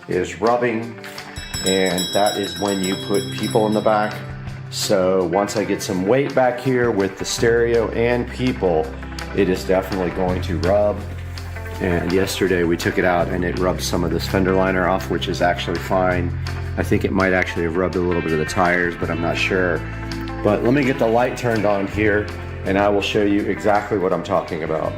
is rubbing, and that is when you put people in the back. So once I get some weight back here with the stereo and people, it is definitely going to rub. And yesterday we took it out and it rubbed some of this fender liner off, which is actually fine. I think it might actually have rubbed a little bit of the tires, but I'm not sure. But let me get the light turned on here and I will show you exactly what I'm talking about.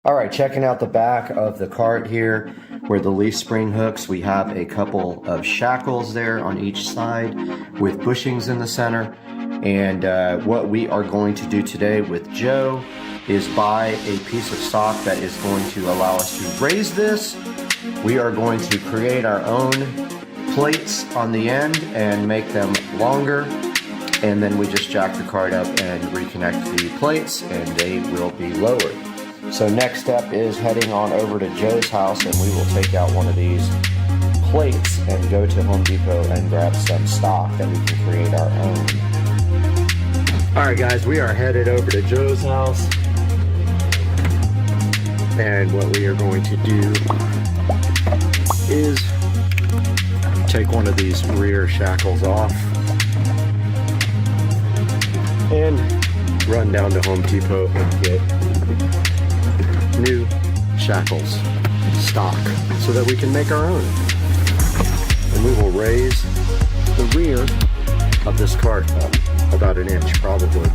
All right, checking out the back of the cart here where the leaf spring hooks, we have a couple of shackles there on each side with bushings in the center. And what we are going to do today with Joe is buy a piece of stock that is going to allow us to raise this. We are going to create our own plates on the end and make them longer. And then we just jack the cart up and reconnect the plates and they will be lowered. So next step is heading on over to Joe's house and we will take out one of these plates and go to Home Depot and grab some stock that we can create our own. Alright guys, we are headed over to Joe's house. And what we are going to do is take one of these rear shackles off and run down to Home Depot and get new shackles stock so that we can make our own. And we will raise the rear of this cart up about an inch probably.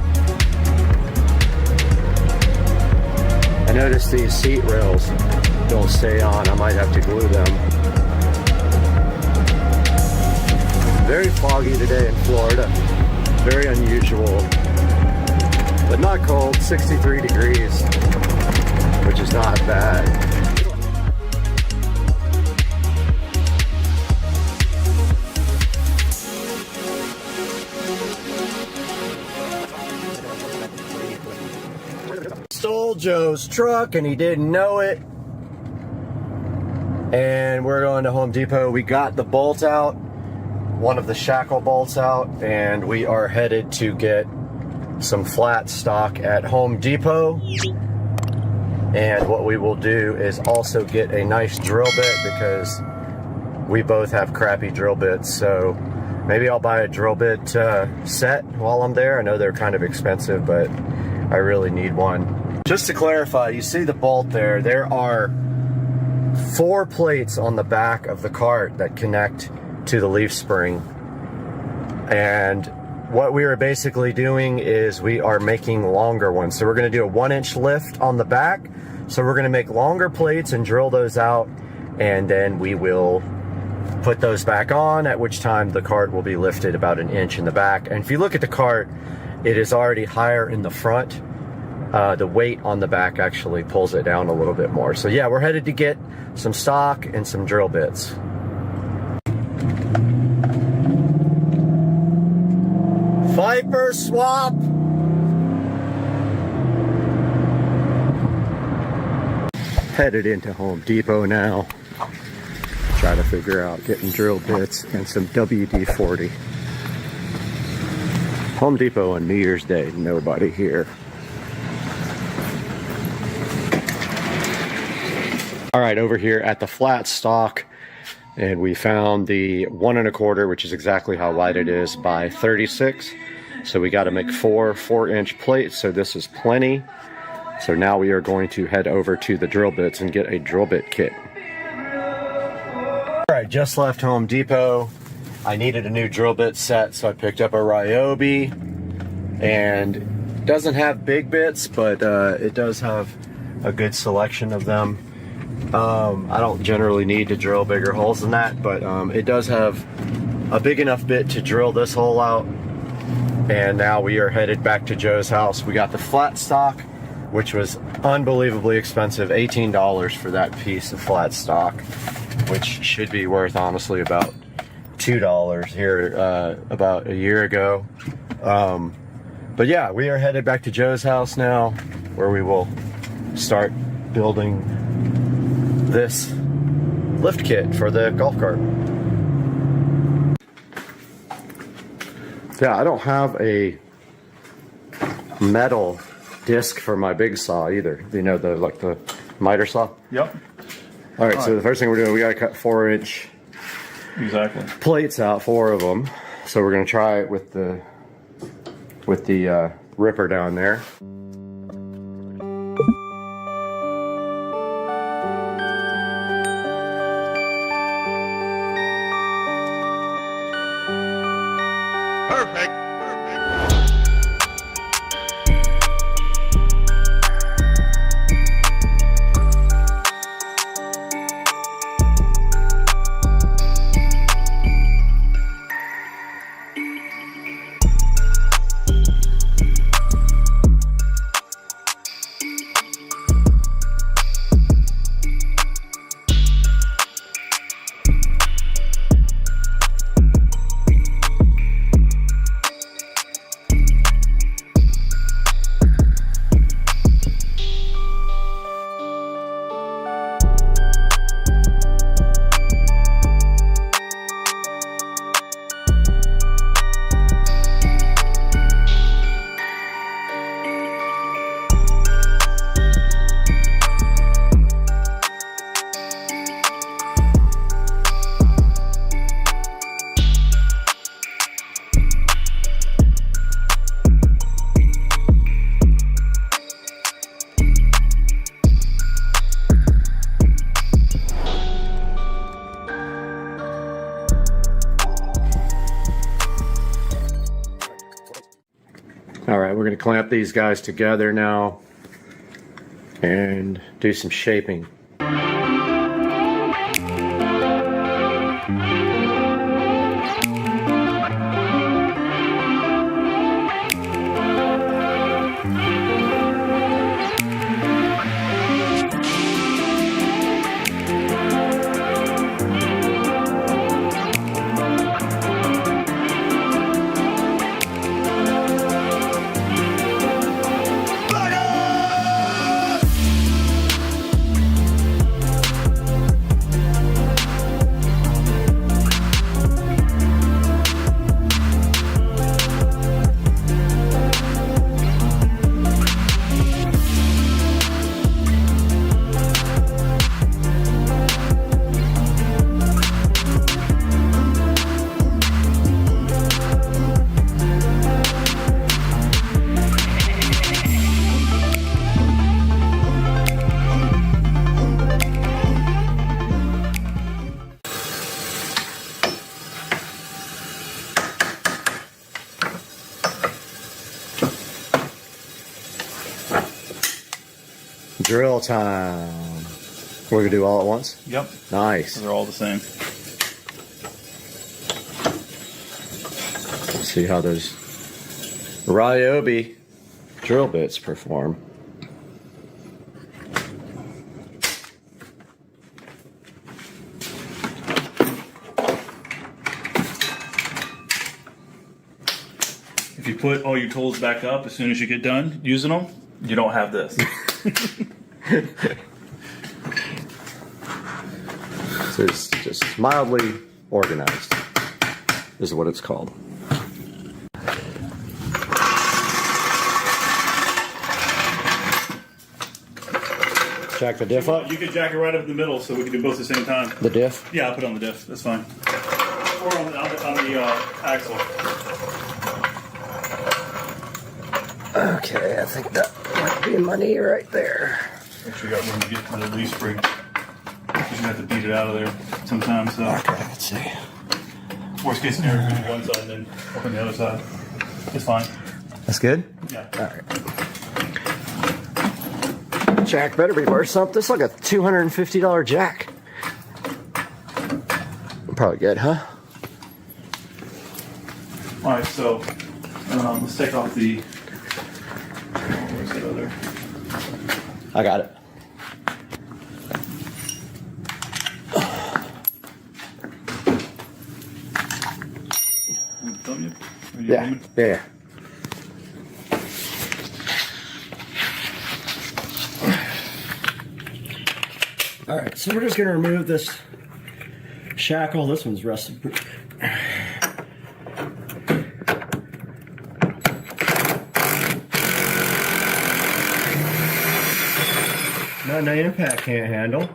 I noticed these seat rails don't stay on. I might have to glue them. Very foggy today in Florida. Very unusual, but not cold, 63 degrees. Which is not bad. Stole Joe's truck and he didn't know it. And we're going to Home Depot. We got the bolt out, one of the shackle bolts out, and we are headed to get some flat stock at Home Depot. And what we will do is also get a nice drill bit because we both have crappy drill bits. So maybe I'll buy a drill bit set while I'm there. I know they're kind of expensive, but I really need one. Just to clarify, you see the bolt there. There are 4 plates on the back of the cart that connect to the leaf spring. And what we are basically doing is we are making longer ones. So we're going to do a 1-inch lift on the back. So we're going to make longer plates and drill those out, and then we will put those back on, at which time the cart will be lifted about an inch in the back. And if you look at the cart, it is already higher in the front. The weight on the back actually pulls it down a little bit more. So yeah, we're headed to get some stock and some drill bits. Viper swap! Headed into Home Depot now. Try to figure out getting drill bits and some WD-40. Home Depot on New Year's Day, nobody here. All right, over here at the flat stock, and we found the 1 1/4, which is exactly how wide it is, by 36. So we got to make 4 4-inch plates, so this is plenty. So now we are going to head over to the drill bits and get a drill bit kit. All right, just left Home Depot. I needed a new drill bit set, so I picked up a Ryobi. And it doesn't have big bits, but it does have a good selection of them. I don't generally need to drill bigger holes than that, but it does have a big enough bit to drill this hole out. And now we are headed back to Joe's house. We got the flat stock, which was unbelievably expensive, $18 for that piece of flat stock, which should be worth honestly about $2 here about a year ago. But yeah, we are headed back to Joe's house now, where we will start building this lift kit for the golf cart. Yeah, I don't have a metal disc for my big saw either. You know, the like the miter saw? Yep. All right, so the first thing we're doing, we gotta cut 4-inch plates out, 4 of them. So we're gonna try it with the ripper down there. All right, we're gonna clamp these guys together now and do some shaping. Drill time. We're gonna do all at once? Yep. Nice. They're all the same. Let's see how those Ryobi drill bits perform. If you put all your tools back up as soon as you get done using them, you don't have this. So it's just mildly organized, is what it's called. Jack the diff up? You could jack it right up in the middle so we can do both at the same time. The diff? Yeah, I'll put it on the diff. That's fine. Or on the axle. Okay, I think that might be my knee right there. Make sure you got room to get to the leaf spring. Because you have to beat it out of there sometimes. So. Okay, let's see. Worst case scenario, we do one side and then work on the other side. It's fine. That's good? Yeah. All right. Jack better be worth something. This is like a $250 jack. Probably good, huh? All right, so let's take off the. Where's that other? I got it. Don't you? Yeah. All right, so we're just gonna remove this shackle. This one's rusted. Nothing an impact can't handle.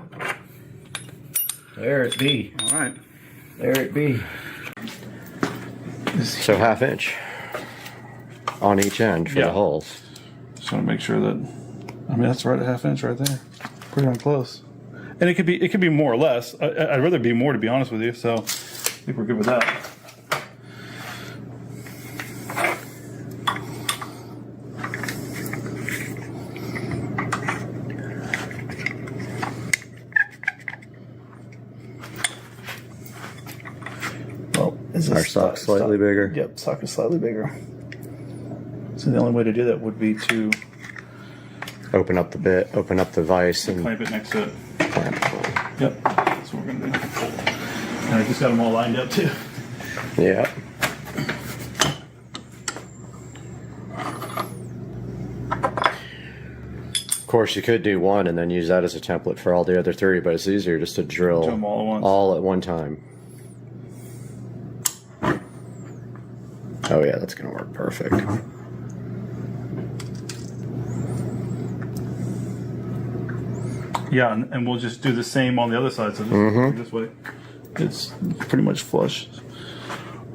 There it be. All right. There it be. So 1/2 inch on each end for the holes. Just want to make sure that, I mean, that's right at 1/2 inch right there. Pretty darn close. And it could be more or less. I'd rather be more, to be honest with you. So I think we're good with that. Our sock's slightly bigger. Yep, sock is slightly bigger. So the only way to do that would be to open up the bit, open up the vise, and clamp it next to it. Clamp it. Yep, that's what we're gonna do. And I just got them all lined up too. Yeah. Of course, you could do one and then use that as a template for all the other 3, but it's easier just to drill them all at one time. Oh yeah, that's gonna work perfect. Yeah, and we'll just do the same on the other side. So this way, it's pretty much flush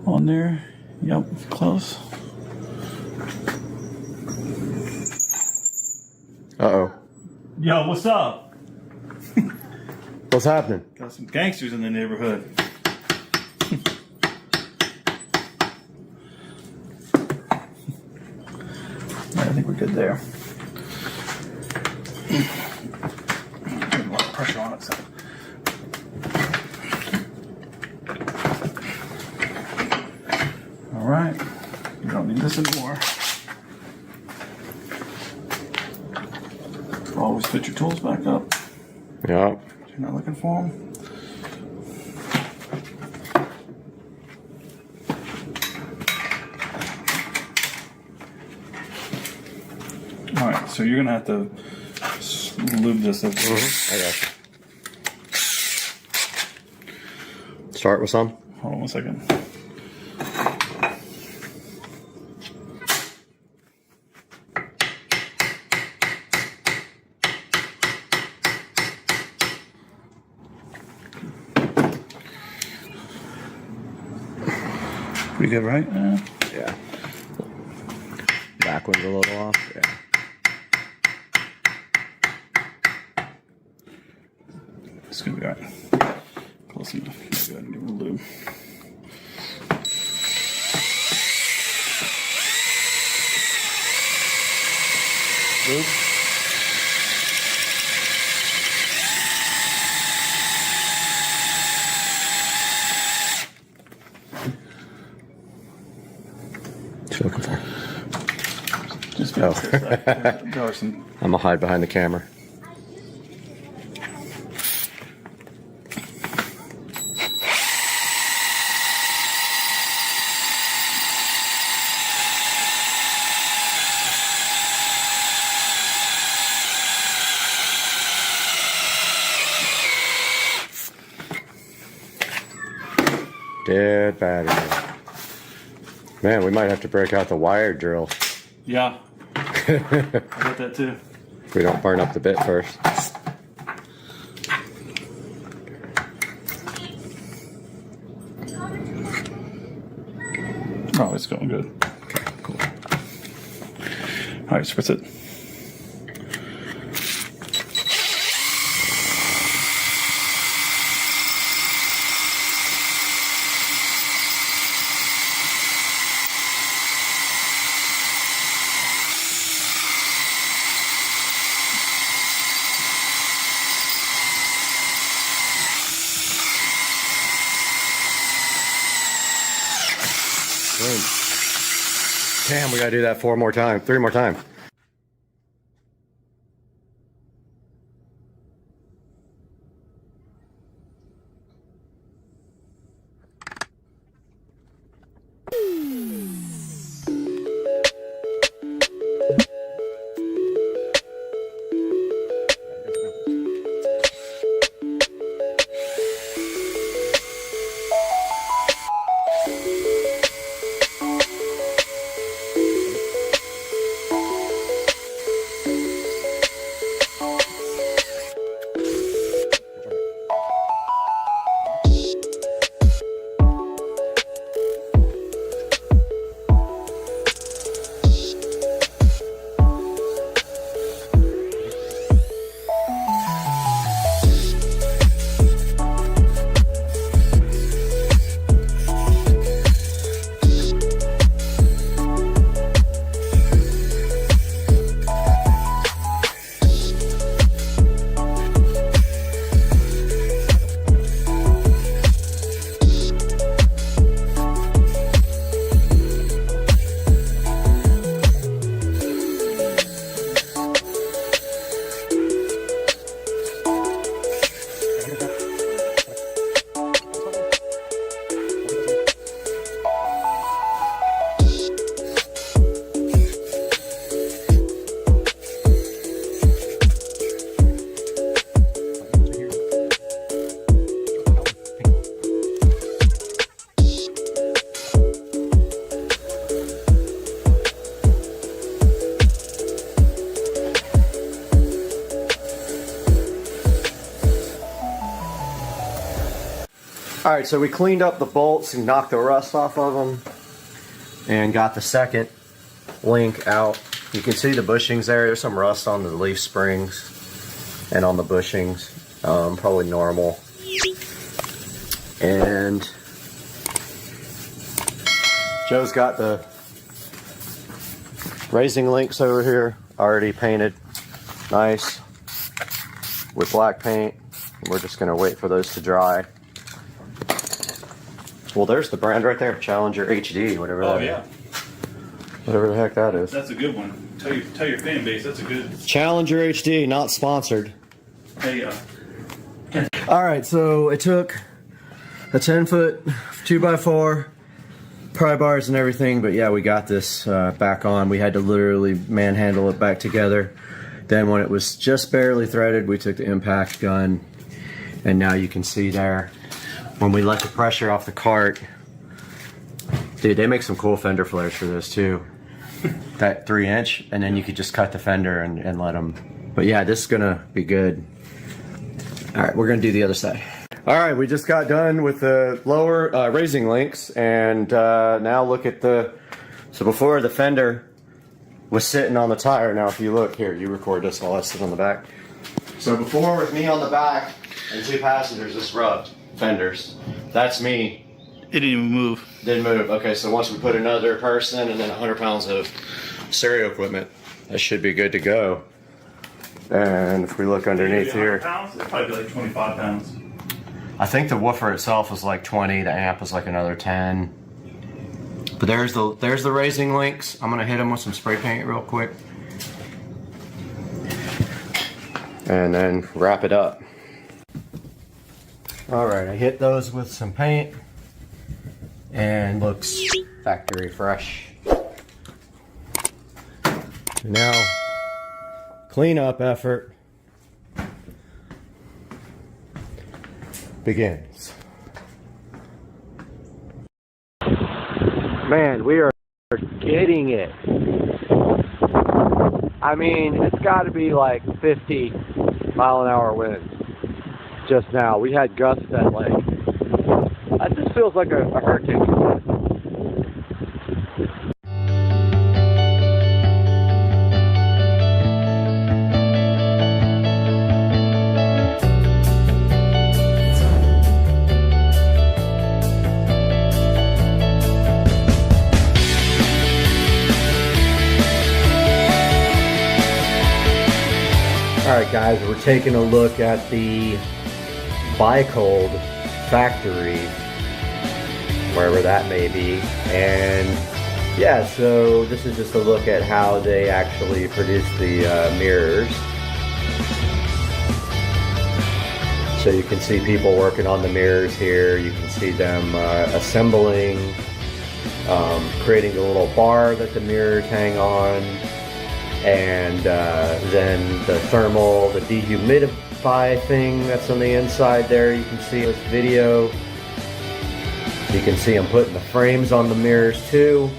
on there. Yep, close. Uh-oh. Yo, what's up? What's happening? Got some gangsters in the neighborhood. I think we're good there. Getting a lot of pressure on it. So. All right, you don't need this anymore. Always put your tools back up. Yeah. You're not looking for them. All right, so you're gonna have to lube this up. I got you. Start with some. Hold on 1 second. Pretty good, right? Yeah. Back one's a little off. Yeah. It's gonna be all right. Close enough. Go ahead and give it a lube. Lube. What you looking for? Just Oh. there are some. I'm gonna hide behind the camera. Dead battery. Man, we might have to break out the wire drill. Yeah. I got that too. If we don't burn up the bit first. Oh, it's going good. Okay, cool. All right, spritz it. Boom. Damn, we gotta do that 3 more times. All right, so we cleaned up the bolts and knocked the rust off of them and got the second link out. You can see the bushings there. There's some rust on the leaf springs and on the bushings. Probably normal. And Joe's got the raising links over here already painted nice with black paint. We're just gonna wait for those to dry. Well, there's the brand right there, Challenger HD, whatever that is. Whatever the heck that is. That's a good one. Tell your fan base, that's a good... Challenger HD, not sponsored. There you go. Alright, so it took a 10-foot 2x4, pry bars and everything, but yeah, we got this back on. We had to literally manhandle it back together. Then when it was just barely threaded, we took the impact gun, and now you can see there, when we let the pressure off the cart, dude, they make some cool fender flares for this too. That 3-inch, and then you could just cut the fender and let them. But yeah, this is gonna be good. All right, we're gonna do the other side. All right, we just got done with the lower raising links, and now look at the, so before the fender was sitting on the tire. Now if you look here, you record this while I sit on the back. So before with me on the back and 2 passengers, this rubbed fenders. That's me. It didn't even move. Didn't move. Okay, so once we put another person and then 100 pounds of stereo equipment, that should be good to go. And if we look underneath here, Pounds? It'd probably be like 25 pounds. I think the woofer itself is like 20, the amp is like another 10. But there's the raising links. I'm gonna hit them with some spray paint real quick. And then wrap it up. All right, I hit those with some paint and looks factory fresh. Now, cleanup effort begins. Man, we are getting it. I mean, it's got to be like 50-mile-an-hour winds. Just now, we had gusts that like, that just feels like a hurricane. Alright guys, we're taking a look at the Barebones factory, wherever that may be, and yeah, so this is just a look at how they actually produce the mirrors. So you can see people working on the mirrors here. You can see them assembling, creating the little bar that the mirrors hang on, and then the thermal, the dehumidify thing that's on the inside there. You can see this video. You can see them putting the frames on the mirrors too,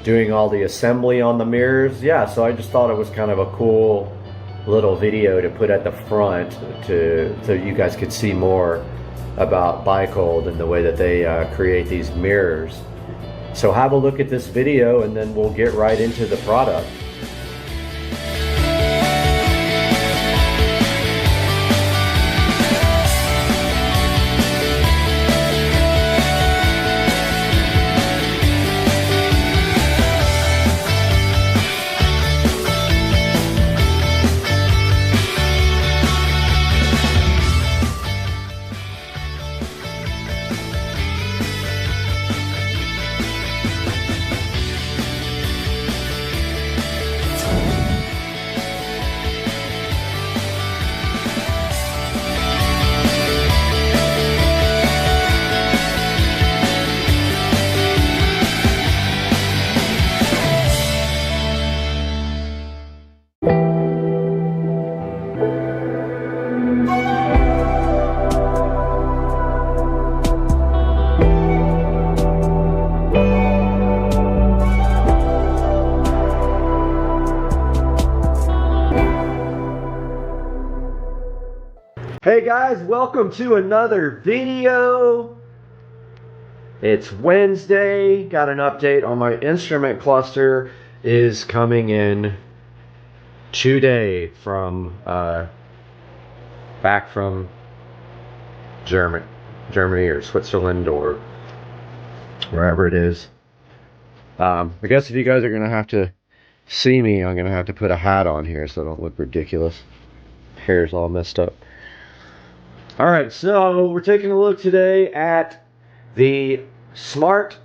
doing all the assembly on the mirrors. Yeah, so I just thought it was kind of a cool little video to put at the front so you guys could see more about Barebones and the way that they create these mirrors. So have a look at this video and then we'll get right into the product. Hey guys, welcome to another video. It's Wednesday. Got an update on my instrument cluster is coming in today from back from Germany or Switzerland or wherever it is. I guess if you guys are gonna have to see me, I'm gonna have to put a hat on here so I don't look ridiculous. Hair's all messed up. All right, so we're taking a look today at the smart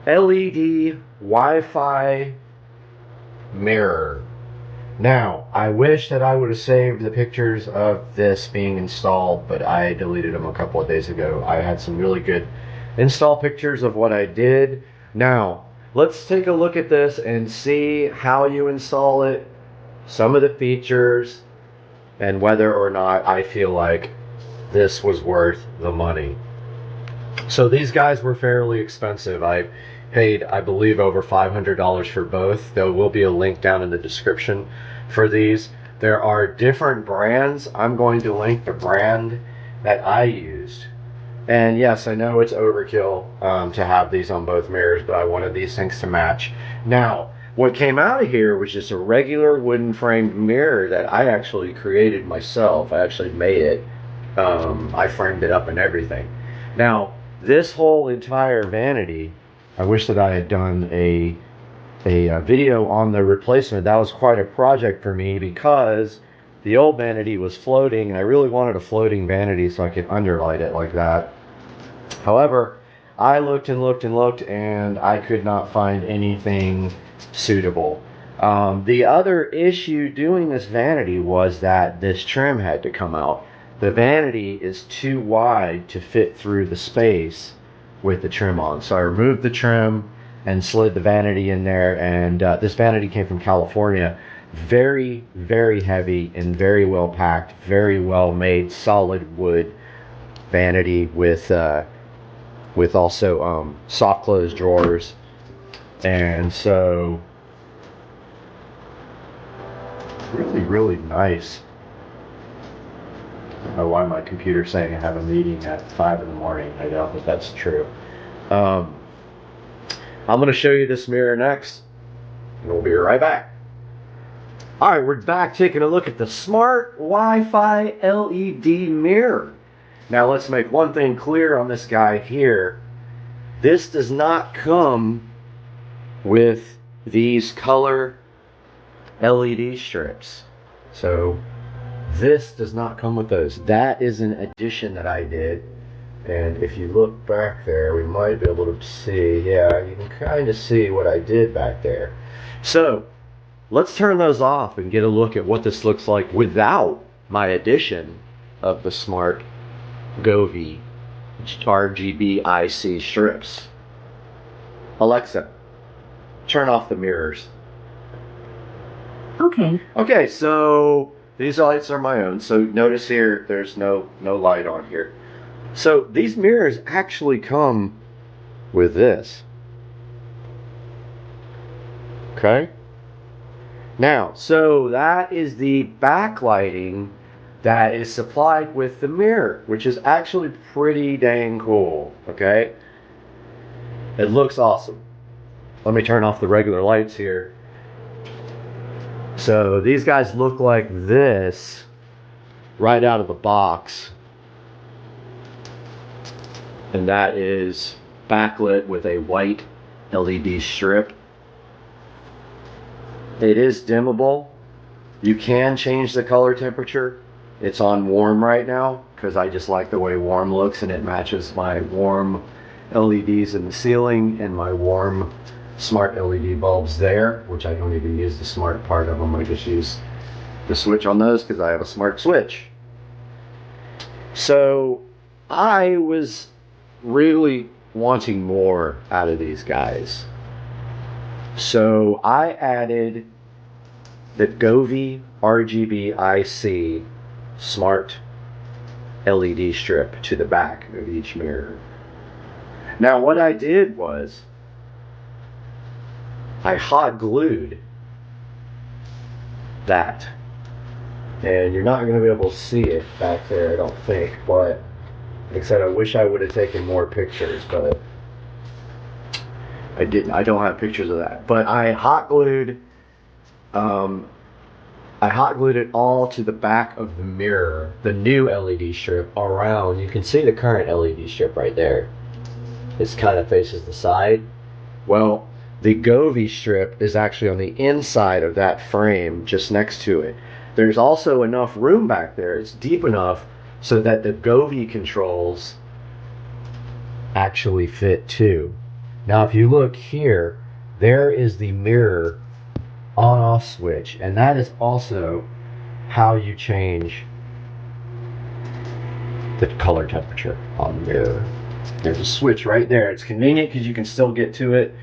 LED Wi-Fi mirror. Now, I wish that I would have saved the pictures of this being installed, but I deleted them a couple of days ago. I had some really good install pictures of what I did. Now, let's take a look at this and see how you install it, some of the features, and whether or not I feel like this was worth the money. So these guys were fairly expensive. I paid, I believe, over $500 for both. There will be a link down in the description for these. There are different brands. I'm going to link the brand that I used. And yes, I know it's overkill to have these on both mirrors, but I wanted these things to match. Now, what came out of here was just a regular wooden framed mirror that I actually created myself. I actually made it. I framed it up and everything. Now, this whole entire vanity, I wish that I had done a video on the replacement. That was quite a project for me because the old vanity was floating and I really wanted a floating vanity so I could underlight it like that. However, I looked and looked and looked and I could not find anything suitable. The other issue doing this vanity was that this trim had to come out. The vanity is too wide to fit through the space with the trim on. So I removed the trim and slid the vanity in there, and this vanity came from California. Very, very heavy and very well packed, very well made, solid wood vanity with also soft close drawers. And so really nice. I don't know why my computer's saying I have a meeting at 5 in the morning. I doubt that that's true. I'm going to show you this mirror next, and we'll be right back. All right, we're back taking a look at the smart Wi-Fi LED mirror. Now let's make one thing clear on this guy here. This does not come with these color LED strips. So this does not come with those. That is an addition that I did. And if you look back there, we might be able to see, yeah, you can kind of see what I did back there. So let's turn those off and get a look at what this looks like without my addition of the smart Govee RGB IC strips. Alexa, turn off the mirrors. Okay. Okay, so these lights are my own. So notice here, there's no light on here. So these mirrors actually come with this. Okay. Now, so that is the backlighting that is supplied with the mirror, which is actually pretty dang cool. Okay. It looks awesome. Let me turn off the regular lights here. So these guys look like this right out of the box. And that is backlit with a white LED strip. It is dimmable. You can change the color temperature. It's on warm right now because I just like the way warm looks and it matches my warm LEDs in the ceiling and my warm smart LED bulbs there, which I don't even use the smart part of them. I just use the switch on those because I have a smart switch. So I was really wanting more out of these guys. So I added the Govee RGB IC smart LED strip to the back of each mirror. Now what I did was I hot glued that, and you're not going to be able to see it back there, I don't think, but Like I said, I wish I would have taken more pictures, but I didn't. I don't have pictures of that. But I hot glued it all to the back of the mirror, the new LED strip around. You can see the current LED strip right there. It kind of faces the side. Well, the Govee strip is actually on the inside of that frame, just next to it. There's also enough room back there. It's deep enough so that the Govee controls actually fit too. Now, if you look here, there is the mirror on-off switch, and that is also how you change the color temperature on the mirror. There's a switch right there. It's convenient because you can still get to it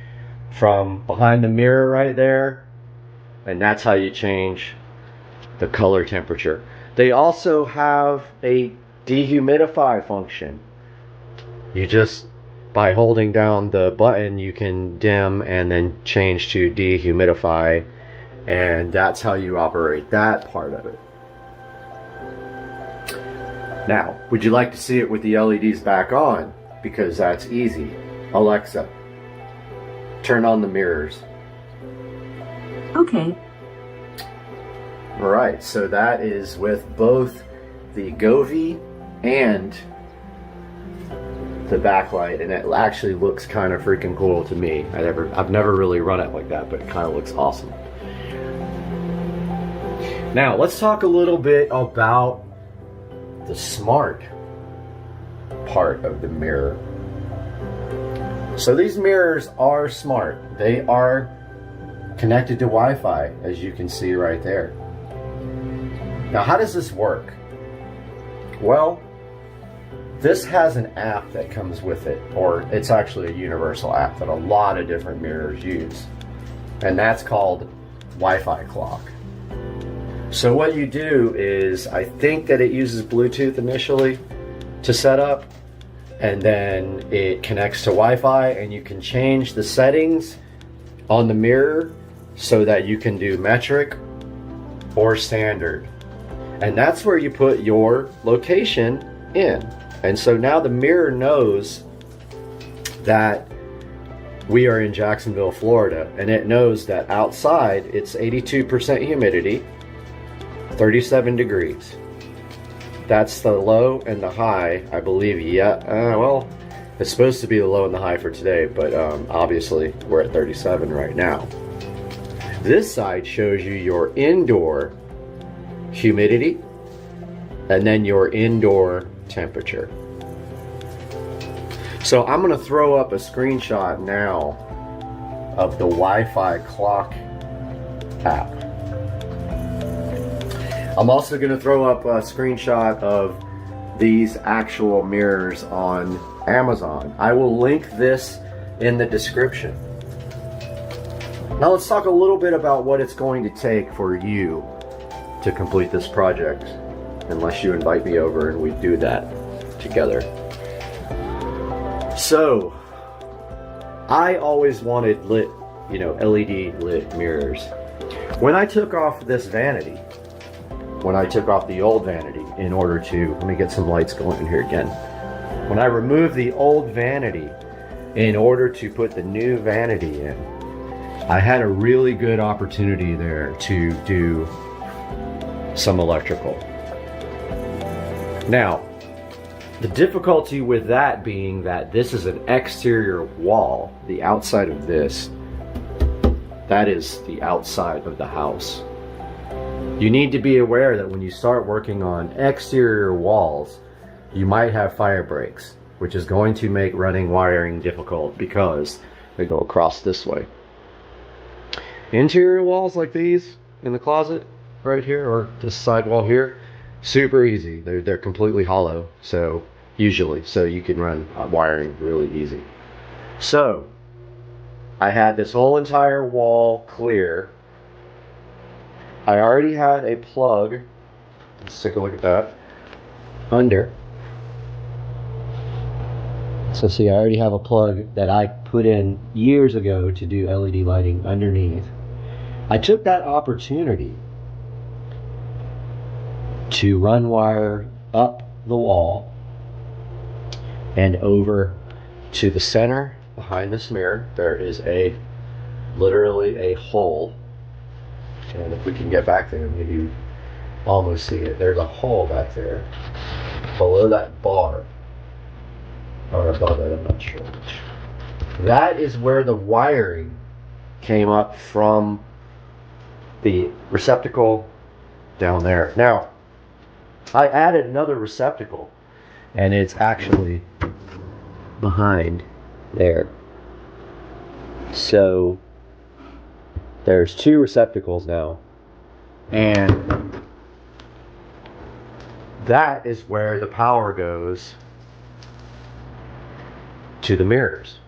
from behind the mirror right there, and that's how you change the color temperature. They also have a dehumidify function. You just, by holding down the button, you can dim and then change to dehumidify, and that's how you operate that part of it. Now, would you like to see it with the LEDs back on? Because that's easy. Alexa, turn on the mirrors. Okay. Alright, so that is with both the Govee and the backlight, and it actually looks kind of freaking cool to me. I've never really run it like that, but it kind of looks awesome. Now, let's talk a little bit about the smart part of the mirror. So these mirrors are smart. They are connected to Wi-Fi, as you can see right there. Now, how does this work? Well, this has an app that comes with it, or it's actually a universal app that a lot of different mirrors use, and that's called Wi-Fi Clock. So what you do is, I think that it uses Bluetooth initially to set up, and then it connects to Wi-Fi, and you can change the settings on the mirror so that you can do metric or standard. And that's where you put your location in. And so now the mirror knows that we are in Jacksonville, Florida, and it knows that outside it's 82% humidity, 37 degrees. That's the low and the high, I believe. Yeah, well, it's supposed to be the low and the high for today, but obviously we're at 37 right now. This side shows you your indoor humidity and then your indoor temperature. So I'm going to throw up a screenshot now of the Wi-Fi Clock app. I'm also going to throw up a screenshot of these actual mirrors on Amazon. I will link this in the description. Now let's talk a little bit about what it's going to take for you to complete this project, unless you invite me over and we do that together. So, I always wanted lit, LED lit mirrors. When I took off this vanity, when I took off the old vanity in order to, let me get some lights going in here again. When I removed the old vanity in order to put the new vanity in, I had a really good opportunity there to do some electrical. Now, the difficulty with that being that this is an exterior wall, the outside of this, that is the outside of the house. You need to be aware that when you start working on exterior walls, you might have fire breaks, which is going to make running wiring difficult because they go across this way. Interior walls like these in the closet right here, or this side wall here, super easy. They're completely hollow, so usually, so you can run wiring really easy. So I had this whole entire wall clear. I already had a plug, let's take a look at that, under. So see, I already have a plug that I put in years ago to do LED lighting underneath. I took that opportunity to run wire up the wall And over to the center, behind this mirror, there is literally a hole. And if we can get back there, maybe you almost see it. There's a hole back there below that bar, or above it, I'm not sure which. That is where the wiring came up from the receptacle down there. Now, I added another receptacle, and it's actually behind there. So there's two receptacles now, and that is where the power goes to the mirrors.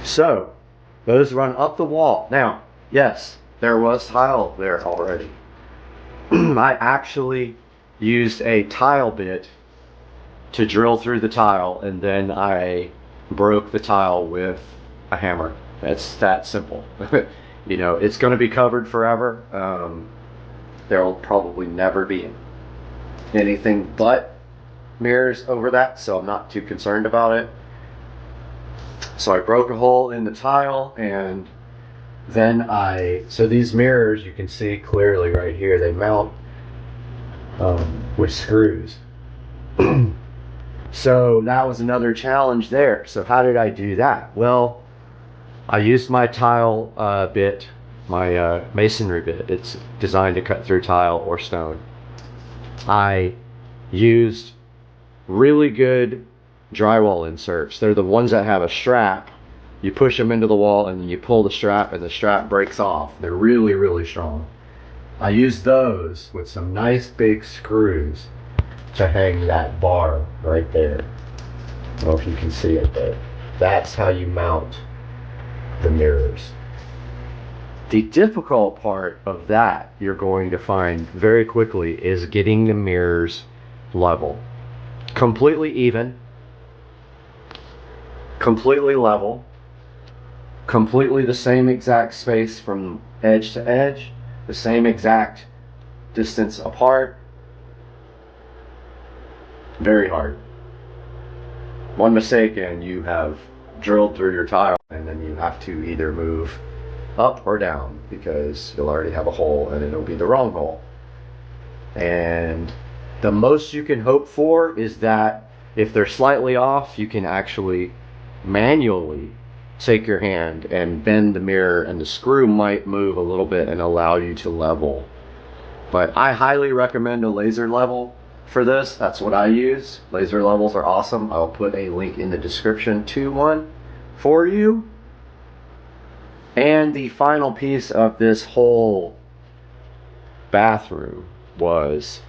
So those run up the wall. Now, yes, there was tile there already. I actually used a tile bit to drill through the tile, and then I broke the tile with a hammer. It's that simple. You know, it's going to be covered forever. There will probably never be anything but mirrors over that, so I'm not too concerned about it. So I broke a hole in the tile, and then so these mirrors, you can see clearly right here, they mount with screws. So that was another challenge there. So how did I do that? Well, I used my tile bit, my masonry bit. It's designed to cut through tile or stone. I used really good drywall inserts. They're the ones that have a strap. You push them into the wall and then you pull the strap and the strap breaks off. They're really, really strong. I used those with some nice big screws to hang that bar right there. I don't know if you can see it, but that's how you mount the mirrors. The difficult part of that, you're going to find very quickly, is getting the mirrors level. Completely even, completely level, completely the same exact space from edge to edge, the same exact distance apart. Very hard. One mistake and you have drilled through your tile, and then you have to either move up or down because you'll already have a hole and it'll be the wrong hole. And the most you can hope for is that if they're slightly off, you can actually manually take your hand and bend the mirror, and the screw might move a little bit and allow you to level. But I highly recommend a laser level for this. That's what I use. Laser levels are awesome. I'll put a link in the description to one for you. And the final piece of this whole bathroom was,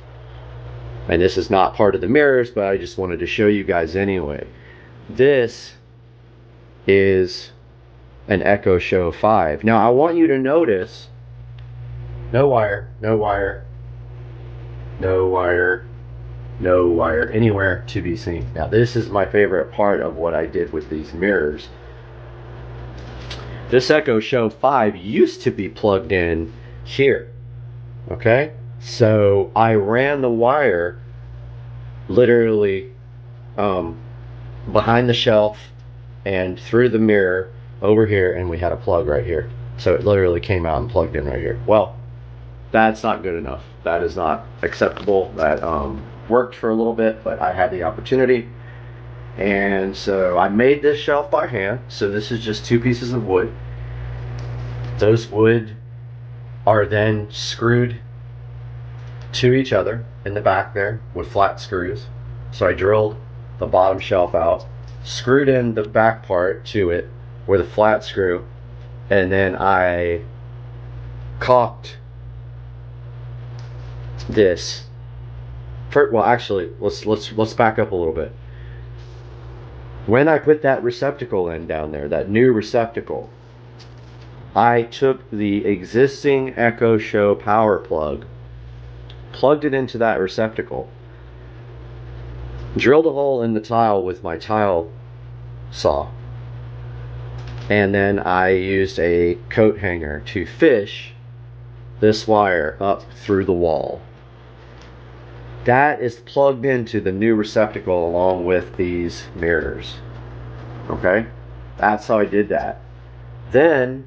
and this is not part of the mirrors, but I just wanted to show you guys anyway. This is an Echo Show 5. Now I want you to notice, no wire, no wire, no wire, no wire anywhere to be seen. Now this is my favorite part of what I did with these mirrors. This Echo Show 5 used to be plugged in here. Okay, so I ran the wire literally behind the shelf and through the mirror over here, and we had a plug right here. So it literally came out and plugged in right here. Well, that's not good enough. That is not acceptable. That worked for a little bit, but I had the opportunity. And so I made this shelf by hand. So this is just 2 pieces of wood. Those wood are then screwed to each other in the back there with flat screws. So I drilled the bottom shelf out, screwed in the back part to it with a flat screw, and then I caulked this. Well, actually, let's back up a little bit. When I put that receptacle in down there, that new receptacle, I took the existing Echo Show power plug, plugged it into that receptacle, drilled a hole in the tile with my tile saw, and then I used a coat hanger to fish this wire up through the wall. that is plugged into the new receptacle along with these mirrors. Okay, that's how I did that. Then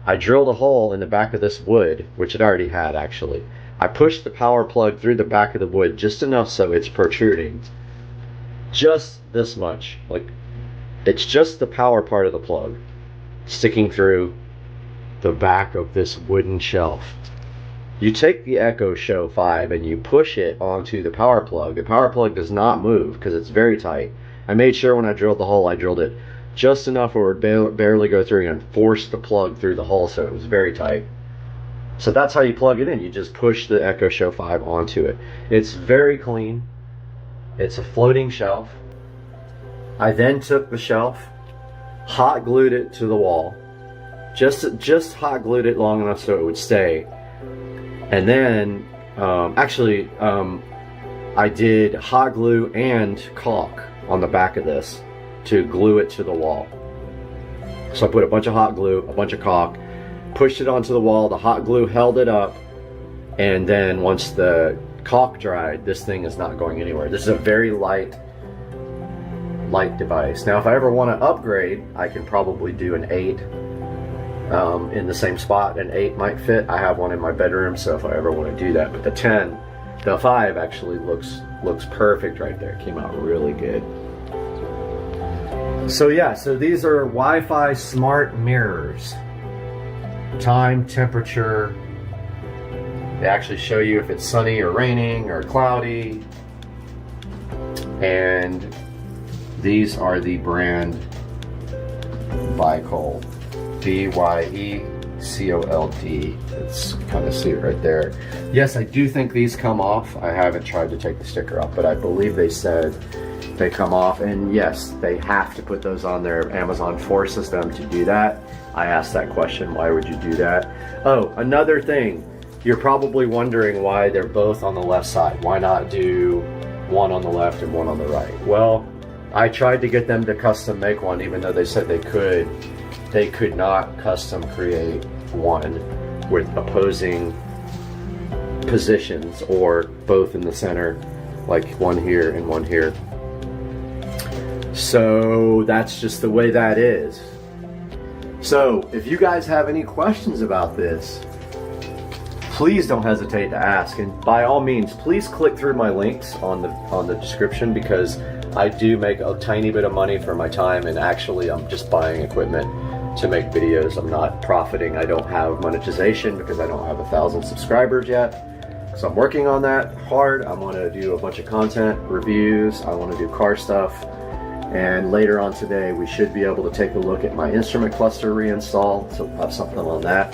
I drilled a hole in the back of this wood, which it already had actually. I pushed the power plug through the back of the wood just enough so it's protruding. Just this much. Like, it's just the power part of the plug sticking through the back of this wooden shelf. You take the Echo Show 5 and you push it onto the power plug. The power plug does not move because it's very tight. I made sure when I drilled the hole, I drilled it just enough where it would barely go through and forced the plug through the hole, so it was very tight. So that's how you plug it in. You just push the Echo Show 5 onto it. It's very clean. It's a floating shelf. I then took the shelf, hot glued it to the wall. Just hot glued it long enough so it would stay. And then, I did hot glue and caulk on the back of this to glue it to the wall. So I put a bunch of hot glue, a bunch of caulk, pushed it onto the wall. The hot glue held it up, and then once the caulk dried, this thing is not going anywhere. This is a very light device. Now, if I ever want to upgrade, I can probably do an 8 in the same spot. An 8 might fit. I have one in my bedroom, so if I ever want to do that. But the 5 actually looks perfect right there. It came out really good. So yeah, so these are Wi-Fi smart mirrors. Time, temperature. They actually show you if it's sunny or raining or cloudy. And these are the brand Byecold. B-Y-E-C-O-L-D. It's kind of see it right there. Yes, I do think these come off. I haven't tried to take the sticker off, but I believe they said they come off. And yes, they have to put those on there. Amazon forces them to do that. I asked that question, why would you do that? Oh, another thing. You're probably wondering why they're both on the left side. Why not do one on the left and one on the right? Well, I tried to get them to custom make one, even though they said they could. They could not custom create one with opposing positions or both in the center, like one here and one here. So that's just the way that is. So if you guys have any questions about this, please don't hesitate to ask, and by all means, please click through my links on the description, because I do make a tiny bit of money for my time, and actually I'm just buying equipment to make videos. I'm not profiting. I don't have monetization because I don't have 1,000 subscribers yet. So I'm working on that hard. I want to do a bunch of content, reviews. I want to do car stuff. And later on today, we should be able to take a look at my instrument cluster reinstall. So we'll have something on that.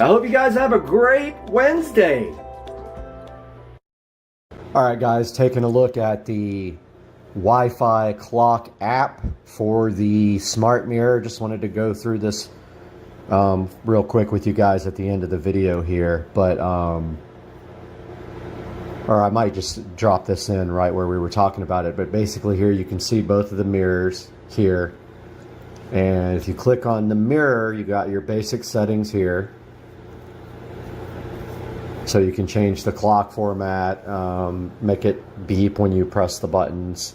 I hope you guys have a great Wednesday. All right, guys, taking a look at the Wi-Fi clock app for the smart mirror. Just wanted to go through this real quick with you guys at the end of the video here, but or I might just drop this in right where we were talking about it. But basically here you can see both of the mirrors here, and if you click on the mirror, you got your basic settings here. So you can change the clock format, make it beep when you press the buttons.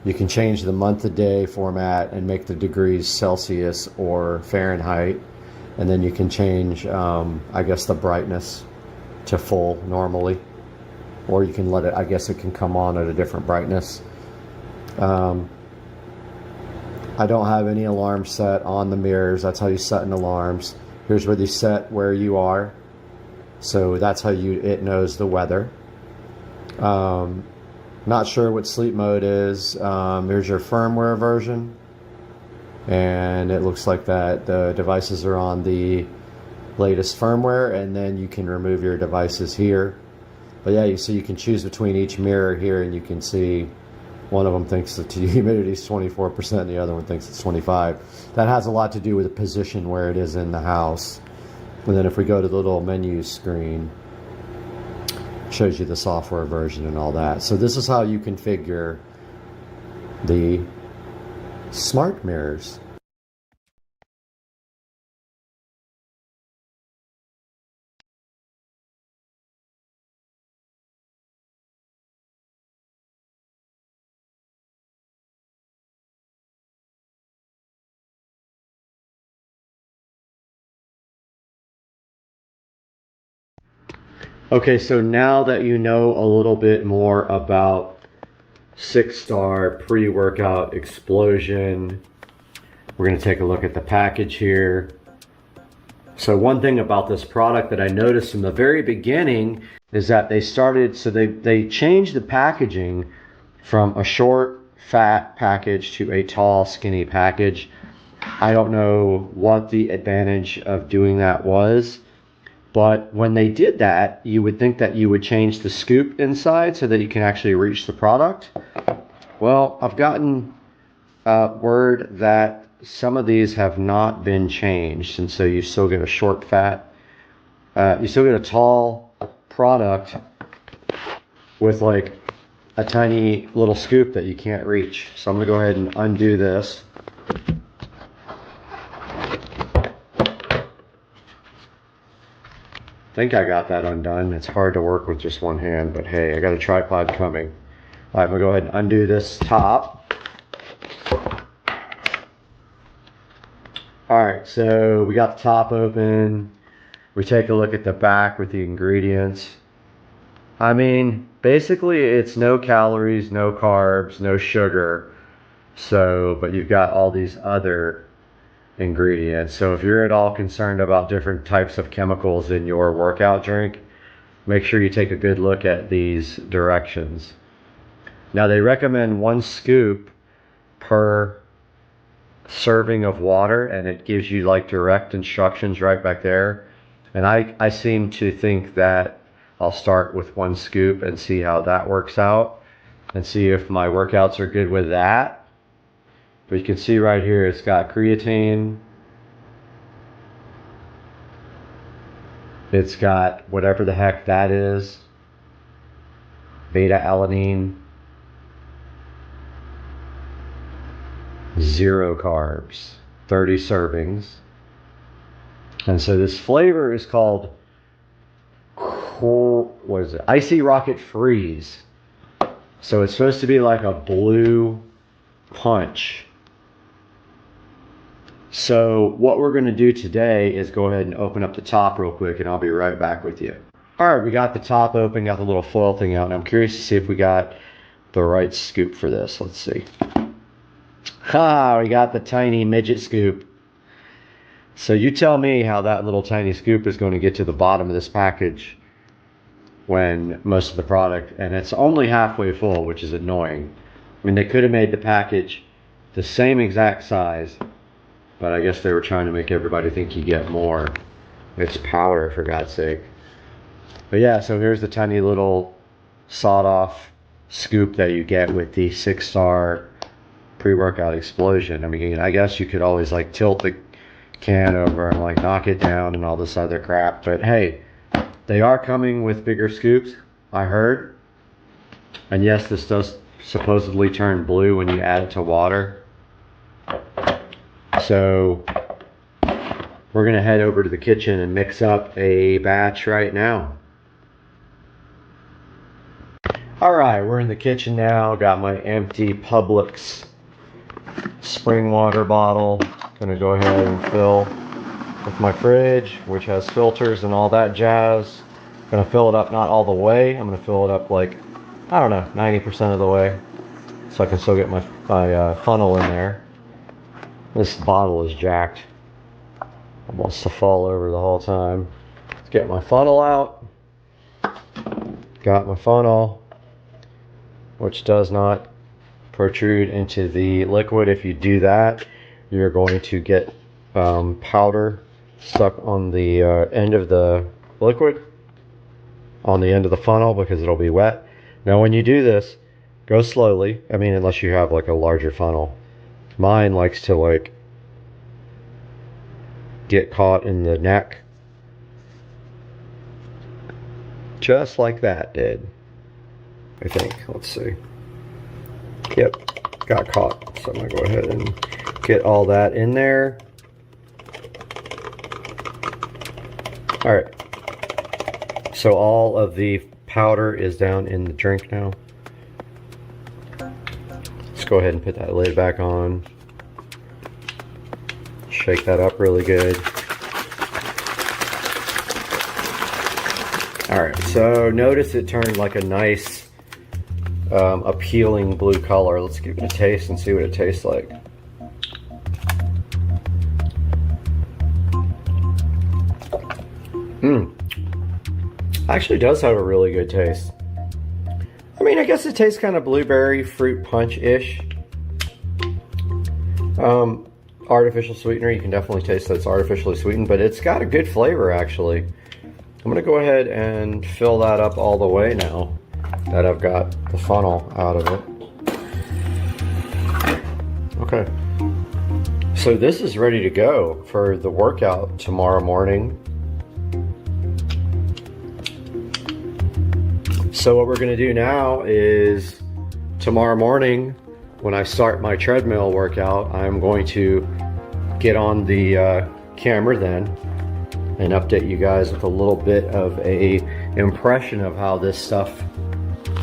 You can change the month to day format and make the degrees Celsius or Fahrenheit. And then you can change, I guess, the brightness to full normally. Or you can let it, I guess it can come on at a different brightness. I don't have any alarms set on the mirrors. That's how you set an alarms. Here's where you set where you are. So that's how it knows the weather. Not sure what sleep mode is. Here's your firmware version. And it looks like that the devices are on the latest firmware, and then you can remove your devices here. But yeah, you see you can choose between each mirror here, and you can see one of them thinks the humidity is 24% and the other one thinks it's 25%. That has a lot to do with the position where it is in the house. And then if we go to the little menu screen, it shows you the software version and all that. So this is how you configure the smart mirrors. Okay, so now that you know a little bit more about 6-star pre-workout explosion, we're going to take a look at the package here. So one thing about this product that I noticed from the very beginning is that they changed the packaging from a short, fat package to a tall, skinny package. I don't know what the advantage of doing that was, but when they did that, you would think that you would change the scoop inside so that you can actually reach the product. Well, I've gotten word that some of these have not been changed, and so you still get a short, fat, you still get a tall product with like a tiny little scoop that you can't reach. So I'm gonna go ahead and undo this. I think I got that undone. It's hard to work with just one hand, but hey, I got a tripod coming. All right, I'm gonna go ahead and undo this top. All right, so we got the top open. We take a look at the back with the ingredients. I mean, basically it's no calories, no carbs, no sugar. So, but you've got all these other ingredients. So if you're at all concerned about different types of chemicals in your workout drink, make sure you take a good look at these directions. Now they recommend 1 scoop per serving of water, and it gives you like direct instructions right back there. And I seem to think that I'll start with 1 scoop and see how that works out and see if my workouts are good with that. But you can see right here it's got creatine, it's got whatever the heck that is, beta alanine, 0 carbs, 30 servings. And so this flavor is called, what is it? Icy Rocket Freeze. So it's supposed to be like a blue punch. So what we're going to do today is go ahead and open up the top real quick, and I'll be right back with you. All right, we got the top open, got the little foil thing out, and I'm curious to see if we got the right scoop for this. Let's see. Ha, we got the tiny midget scoop. So you tell me how that little tiny scoop is going to get to the bottom of this package when most of the product, and it's only halfway full, which is annoying. I mean, they could have made the package the same exact size, but I guess they were trying to make everybody think you get more. It's powder, for God's sake. But yeah, so here's the tiny little sawed-off scoop that you get with the 6-star pre-workout explosion. I mean, I guess you could always like tilt the can over and like knock it down and all this other crap, but hey, they are coming with bigger scoops, I heard. And yes, this does supposedly turn blue when you add it to water. So we're gonna head over to the kitchen and mix up a batch right now. All right, we're in the kitchen now. Got my empty Publix spring water bottle. Gonna go ahead and fill with my fridge, which has filters and all that jazz. Gonna fill it up, not all the way. I'm gonna fill it up like, I don't know, 90% of the way, so I can still get my funnel in there. This bottle is jacked. It wants to fall over the whole time. Let's get my funnel out. Got my funnel, which does not protrude into the liquid. If you do that, you're going to get powder stuck on the end of the liquid, on the end of the funnel, because it'll be wet. Now when you do this, go slowly. I mean, unless you have like a larger funnel. Mine likes to like get caught in the neck, just like that did, I think. Let's see. Yep, got caught. So I'm gonna go ahead and get all that in there. All right, so all of the powder is down in the drink now. Let's go ahead and put that lid back on. Shake that up really good. All right, so notice it turned like a nice, appealing blue color. Let's give it a taste and see what it tastes like. Actually does have a really good taste. I mean, I guess it tastes kind of blueberry fruit punch-ish. Artificial sweetener, you can definitely taste that it's artificially sweetened, but it's got a good flavor actually. I'm gonna go ahead and fill that up all the way now that I've got the funnel out of it. Okay. So this is ready to go for the workout tomorrow morning. So what we're going to do now is tomorrow morning when I start my treadmill workout, I'm going to get on the camera then and update you guys with a little bit of a impression of how this stuff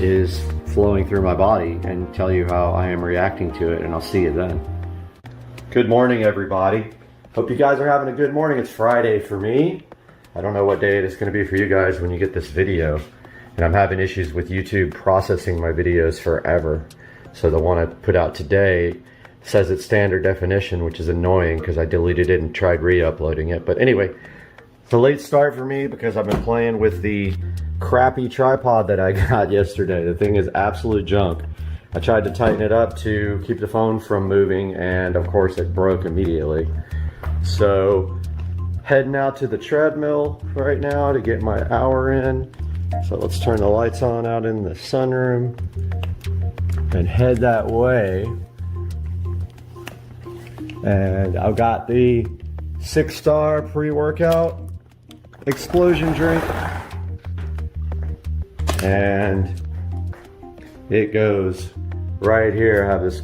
is flowing through my body and tell you how I am reacting to it, and I'll see you then. Good morning, everybody. Hope you guys are having a good morning. It's Friday for me. I don't know what day it is going to be for you guys when you get this video. And I'm having issues with YouTube processing my videos forever. So the one I put out today says it's standard definition, which is annoying because I deleted it and tried re-uploading it. But anyway, it's a late start for me because I've been playing with the crappy tripod that I got yesterday. The thing is absolute junk. I tried to tighten it up to keep the phone from moving, and of course it broke immediately. So heading out to the treadmill right now to get my hour in. So let's turn the lights on out in the sunroom and head that way. And I've got the 6-star pre-workout explosion drink. And it goes right here. I have this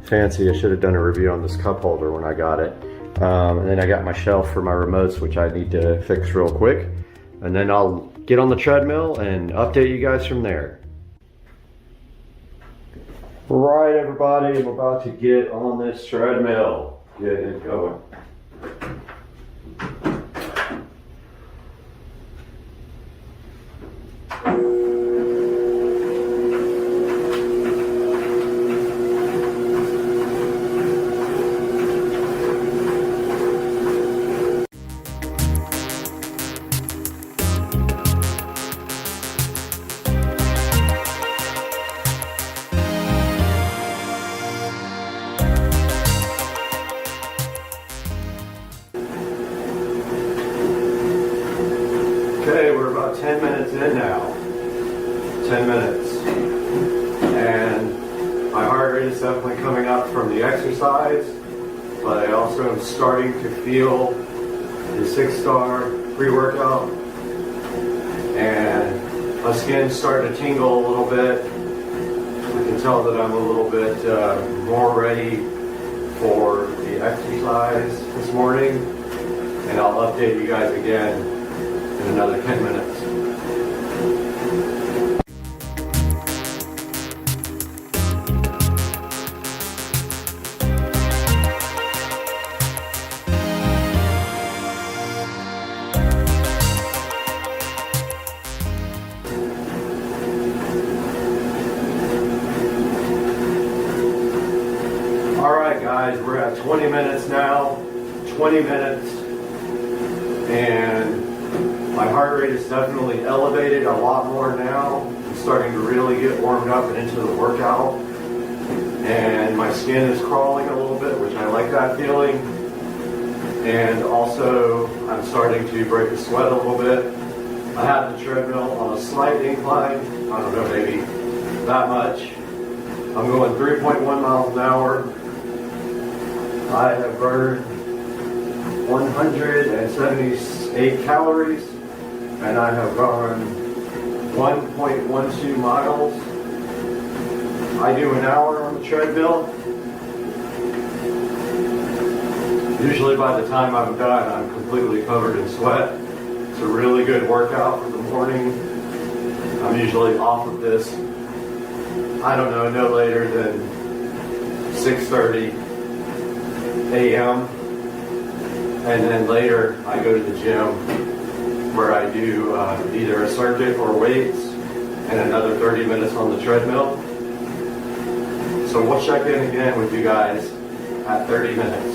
fancy, I should have done a review on this cup holder when I got it. And then I got my shelf for my remotes, which I need to fix real quick. And then I'll get on the treadmill and update you guys from there. Right, everybody, I'm about to get on this treadmill. Get it going. Okay, we're about 10 minutes in now. 10 minutes. And my heart rate is definitely coming up from the exercise, but I also am starting to feel the 6-star pre-workout. And my skin's starting to tingle a little bit. I can tell that I'm a little bit more ready for the exercise this morning. And I'll update you guys again in another 10 minutes. All right, guys, we're at 20 minutes now. 20 minutes. And my heart rate is definitely elevated a lot more now. I'm starting to really get warmed up and into the workout. And my skin is crawling a little bit, which I like that feeling. And also, I'm starting to break a sweat a little bit. I have the treadmill on a slight incline. I don't know, maybe that much. I'm going 3.1 miles an hour. I have burned 178 calories. And I have gone 1.12 miles. I do an hour on the treadmill. Usually by the time I'm done, I'm completely covered in sweat. It's a really good workout for the morning. I'm usually off of this, I don't know, no later than 6:30 a.m. And then later I go to the gym where I do either a circuit or weights and another 30 minutes on the treadmill. So we'll check in again with you guys at 30 minutes.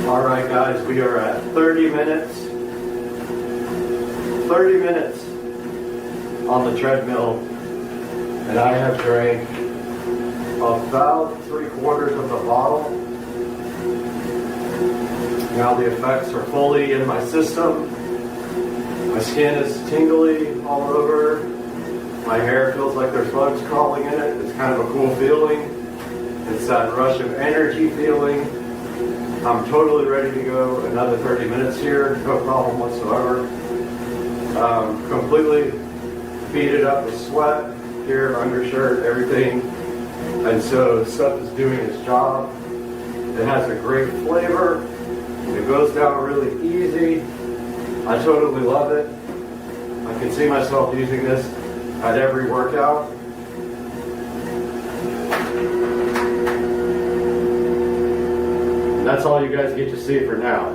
All right, guys, we are at 30 minutes. 30 minutes on the treadmill, and I have drank about 3/4 of the bottle. Now the effects are fully in my system. My skin is tingly all over. My hair feels like there's bugs crawling in it. It's kind of a cool feeling. It's that rush of energy feeling. I'm totally ready to go another 30 minutes here, no problem whatsoever. Completely beaded up with sweat here, undershirt, everything. And so stuff is doing its job. It has a great flavor. It goes down really easy. I totally love it. I can see myself using this at every workout. That's all you guys get to see for now.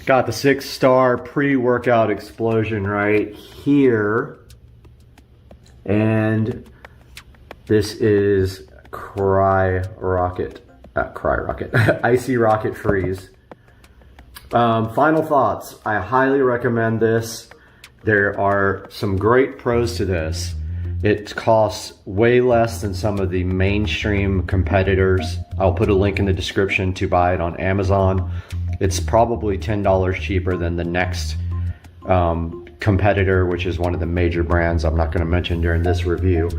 Got the 6-star pre-workout explosion right here. And this is Icy Rocket Freeze. Final thoughts. I highly recommend this. There are some great pros to this. It costs way less than some of the mainstream competitors. I'll put a link in the description to buy it on Amazon. It's probably $10 cheaper than the next competitor, which is one of the major brands I'm not going to mention during this review.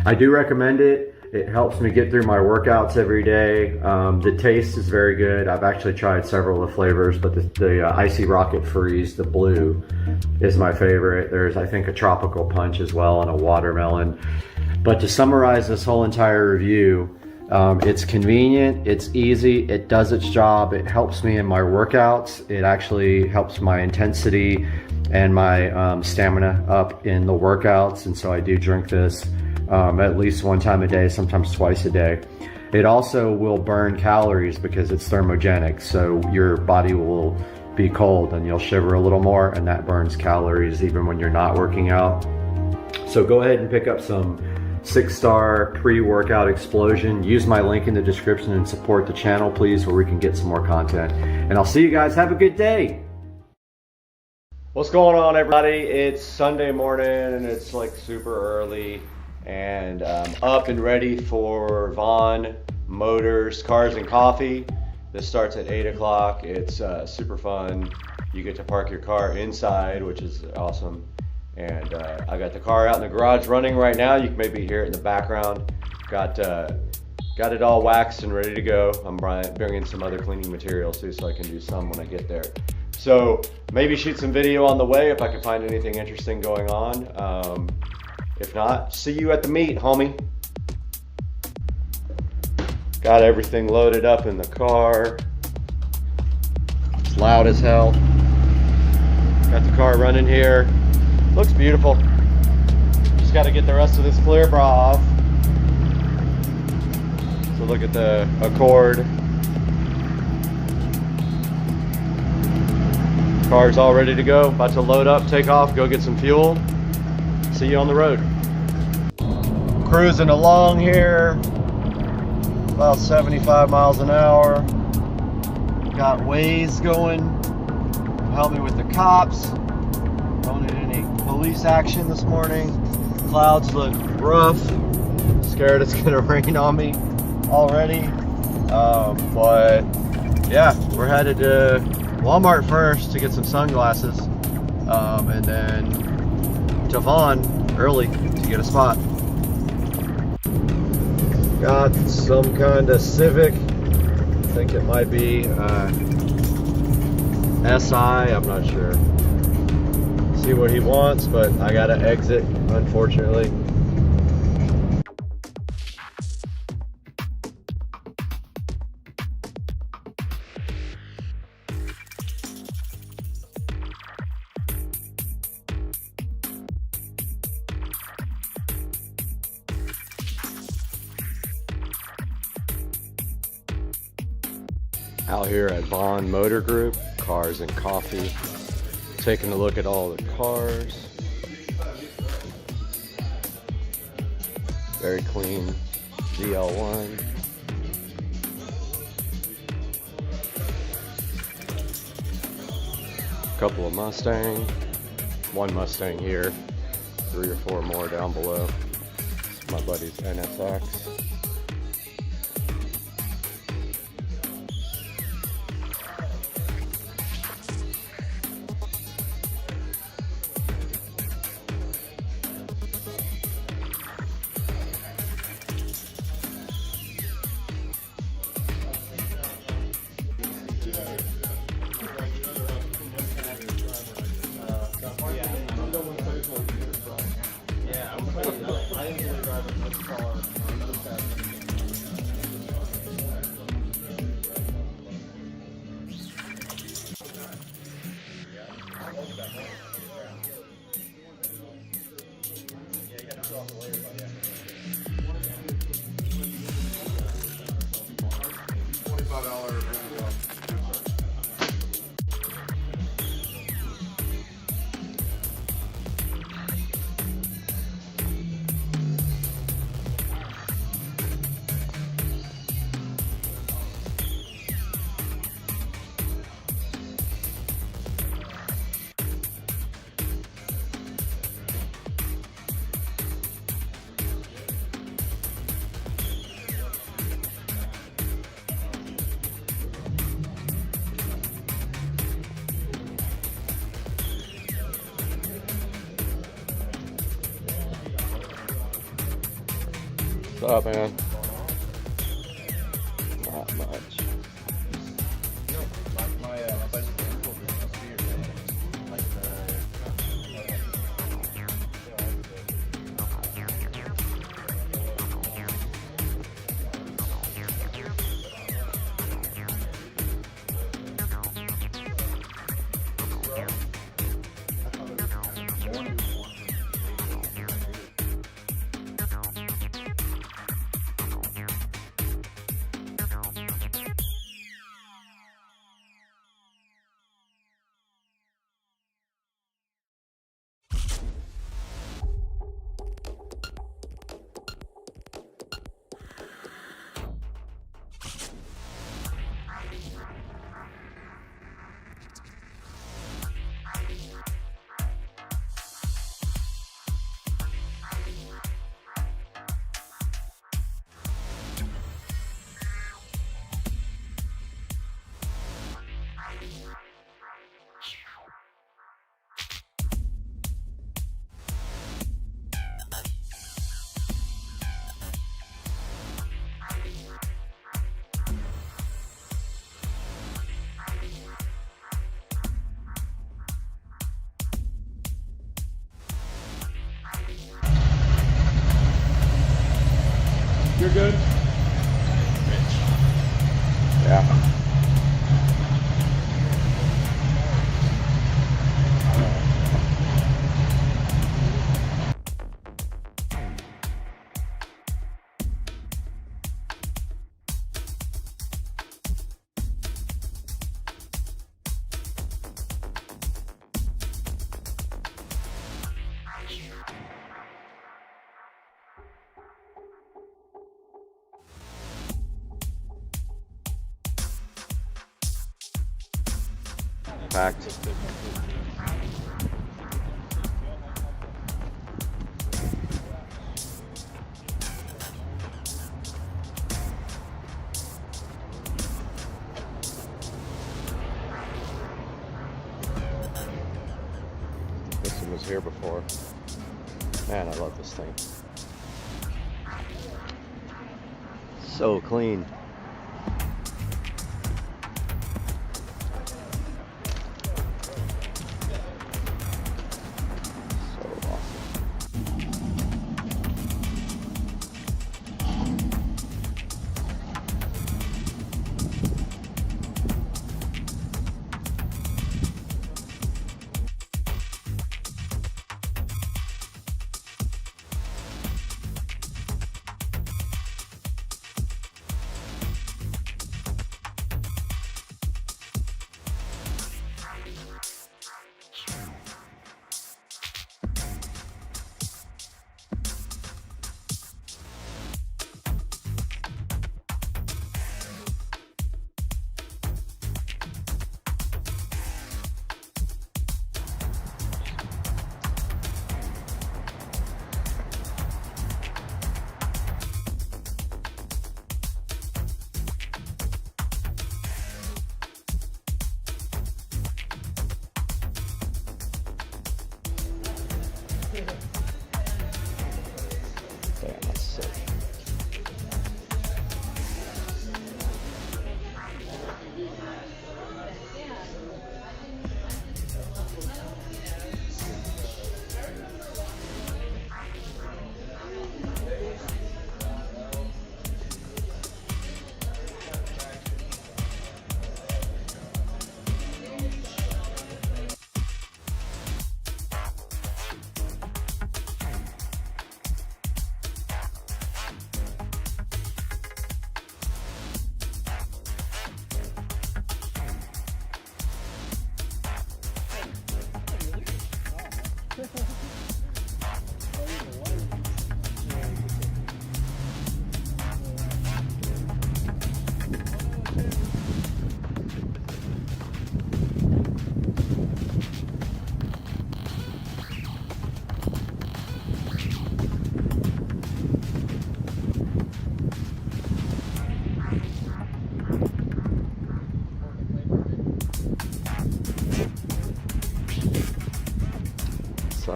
I do recommend it. It helps me get through my workouts every day. The taste is very good. I've actually tried several of the flavors, but the Icy Rocket Freeze, the blue, is my favorite. There's, I think, a tropical punch as well and a watermelon. But to summarize this whole entire review, it's convenient, it's easy, it does its job, it helps me in my workouts, it actually helps my intensity and my stamina up in the workouts, and so I do drink this at least one time a day, sometimes twice a day. It also will burn calories because it's thermogenic, so your body will be cold and you'll shiver a little more, and that burns calories even when you're not working out. So go ahead and pick up some 6-star pre-workout explosion. Use my link in the description and support the channel, please, where we can get some more content. And I'll see you guys. Have a good day. What's going on, everybody? It's Sunday morning and it's like super early, and I'm up and ready for Vaughn Motors Cars and Coffee. This starts at 8 o'clock. It's super fun. You get to park your car inside, which is awesome. And I got the car out in the garage running right now. You can maybe hear it in the background. Got it all waxed and ready to go. I'm bringing some other cleaning materials too, so I can do some when I get there. So maybe shoot some video on the way if I can find anything interesting going on. If not, see you at the meet, homie. Got everything loaded up in the car. It's loud as hell. Got the car running here. Looks beautiful. Just got to get the rest of this clear bra off. So look at the Accord. Car's all ready to go. About to load up, take off, go get some fuel. See you on the road. Cruising along here. About 75 miles an hour. Got Waze going. Help me with the cops. Don't need any police action this morning. Clouds look rough. Scared it's gonna rain on me already. But yeah, we're headed to Walmart first to get some sunglasses, and then to Vaughn early to get a spot. Got some kind of Civic. I think it might be SI, I'm not sure. See what he wants, but I gotta exit, unfortunately. Out here at Vaughn Motor Group, Cars and Coffee, taking a look at all the cars. Very clean ZL1. Couple of Mustang, one Mustang here, 3 or 4 more down below. It's my buddy's NSX. What's up, man? Not much. You're good? Yeah. Packed. This one was here before. Man, I love this thing. So clean. What's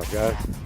up, guys?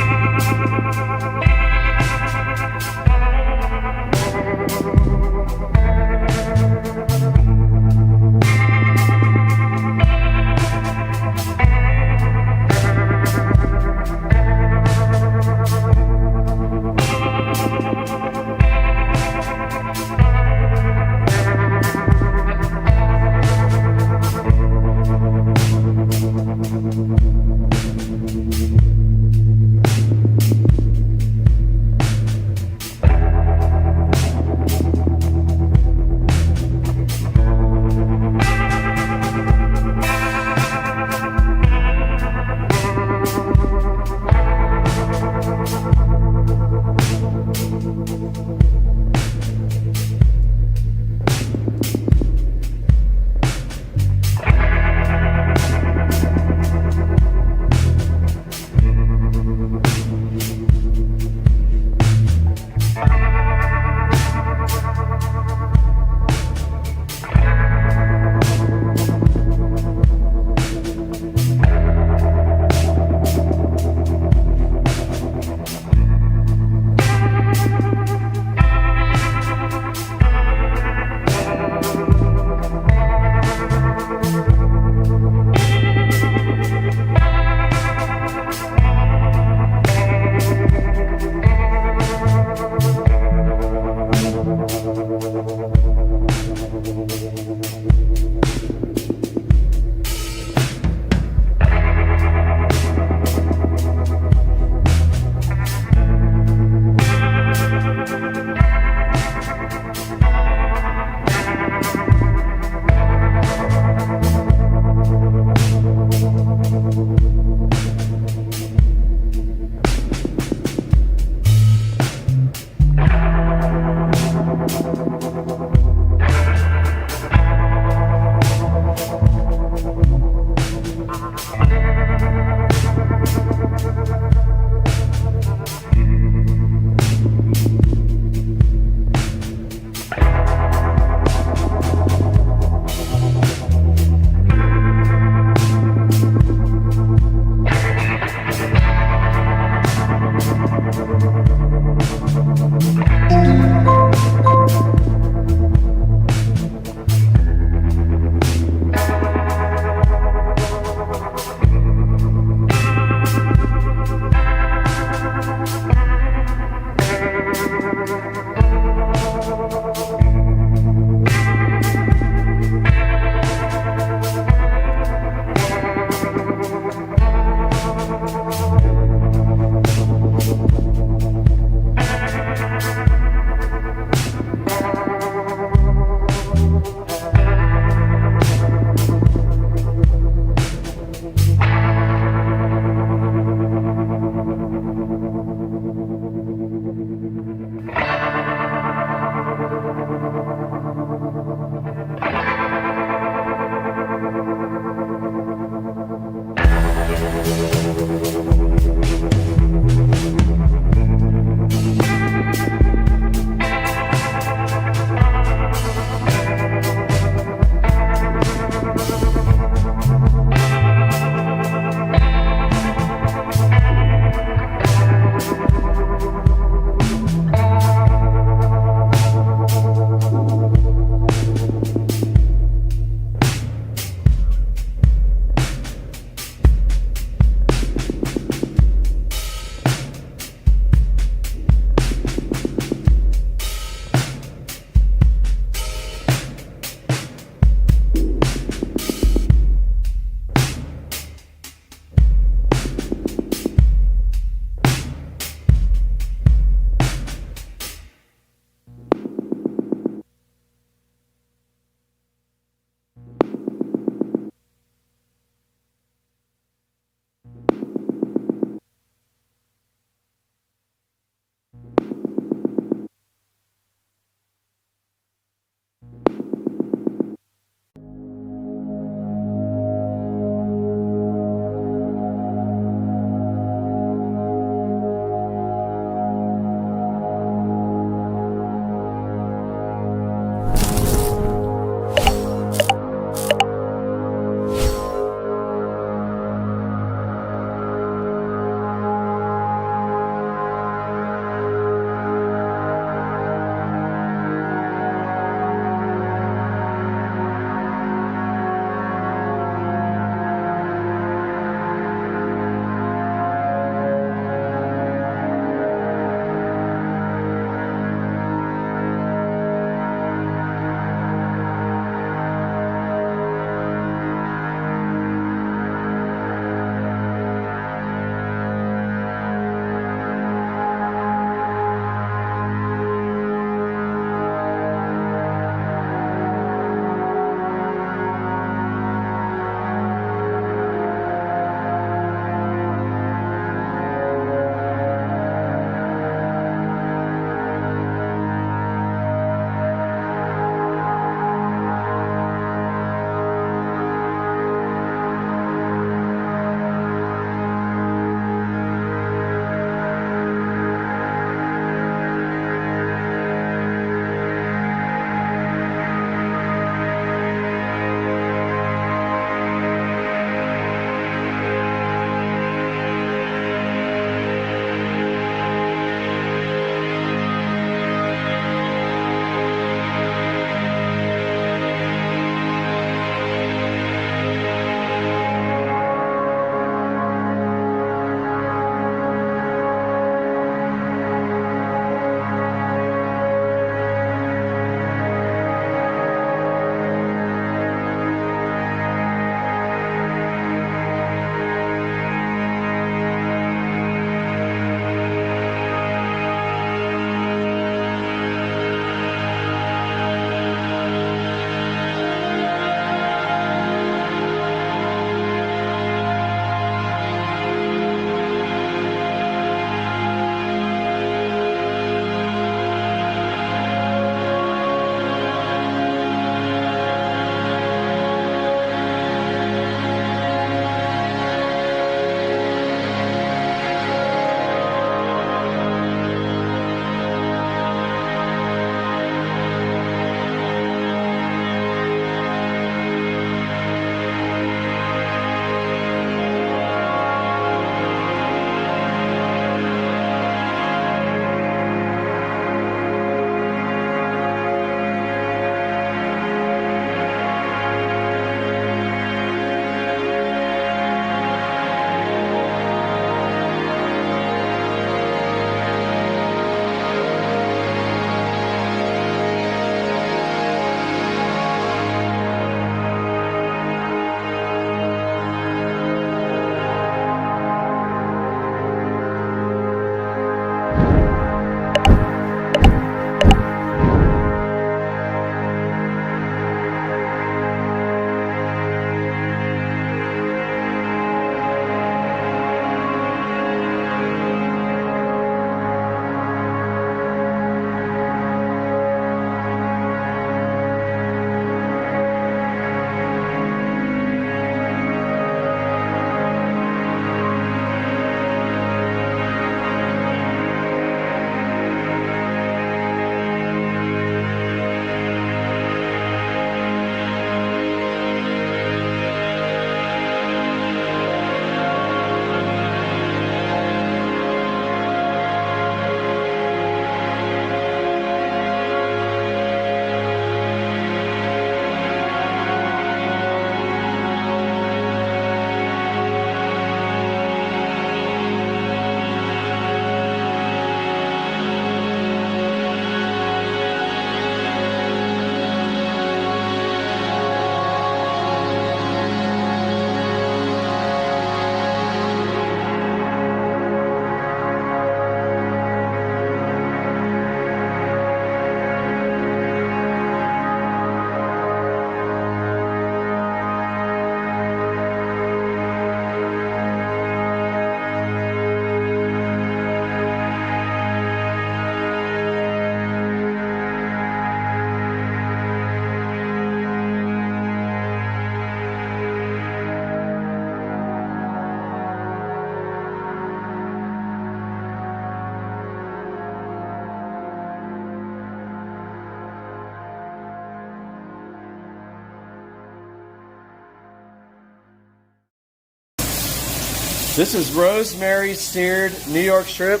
This is rosemary seared New York strip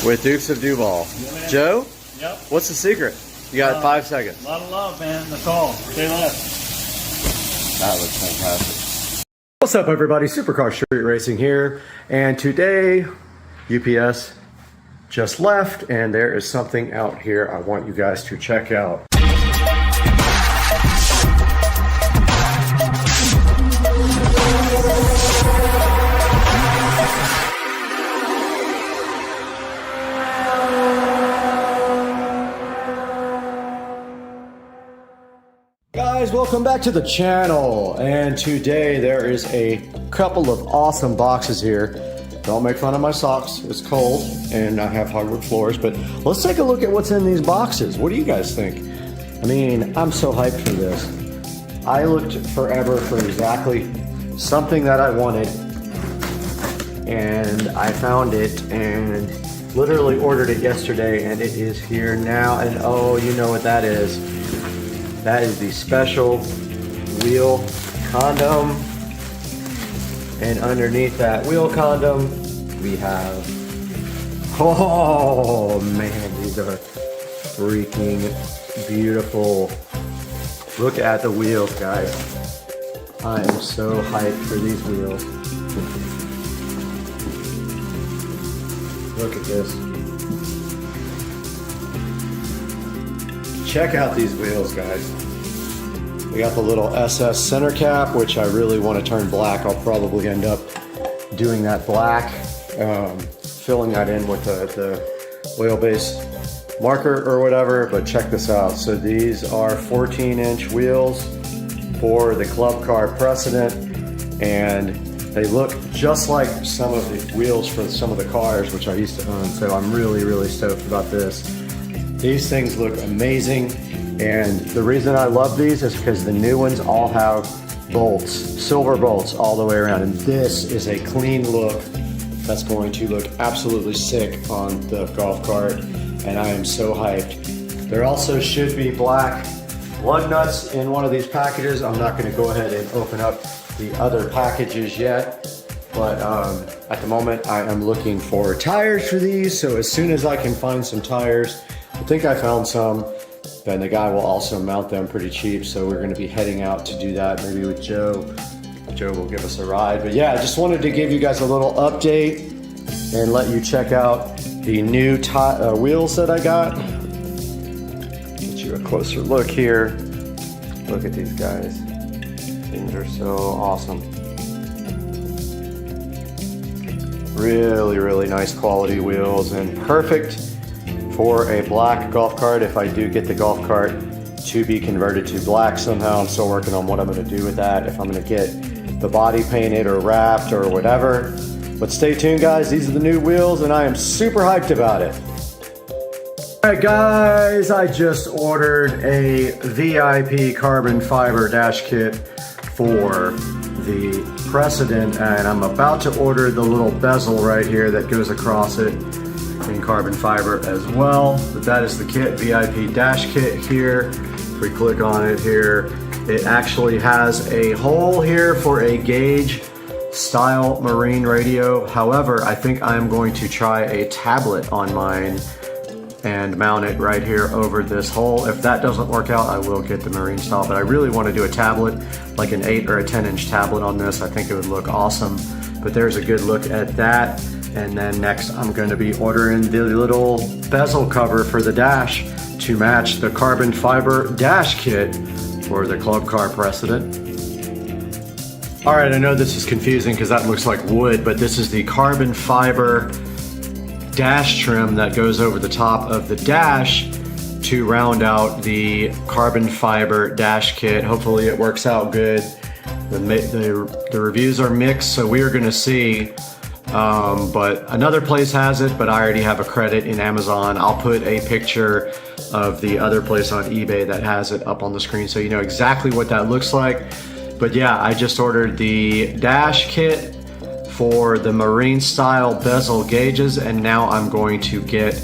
with Dukes of Duval. Yeah, Joe? Yep. What's the secret? You got 5 seconds. A lot of love, man. That's all. Stay left. That looks fantastic. What's up, everybody? Supercar Street Racing here. And today, UPS just left, and there is something out here I want you guys to check out. Guys, welcome back to the channel, and today there is a couple of awesome boxes here. Don't make fun of my socks, it's cold and I have hardwood floors, but let's take a look at what's in these boxes. What do you guys think? I mean, I'm so hyped for this. I looked forever for exactly something that I wanted, and I found it and literally ordered it yesterday, and it is here now. And oh, you know what that is. That is the special wheel condom. And underneath that wheel condom, we have, oh man, these are freaking beautiful. Look at the wheels, guys. I am so hyped for these wheels. Look at this. Check out these wheels, guys. We got the little SS center cap, which I really want to turn black. I'll probably end up doing that black, filling that in with the wheelbase marker or whatever, but check this out. So these are 14-inch wheels for the Club Car Precedent, and they look just like some of the wheels for some of the cars, which I used to own, so I'm really, really stoked about this. These things look amazing, and the reason I love these is because the new ones all have bolts, silver bolts all the way around, and this is a clean look that's going to look absolutely sick on the golf cart, and I am so hyped. There also should be black lug nuts in one of these packages. I'm not going to go ahead and open up the other packages yet, but at the moment I am looking for tires for these, so as soon as I can find some tires, I think I found some, then the guy will also mount them pretty cheap, so we're going to be heading out to do that, maybe with Joe. Joe will give us a ride. But yeah, I just wanted to give you guys a little update and let you check out the new wheels that I got. Get you a closer look here. Look at these guys. Things are so awesome. Really, really nice quality wheels, and perfect for a black golf cart if I do get the golf cart to be converted to black somehow. I'm still working on what I'm going to do with that, if I'm going to get the body painted or wrapped or whatever. But stay tuned, guys. These are the new wheels, and I am super hyped about it. All right, guys, I just ordered a VIP carbon fiber dash kit for the Precedent, and I'm about to order the little bezel right here that goes across it in carbon fiber as well. But that is the kit, VIP dash kit here. If we click on it here, it actually has a hole here for a gauge style marine radio. However, I think I'm going to try a tablet on mine and mount it right here over this hole. If that doesn't work out, I will get the marine style, but I really want to do a tablet, like an 8 or a 10-inch tablet on this. I think it would look awesome. But there's a good look at that. And then next I'm going to be ordering the little bezel cover for the dash to match the carbon fiber dash kit for the Club Car Precedent. All right, I know this is confusing because that looks like wood, but this is the carbon fiber dash trim that goes over the top of the dash to round out the carbon fiber dash kit. Hopefully it works out good. The reviews are mixed, so we are going to see. But another place has it, but I already have a credit in Amazon. I'll put a picture of the other place on eBay that has it up on the screen so you know exactly what that looks like. But yeah, I just ordered the dash kit for the marine style bezel gauges, and now I'm going to get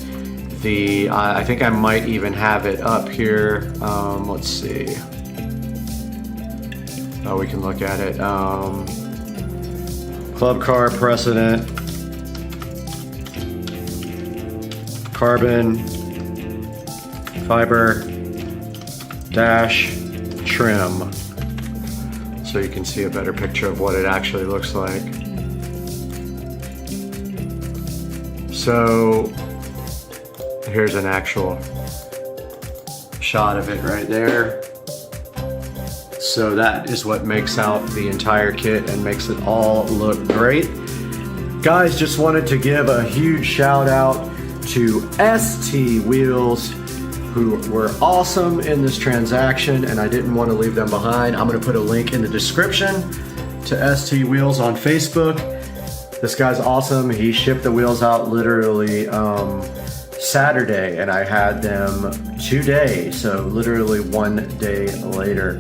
the, I think I might even have it up here. Let's see. Oh, we can look at it. Club car precedent, carbon, fiber, dash, trim. So you can see a better picture of what it actually looks like. So here's an actual shot of it right there. So that is what makes out the entire kit and makes it all look great. Guys, just wanted to give a huge shout out to ST Wheels, who were awesome in this transaction, and I didn't want to leave them behind. I'm gonna put a link in the description to ST Wheels on Facebook. This guy's awesome. He shipped the wheels out literally Saturday, and I had them today, so literally 1 day later.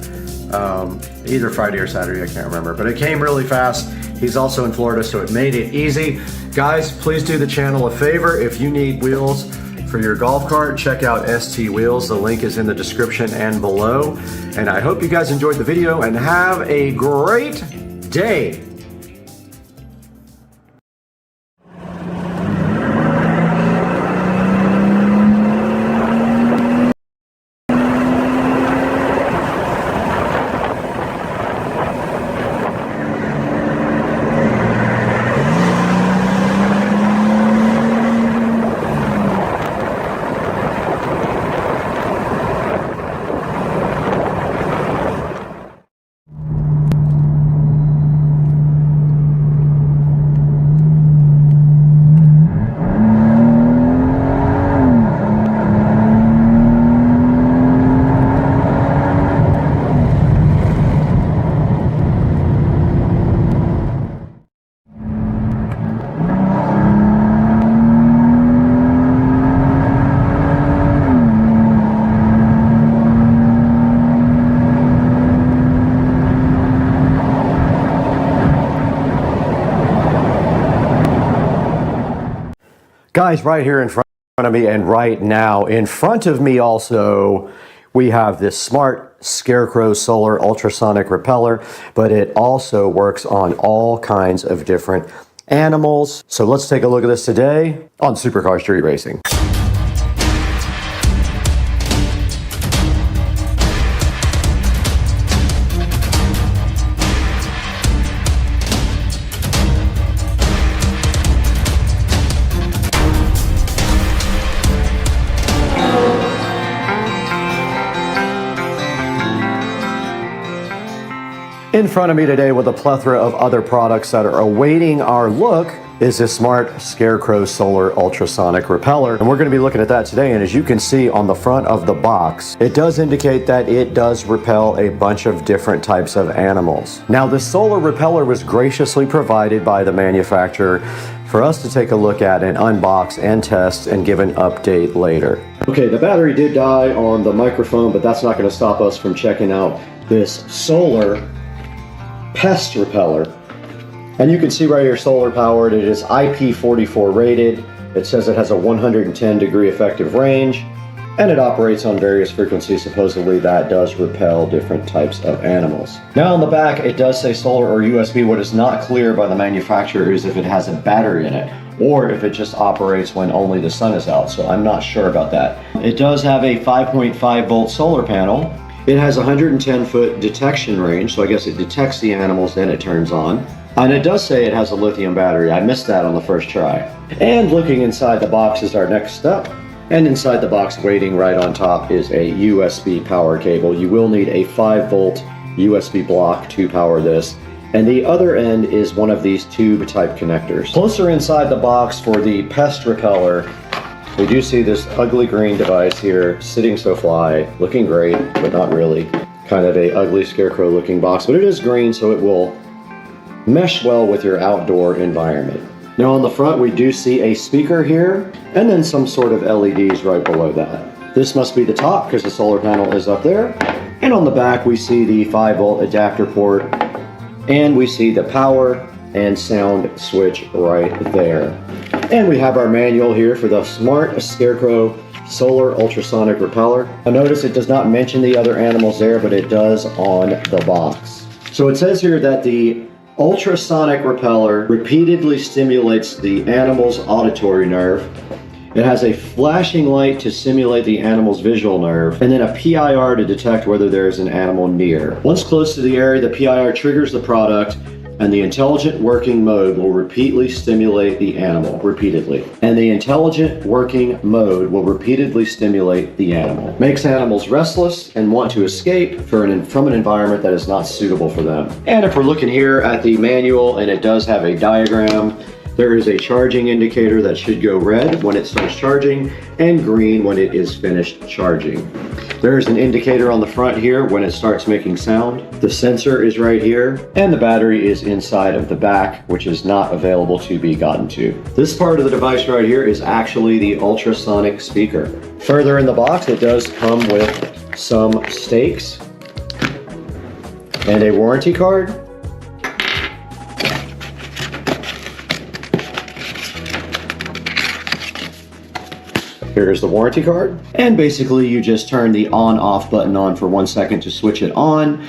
Either Friday or Saturday, I can't remember, but it came really fast. He's also in Florida, so it made it easy. Guys, please do the channel a favor. If you need wheels for your golf cart, check out ST Wheels. The link is in the description and below. And I hope you guys enjoyed the video and have a great day. Guys, right here in front of me and right now in front of me also, we have this smart Scarecrow solar ultrasonic repeller, but it also works on all kinds of different animals. So let's take a look at this today on Supercar Street Racing. In front of me today with a plethora of other products that are awaiting our look is this smart Scarecrow solar ultrasonic repeller. And we're going to be looking at that today. And as you can see on the front of the box, it does indicate that it does repel a bunch of different types of animals. Now, the solar repeller was graciously provided by the manufacturer for us to take a look at and unbox and test and give an update later. Okay, the battery did die on the microphone, but that's not going to stop us from checking out this solar pest repeller. And you can see right here, solar powered. It is IP44 rated. It says it has a 110 degree effective range, and it operates on various frequencies. Supposedly that does repel different types of animals. Now on the back, it does say solar or USB. What is not clear by the manufacturer is if it has a battery in it, or if it just operates when only the sun is out. So I'm not sure about that. It does have a 5.5 volt solar panel. It has a 110-foot detection range, so I guess it detects the animals, then it turns on. And it does say it has a lithium battery. I missed that on the first try. And looking inside the box is our next step. And inside the box, waiting right on top, is a USB power cable. You will need a 5-volt USB block to power this. And the other end is one of these tube-type connectors. Closer inside the box for the pest repeller, we do see this ugly green device here, sitting so fly, looking great, but not really. Kind of a ugly scarecrow looking box, but it is green, so it will mesh well with your outdoor environment. Now on the front, we do see a speaker here, and then some sort of LEDs right below that. This must be the top because the solar panel is up there. And on the back, we see the 5-volt adapter port, and we see the power and sound switch right there. And we have our manual here for the smart Scarecrow solar ultrasonic repeller. Now notice it does not mention the other animals there, but it does on the box. So it says here that the ultrasonic repeller repeatedly stimulates the animal's auditory nerve. It has a flashing light to simulate the animal's visual nerve, and then a PIR to detect whether there is an animal near. Once close to the area, the PIR triggers the product, and the intelligent working mode will repeatedly stimulate the animal, And the intelligent working mode will repeatedly stimulate the animal. Makes animals restless and want to escape from an environment that is not suitable for them. And if we're looking here at the manual, and it does have a diagram, there is a charging indicator that should go red when it starts charging and green when it is finished charging. There is an indicator on the front here when it starts making sound. The sensor is right here, and the battery is inside of the back, which is not available to be gotten to. This part of the device right here is actually the ultrasonic speaker. Further in the box, it does come with some stakes and a warranty card. Here's the warranty card, and basically you just turn the on-off button on for 1 second to switch it on,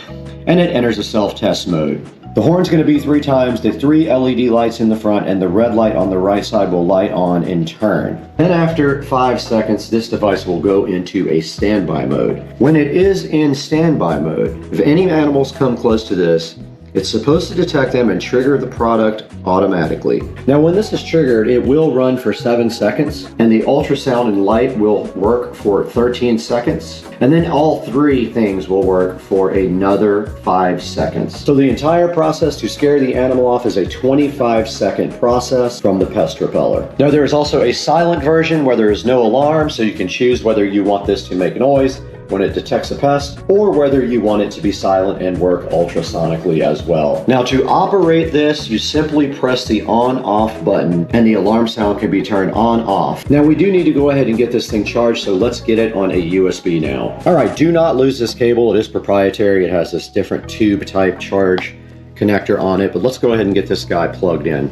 and it enters a self-test mode. The horn's going to be 3 times, the 3 LED lights in the front and the red light on the right side will light on in turn. Then after 5 seconds, this device will go into a standby mode. When it is in standby mode, if any animals come close to this, it's supposed to detect them and trigger the product automatically. Now when this is triggered, it will run for 7 seconds, and the ultrasound and light will work for 13 seconds, and then all 3 things will work for another 5 seconds. So the entire process to scare the animal off is a 25-second process from the pest repeller. Now there is also a silent version where there is no alarm, so you can choose whether you want this to make noise when it detects a pest, or whether you want it to be silent and work ultrasonically as well. Now to operate this, you simply press the on-off button and the alarm sound can be turned on-off. Now we do need to go ahead and get this thing charged, so let's get it on a USB now. All right, do not lose this cable. It is proprietary. It has this different tube type charge connector on it, but let's go ahead and get this guy plugged in.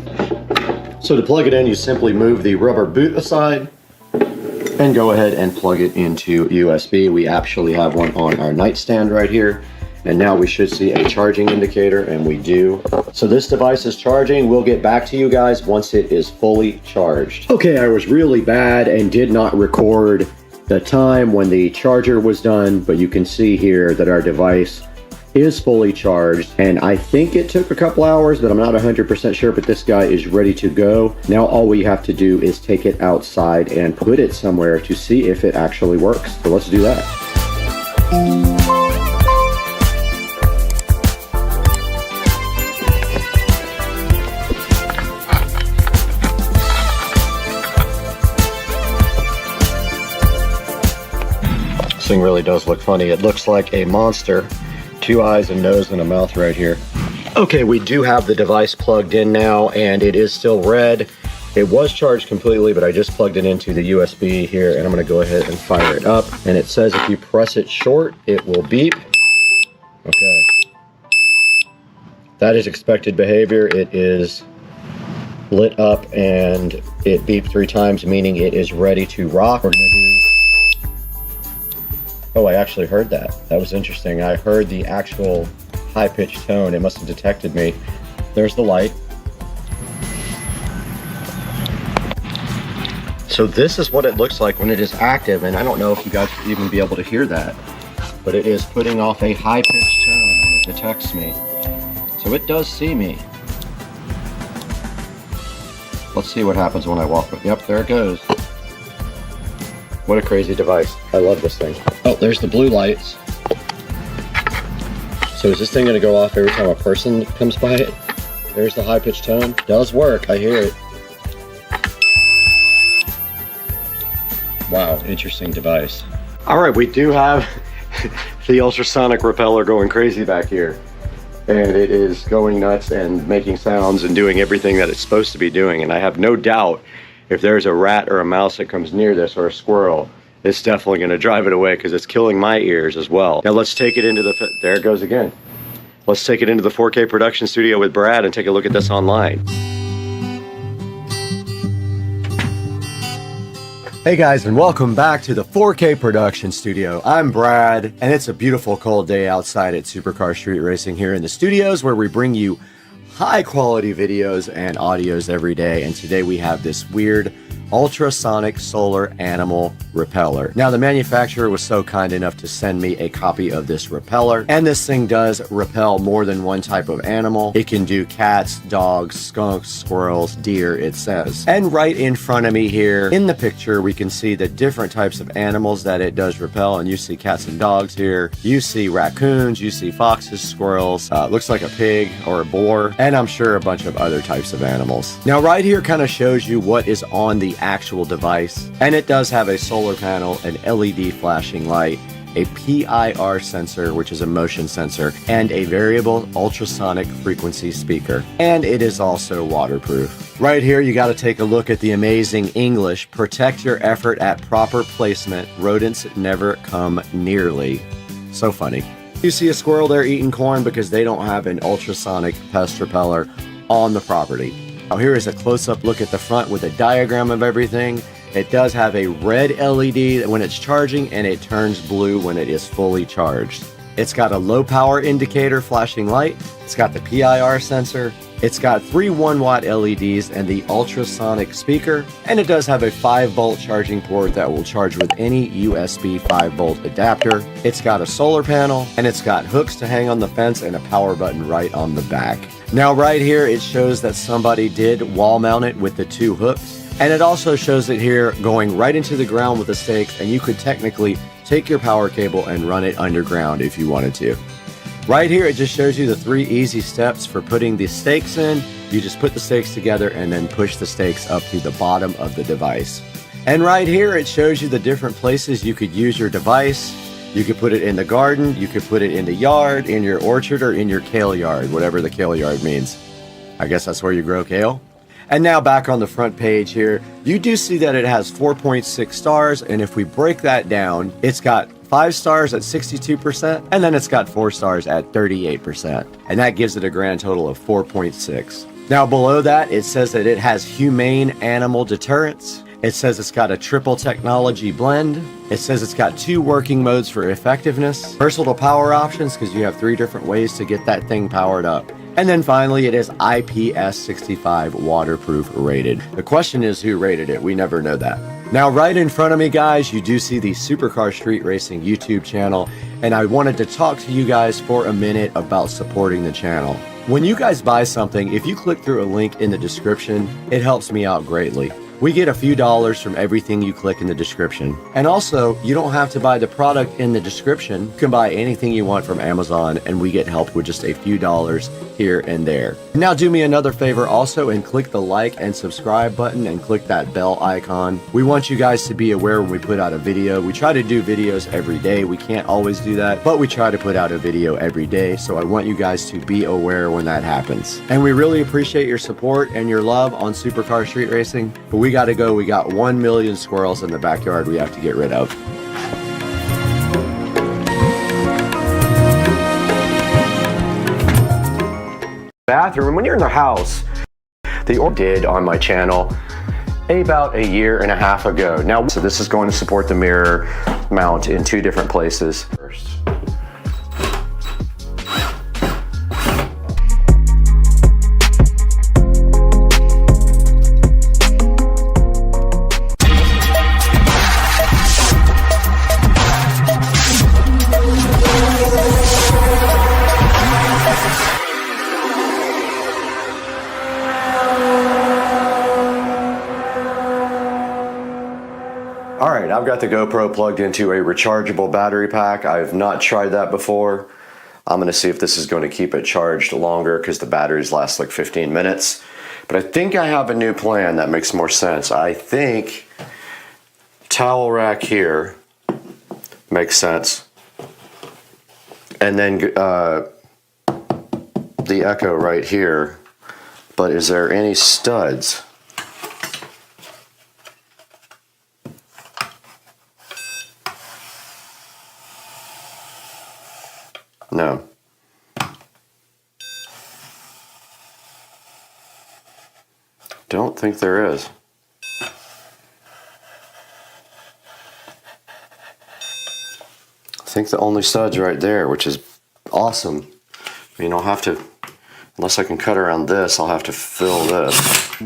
So to plug it in, you simply move the rubber boot aside and go ahead and plug it into USB. We actually have one on our nightstand right here. And now we should see a charging indicator, and we do. So this device is charging. We'll get back to you guys once it is fully charged. Okay, I was really bad and did not record the time when the charger was done, but you can see here that our device is fully charged, and I think it took a couple hours, but I'm not 100% sure, but this guy is ready to go. Now all we have to do is take it outside and put it somewhere to see if it actually works. So let's do that. This thing really does look funny. It looks like a monster. 2 eyes, a nose, and a mouth right here. Okay, we do have the device plugged in now, and it is still red. It was charged completely, but I just plugged it into the USB here, and I'm going to go ahead and fire it up. And it says if you press it short, it will beep. Okay. That is expected behavior. It is lit up, and it beeped 3 times, meaning it is ready to rock. We're going to do... Oh, I actually heard that. That was interesting. I heard the actual high-pitched tone. It must have detected me. There's the light. So this is what it looks like when it is active, and I don't know if you guys would even be able to hear that, but it is putting off a high-pitched tone when it detects me. So it does see me. Let's see what happens when I walk with. Yep, there it goes. What a crazy device. I love this thing. Oh, there's the blue lights. So is this thing gonna go off every time a person comes by it? There's the high-pitched tone. Does work, I hear it. Wow, interesting device. All right, we do have the ultrasonic repeller going crazy back here. And it is going nuts and making sounds and doing everything that it's supposed to be doing. And I have no doubt if there's a rat or a mouse that comes near this, or a squirrel, it's definitely going to drive it away because it's killing my ears as well. Now let's take it into the... There it goes again. Let's take it into the 4K production studio with Brad and take a look at this online. Hey guys, and welcome back to the 4K production studio. I'm Brad, and it's a beautiful cold day outside at Supercar Street Racing here in the studios, where we bring you high quality videos and audios every day, and today we have this weird ultrasonic solar animal repeller. Now, the manufacturer was so kind enough to send me a copy of this repeller, and this thing does repel more than one type of animal. It can do cats, dogs, skunks, squirrels, deer, it says. And right in front of me here in the picture, we can see the different types of animals that it does repel, and you see cats and dogs here. You see raccoons, you see foxes, squirrels, looks like a pig or a boar, and I'm sure a bunch of other types of animals. Now, right here kind of shows you what is on the actual device, and it does have a solar panel, an LED flashing light, a PIR sensor, which is a motion sensor, and a variable ultrasonic frequency speaker. And it is also waterproof. Right here, you got to take a look at the amazing English. Protect your effort at proper placement. Rodents never come nearly. So funny. You see a squirrel there eating corn because they don't have an ultrasonic pest repeller on the property. Now here is a close-up look at the front with a diagram of everything. It does have a red LED when it's charging, and it turns blue when it is fully charged. It's got a low power indicator flashing light. It's got the PIR sensor. It's got 3 1-watt LEDs and the ultrasonic speaker. And it does have a 5-volt charging port that will charge with any USB 5-volt adapter. It's got a solar panel, and it's got hooks to hang on the fence and a power button right on the back. Now right here, it shows that somebody did wall mount it with the 2 hooks. And it also shows it here going right into the ground with the stakes, and you could technically take your power cable and run it underground if you wanted to. Right here, it just shows you the 3 easy steps for putting the stakes in. You just put the stakes together and then push the stakes up to the bottom of the device. And right here, it shows you the different places you could use your device. You could put it in the garden, you could put it in the yard, in your orchard, or in your kale yard, whatever the kale yard means. I guess that's where you grow kale. And now back on the front page here, you do see that it has 4.6 stars, and if we break that down, it's got 5 stars at 62%, and then it's got 4 stars at 38%, and that gives it a grand total of 4.6. Now below that, it says that it has humane animal deterrence. It says it's got a triple technology blend. It says it's got 2 working modes for effectiveness, versatile power options because you have 3 different ways to get that thing powered up. And then finally, it is IPS65 waterproof rated. The question is, who rated it? We never know that. Now, right in front of me, guys, you do see the Supercar Street Racing YouTube channel, and I wanted to talk to you guys for a minute about supporting the channel. When you guys buy something, if you click through a link in the description, it helps me out greatly. We get a few dollars from everything you click in the description. And also, you don't have to buy the product in the description. You can buy anything you want from Amazon, and we get help with just a few dollars here and there. Now do me another favor also and click the like and subscribe button and click that bell icon. We want you guys to be aware when we put out a video. We try to do videos every day. We can't always do that, but we try to put out a video every day. So I want you guys to be aware when that happens. And we really appreciate your support and your love on Supercar Street Racing. But we gotta go. We got 1 million squirrels in the backyard we have to get rid of. Bathroom, when you're in the house, the did on my channel about a year and a half ago. Now, so this is going to support the mirror mount in 2 different places. First. All right, I've got the GoPro plugged into a rechargeable battery pack. I've not tried that before. I'm gonna see if this is going to keep it charged longer because the batteries last like 15 minutes. But I think I have a new plan that makes more sense. I think towel rack here makes sense. And then the Echo right here. But is there any studs? No. Don't think there is. I think the only stud's right there, which is awesome. I mean, I'll have to Unless I can cut around this, I'll have to fill this.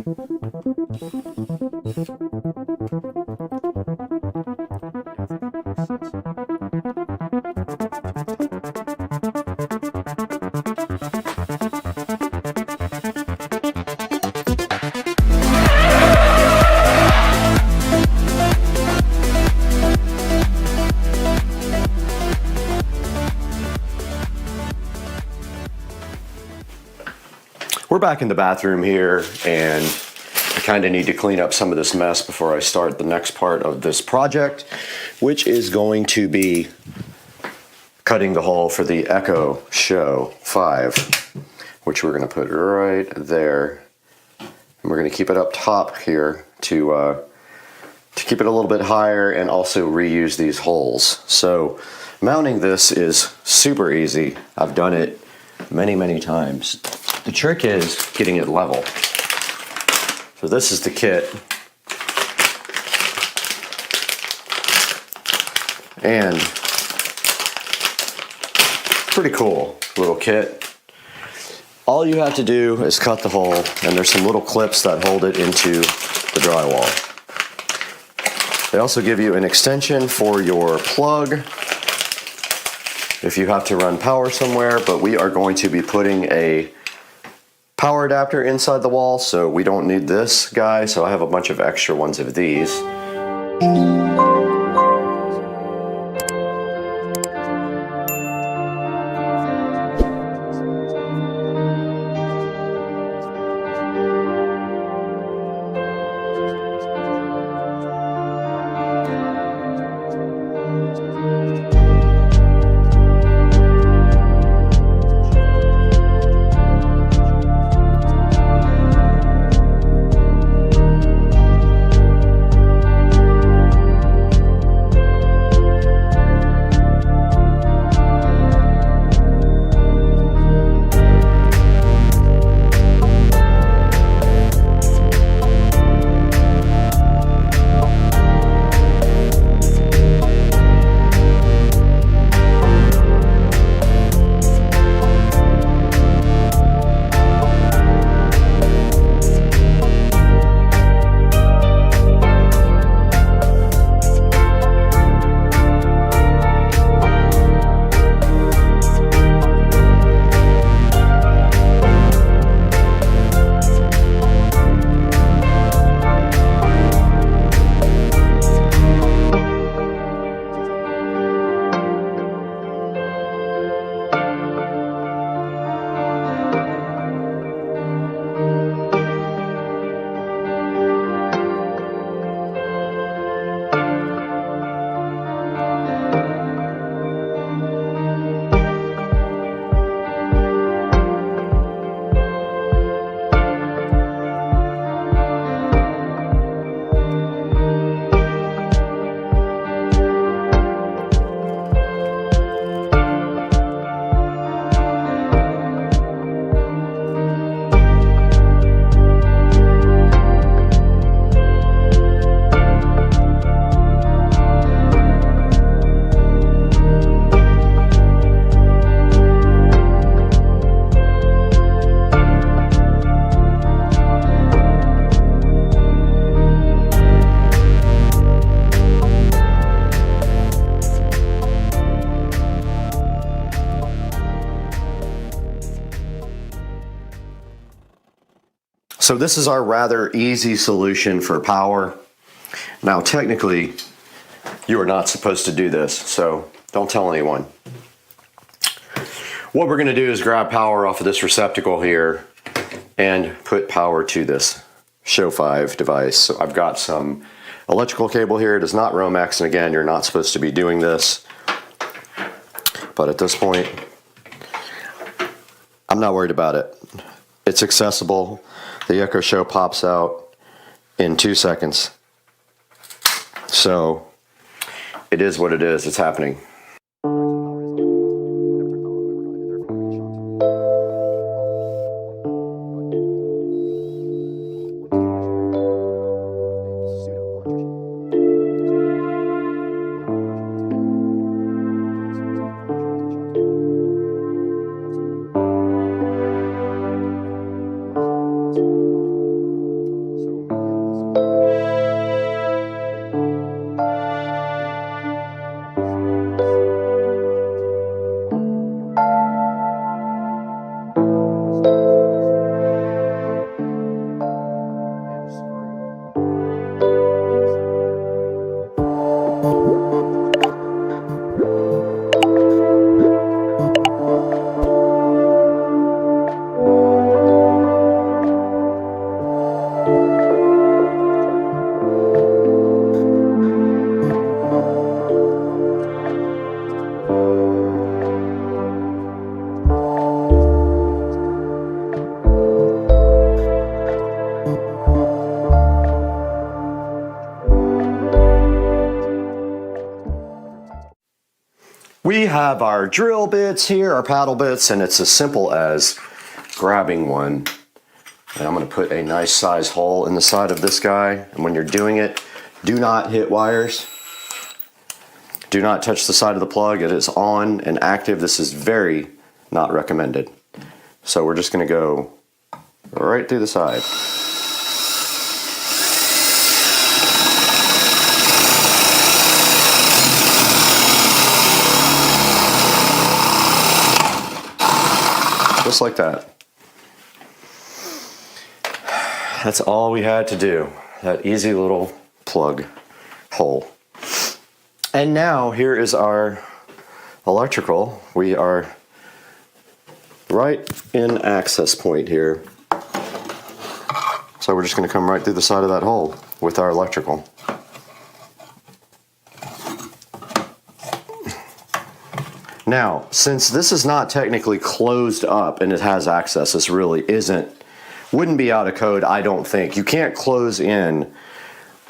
We're back in the bathroom here, and I kind of need to clean up some of this mess before I start the next part of this project, which is going to be cutting the hole for the Echo Show 5, which we're going to put right there. And we're going to keep it up top here to keep it a little bit higher and also reuse these holes. So mounting this is super easy. I've done it many times. The trick is getting it level. So this is the kit. And pretty cool little kit. All you have to do is cut the hole, and there's some little clips that hold it into the drywall. They also give you an extension for your plug if you have to run power somewhere, but we are going to be putting a power adapter inside the wall, so we don't need this guy, so I have a bunch of extra ones of these. So this is our rather easy solution for power. Now technically, you are not supposed to do this, so don't tell anyone. What we're gonna do is grab power off of this receptacle here and put power to this Show 5 device. So I've got some electrical cable here. It is not Romex, and again, you're not supposed to be doing this. But at this point, I'm not worried about it. It's accessible. The Echo Show pops out in 2 seconds. So it is what it is. It's happening. have our drill bits here, our paddle bits, and it's as simple as grabbing one. And I'm going to put a nice size hole in the side of this guy. And when you're doing it, do not hit wires. Do not touch the side of the plug. It is on and active. This is very not recommended. So we're just going to go right through the side. Just like that. That's all we had to do. That easy little plug hole. And now here is our electrical. We are right in access point here. So we're just going to come right through the side of that hole with our electrical. Now, since this is not technically closed up and it has access, this really wouldn't be out of code, I don't think. You can't close in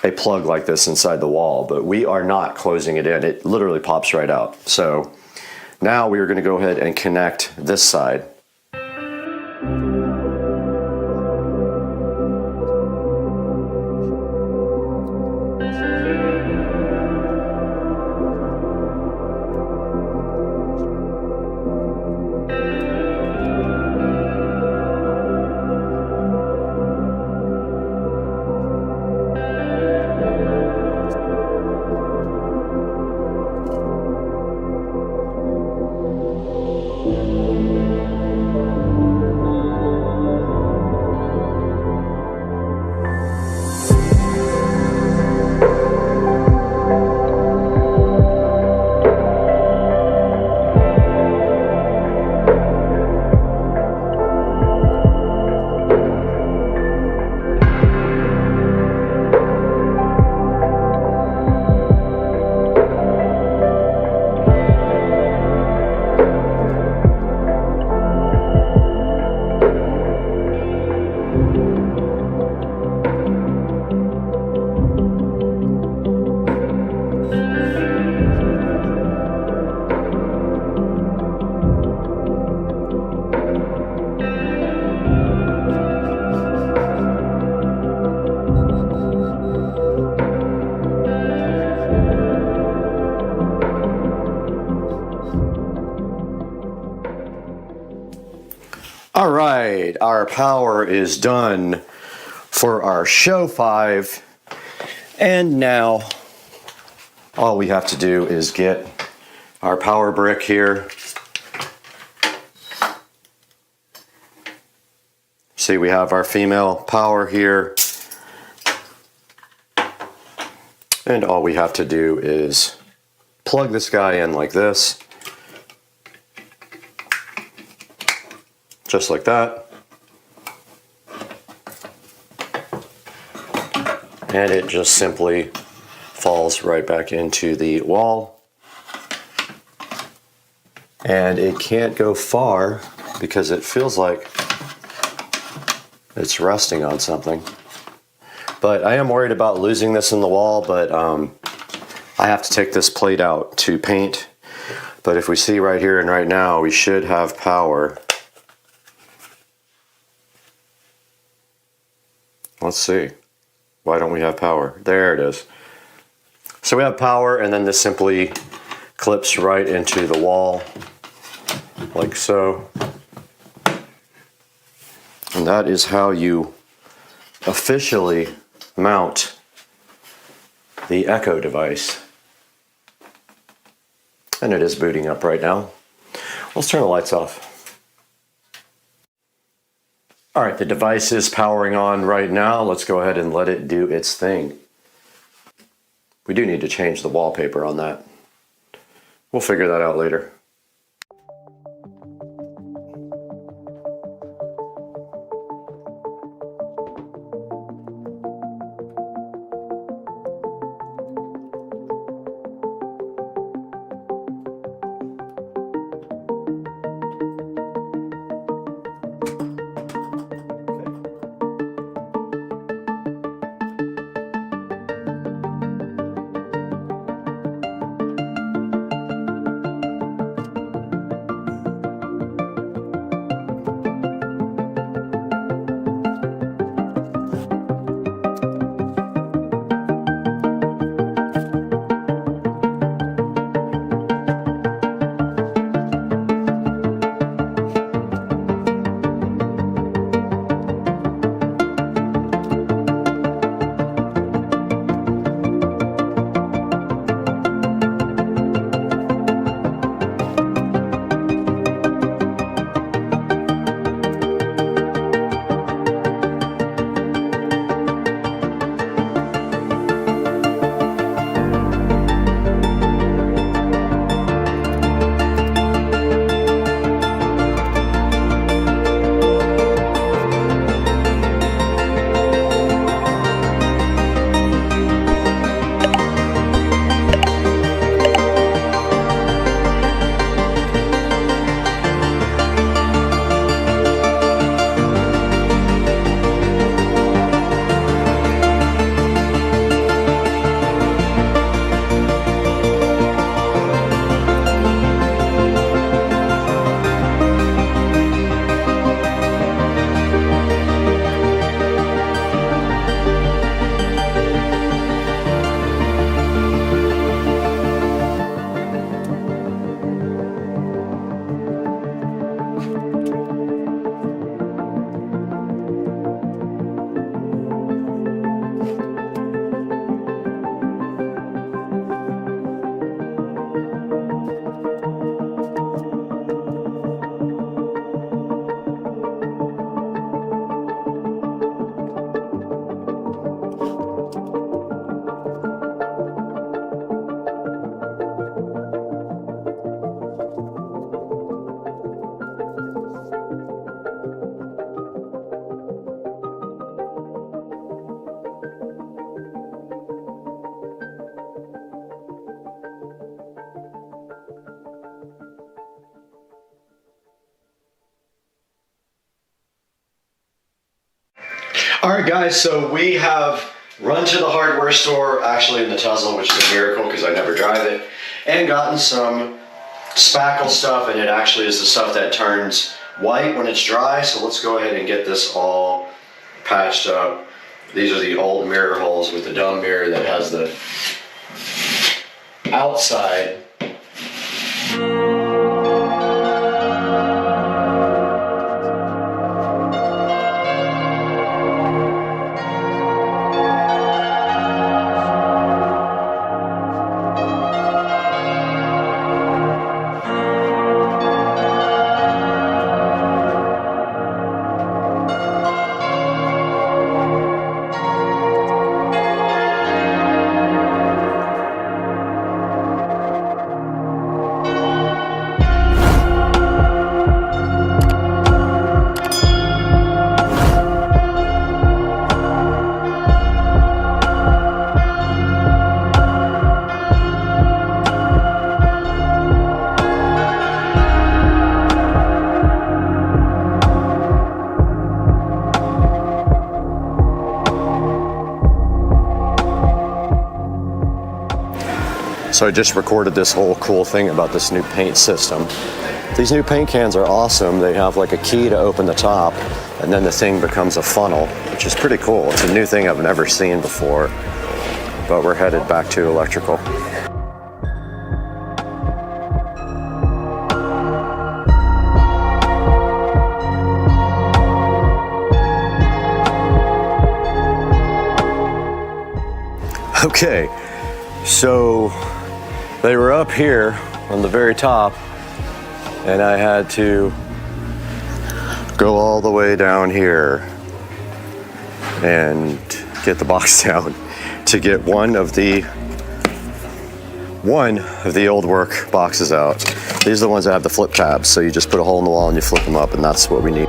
a plug like this inside the wall, but we are not closing it in. It literally pops right out. So now we are going to go ahead and connect this side. All right, our power is done for our show 5. And now all we have to do is get our power brick here. See, we have our female power here. And all we have to do is plug this guy in like this. Just like that. And it just simply falls right back into the wall. And it can't go far because it feels like it's resting on something. But I am worried about losing this in the wall, but I have to take this plate out to paint. But if we see right here and right now, we should have power. Let's see. Why don't we have power? There it is. So we have power, and then this simply clips right into the wall, like so. And that is how you officially mount the Echo device. And it is booting up right now. Let's turn the lights off. All right, the device is powering on right now. Let's go ahead and let it do its thing. We do need to change the wallpaper on that. We'll figure that out later. All right, guys, so we have run to the hardware store, actually in the Tesla, which is a miracle because I never drive it, and gotten some spackle stuff, and it actually is the stuff that turns white when it's dry. So let's go ahead and get this all patched up. These are the old mirror holes with the dumb mirror that has the outside. So I just recorded this whole cool thing about this new paint system. These new paint cans are awesome. They have like a key to open the top, and then the thing becomes a funnel, which is pretty cool. It's a new thing I've never seen before, but we're headed back to electrical. Okay, so they were up here on the very top, and I had to go all the way down here and get the box down to get one of the old work boxes out. These are the ones that have the flip tabs, so you just put a hole in the wall and you flip them up, and that's what we need.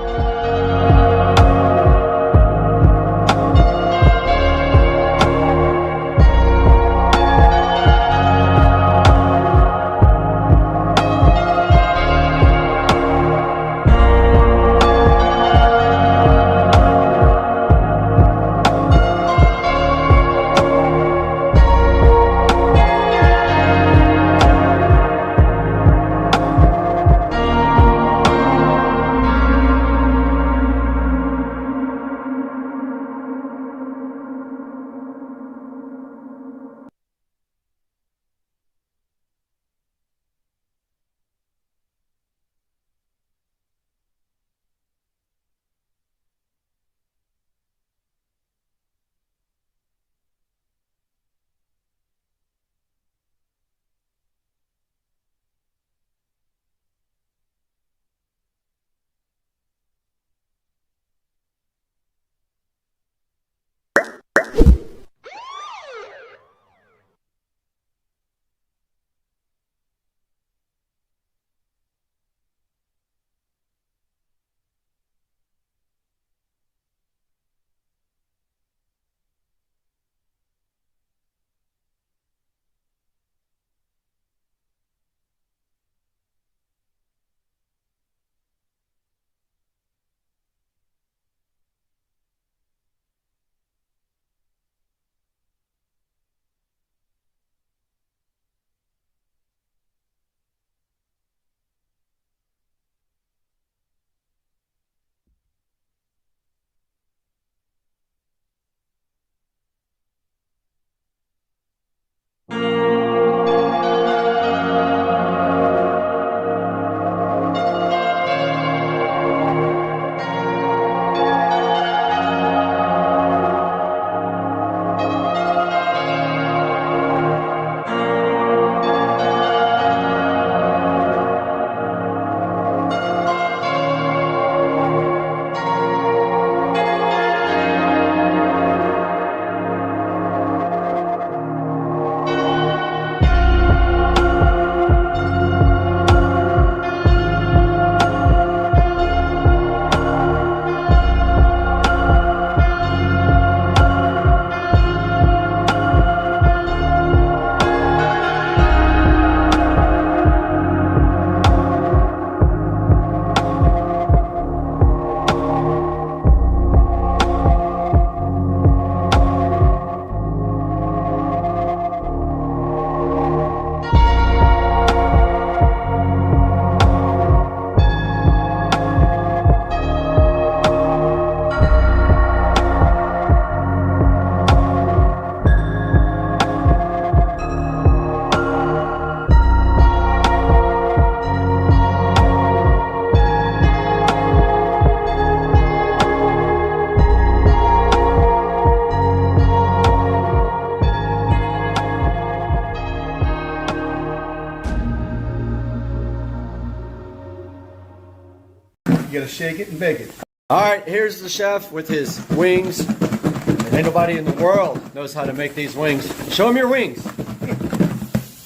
You gotta shake it and bake it. All right, here's the chef with his wings. And ain't nobody in the world knows how to make these wings. Show him your wings.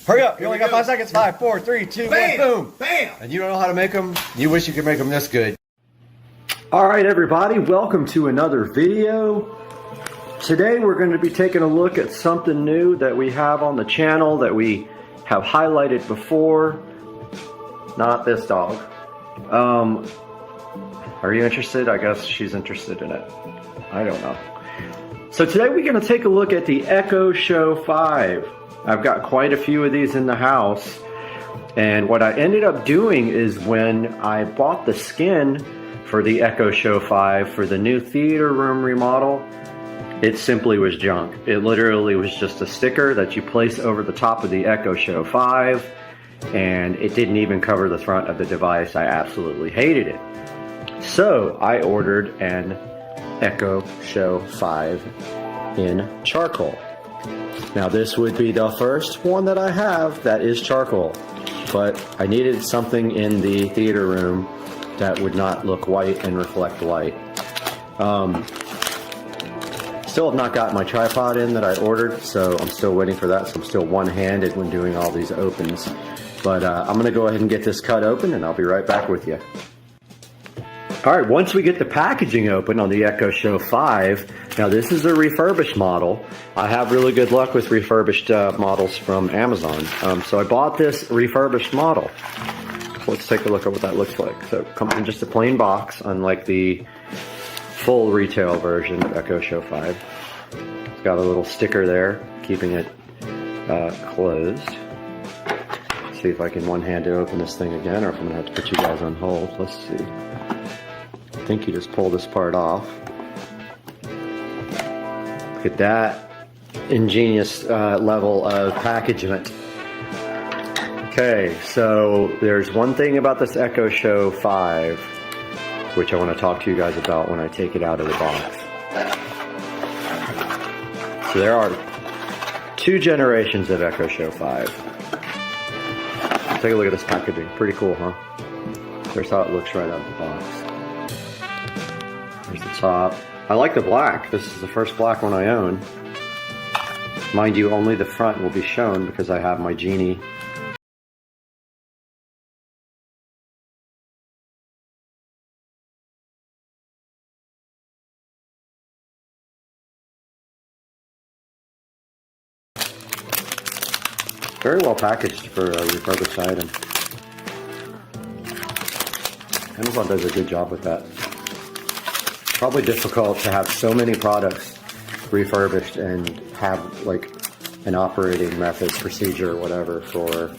Hurry up, you only got 5 seconds. 5, 4, 3, 2, 1, boom. Bam! And you don't know how to make them? You wish you could make them this good. All right, everybody, welcome to another video. Today we're going to be taking a look at something new that we have on the channel that we have highlighted before. Not this dog. Are you interested? I guess she's interested in it. I don't know. So today we're going to take a look at the Echo Show 5. I've got quite a few of these in the house. And what I ended up doing is when I bought the skin for the Echo Show 5 for the new theater room remodel, it simply was junk. It literally was just a sticker that you place over the top of the Echo Show 5, and it didn't even cover the front of the device. I absolutely hated it. So I ordered an Echo Show 5 in charcoal. Now this would be the first one that I have that is charcoal, but I needed something in the theater room that would not look white and reflect light. Still have not got my tripod in that I ordered, so I'm still waiting for that. So I'm still one-handed when doing all these opens. But I'm going to go ahead and get this cut open, and I'll be right back with you. All right, once we get the packaging open on the Echo Show 5, now this is a refurbished model. I have really good luck with refurbished models from Amazon. So I bought this refurbished model. Let's take a look at what that looks like. So it comes in just a plain box, unlike the full retail version of Echo Show 5. It's got a little sticker there, keeping it closed. Let's see if I can one-handed open this thing again, or if I'm gonna have to put you guys on hold. Let's see. I think you just pull this part off. Look at that ingenious level of packaging. Okay, so there's one thing about this Echo Show 5 which I want to talk to you guys about when I take it out of the box. So there are 2 generations of Echo Show 5. Take a look at this packaging. Pretty cool, huh? There's how it looks right out of the box. There's the top. I like the black. This is the first black one I own. Mind you, only the front will be shown because I have my Genie. Very well packaged for a refurbished item. Amazon does a good job with that. Probably difficult to have so many products refurbished and have like an operating method, procedure, or whatever for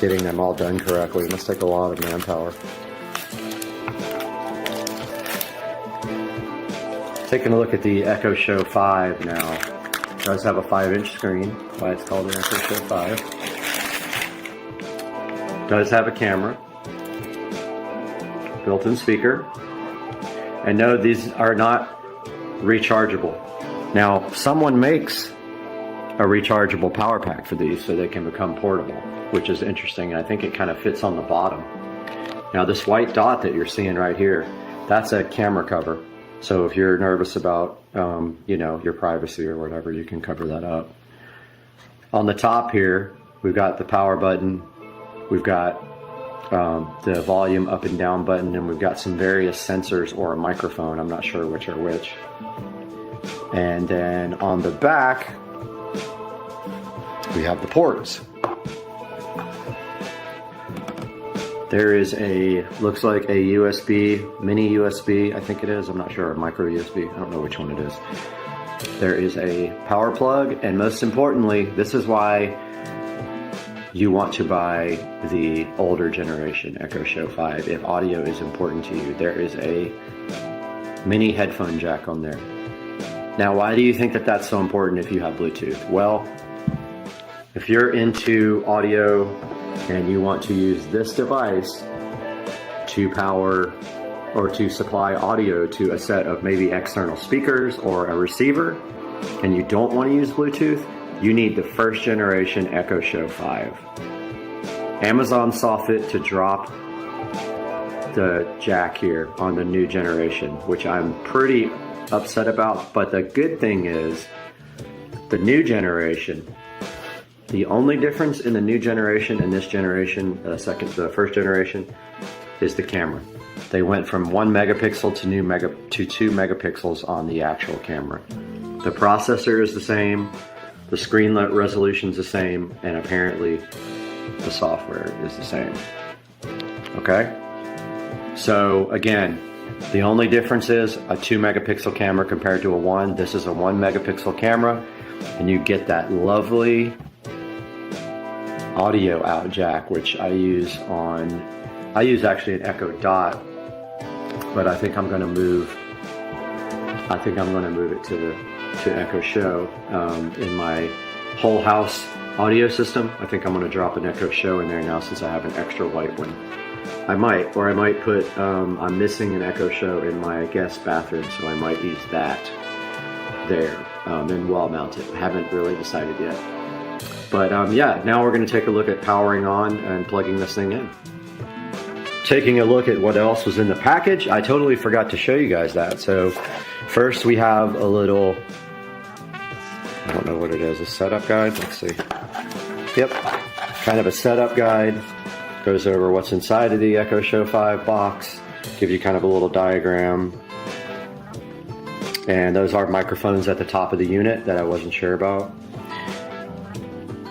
getting them all done correctly. It must take a lot of manpower. Taking a look at the Echo Show 5 now. It does have a 5-inch screen, that's why it's called the Echo Show 5. Does have a camera, built-in speaker, and no, these are not rechargeable. Now, someone makes a rechargeable power pack for these so they can become portable, which is interesting, and I think it kind of fits on the bottom. Now, this white dot that you're seeing right here, that's a camera cover. So if you're nervous about, you know, your privacy or whatever, you can cover that up. On the top here, we've got the power button. We've got the volume up and down button, and we've got some various sensors or a microphone. I'm not sure which are which. And then on the back, we have the ports. There is a, looks like a USB, mini USB, I think it is. I'm not sure, a micro USB. I don't know which one it is. There is a power plug, and most importantly, this is why you want to buy the older generation Echo Show 5 if audio is important to you. There is a mini headphone jack on there. Now, why do you think that that's so important if you have Bluetooth? Well, if you're into audio and you want to use this device to power or to supply audio to a set of maybe external speakers or a receiver, and you don't want to use Bluetooth, you need the first generation Echo Show 5. Amazon saw fit to drop the jack here on the new generation, which I'm pretty upset about. But the good thing is the new generation, the only difference in the new generation and this generation, the first generation, is the camera. They went from 1 megapixel to 2 megapixels on the actual camera. The processor is the same, the screen resolution is the same, and apparently the software is the same. Okay? So again, the only difference is a 2 megapixel camera compared to a 1. This is a 1 megapixel camera, and you get that lovely audio out jack, which I use actually an Echo Dot, but I think I'm going to move it to Echo Show in my whole house audio system. I think I'm going to drop an Echo Show in there now since I have an extra white one. I might put, I'm missing an Echo Show in my guest bathroom, so I might use that there and wall mount it. I haven't really decided yet. But yeah, now we're going to take a look at powering on and plugging this thing in. Taking a look at what else was in the package. I totally forgot to show you guys that. So first we have a little, I don't know what it is, a setup guide. Let's see. Yep, kind of a setup guide. Goes over what's inside of the Echo Show 5 box. Give you kind of a little diagram. And those are microphones at the top of the unit that I wasn't sure about.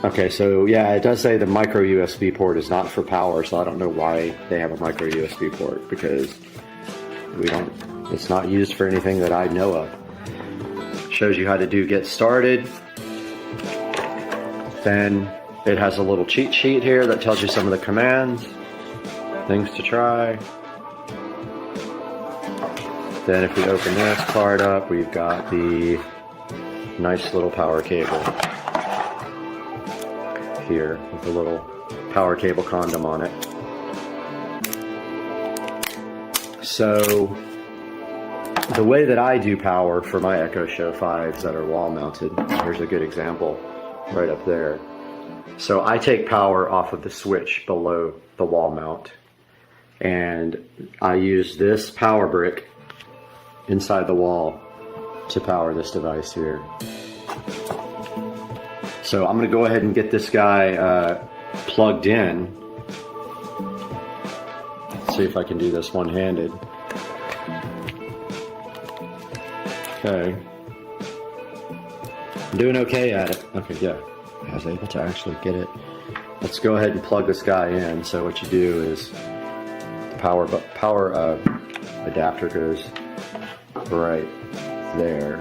Okay, so yeah, it does say the micro USB port is not for power, so I don't know why they have a micro USB port, because it's not used for anything that I know of. Shows you how to do get started. Then it has a little cheat sheet here that tells you some of the commands, things to try. Then if we open this card up, we've got the nice little power cable here with a little power cable condom on it. So the way that I do power for my Echo Show 5s that are wall mounted, here's a good example right up there. So I take power off of the switch below the wall mount, and I use this power brick inside the wall to power this device here. So I'm going to go ahead and get this guy plugged in. Let's see if I can do this one-handed. Okay. I'm doing okay at it. Okay, yeah. I was able to actually get it. Let's go ahead and plug this guy in. So what you do is the power adapter goes right there.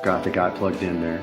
Got the guy plugged in there.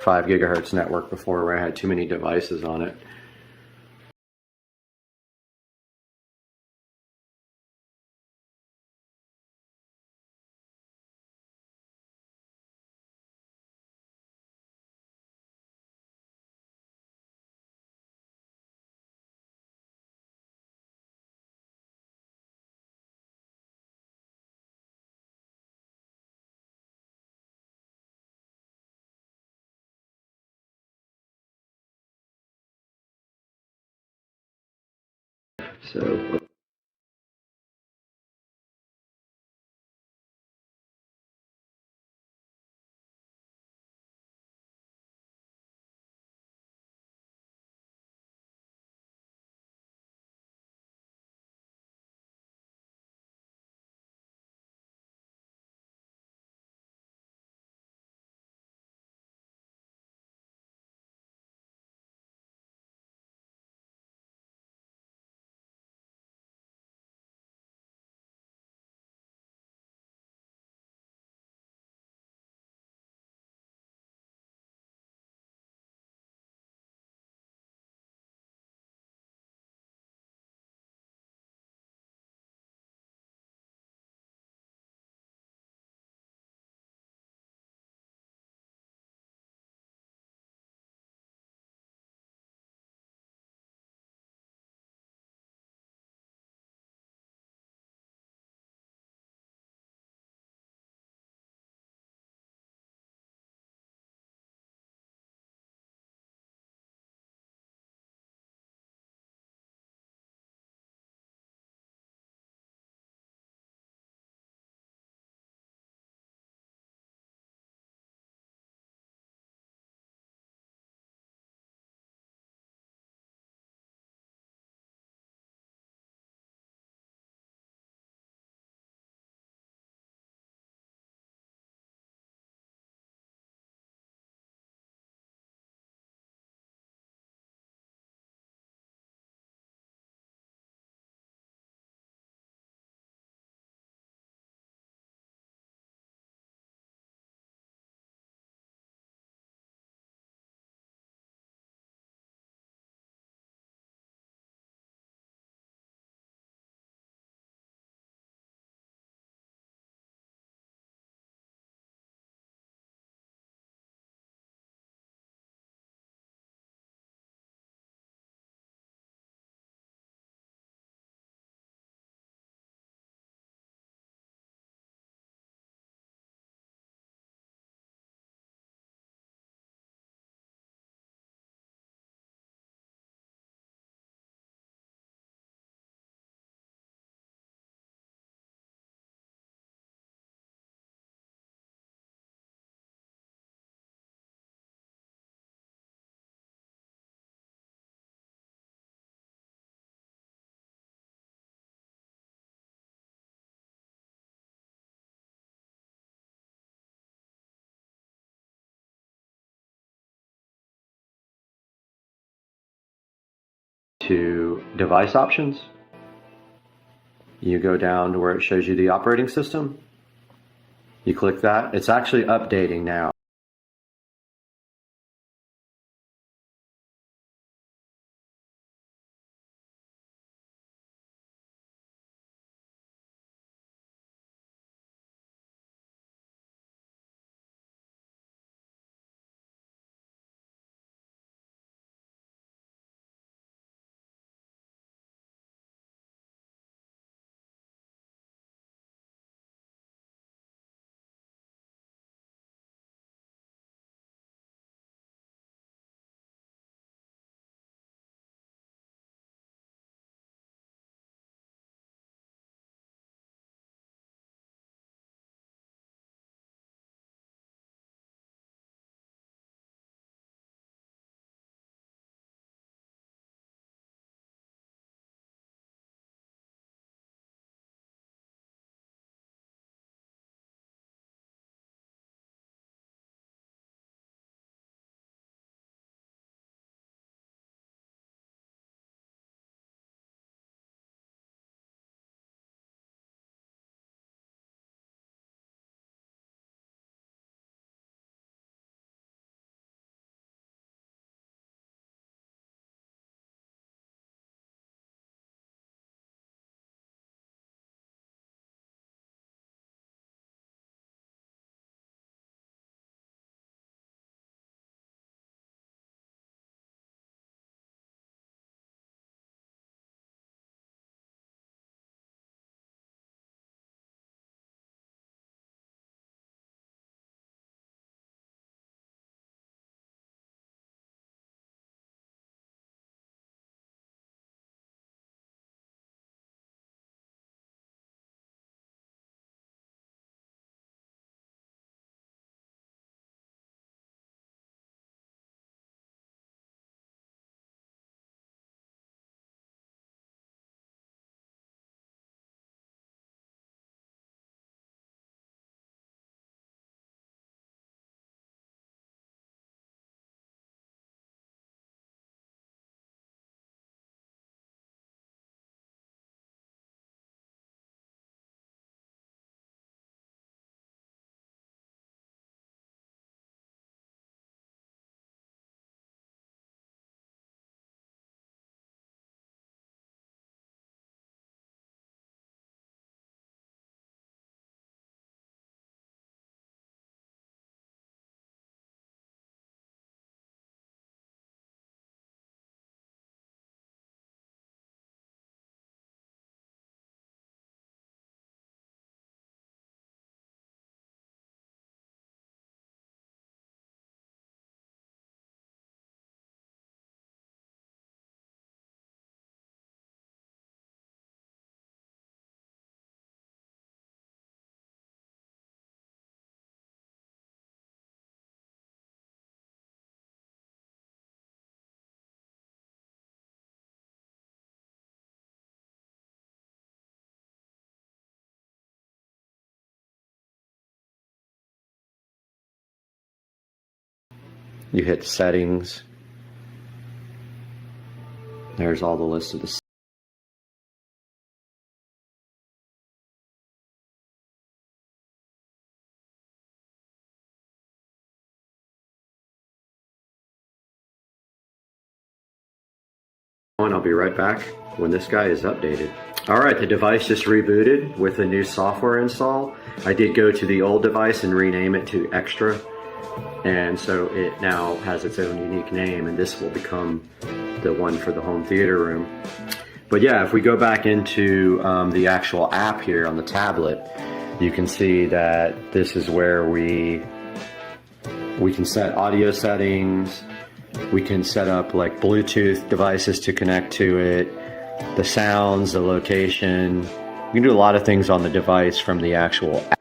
5 gigahertz network before where I had too many devices on it. So to device options, you go down to where it shows you the operating system. You click that. It's actually updating now. You hit settings. There's all the list of the I'll be right back when this guy is updated. Alright, the device just rebooted with a new software install. I did go to the old device and rename it to Extra, and so it now has its own unique name, and this will become the one for the home theater room. But yeah, if we go back into the actual app here on the tablet, you can see that this is where we can set audio settings. We can set up like Bluetooth devices to connect to it, the sounds, the location. We can do a lot of things on the device from the actual app.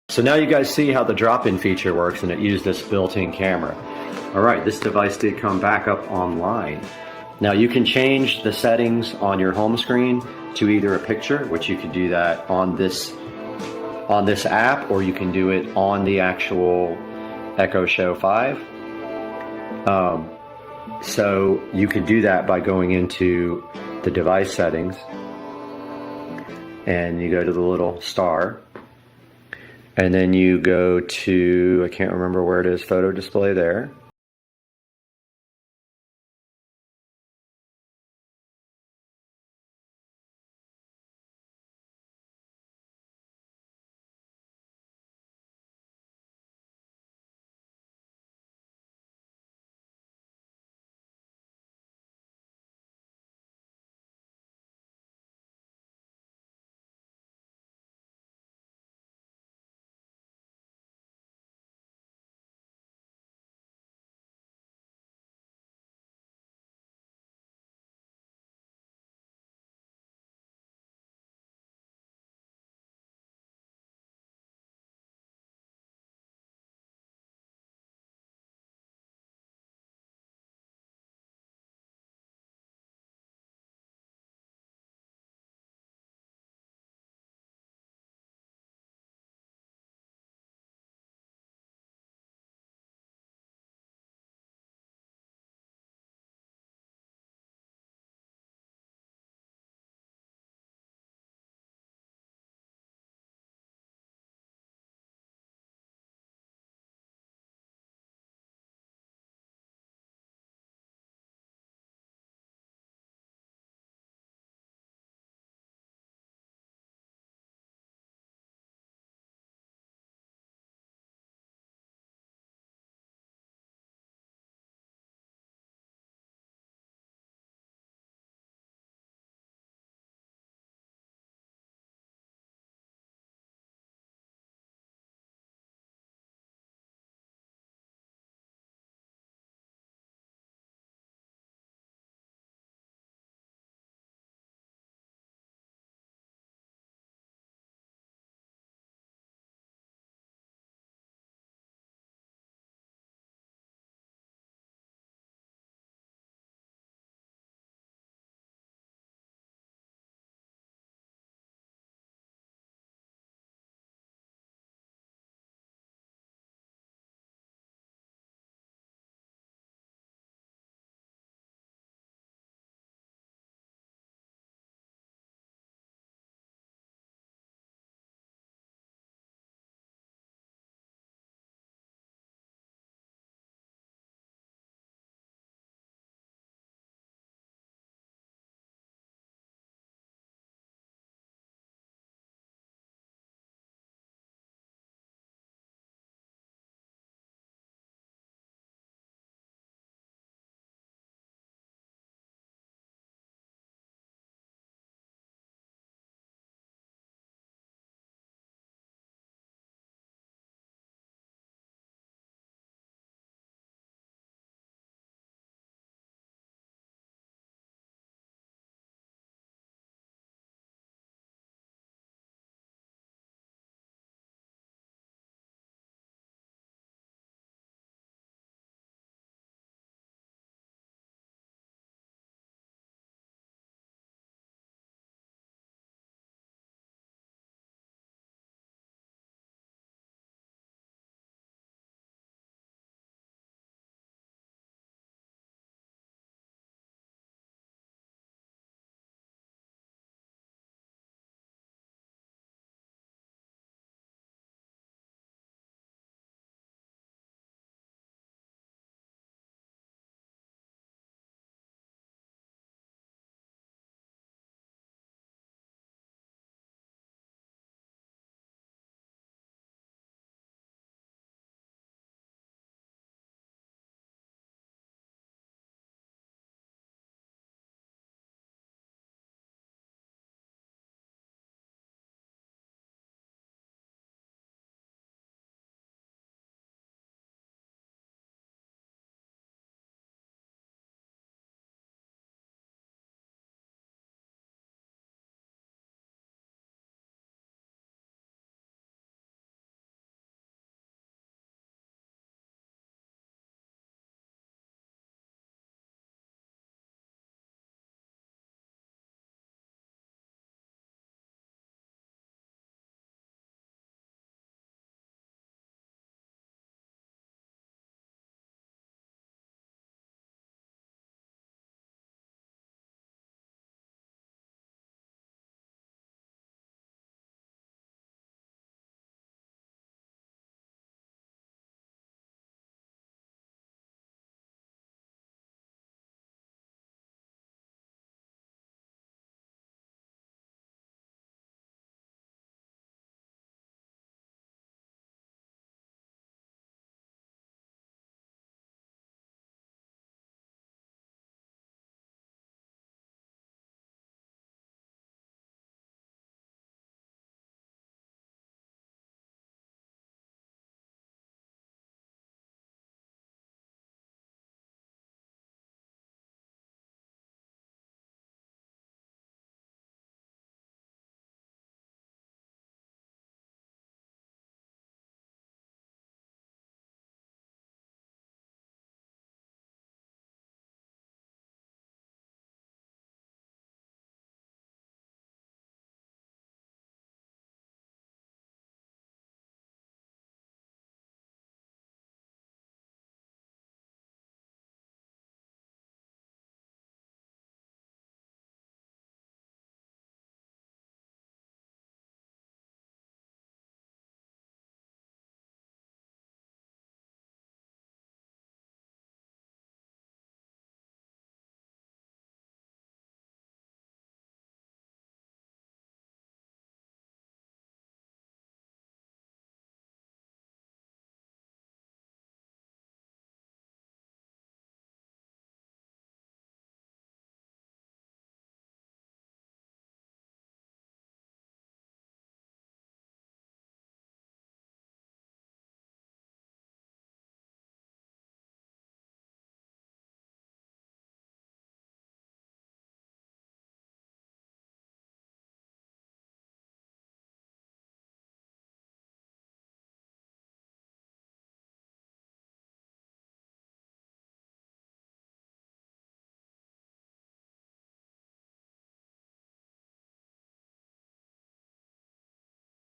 So now you guys see how the drop-in feature works, and it used this built-in camera. Alright, this device did come back up online. Now you can change the settings on your home screen to either a picture, which you could do that on this app, or you can do it on the actual Echo Show 5. So you can do that by going into the device settings, and you go to the little star, and then you go to, I can't remember where it is, photo display there.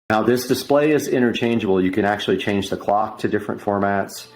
Now this display is interchangeable. You can actually change the clock to different formats.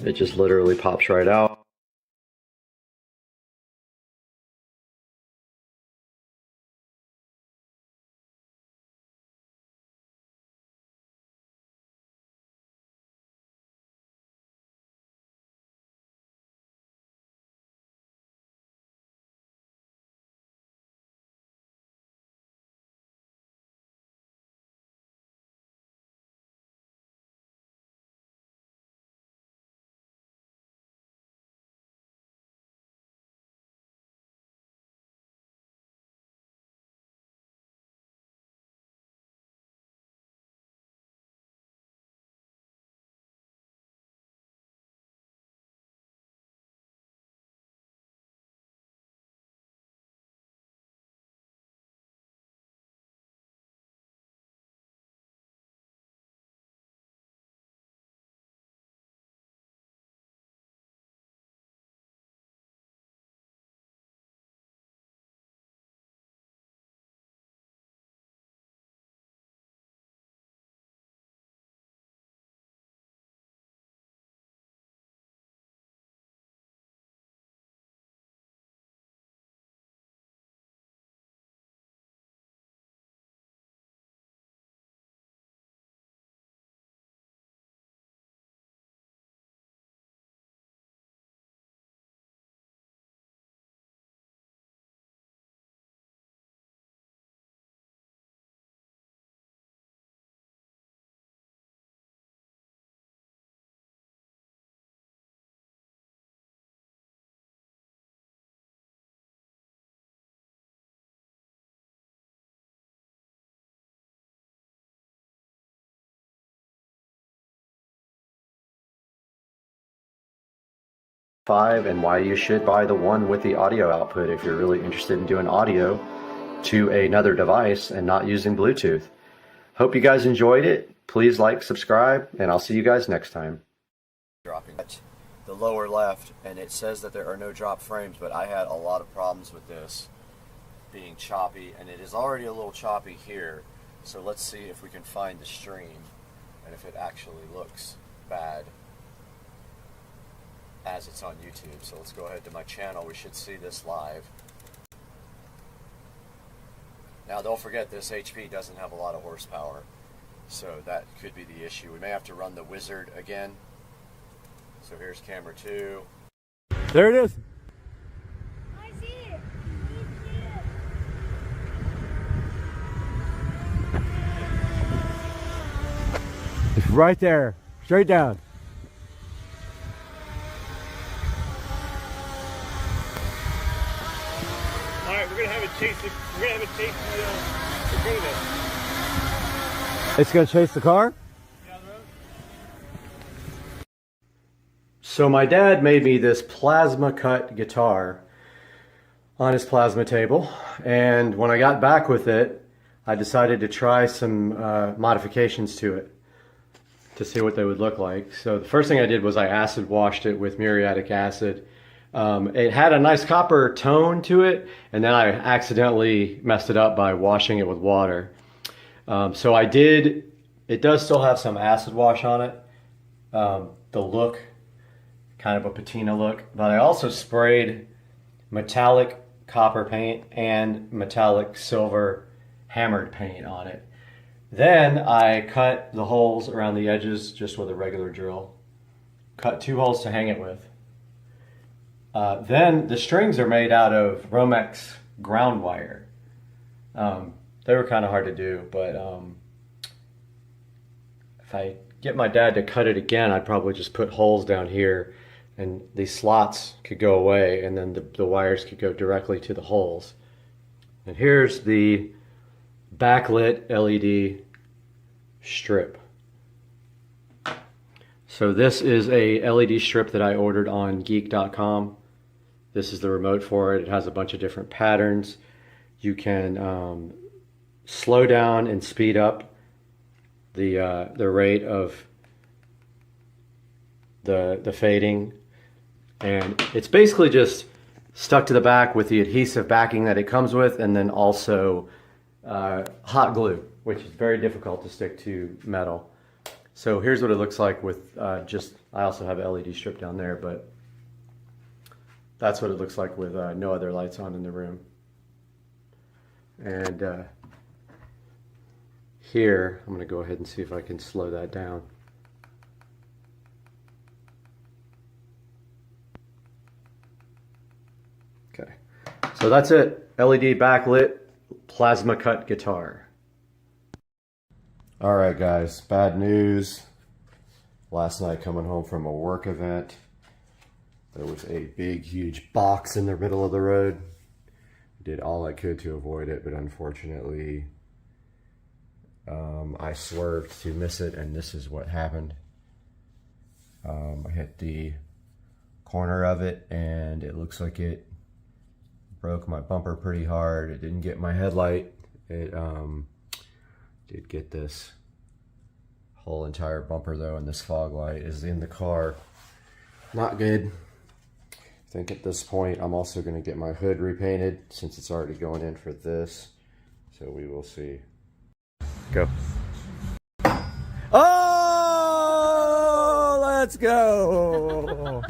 It just literally pops right out. 5 and why you should buy the one with the audio output if you're really interested in doing audio to another device and not using Bluetooth. Hope you guys enjoyed it. Please like, subscribe, and I'll see you guys next time. Dropping the lower left, and it says that there are no drop frames, but I had a lot of problems with this being choppy, and it is already a little choppy here. So let's see if we can find the stream and if it actually looks bad as it's on YouTube. So let's go ahead to my channel. We should see this live. Now don't forget, this HP doesn't have a lot of horsepower, so that could be the issue. We may have to run the wizard again. So here's camera 2. There it is. I see it. It's right there. Straight down. All right, we're gonna have it chase the. We're gonna have it chase the Braided. It's gonna chase the car? Down the road. So my dad made me this plasma cut guitar on his plasma table, and when I got back with it, I decided to try some modifications to it to see what they would look like. So the first thing I did was I acid washed it with muriatic acid. It had a nice copper tone to it, and then I accidentally messed it up by washing it with water. So I did, it does still have some acid wash on it. The look, kind of a patina look, but I also sprayed metallic copper paint and metallic silver hammered paint on it. Then I cut the holes around the edges just with a regular drill. Cut 2 holes to hang it with. Then the strings are made out of Romex ground wire. They were kind of hard to do, but if I get my dad to cut it again, I'd probably just put holes down here, and these slots could go away, and then the wires could go directly to the holes. And here's the backlit LED strip. So this is a LED strip that I ordered on geek.com. This is the remote for it. It has a bunch of different patterns. You can slow down and speed up the rate of the fading, and it's basically just stuck to the back with the adhesive backing that it comes with, and then also hot glue, which is very difficult to stick to metal. So here's what it looks like with just, I also have an LED strip down there, but that's what it looks like with no other lights on in the room. And here, I'm going to go ahead and see if I can slow that down. Okay, so that's it. LED backlit plasma cut guitar. All right, guys, bad news. Last night coming home from a work event, there was a big, huge box in the middle of the road. Did all I could to avoid it, but unfortunately, I swerved to miss it, and this is what happened. I hit the corner of it, and it looks like it broke my bumper pretty hard. It didn't get my headlight. It did get this whole entire bumper though, and this fog light is in the car. Not good. I think at this point I'm also going to get my hood repainted since it's already going in for this. So we will see. Go. Oh, let's go.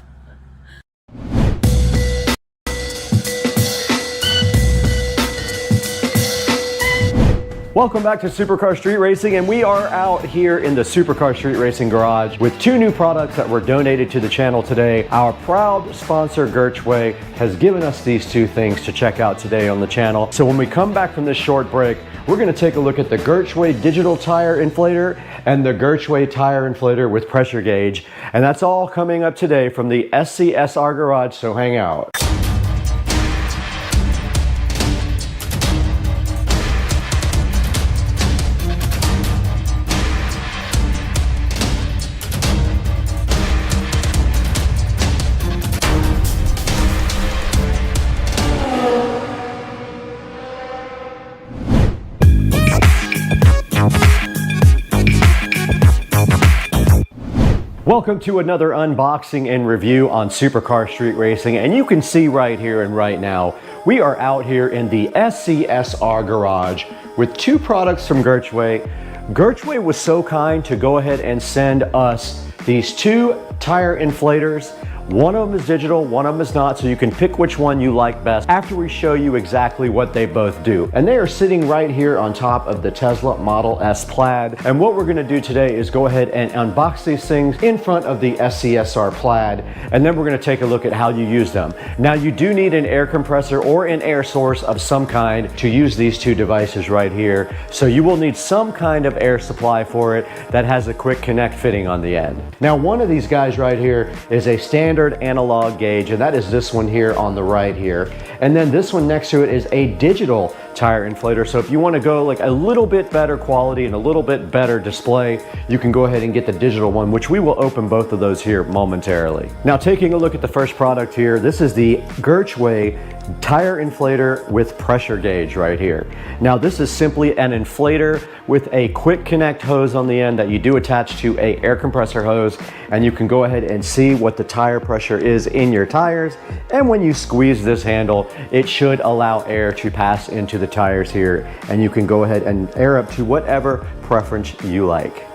Welcome back to Supercar Street Racing, and we are out here in the Supercar Street Racing garage with 2 new products that were donated to the channel today. Our proud sponsor, Gertschway, has given us these 2 things to check out today on the channel. So when we come back from this short break, we're going to take a look at the Gertschway digital tire inflator and the Gertschway tire inflator with pressure gauge. And that's all coming up today from the SCSR garage, so hang out. Welcome to another unboxing and review on Supercar Street Racing, and you can see right here and right now, we are out here in the SCSR garage with two products from Gertway. Gertway was so kind to go ahead and send us these two tire inflators. One of them is digital, one of them is not, so you can pick which one you like best after we show you exactly what they both do. And they are sitting right here on top of the Tesla Model S Plaid. And what we're gonna do today is go ahead and unbox these things in front of the SCSR Plaid, and then we're gonna take a look at how you use them. Now, you do need an air compressor or an air source of some kind to use these two devices right here. So you will need some kind of air supply for it that has a quick connect fitting on the end. Now, one of these guys right here is a standard analog gauge, and that is this one here on the right here. And then this one next to it is a digital tire inflator. So if you want to go like a little bit better quality and a little bit better display, you can go ahead and get the digital one, which we will open both of those here momentarily. Now, taking a look at the first product here, this is the Gertway tire inflator with pressure gauge right here. Now, this is simply an inflator with a quick connect hose on the end that you do attach to a air compressor hose, and you can go ahead and see what the tire pressure is in your tires. And when you squeeze this handle, it should allow air to pass into the tires here, and you can go ahead and air up to whatever preference you like.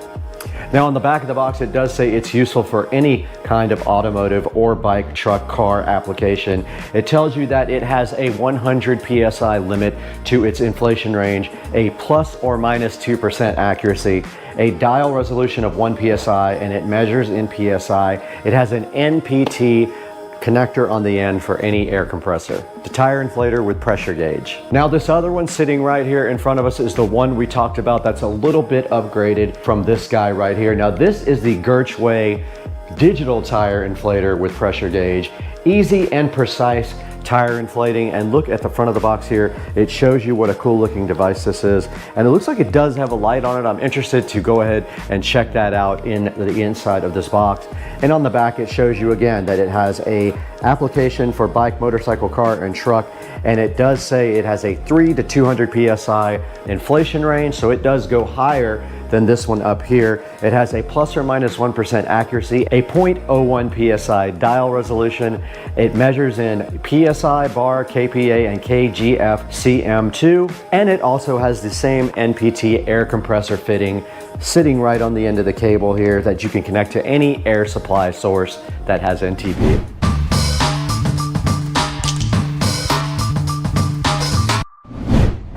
Now, on the back of the box, it does say it's useful for any kind of automotive or bike, truck, car application. It tells you that it has a 100 PSI limit to its inflation range, a plus or minus 2% accuracy, a dial resolution of 1 PSI, and it measures in PSI. It has an NPT connector on the end for any air compressor. The tire inflator with pressure gauge. Now, this other one sitting right here in front of us is the one we talked about that's a little bit upgraded from this guy right here. Now, this is the Gertway digital tire inflator with pressure gauge. Easy and precise tire inflating, and look at the front of the box here. It shows you what a cool looking device this is, and it looks like it does have a light on it. I'm interested to go ahead and check that out in the inside of this box. And on the back, it shows you again that it has a application for bike, motorcycle, car, and truck, and it does say it has a 3 to 200 PSI inflation range, so it does go higher than this one up here. It has a plus or minus 1% accuracy, a 0.01 PSI dial resolution. It measures in PSI, bar, KPA, and KGF CM2. And it also has the same NPT air compressor fitting sitting right on the end of the cable here that you can connect to any air supply source that has NTP.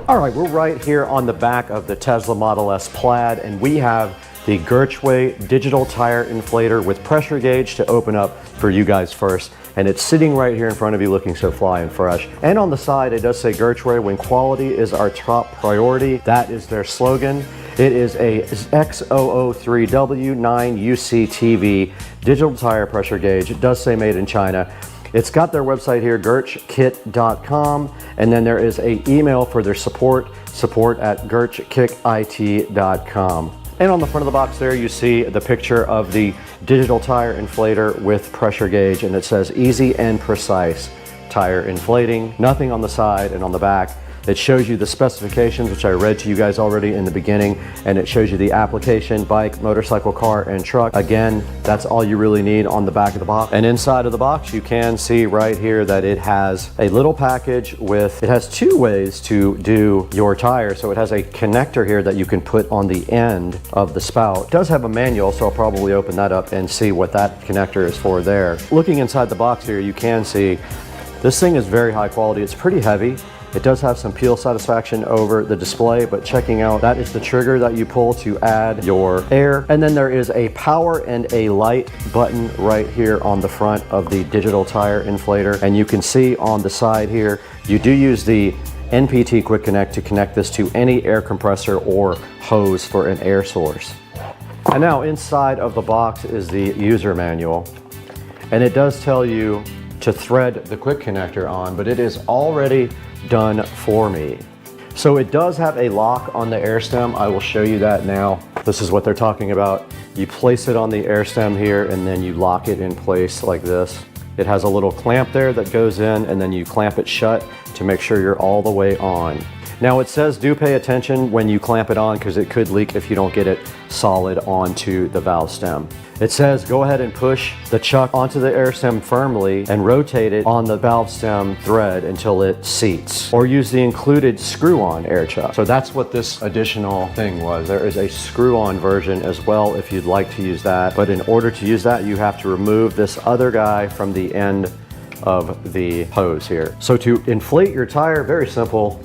All right, we're right here on the back of the Tesla Model S Plaid, and we have the Gertway digital tire inflator with pressure gauge to open up for you guys first. And it's sitting right here in front of you looking so fly and fresh. And on the side, it does say Gertway, when quality is our top priority. That is their slogan. It is a X003W9UCTV digital tire pressure gauge. It does say made in China. It's got their website here, gertchkit.com, and then there is an email for their support at gertchkit.com. And on the front of the box there, you see the picture of the digital tire inflator with pressure gauge, and it says easy and precise tire inflating. Nothing on the side and on the back. It shows you the specifications, which I read to you guys already in the beginning, and it shows you the application, bike, motorcycle, car, and truck. Again, that's all you really need on the back of the box. And inside of the box, you can see right here that it has a little package with, it has two ways to do your tire. So it has a connector here that you can put on the end of the spout. It does have a manual, so I'll probably open that up and see what that connector is for there. Looking inside the box here, you can see this thing is very high quality. It's pretty heavy. It does have some peel satisfaction over the display, but checking out, that is the trigger that you pull to add your air. And then there is a power and a light button right here on the front of the digital tire inflator. And you can see on the side here, you do use the NPT Quick Connect to connect this to any air compressor or hose for an air source. And now inside of the box is the user manual. And it does tell you to thread the quick connector on, but it is already done for me. So it does have a lock on the air stem. I will show you that now. This is what they're talking about. You place it on the air stem here, and then you lock it in place like this. It has a little clamp there that goes in, and then you clamp it shut to make sure you're all the way on. Now it says do pay attention when you clamp it on, because it could leak if you don't get it solid onto the valve stem. It says go ahead and push the chuck onto the air stem firmly and rotate it on the valve stem thread until it seats, or use the included screw-on air chuck. So that's what this additional thing was. There is a screw-on version as well if you'd like to use that, but in order to use that you have to remove this other guy from the end of the hose here. So to inflate your tire, very simple.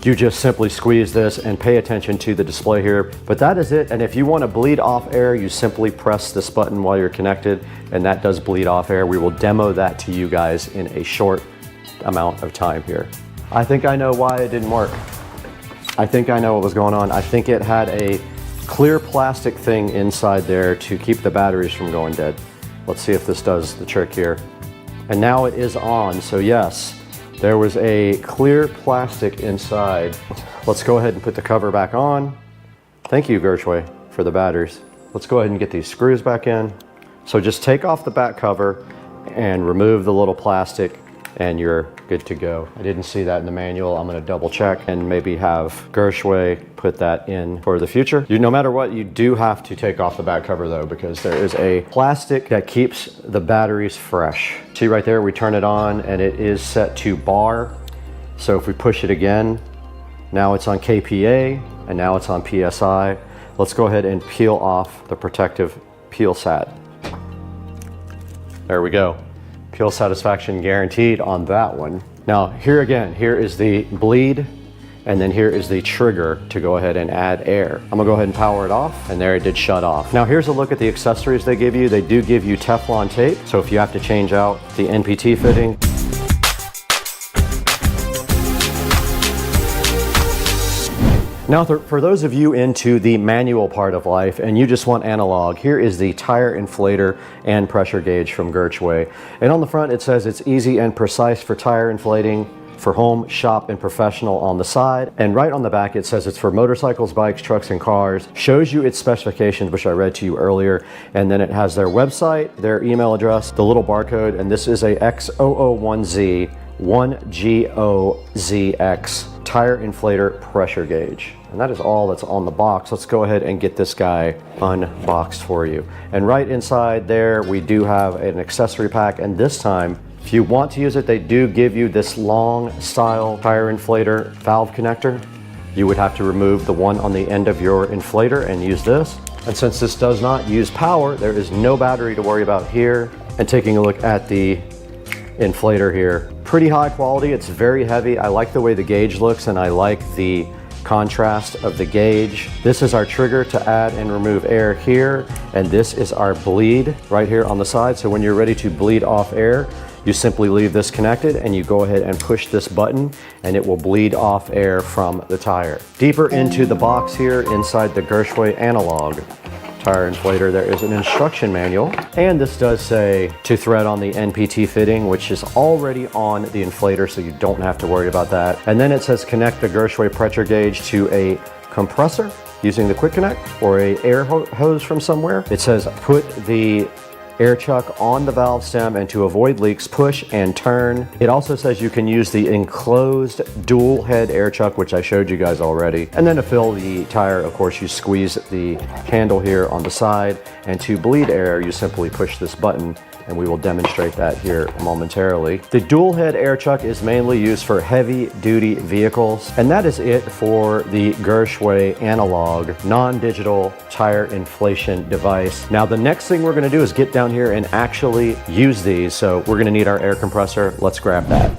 You just simply squeeze this and pay attention to the display here, but that is it. And if you want to bleed off air, you simply press this button while you're connected, and that does bleed off air. We will demo that to you guys in a short amount of time here. I think I know why it didn't work. I think I know what was going on. I think it had a clear plastic thing inside there to keep the batteries from going dead. Let's see if this does the trick here. And now it is on, so yes. There was a clear plastic inside. Let's go ahead and put the cover back on. Thank you, Gershway, for the batteries. Let's go ahead and get these screws back in. So just take off the back cover and remove the little plastic and you're good to go. I didn't see that in the manual. I'm gonna double check and maybe have Gershway put that in for the future. No matter what, you do have to take off the back cover though, because there is a plastic that keeps the batteries fresh. See right there, we turn it on and it is set to bar. So if we push it again, now it's on KPA and now it's on PSI. Let's go ahead and peel off the protective peel sat. There we go. Peel satisfaction guaranteed on that one. Now here again, here is the bleed, and then here is the trigger to go ahead and add air. I'm gonna go ahead and power it off, and there it did shut off. Now here's a look at the accessories they give you. They do give you Teflon tape, so if you have to change out the NPT fitting, now, for those of you into the manual part of life and you just want analog, here is the tire inflator and pressure gauge from Gershway. And on the front it says it's easy and precise for tire inflating, for home, shop, and professional on the side. And right on the back it says it's for motorcycles, bikes, trucks, and cars. Shows you its specifications, which I read to you earlier. And then it has their website, their email address, the little barcode, and this is a X001Z 1GOZX tire inflator pressure gauge. And that is all that's on the box. Let's go ahead and get this guy unboxed for you. And right inside there, we do have an accessory pack. And this time, if you want to use it, they do give you this long style tire inflator valve connector. You would have to remove the one on the end of your inflator and use this. And since this does not use power, there is no battery to worry about here. And taking a look at the inflator here, pretty high quality. It's very heavy. I like the way the gauge looks, and I like the contrast of the gauge. This is our trigger to add and remove air here, and this is our bleed right here on the side. So when you're ready to bleed off air, you simply leave this connected and you go ahead and push this button and it will bleed off air from the tire. Deeper into the box here, inside the Gershway analog tire inflator, there is an instruction manual, and this does say to thread on the NPT fitting, which is already on the inflator, so you don't have to worry about that. And then it says connect the Gershway pressure gauge to a compressor using the quick connect or a air hose from somewhere. It says put the air chuck on the valve stem, and to avoid leaks, push and turn. It also says you can use the enclosed dual head air chuck, which I showed you guys already. And then to fill the tire, of course, you squeeze the handle here on the side, and to bleed air, you simply push this button, and we will demonstrate that here momentarily. The dual head air chuck is mainly used for heavy duty vehicles, and that is it for the Gershway analog non-digital tire inflation device. Now the next thing we're gonna do is get down here and actually use these. So we're gonna need our air compressor. Let's grab that.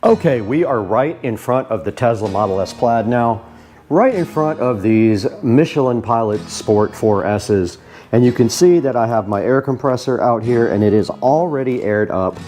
Okay, we are right in front of the Tesla Model S Plaid now, right in front of these Michelin Pilot Sport 4S's. And you can see that I have my air compressor out here and it is already aired up.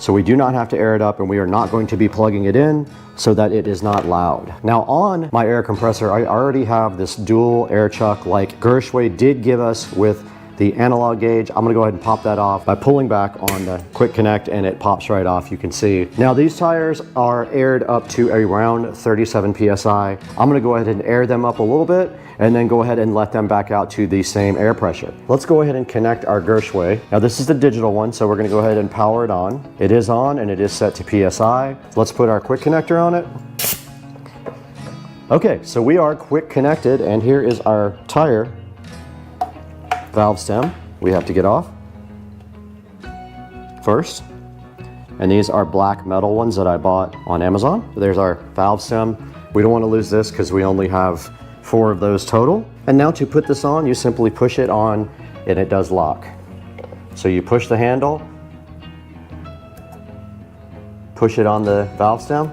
so we do not have to air it up, and we are not going to be plugging it in so that it is not loud. Now on my air compressor, I already have this dual air chuck like Gershway did give us with the analog gauge. I'm gonna go ahead and pop that off by pulling back on the quick connect, and it pops right off, you can see. Now these tires are aired up to around 37 PSI. I'm gonna go ahead and air them up a little bit and then go ahead and let them back out to the same air pressure. Let's go ahead and connect our Gershway. Now this is the digital one, so we're gonna go ahead and power it on. It is on and it is set to PSI. Let's put our quick connector on it. Okay, so we are quick connected, and here is our tire valve stem we have to get off first. And these are black metal ones that I bought on Amazon. There's our valve stem. We don't want to lose this because we only have 4 of those total. And now to put this on, you simply push it on and it does lock. So you push the handle, push it on the valve stem,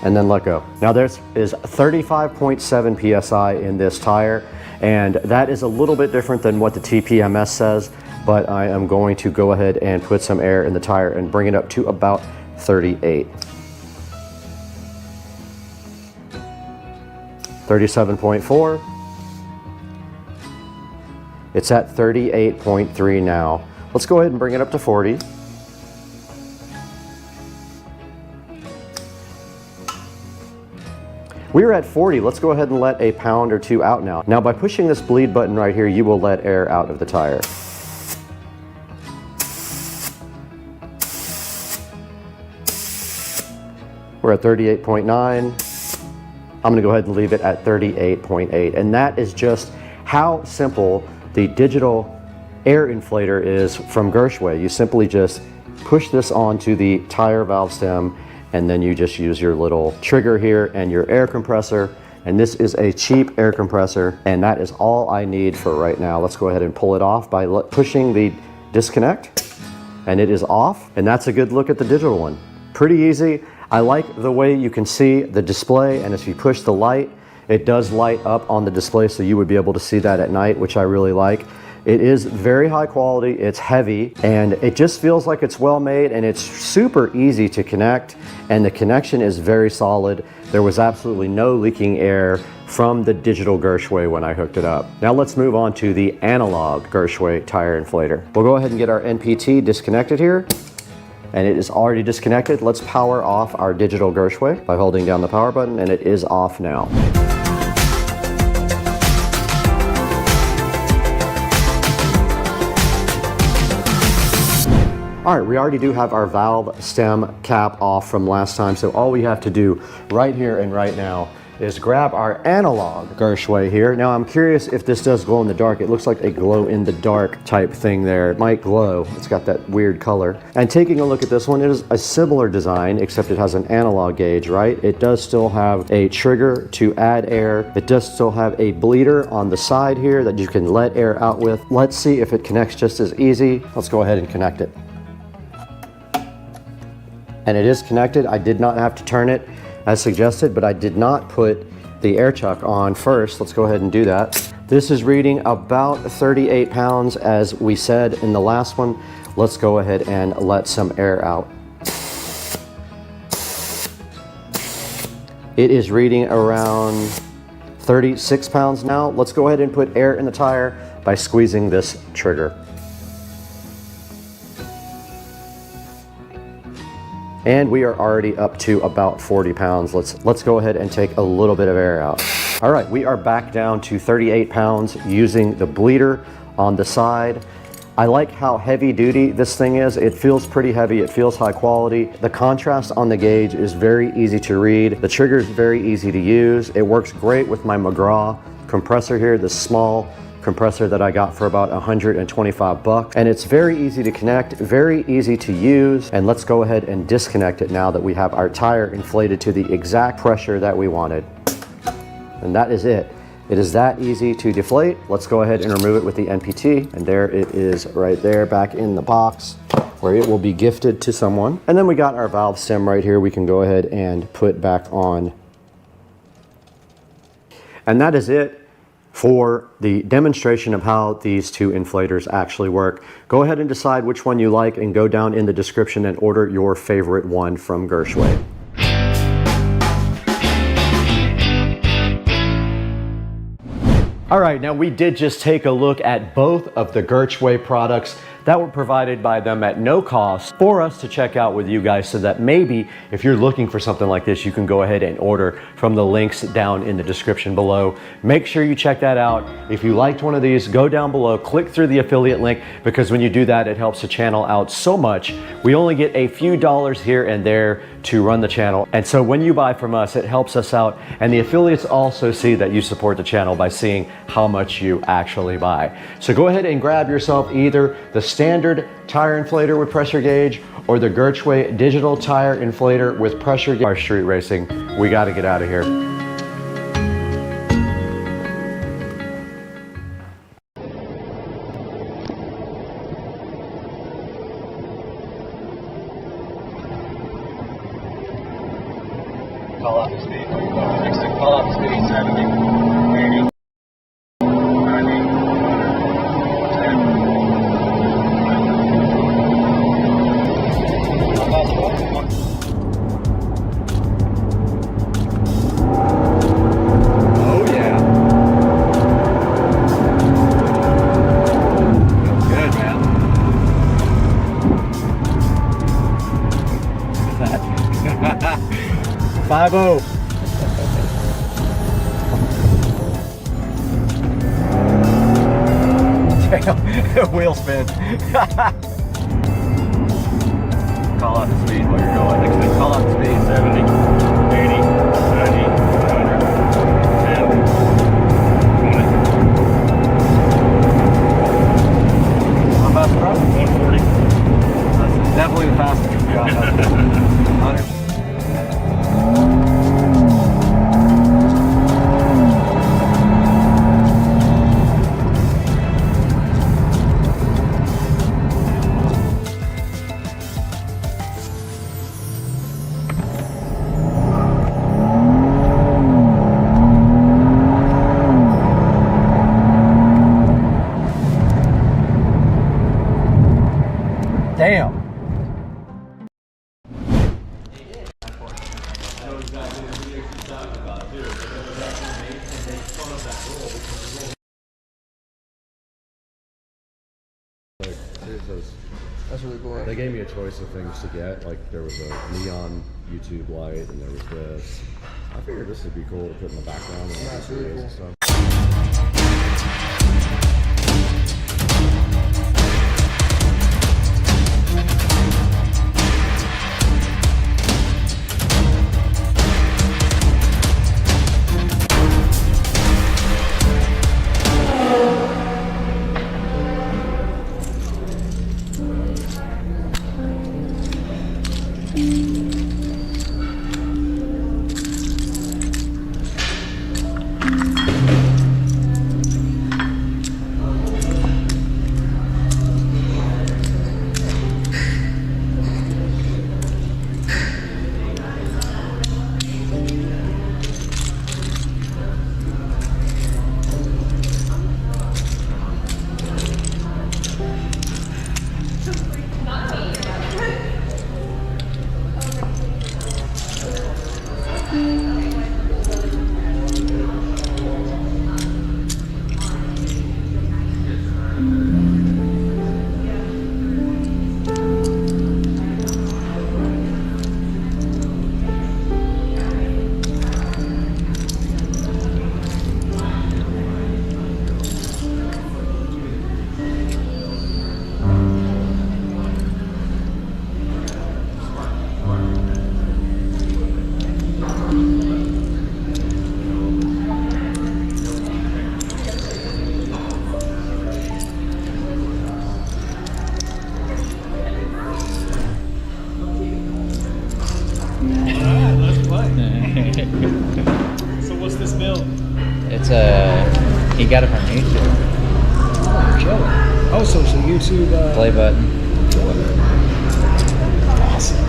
and then let go. Now there is 35.7 PSI in this tire, and that is a little bit different than what the TPMS says, but I am going to go ahead and put some air in the tire and bring it up to about 38. 37.4. It's at 38.3 now. Let's go ahead and bring it up to 40. We're at 40. Let's go ahead and let a pound or 2 out now. Now by pushing this bleed button right here, you will let air out of the tire. We're at 38.9. I'm gonna go ahead and leave it at 38.8. And that is just how simple the digital air inflator is from Gershway. You simply just push this onto the tire valve stem, and then you just use your little trigger here and your air compressor. And this is a cheap air compressor, and that is all I need for right now. Let's go ahead and pull it off by pushing the disconnect, and it is off. And that's a good look at the digital one. Pretty easy. I like the way you can see the display, and if you push the light, it does light up on the display, so you would be able to see that at night, which I really like. It is very high quality, it's heavy, and it just feels like it's well made, and it's super easy to connect, and the connection is very solid. There was absolutely no leaking air from the digital Gershway when I hooked it up. Now let's move on to the analog Gershway tire inflator. We'll go ahead and get our NPT disconnected here, and it is already disconnected. Let's power off our digital Gershway by holding down the power button, and it is off now. All right, we already do have our valve stem cap off from last time, so all we have to do right here and right now is grab our analog Gershway here. Now I'm curious if this does glow in the dark. It looks like a glow in the dark type thing there. It might glow. It's got that weird color. And taking a look at this one, it is a similar design, except it has an analog gauge, right? It does still have a trigger to add air. It does still have a bleeder on the side here that you can let air out with. Let's see if it connects just as easy. Let's go ahead and connect it. And it is connected. I did not have to turn it as suggested, but I did not put the air chuck on first. Let's go ahead and do that. This is reading about 38 pounds as we said in the last one. Let's go ahead and let some air out. It is reading around 36 pounds now. Let's go ahead and put air in the tire by squeezing this trigger. And we are already up to about 40 pounds. Let's go ahead and take a little bit of air out. All right, we are back down to 38 pounds using the bleeder on the side. I like how heavy duty this thing is. It feels pretty heavy, it feels high quality. The contrast on the gauge is very easy to read. The trigger is very easy to use. It works great with my McGraw compressor here, the small compressor that I got for about 125 bucks. And it's very easy to connect, very easy to use. And let's go ahead and disconnect it now that we have our tire inflated to the exact pressure that we wanted. And that is it. It is that easy to deflate. Let's go ahead and remove it with the NPT. And there it is right there back in the box where it will be gifted to someone. And then we got our valve stem right here we can go ahead and put back on. And that is it for the demonstration of how these two inflators actually work. Go ahead and decide which one you like and go down in the description and order your favorite one from Gershway. All right, now we did just take a look at both of the Gershway products that were provided by them at no cost for us to check out with you guys, so that maybe if you're looking for something like this, you can go ahead and order from the links down in the description below. Make sure you check that out. If you liked one of these, go down below, click through the affiliate link, because when you do that, it helps the channel out so much. We only get a few dollars here and there to run the channel, and so when you buy from us, it helps us out, and the affiliates also see that you support the channel by seeing how much you actually buy. So go ahead and grab yourself either the standard tire inflator with pressure gauge or the Gershway digital tire inflator with pressure gauge. Our street racing, we got to get out of here. Call out the speed. Call out the speed. 70, 80, 90, 10. Oh yeah. Feels good, man. What's that? 5-0. Damn, wheel spin. Call out the speed while you're going. Next thing, call out the speed. 70, 80, 90, 100, 10, 20. How fast, bro? 140. That's definitely the fastest you've got. 100. Damn. That's really cool. They gave me a choice of things to get. Like there was a neon YouTube light, and there was this. I figured this would be cool to put in the background and That's really cool. and stuff. So what's this build? It's he got it from YouTube. Oh, so YouTube. Play button. Awesome.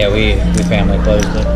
Yeah, we family closed it.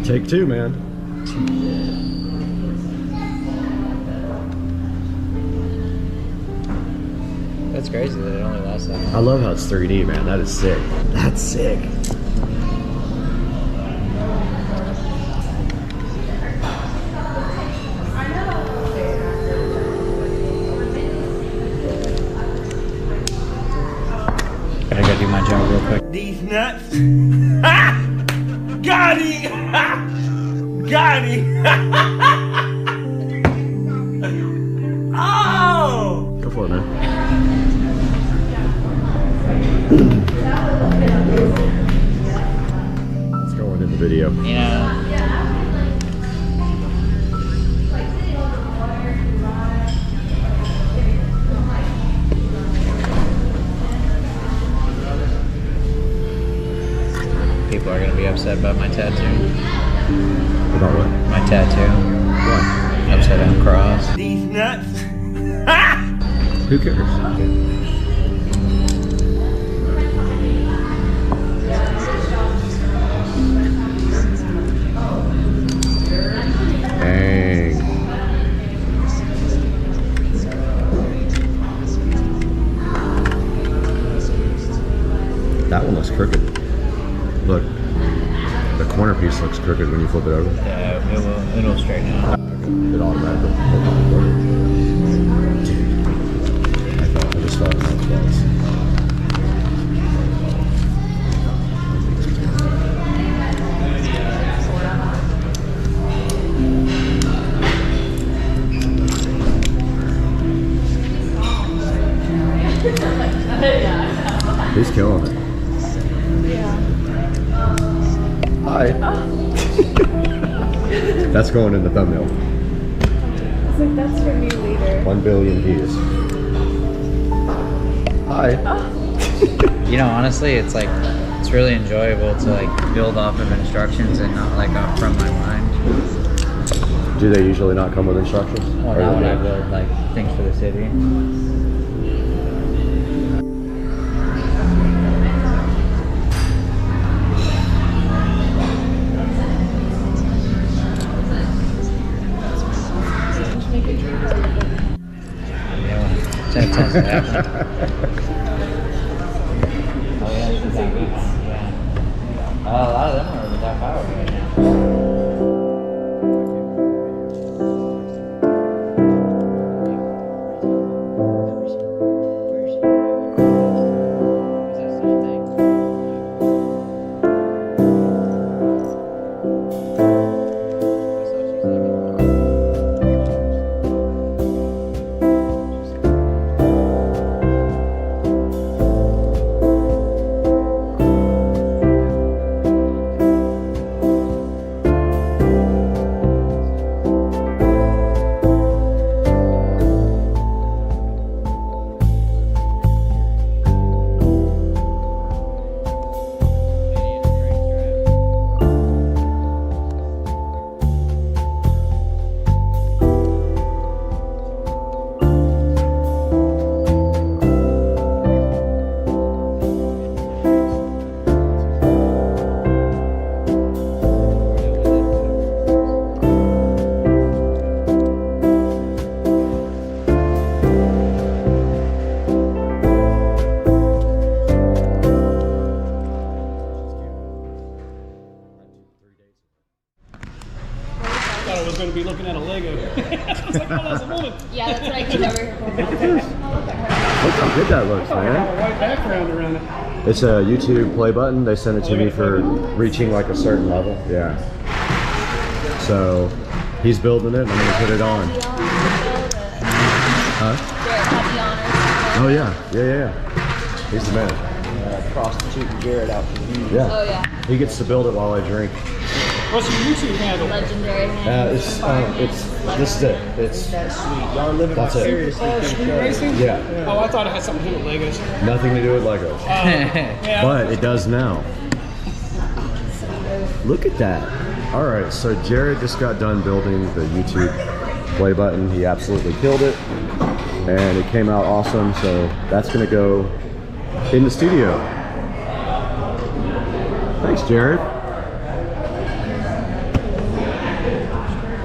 Take two, man. That's crazy that it only lasts that long. I love how it's 3D, man. That is sick. That's sick. Gotta go do my job real quick. These nuts. Ha! Got it! Ha! Got it! Oh! Go for it, man. It's going in the video. You know, people are gonna be upset about my tattoo. About what? My tattoo. What? Upside down cross. These nuts. Ha! Who cares? Dang. That one looks crooked. Look, the corner piece looks crooked when you flip it over. Yeah, it'll straighten out. It automatically. Dude, I just thought that was. He's killing it. Hi. That's going in the thumbnail. It's like, that's your new leader. 1 billion views. Hi. You know, honestly, it's like, it's really enjoyable to like build off of instructions and not like off from my mind. Do they usually not come with instructions? Well, Or not when they I do? build like things for the city. Yeah, 10 times that happened. Oh yeah, she's that good. Yeah. A lot of them are without power right now. would be looking at a Lego. It's like, oh, that's a woman. Yeah, that's what I came over here for. Look how good that looks, I have a man. white background around it. It's a YouTube play button. They sent it to me for reaching like a certain level. Yeah. So he's building it and I'm gonna put it on. Huh? Oh yeah. He's the man. Prostituting Garrett out for you. Yeah. Oh yeah. He gets to build it while I drink. What's your YouTube handle? Legendary hand. It's this is it. It's That's sweet. Y'all living That's it. seriously. Oh, street racing? Yeah. Oh, I thought it had something to do with Legos. Nothing to do with Legos. Yeah. But it does now. Look at that. All right, so Jared just got done building the YouTube play button. He absolutely killed it. And it came out awesome. So that's gonna go in the studio. Thanks, Jared.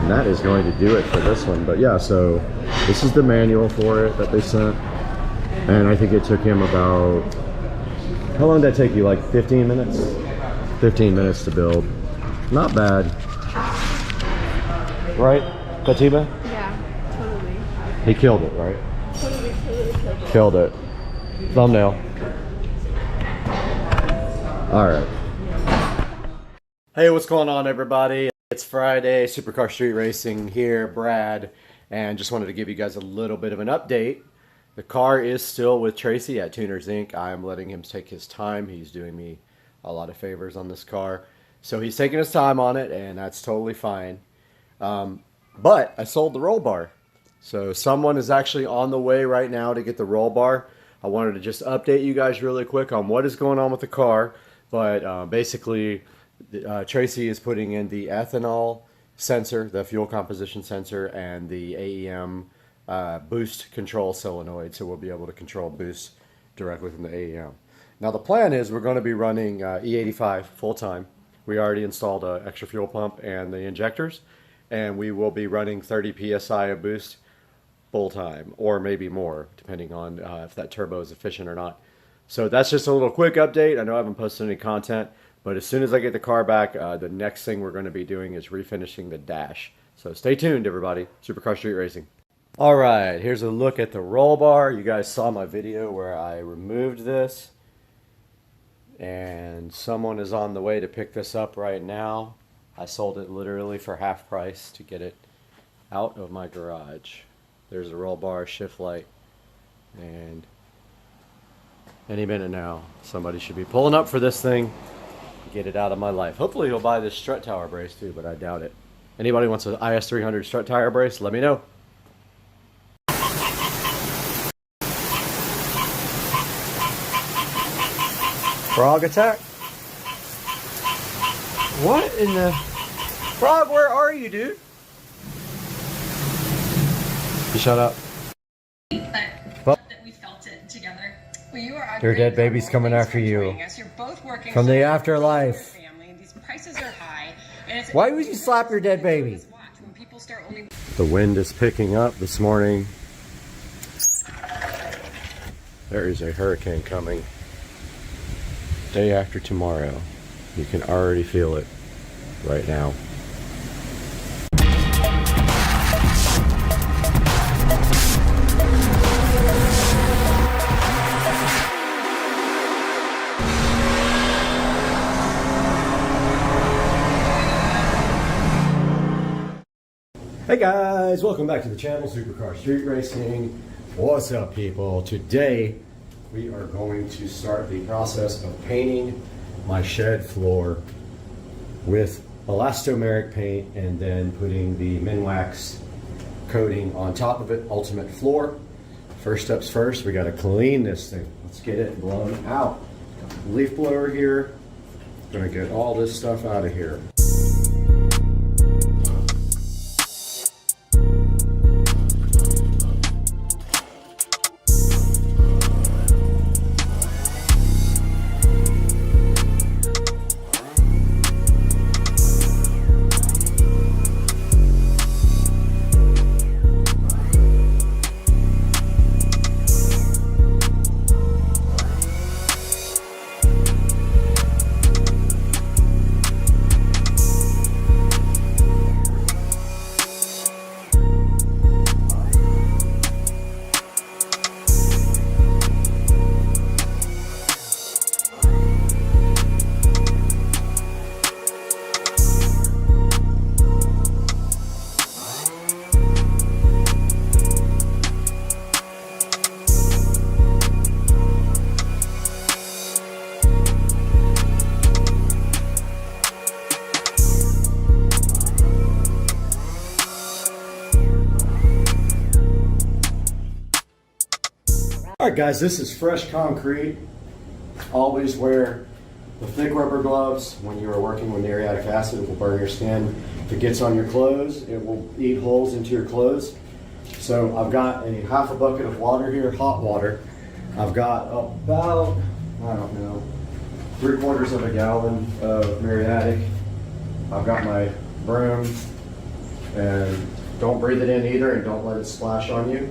And that is going to do it for this one. But yeah, so this is the manual for it that they sent. And I think it took him about, how long did that take you? Like 15 minutes? 15 minutes to build. Not bad. Right, Fatima? Yeah, totally. He killed it, right? Totally Killed it. Thumbnail. All right. Hey, what's going on, everybody? It's Friday, Supercar Street Racing here, Brad, and just wanted to give you guys a little bit of an update. The car is still with Tracy at Tuners Inc. I'm letting him take his time. He's doing me a lot of favors on this car. So he's taking his time on it, and that's totally fine. But I sold the roll bar. So someone is actually on the way right now to get the roll bar. I wanted to just update you guys really quick on what is going on with the car. But basically, Tracy is putting in the ethanol sensor, the fuel composition sensor, and the AEM boost control solenoid. So we'll be able to control boost directly from the AEM. Now the plan is we're going to be running E85 full time. We already installed an extra fuel pump and the injectors. And we will be running 30 PSI of boost full time, or maybe more, depending on if that turbo is efficient or not. So that's just a little quick update. I know I haven't posted any content, but as soon as I get the car back, the next thing we're going to be doing is refinishing the dash. So stay tuned, everybody. Supercar Street Racing. All right, here's a look at the roll bar. You guys saw my video where I removed this. And someone is on the way to pick this up right now. I sold it literally for half price to get it out of my garage. There's a roll bar, shift light, and any minute now somebody should be pulling up for this thing to get it out of my life. Hopefully he'll buy this strut tower brace too, but I doubt it. Anybody wants an IS300 strut tire brace, let me know. Frog attack? What in the... Frog, where are you, dude? You shut up. That we felt it together. Well, you are Your dead baby's coming after you. You're both working From the afterlife. family. These prices are high. And it's Why would you slap your dead baby? when people start only The wind is picking up this morning. There is a hurricane coming. Day after tomorrow. You can already feel it right now. Hey guys, welcome back to the channel, Supercar Street Racing. What's up, people? Today we are going to start the process of painting my shed floor with elastomeric paint and then putting the Minwax coating on top of it, ultimate floor. First steps first, we got to clean this thing. Let's get it blown out. Leaf blower here. Gonna get all this stuff out of here. All right, guys, this is fresh concrete. Always wear the thick rubber gloves when you are working with muriatic acid. It will burn your skin. If it gets on your clothes, it will eat holes into your clothes. So I've got a half a bucket of water here, hot water. I've got about, I don't know, 3/4 of a gallon of muriatic. I've got my broom, and don't breathe it in either, and don't let it splash on you.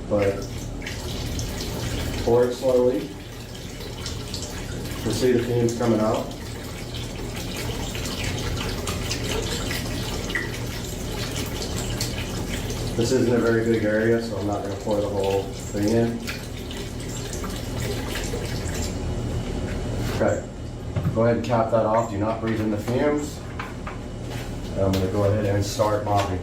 But pour it slowly. You can see the fumes coming out. This isn't a very big area, so I'm not going to pour the whole thing in. Okay, go ahead and cap that off. Do not breathe in the fumes. And I'm going to go ahead and start mopping.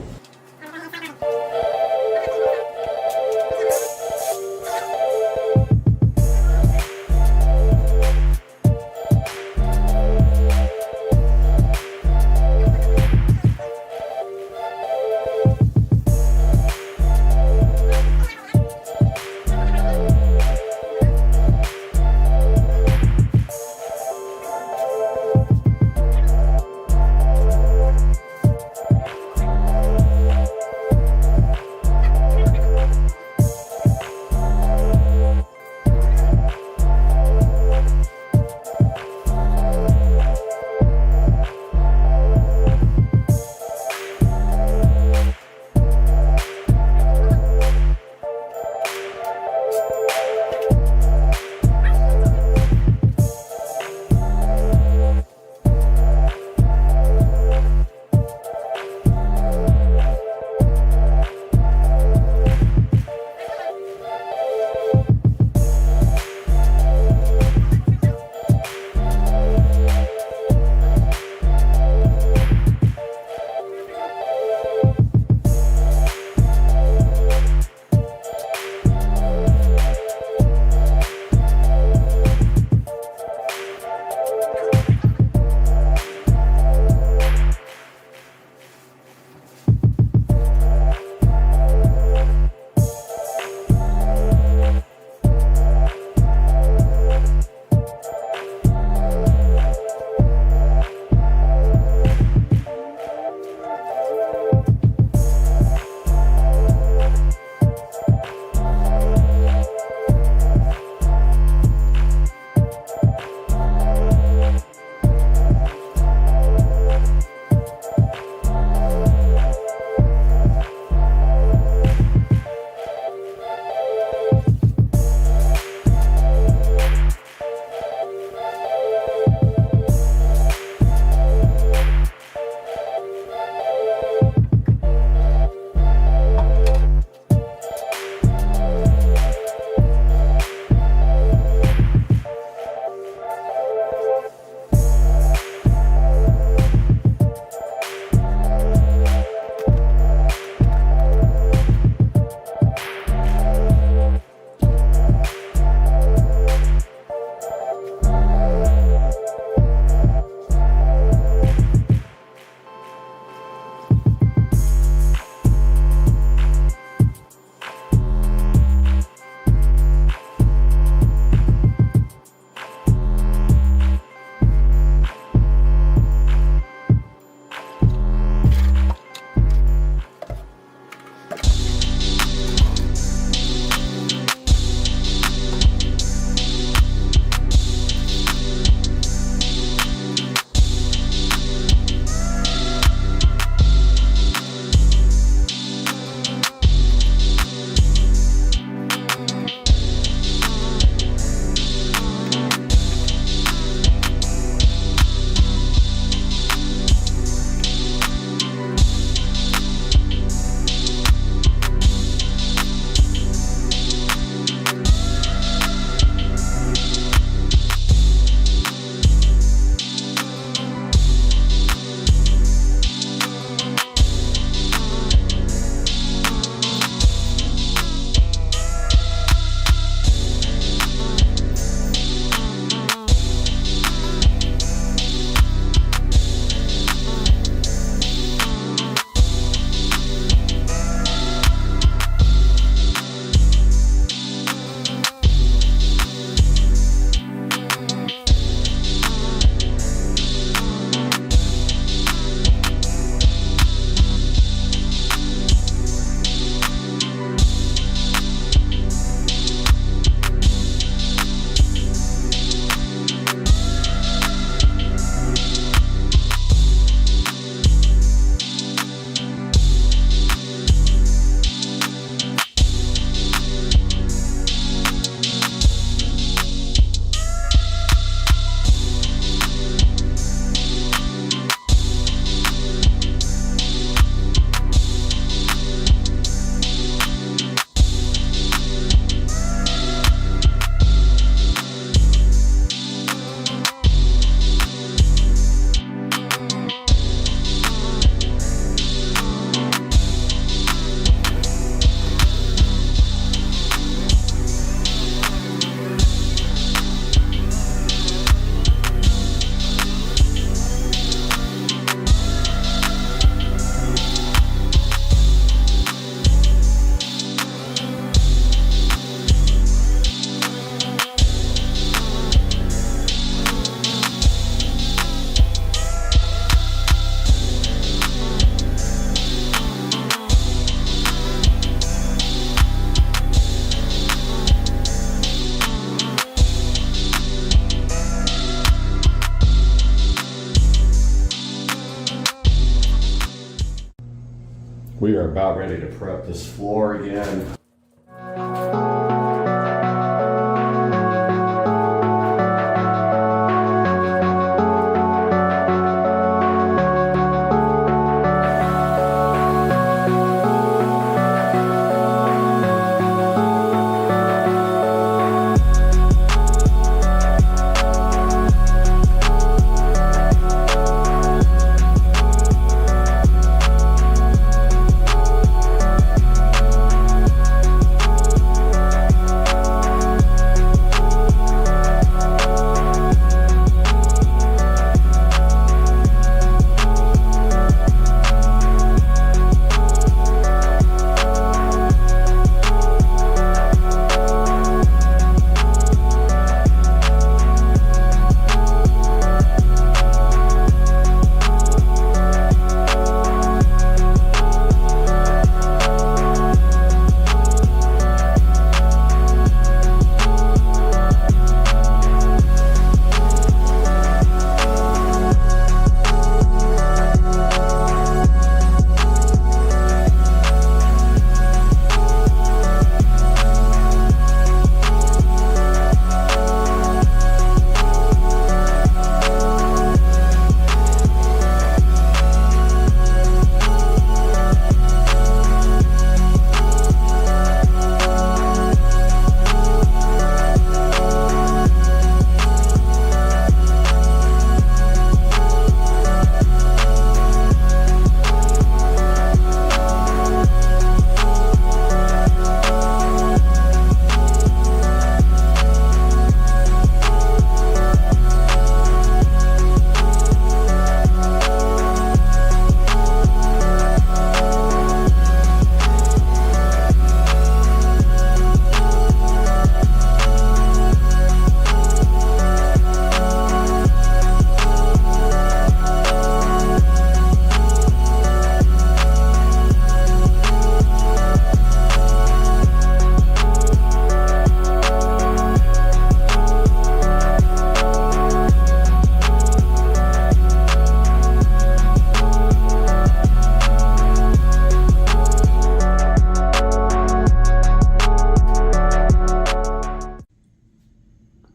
We are about ready to prep this floor again.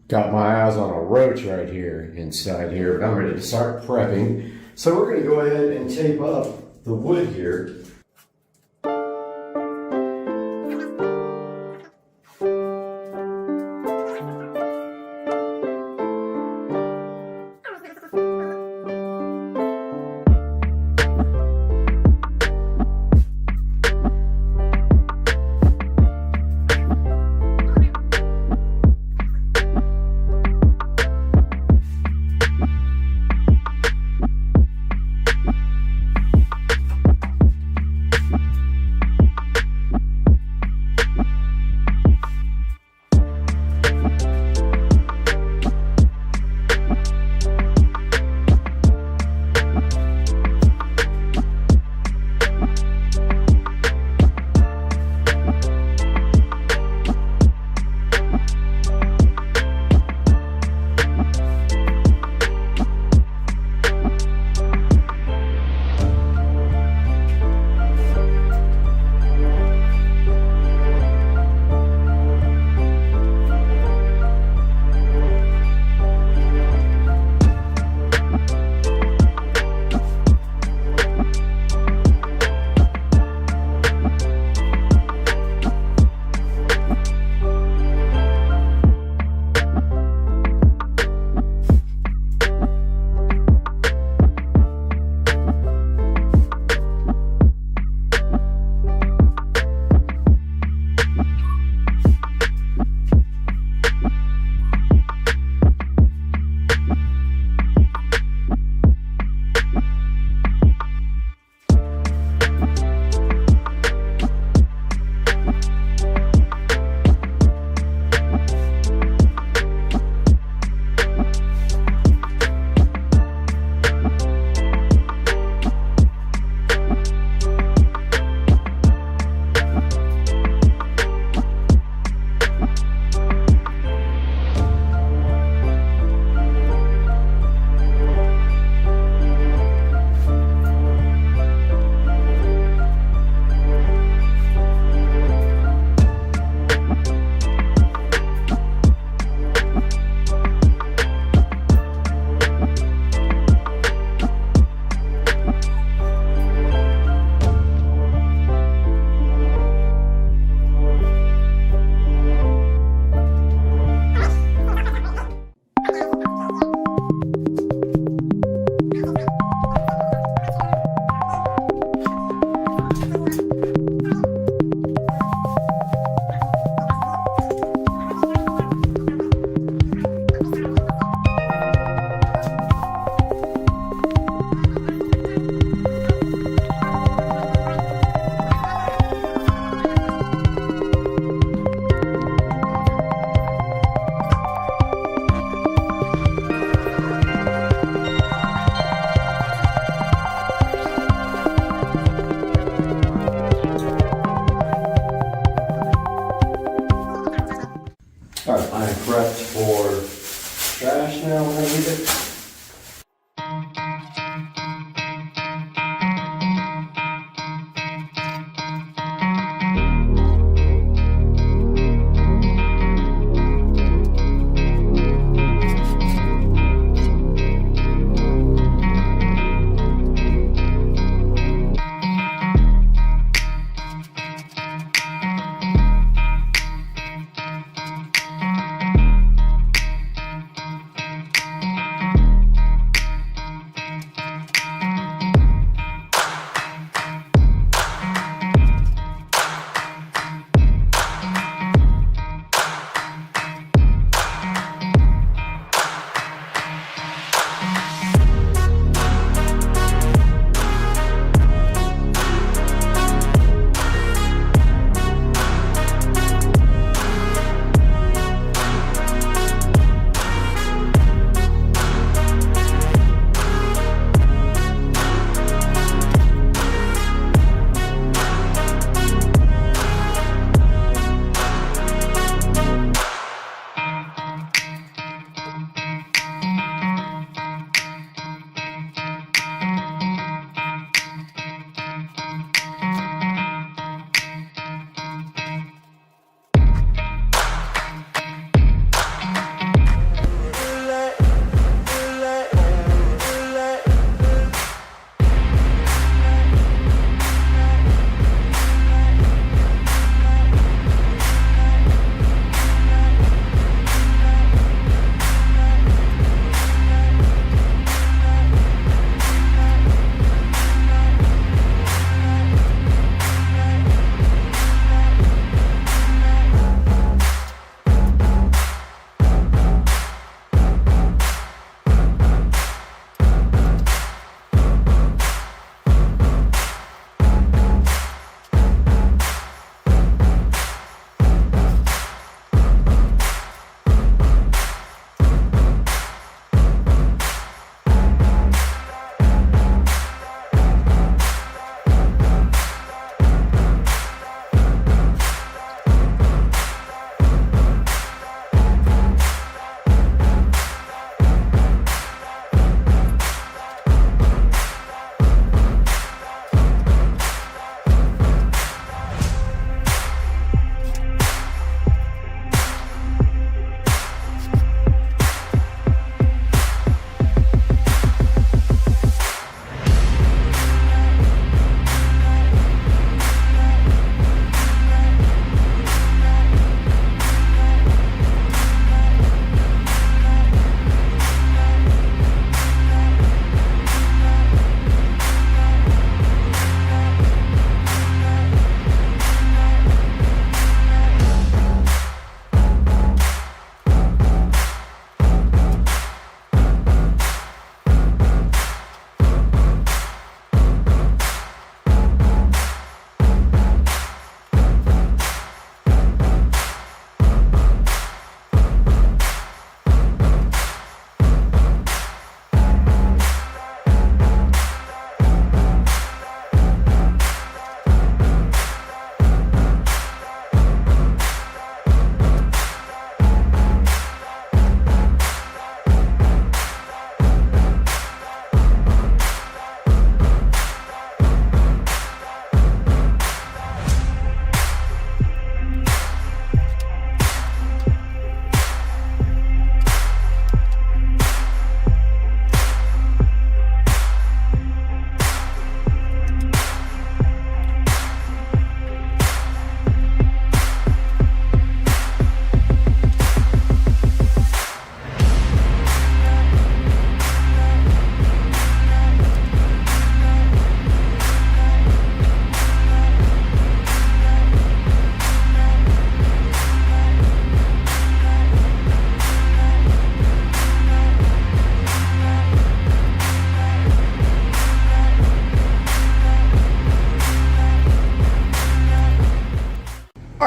Got my eyes on a roach right here inside here, but I'm ready to start prepping. So we're going to go ahead and tape up the wood here.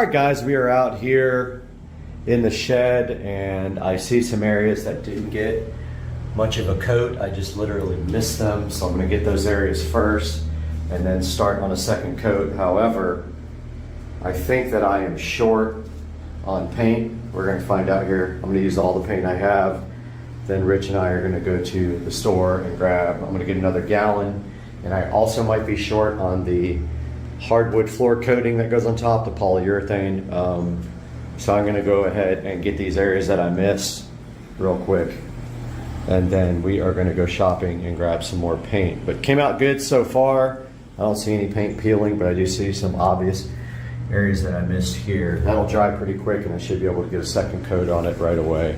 All right, guys, we are out here in the shed, and I see some areas that didn't get much of a coat. I just literally missed them, so I'm gonna get those areas first and then start on a second coat. However, I think that I am short on paint. We're gonna find out here. I'm gonna use all the paint I have. Then Rich and I are gonna go to the store and grab, I'm gonna get another gallon, and I also might be short on the hardwood floor coating that goes on top, the polyurethane. So I'm gonna go ahead and get these areas that I missed real quick. And then we are gonna go shopping and grab some more paint. But came out good so far. I don't see any paint peeling, but I do see some obvious areas that I missed here. That'll dry pretty quick, and I should be able to get a second coat on it right away.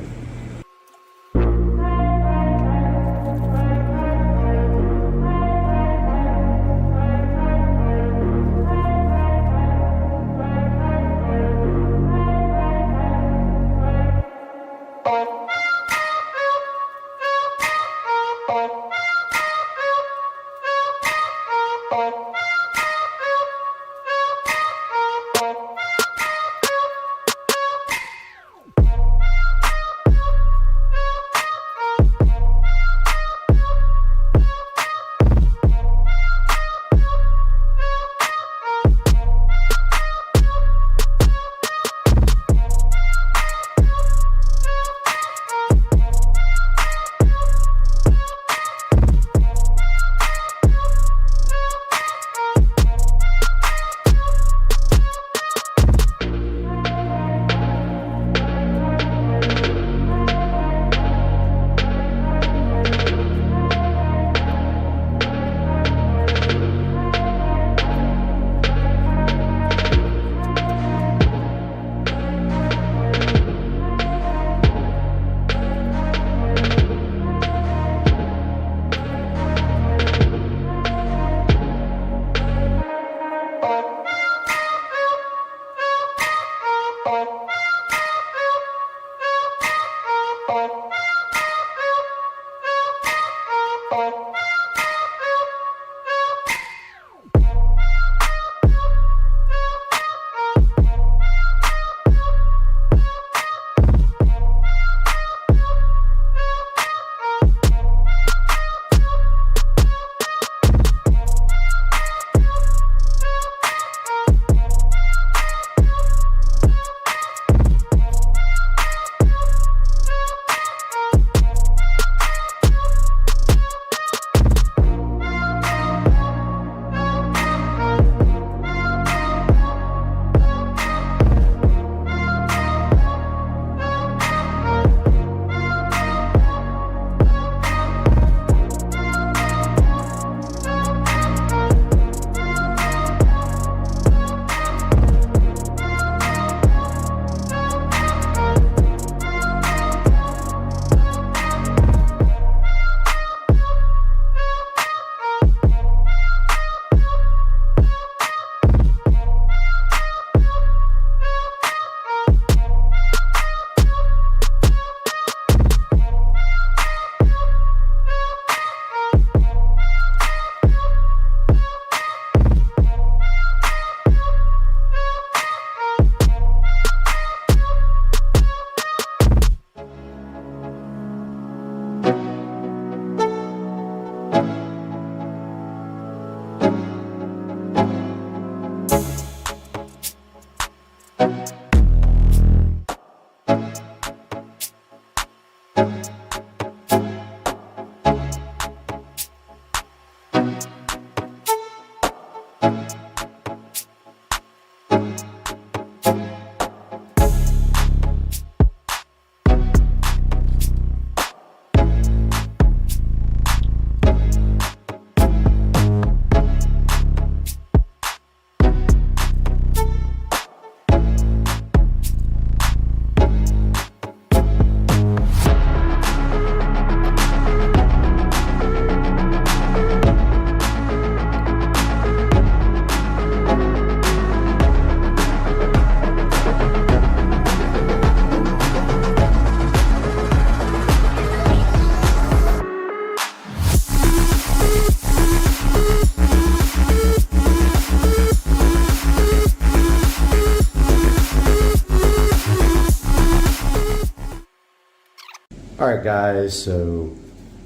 All right, guys, so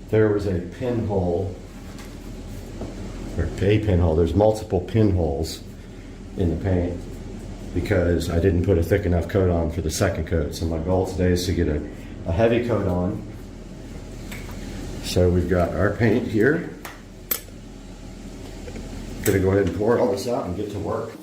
there was a pinhole, or a pinhole, there's multiple pinholes in the paint because I didn't put a thick enough coat on for the second coat. So my goal today is to get a heavy coat on. So we've got our paint here. Gonna go ahead and pour all this out and get to work.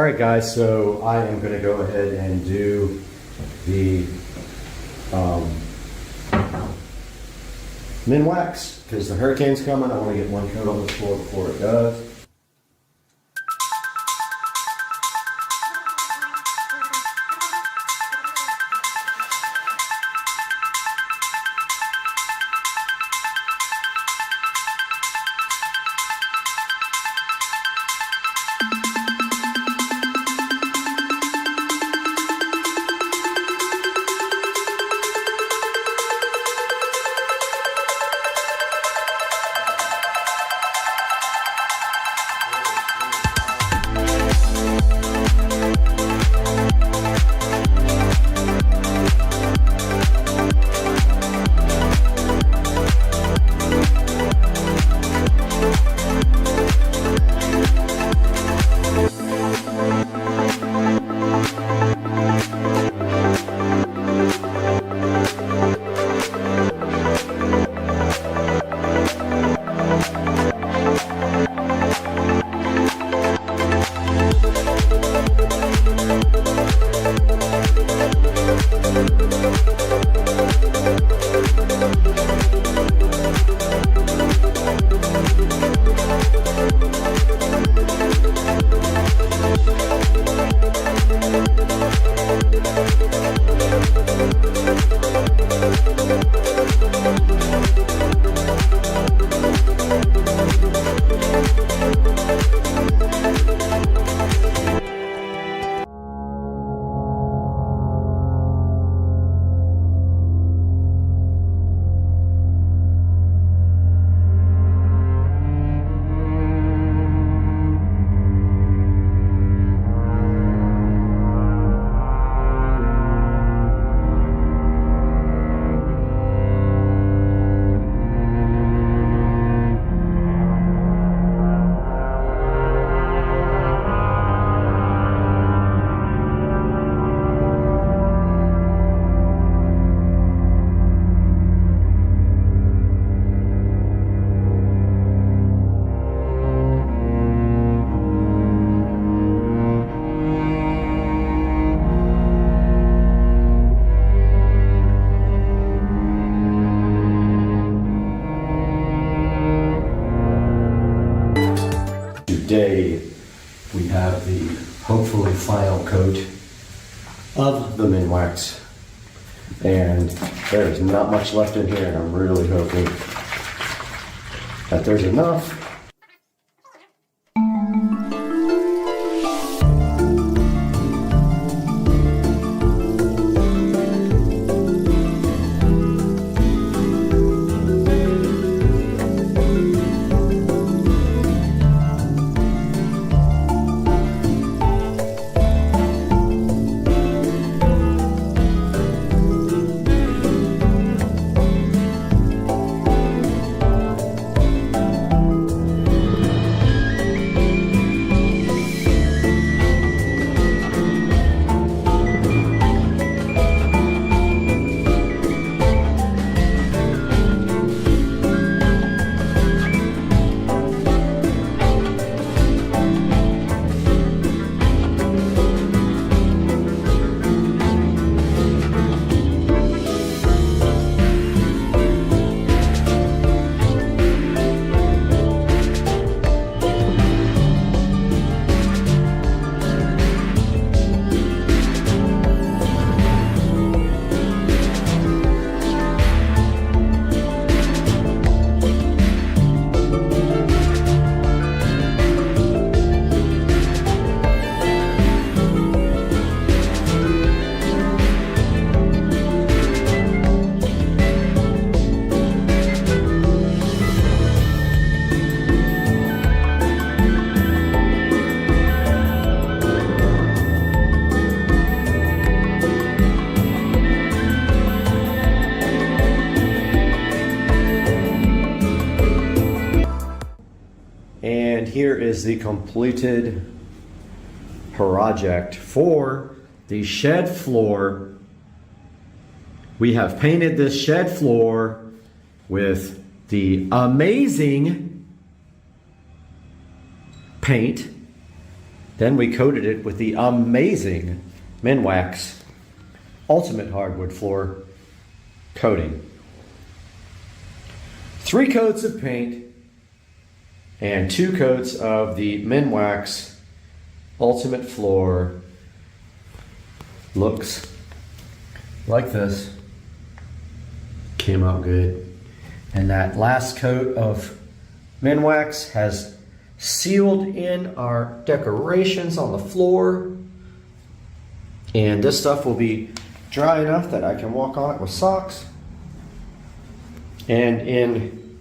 right, guys, so I am going to go ahead and do the min wax because the hurricane's coming. I want to get one coat on this floor before it does. Today we have the hopefully final coat of the min wax, and there's not much left in here, and I'm really hoping that there's enough. And here is the completed project for the shed floor. We have painted this shed floor with the amazing paint Then we coated it with the amazing Minwax Ultimate Hardwood Floor coating. 3 coats of paint and 2 coats of the Minwax Ultimate Floor. Looks like this. Came out good. And that last coat of Minwax has sealed in our decorations on the floor. And this stuff will be dry enough that I can walk on it with socks. And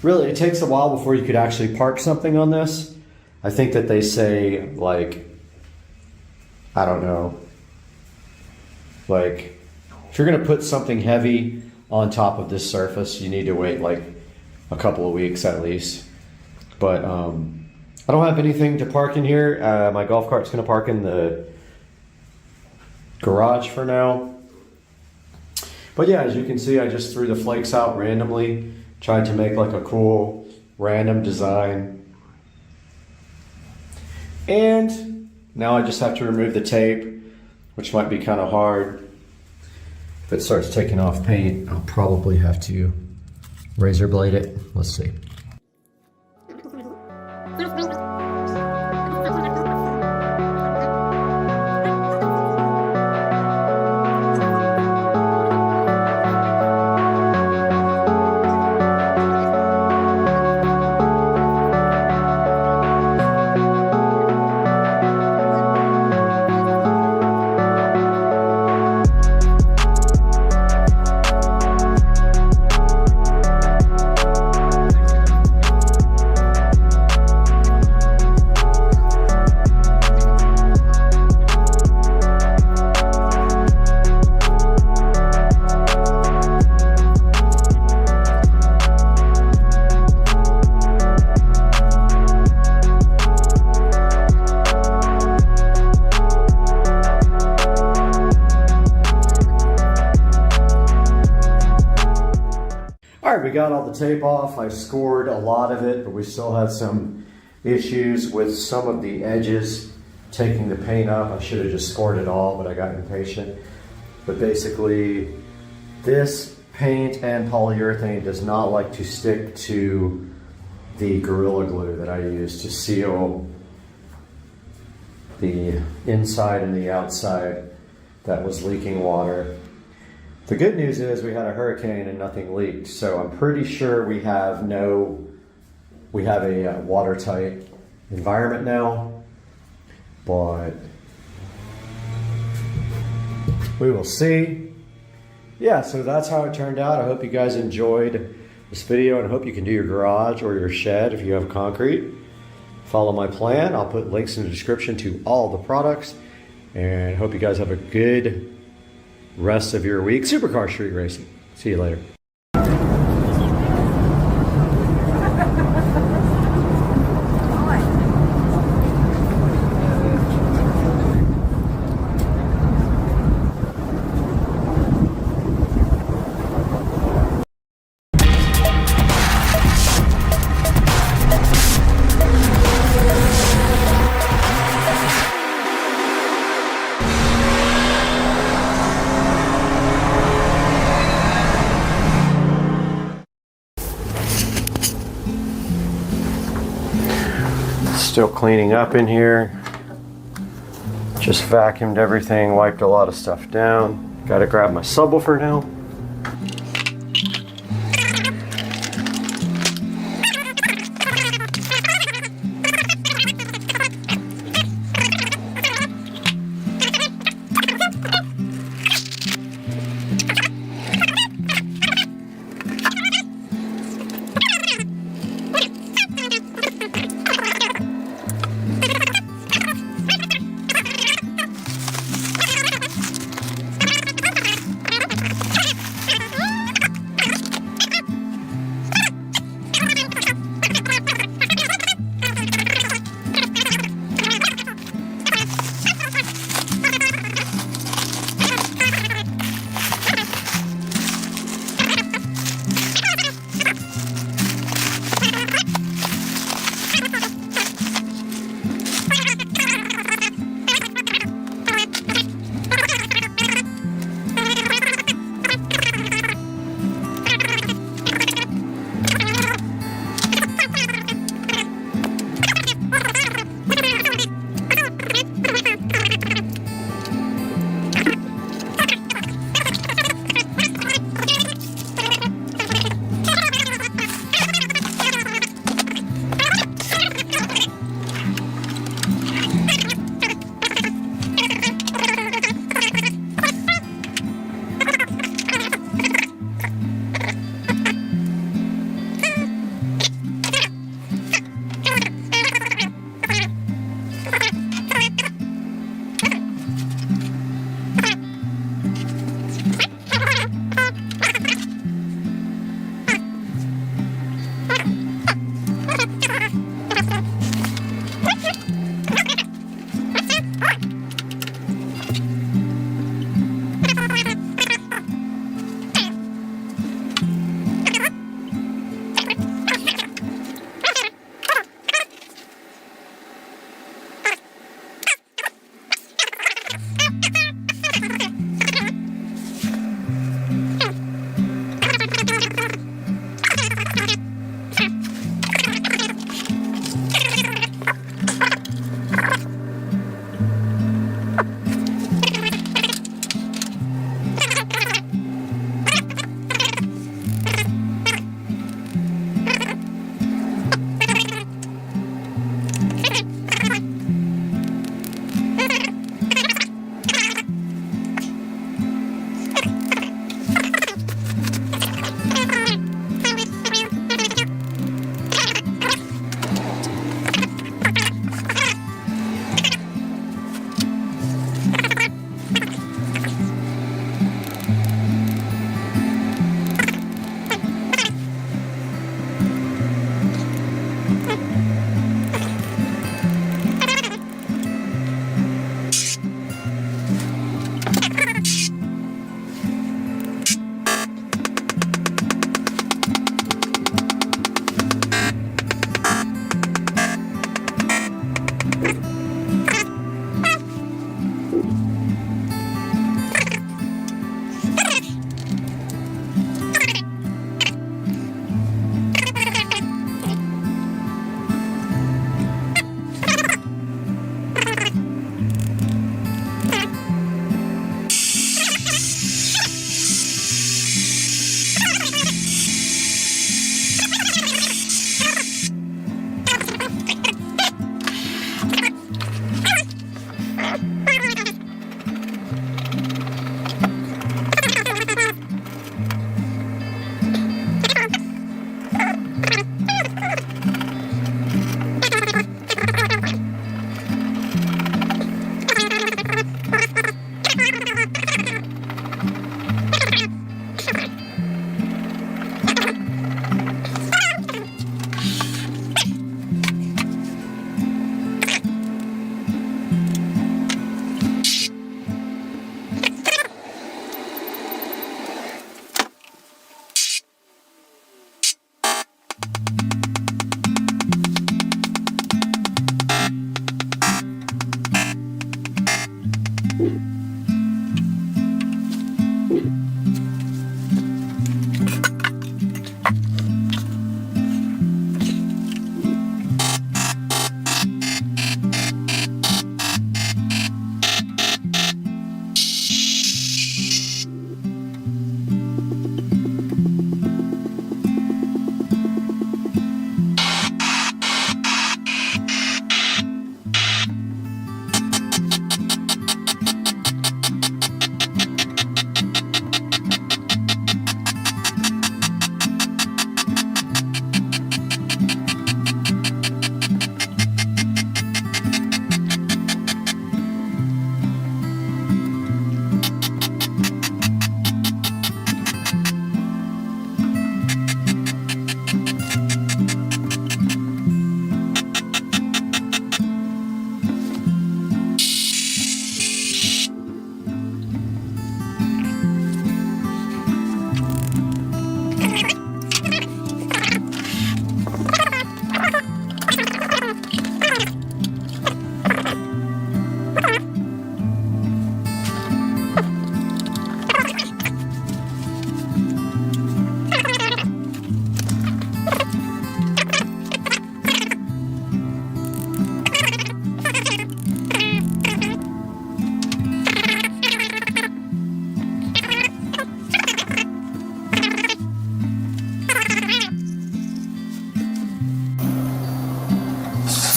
really, it takes a while before you could actually park something on this. I think that they say, like, I don't know, like, if you're gonna put something heavy on top of this surface, you need to wait like a couple of weeks at least. But I don't have anything to park in here. My golf cart's gonna park in the garage for now. But yeah, as you can see, I just threw the flakes out randomly, tried to make like a cool random design. And now I just have to remove the tape, which might be kind of hard. If it starts taking off paint, I'll probably have to razor blade it. Let's see. We got all the tape off. I scored a lot of it, but we still had some issues with some of the edges taking the paint up. I should have just scored it all, but I got impatient. But basically, this paint and polyurethane does not like to stick to the Gorilla Glue that I use to seal the inside and the outside that was leaking water. The good news is we had a hurricane and nothing leaked, so I'm pretty sure we have a watertight environment now, but we will see. Yeah, so that's how it turned out. I hope you guys enjoyed this video, and I hope you can do your garage or your shed if you have concrete. Follow my plan. I'll put links in the description to all the products, and hope you guys have a good rest of your week. Supercar Street Racing. See you later. Still cleaning up in here. Just vacuumed everything, wiped a lot of stuff down. Gotta grab my subwoofer now.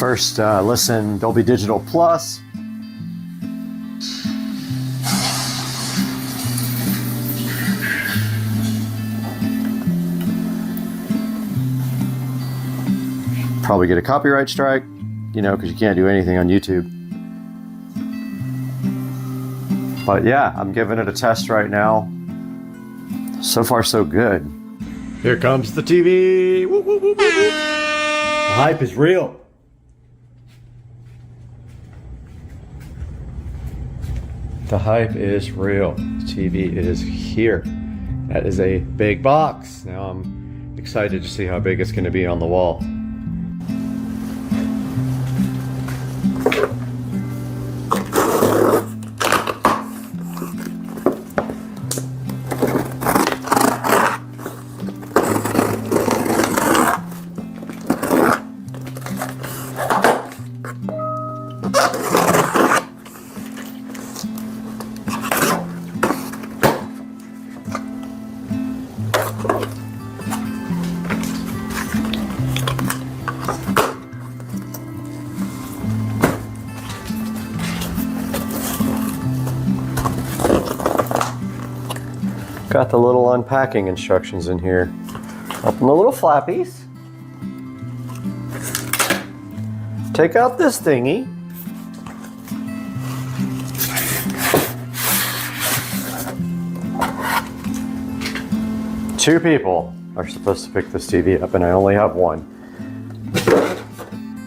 First listen, Dolby Digital Plus. Probably get a copyright strike, you know, because you can't do anything on YouTube. But yeah, I'm giving it a test right now. So far, so good. Here comes the TV. Woo, woo, woo, woo, woo. The hype is real. The hype is real. The TV is here. That is a big box. Now I'm excited to see how big it's going to be on the wall. Got the little unpacking instructions in here. Open the little flappies. Take out this thingy. Two people are supposed to pick this TV up, and I only have one.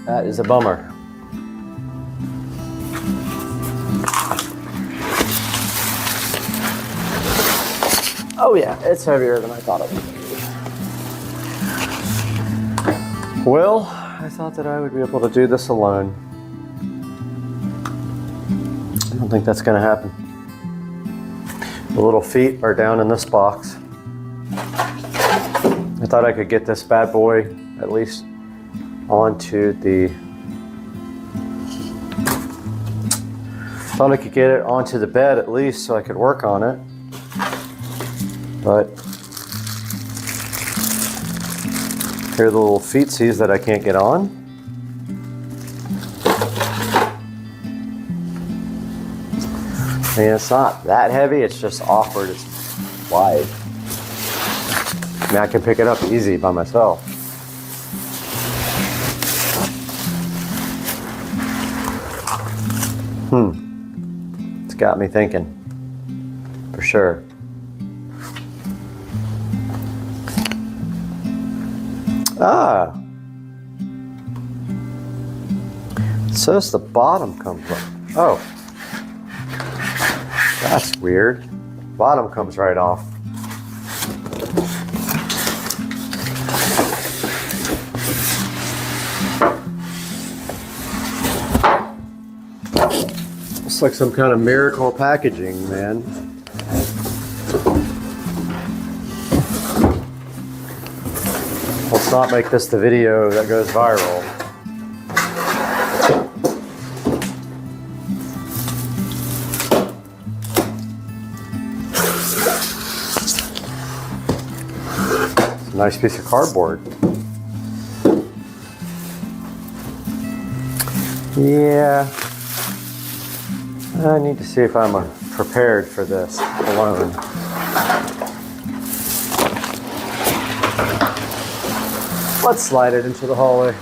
That is a bummer. Oh yeah, it's heavier than I thought it would be. Well, I thought that I would be able to do this alone. I don't think that's gonna happen. The little feet are down in this box. I thought I could get this bad boy at least onto the... Thought I could get it onto the bed at least so I could work on it. But here are the little feetsies that I can't get on. And it's not that heavy, it's just awkward, it's wide. I mean, I can pick it up easy by myself. It's got me thinking, for sure. Ah, it says the bottom comes up. Oh, that's weird. Bottom comes right off. It's like some kind of miracle packaging, man. Let's not make this the video that goes viral. It's a nice piece of cardboard. Yeah. I need to see if I'm prepared for this alone. Let's slide it into the hallway.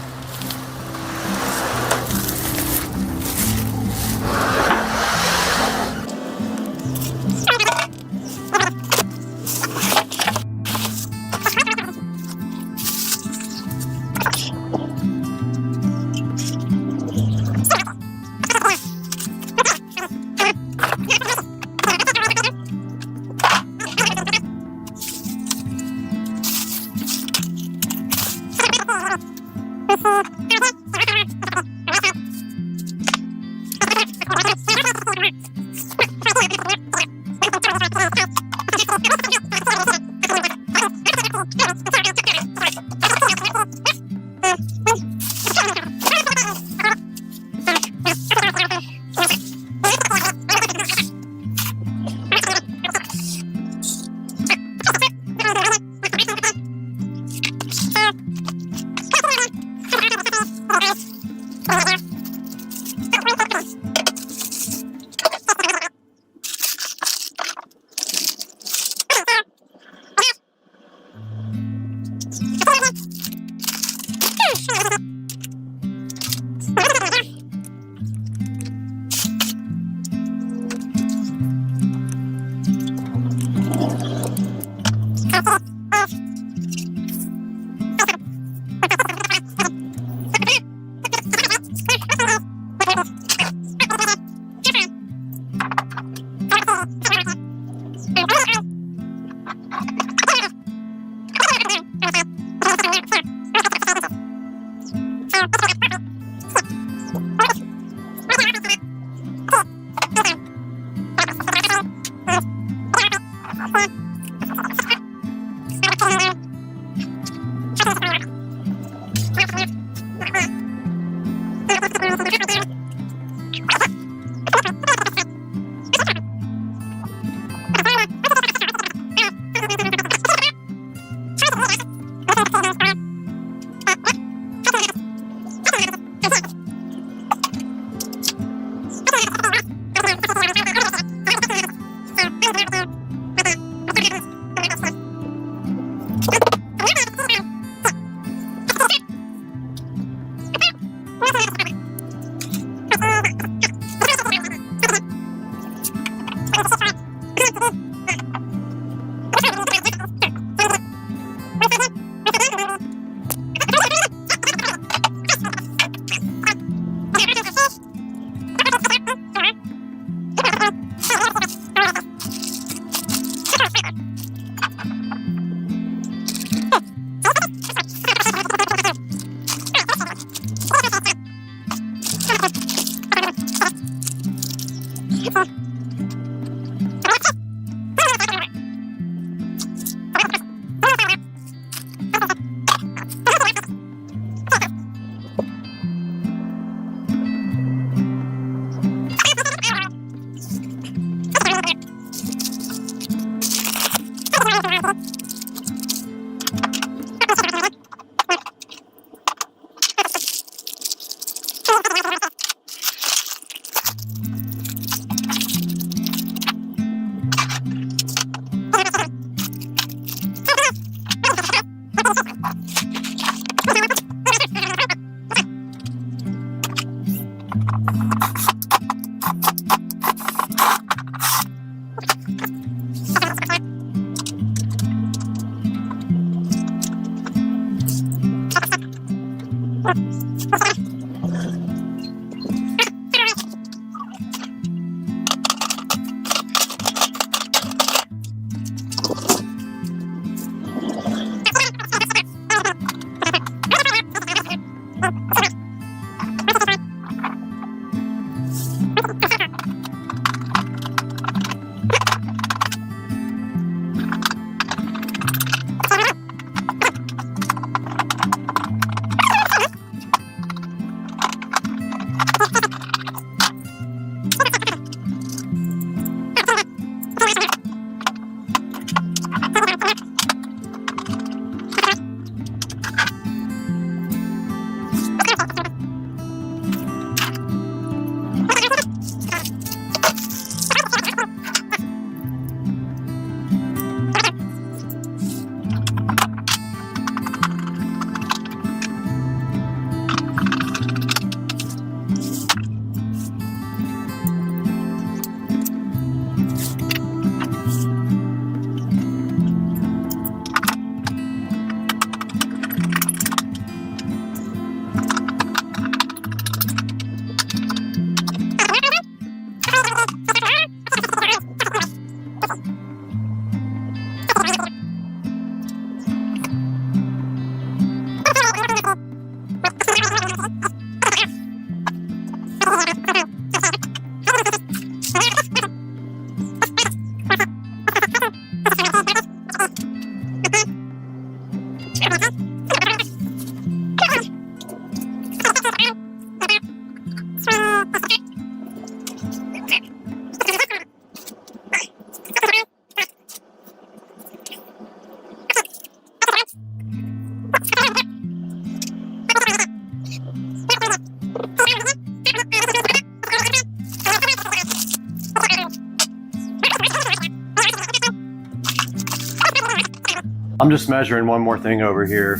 I'm just measuring one more thing over here.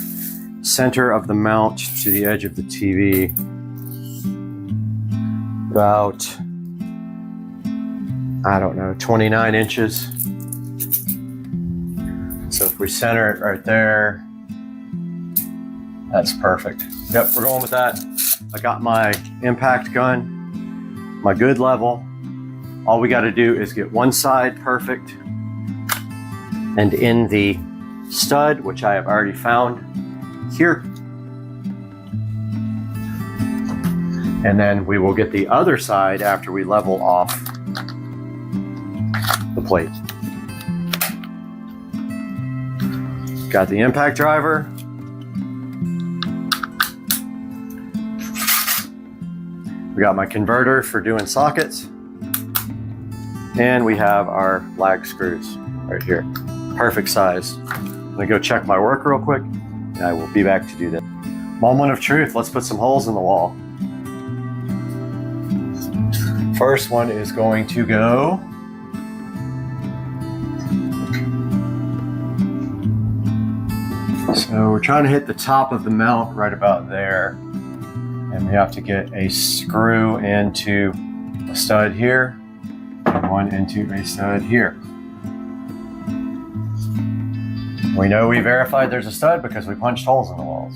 Center of the mount to the edge of the TV. About, I don't know, 29 inches. So if we center it right there, that's perfect. Yep, we're going with that. I got my impact gun, my good level. All we got to do is get one side perfect. And in the stud, which I have already found here. And then we will get the other side after we level off the plate. Got the impact driver. We got my converter for doing sockets. And we have our lag screws right here. Perfect size. I'm gonna go check my work real quick and I will be back to do that. Moment of truth, let's put some holes in the wall. First one is going to go so we're trying to hit the top of the mount right about there. And we have to get a screw into a stud here and one into a stud here. We know we verified there's a stud because we punched holes in the walls.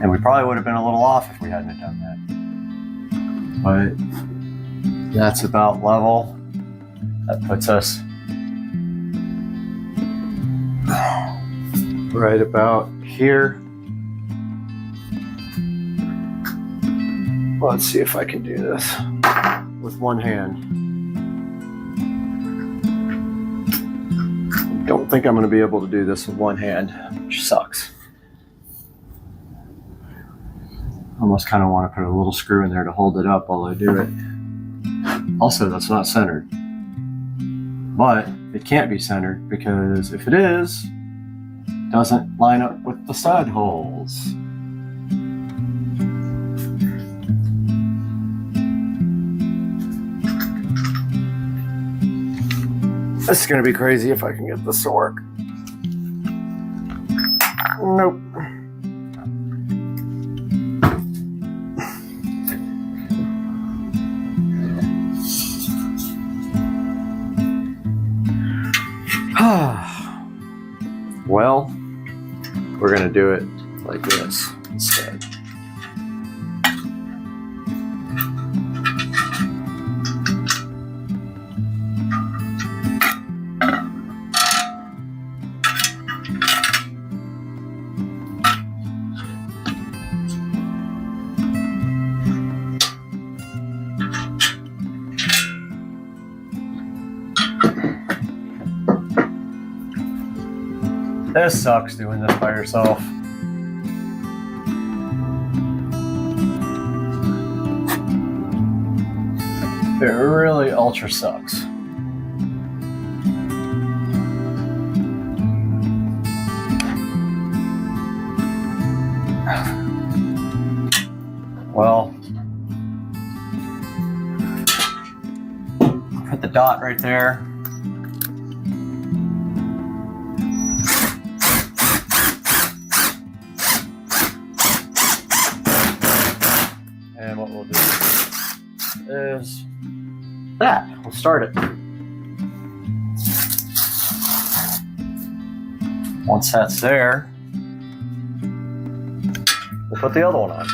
And we probably would have been a little off if we hadn't have done that. But that's about level. That puts us right about here. Let's see if I can do this with one hand. Don't think I'm going to be able to do this with one hand, which sucks. Almost kind of want to put a little screw in there to hold it up while I do it. Also, that's not centered. But it can't be centered because if it is, it doesn't line up with the stud holes. This is going to be crazy if I can get this to work. Nope. Well, we're going to do it like this instead. This sucks doing this by yourself. It really ultra sucks. Well, put the dot right there. And what we'll do is that. We'll start it. Once that's there, we'll put the other one on.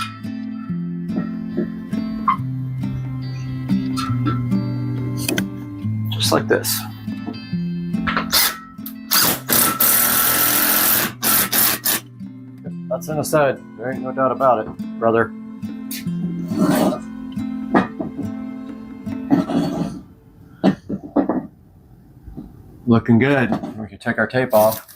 Just like this. That's in a stud. There ain't no doubt about it, brother. Looking good. We can take our tape off.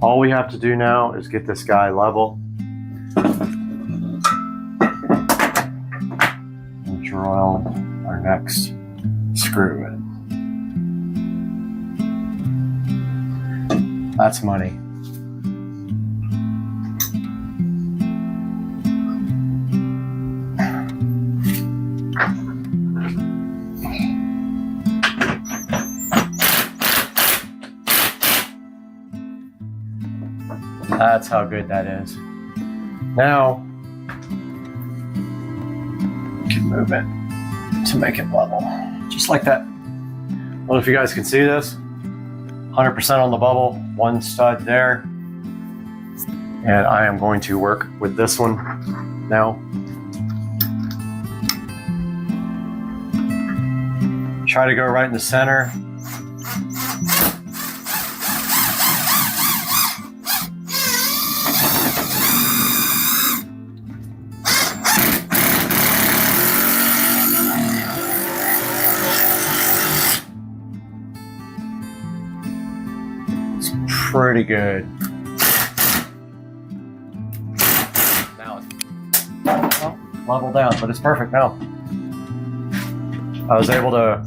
All we have to do now is get this guy level. And drill our next screw in. That's money. That's how good that is. Now, we can move it to make it level. Just like that. I don't know if you guys can see this. 100% on the bubble, one stud there. And I am going to work with this one now. Try to go right in the center. Pretty good. Now it's level down, but it's perfect now. I was able to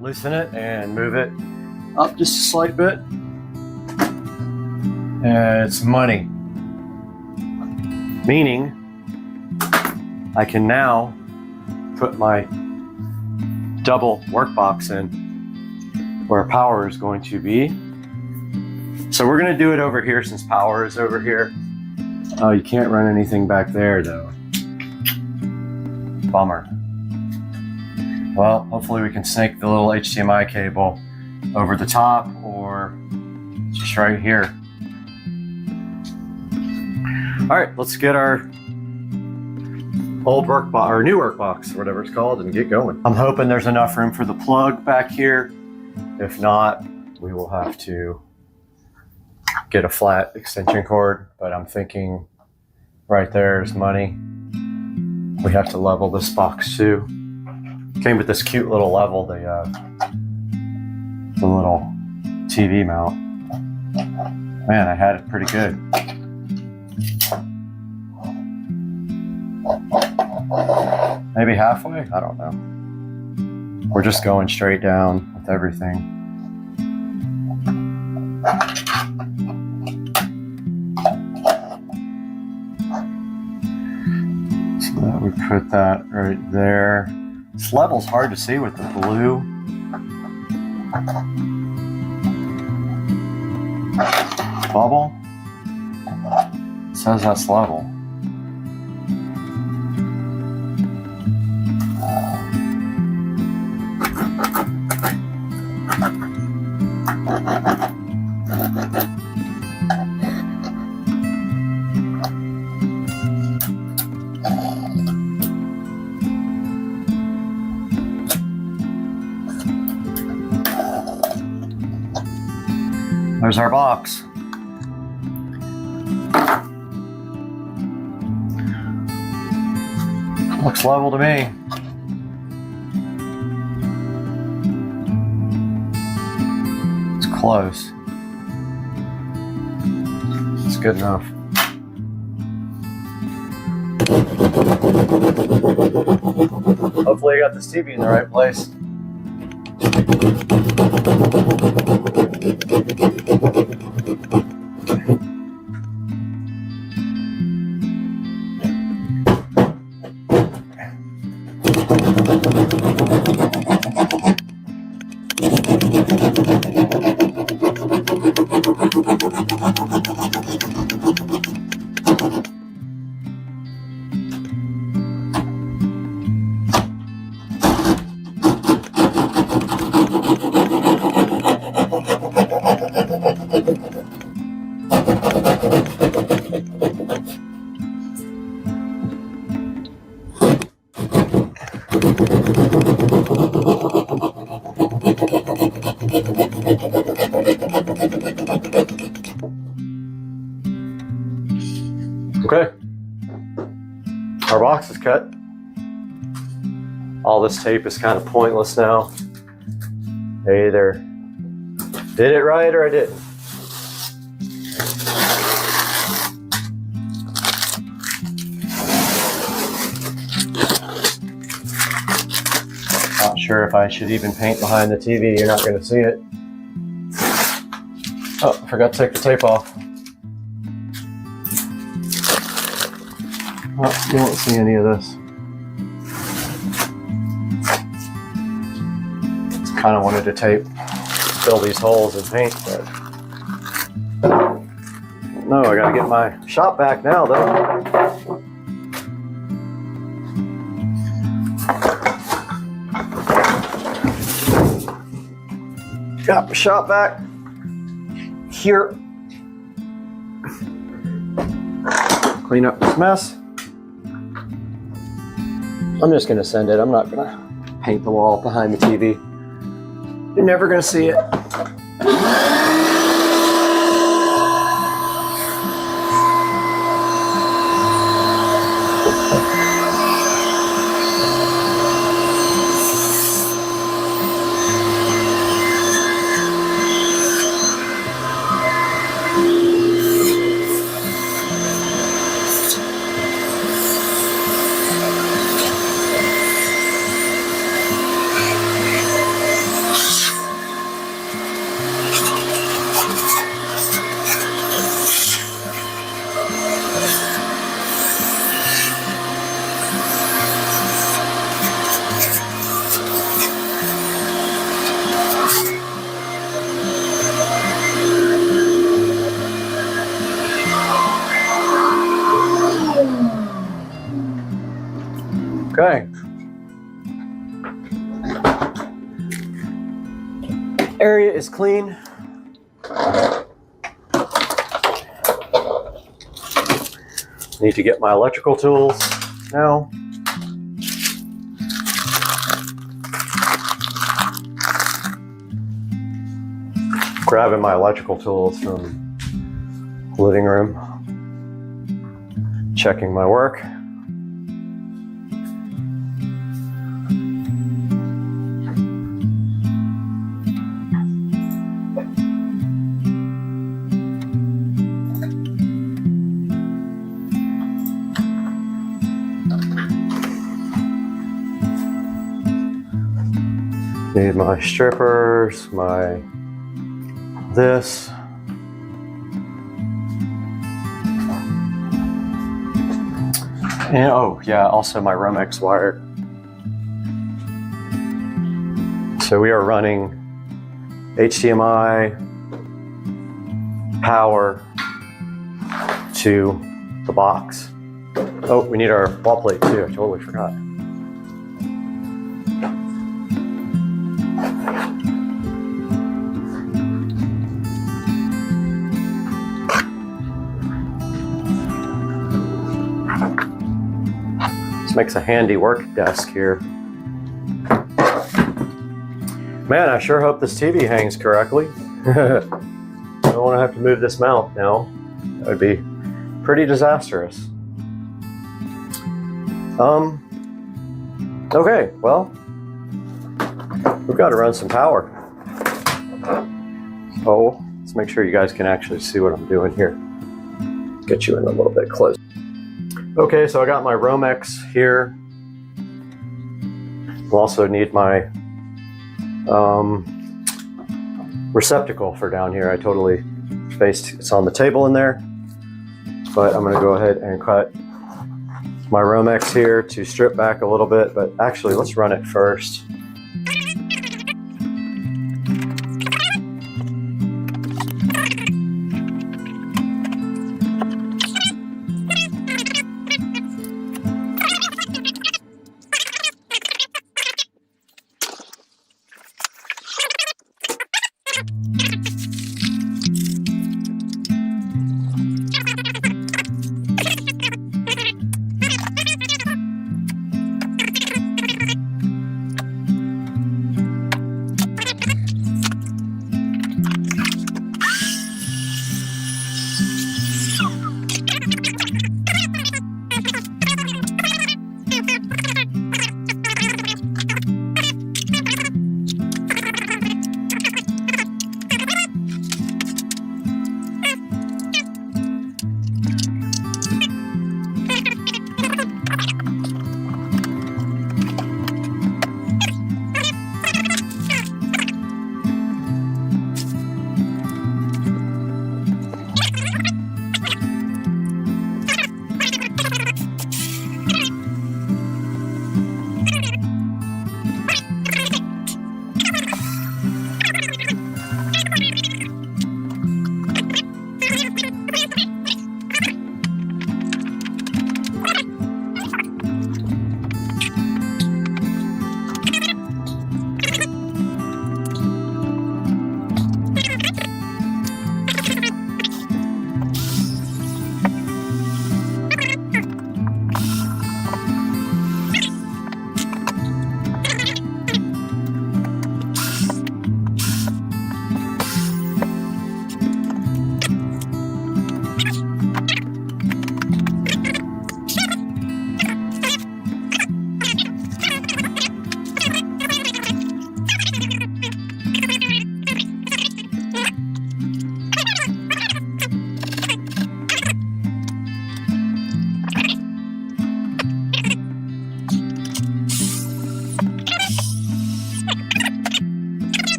loosen it and move it up just a slight bit. And it's money. Meaning I can now put my double workbox in where power is going to be. So we're going to do it over here since power is over here. Oh, you can't run anything back there though. Bummer. Well, hopefully we can snake the little HDMI cable over the top or just right here. All right, let's get our old workbox or new workbox, whatever it's called, and get going. I'm hoping there's enough room for the plug back here. If not, we will have to get a flat extension cord, but I'm thinking right there is money. We have to level this box too. Came with this cute little level, the little TV mount. Man, I had it pretty good. Maybe halfway? I don't know. We're just going straight down with everything. So that we put that right there. This level's hard to see with the blue. Bubble. It says that's level. There's our box. Looks level to me. It's close. It's good enough. Hopefully I got this TV in the right place. Okay, our box is cut. All this tape is kind of pointless now. I either did it right or I didn't. Not sure if I should even paint behind the TV. You're not going to see it. Oh, I forgot to take the tape off. Oh, you won't see any of this. Kind of wanted to tape, fill these holes and paint, but no, I gotta get my shop back now though. Got my shop back here. Clean up this mess. I'm just gonna send it. I'm not gonna paint the wall behind the TV. You're never gonna see it. Okay. Area is clean. Need to get my electrical tools now. Grabbing my electrical tools from living room, checking my work. Need my strippers, my this. And oh yeah, also my Romex wire. So we are running HDMI power to the box. Oh, we need our wall plate too, I totally forgot. Makes a handy work desk here. Man, I sure hope this TV hangs correctly. I don't want to have to move this mount now. That would be pretty disastrous. Okay, well, we've got to run some power. So let's make sure you guys can actually see what I'm doing here. Get you in a little bit closer. Okay, so I got my Romex here. We'll also need my receptacle for down here. I totally spaced, it's on the table in there. But I'm gonna go ahead and cut my Romex here to strip back a little bit, but actually let's run it first.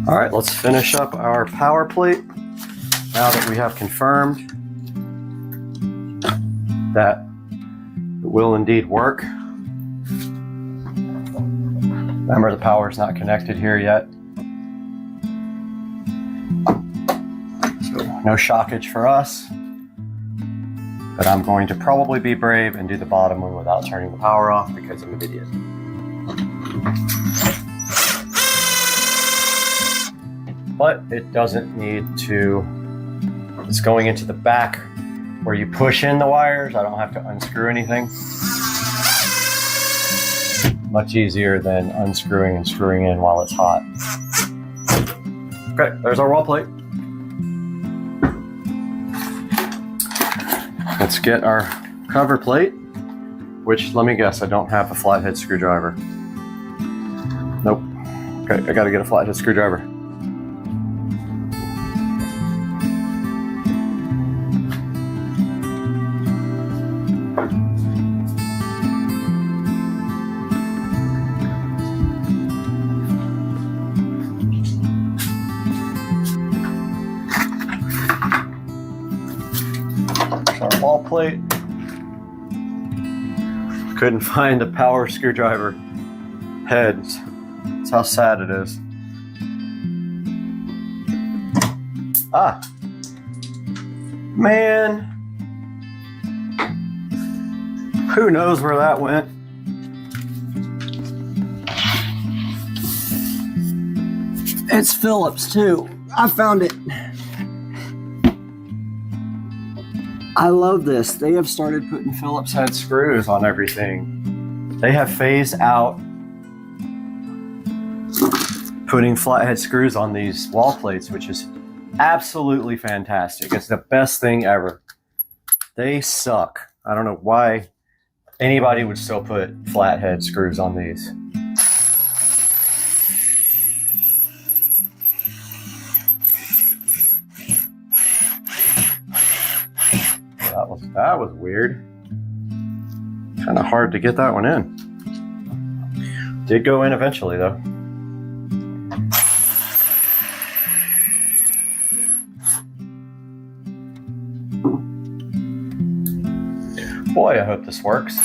All right, let's finish up our power plate. Now that we have confirmed that it will indeed work. Remember, the power is not connected here yet. So no shockage for us. But I'm going to probably be brave and do the bottom one without turning the power off because I'm an idiot. But it doesn't need to, it's going into the back where you push in the wires. I don't have to unscrew anything. Much easier than unscrewing and screwing in while it's hot. Okay, there's our wall plate. Let's get our cover plate, which, let me guess, I don't have a flathead screwdriver. Nope. Okay, I gotta get a flathead screwdriver. Wall plate. Couldn't find the power screwdriver heads. That's how sad it is. Ah, man, who knows where that went? It's Phillips too. I found it. I love this. They have started putting Phillips head screws on everything. They have phased out putting flathead screws on these wall plates, which is absolutely fantastic. It's the best thing ever. They suck. I don't know why anybody would still put flathead screws on these. That was weird. Kind of hard to get that one in. Did go in eventually though. Boy, I hope this works.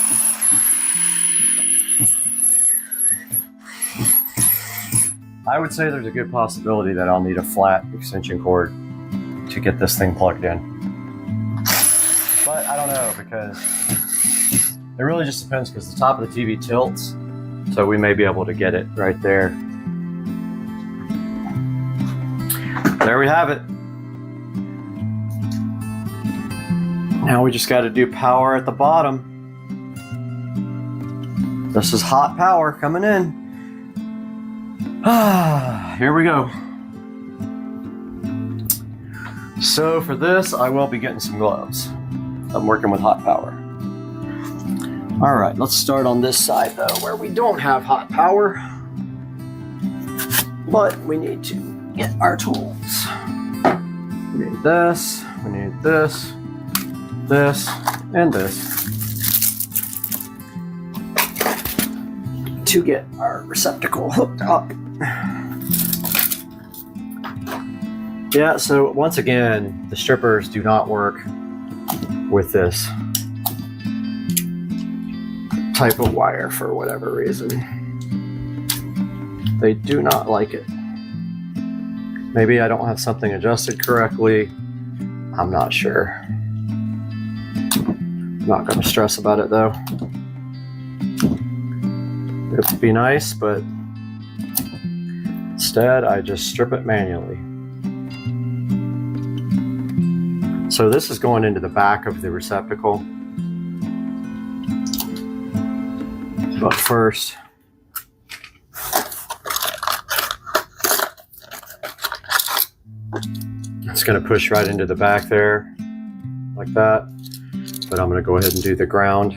I would say there's a good possibility that I'll need a flat extension cord to get this thing plugged in. But I don't know, because it really just depends, because the top of the TV tilts, so we may be able to get it right there. There we have it. Now we just got to do power at the bottom. This is hot power coming in. Here we go. So for this, I will be getting some gloves. I'm working with hot power. All right, let's start on this side though, where we don't have hot power, but we need to get our tools. We need this, and this, to get our receptacle hooked up. Yeah, so once again, the strippers do not work with this type of wire for whatever reason. They do not like it. Maybe I don't have something adjusted correctly. I'm not sure. I'm not going to stress about it though. It'd be nice, but instead I just strip it manually. So this is going into the back of the receptacle. But first, it's going to push right into the back there, like that. But I'm going to go ahead and do the ground.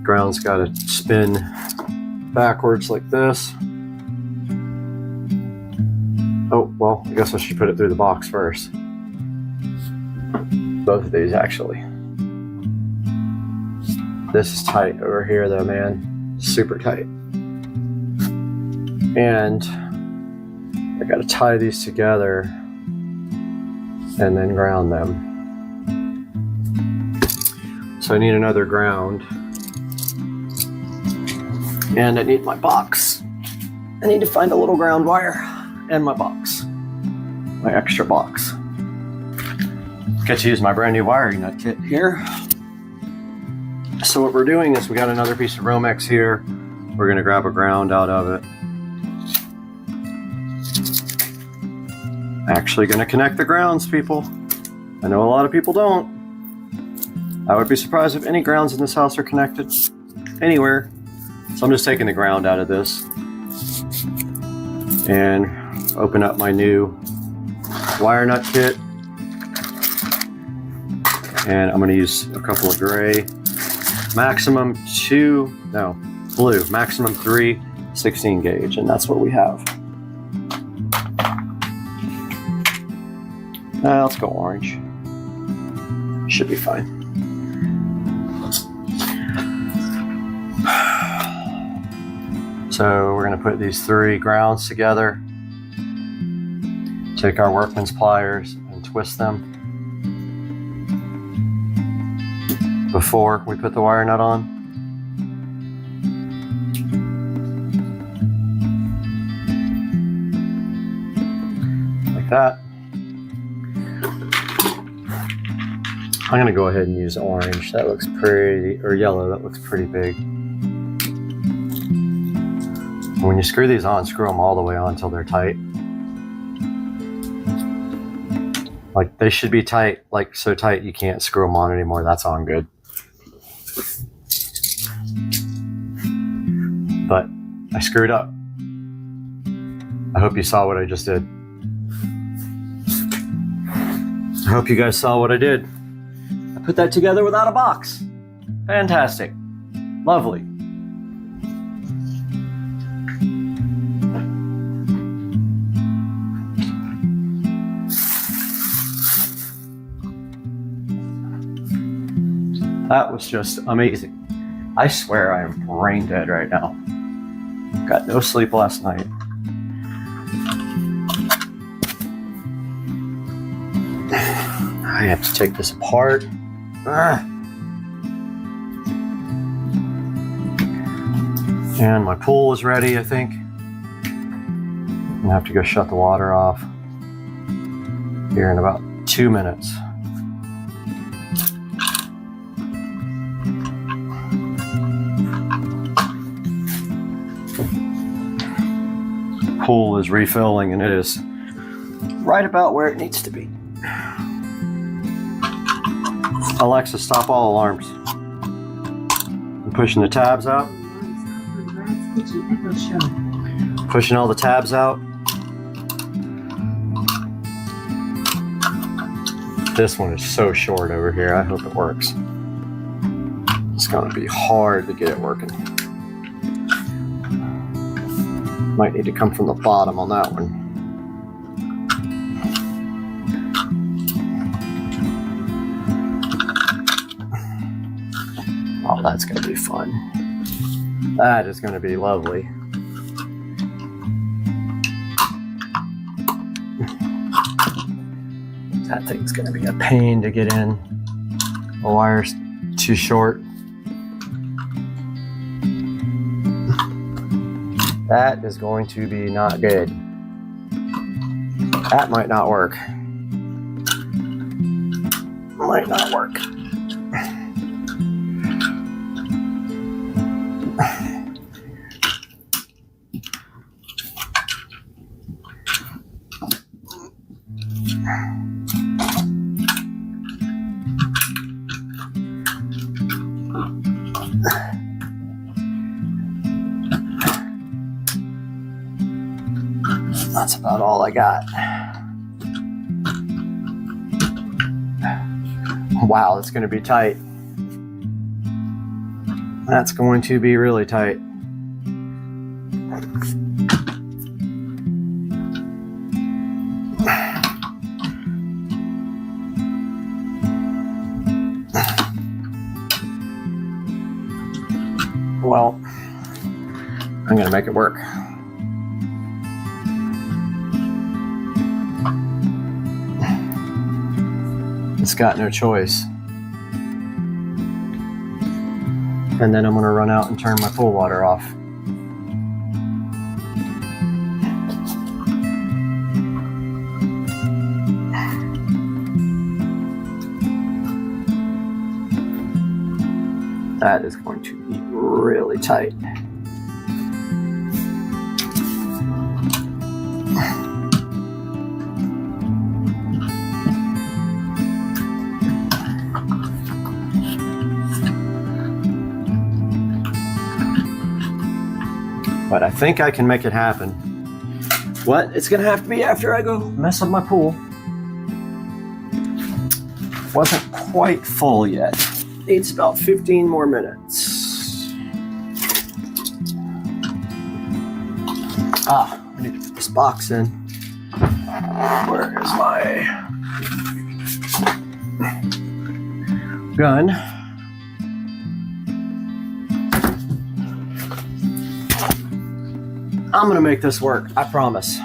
Ground's got to spin backwards like this. Oh, well, I guess I should put it through the box first. Both of these, actually. This is tight over here, though, man. Super tight. And I gotta tie these together and then ground them. So I need another ground. And I need my box. I need to find a little ground wire and my box. My extra box. Get to use my brand new wiring nut kit here. So what we're doing is we got another piece of Romex here. We're gonna grab a ground out of it. Actually gonna connect the grounds, people. I know a lot of people don't. I would be surprised if any grounds in this house are connected anywhere. So I'm just taking the ground out of this and open up my new wire nut kit. And I'm gonna use a couple of gray, blue, maximum 3 16 gauge, and that's what we have. Let's go orange. Should be fine. So we're going to put these 3 grounds together. Take our workman's pliers and twist them before we put the wire nut on. Like that. I'm going to go ahead and use orange. That looks pretty, or yellow, that looks pretty big. When you screw these on, screw them all the way on until they're tight. Like they should be tight, like so tight you can't screw them on anymore. That's on good. But I screwed up. I hope you saw what I just did. I hope you guys saw what I did. I put that together without a box. Fantastic. Lovely. That was just amazing. I swear I am brain dead right now. Got no sleep last night. I have to take this apart. And my pool is ready, I think. I'm gonna have to go shut the water off here in about 2 minutes. Pool is refilling and it is right about where it needs to be. Alexa, stop all alarms. I'm pushing the tabs out. Pushing all the tabs out. This one is so short over here. I hope it works. It's gonna be hard to get it working. Might need to come from the bottom on that one. Oh, that's going to be fun. That is going to be lovely. That thing's going to be a pain to get in. The wire's too short. That is going to be not good. That might not work. Might not work. That's about all I got. Wow, that's going to be tight. That's going to be really tight. Well, I'm going to make it work. It's got no choice. And then I'm gonna run out and turn my pool water off. That is going to be really tight. But I think I can make it happen. What? It's gonna have to be after I go mess up my pool. Wasn't quite full yet. Needs about 15 more minutes. I need to put this box in. Where is my gun? I'm gonna make this work, I promise.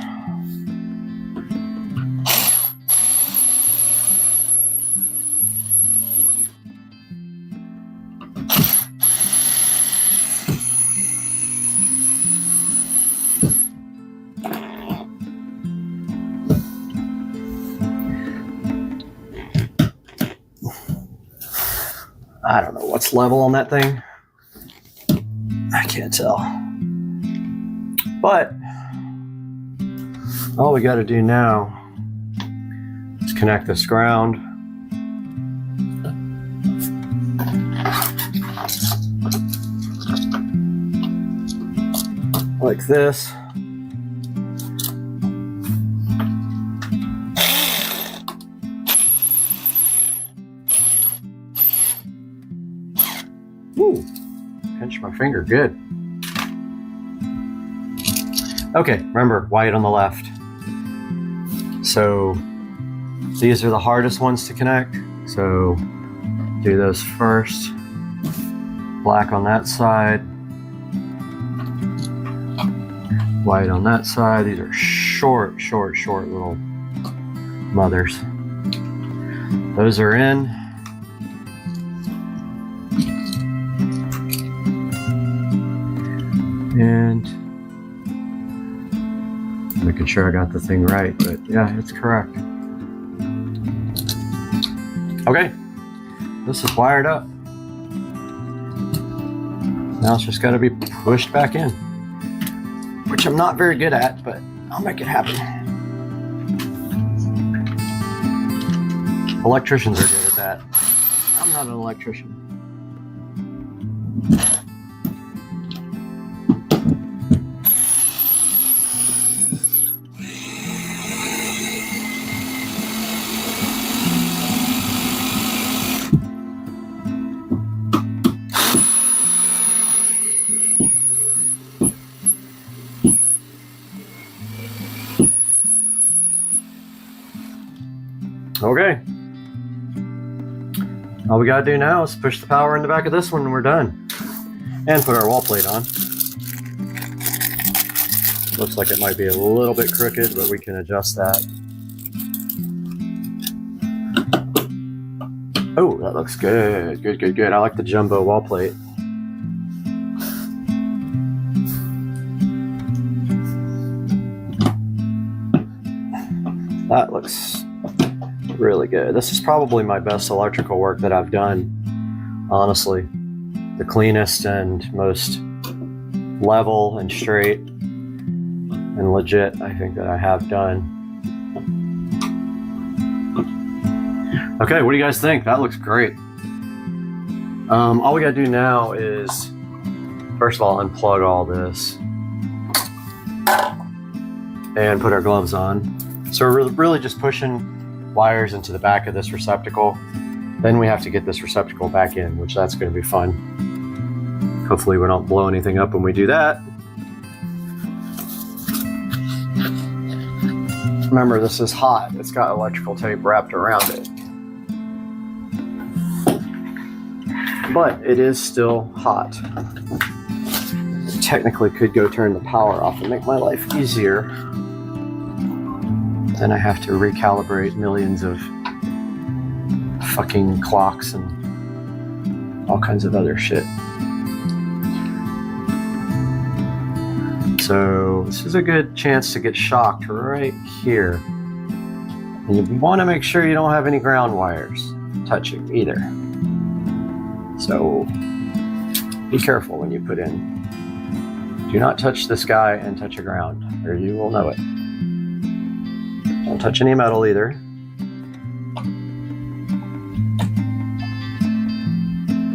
I don't know what's level on that thing. I can't tell. But all we got to do now is connect this ground. Like this. Ooh, pinch my finger, good. Okay, remember, white on the left. So these are the hardest ones to connect. So do those first. Black on that side. White on that side. These are short little mothers. Those are in. And making sure I got the thing right, but yeah, it's correct. Okay, this is wired up. Now it's just got to be pushed back in, which I'm not very good at, but I'll make it happen. Electricians are good at that. I'm not an electrician. Okay. All we gotta do now is push the power in the back of this one and we're done. And put our wall plate on. Looks like it might be a little bit crooked, but we can adjust that. Oh, that looks good. Good. I like the jumbo wall plate. That looks really good. This is probably my best electrical work that I've done, honestly. The cleanest and most level and straight and legit, I think, that I have done. Okay, what do you guys think? That looks great. All we gotta do now is, first of all, unplug all this and put our gloves on. So we're really just pushing wires into the back of this receptacle. Then we have to get this receptacle back in, which that's going to be fun. Hopefully we don't blow anything up when we do that. Remember, this is hot. It's got electrical tape wrapped around it. But it is still hot. Technically could go turn the power off and make my life easier. Then I have to recalibrate millions of fucking clocks and all kinds of other shit. So this is a good chance to get shocked right here. And you want to make sure you don't have any ground wires touching either. So be careful when you put in. Do not touch the sky and touch the ground, or you will know it. Don't touch any metal either.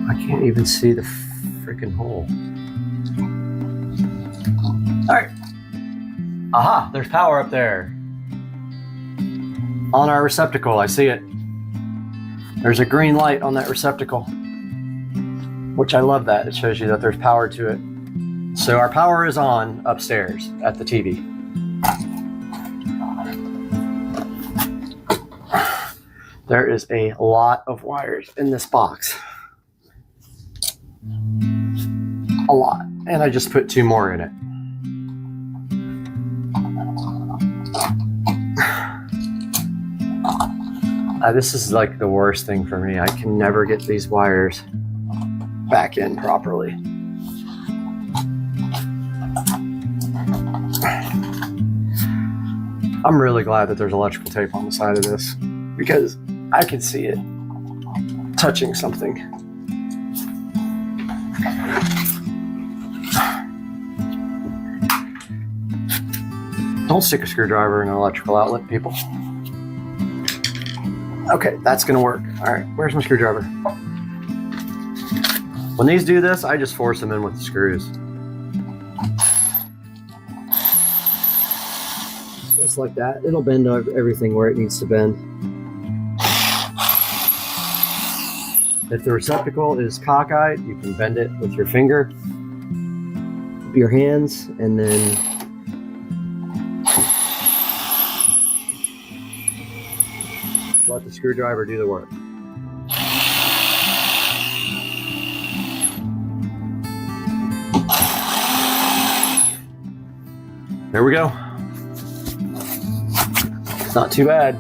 I can't even see the freaking hole. All right. Aha, there's power up there. On our receptacle, I see it. There's a green light on that receptacle, which I love that. It shows you that there's power to it. So our power is on upstairs at the TV. There is a lot of wires in this box. A lot. And I just put 2 more in it. This is like the worst thing for me. I can never get these wires back in properly. I'm really glad that there's electrical tape on the side of this because I can see it touching something. Don't stick a screwdriver in an electrical outlet, people. Okay, that's gonna work. All right, where's my screwdriver? When these do this, I just force them in with the screws. Just like that. It'll bend everything where it needs to bend. If the receptacle is cockeyed, you can bend it with your finger, your hands, and then let the screwdriver do the work. There we go. It's not too bad.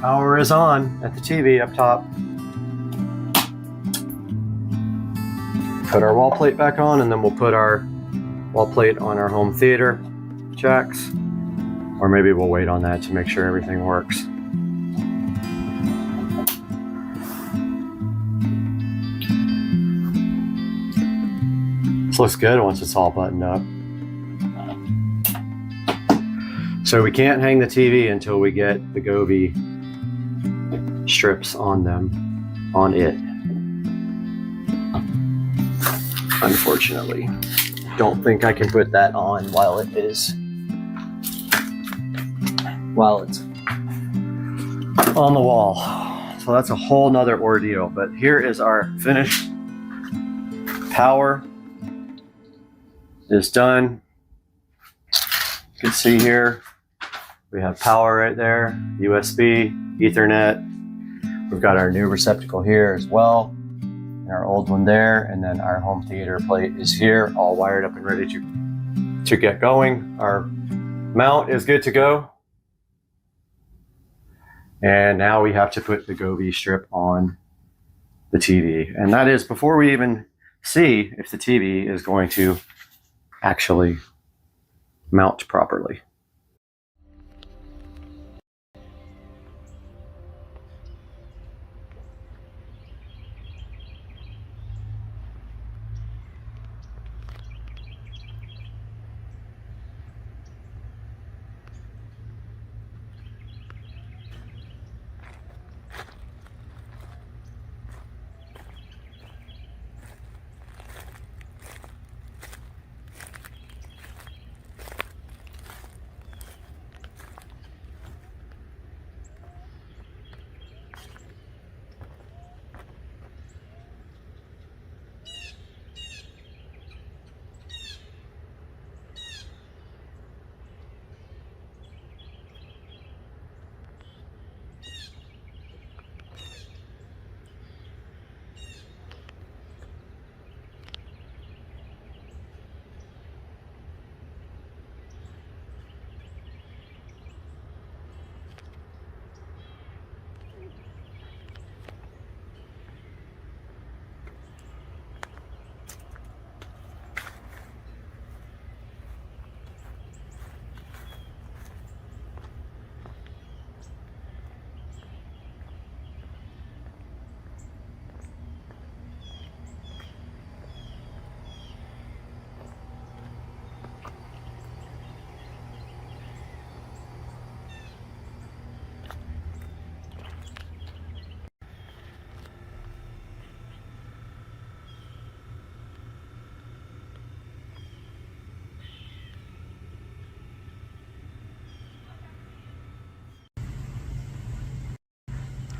Power is on at the TV up top. Put our wall plate back on, and then we'll put our wall plate on our home theater jacks. Or maybe we'll wait on that to make sure everything works. This looks good once it's all buttoned up. So we can't hang the TV until we get the Govee strips on them, on it. Unfortunately, don't think I can put that on while it's on the wall. So that's a whole nother ordeal. But here is our finished power. Is done. You can see here we have power right there, USB, Ethernet. We've got our new receptacle here as well, and our old one there, and then our home theater plate is here, all wired up and ready to get going. Our mount is good to go. And now we have to put the Govee strip on the TV. And that is before we even see if the TV is going to actually mount properly.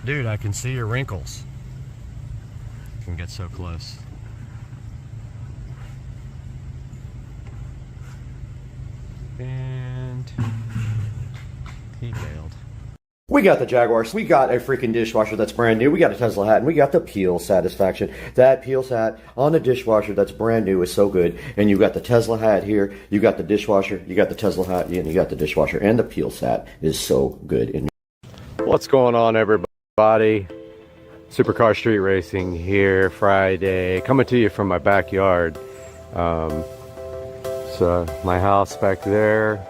Dude, I can see your wrinkles. I can get so close. And he bailed. We got the Jaguars. We got a freaking dishwasher that's brand new. We got a Tesla hat, and we got the peel satisfaction. That peel hat on the dishwasher that's brand new is so good. And you got the Tesla hat here. You got the dishwasher. You got the Tesla hat, and you got the dishwasher. And the peel hat is so good. What's going on, everybody? Supercar Street Racing here, Friday. Coming to you from my backyard. So my house back there.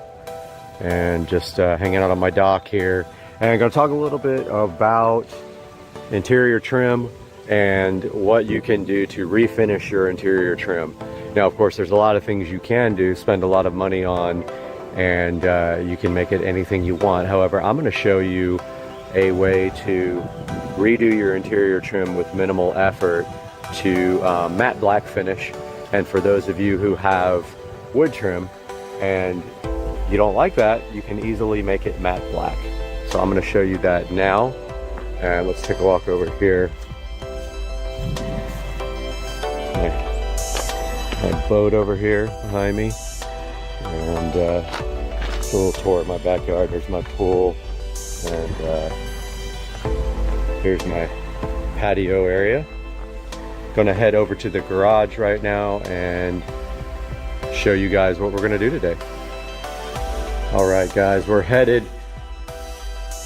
And just hanging out on my dock here. And I'm going to talk a little bit about interior trim and what you can do to refinish your interior trim. Now, of course, there's a lot of things you can do, spend a lot of money on, and you can make it anything you want. However, I'm going to show you a way to redo your interior trim with minimal effort to matte black finish. And for those of you who have wood trim and you don't like that, you can easily make it matte black. So I'm going to show you that now, and let's take a walk over here. My boat over here behind me, and a little tour of my backyard. There's my pool, and here's my patio area. Gonna head over to the garage right now and show you guys what we're gonna do today. All right, guys, we're headed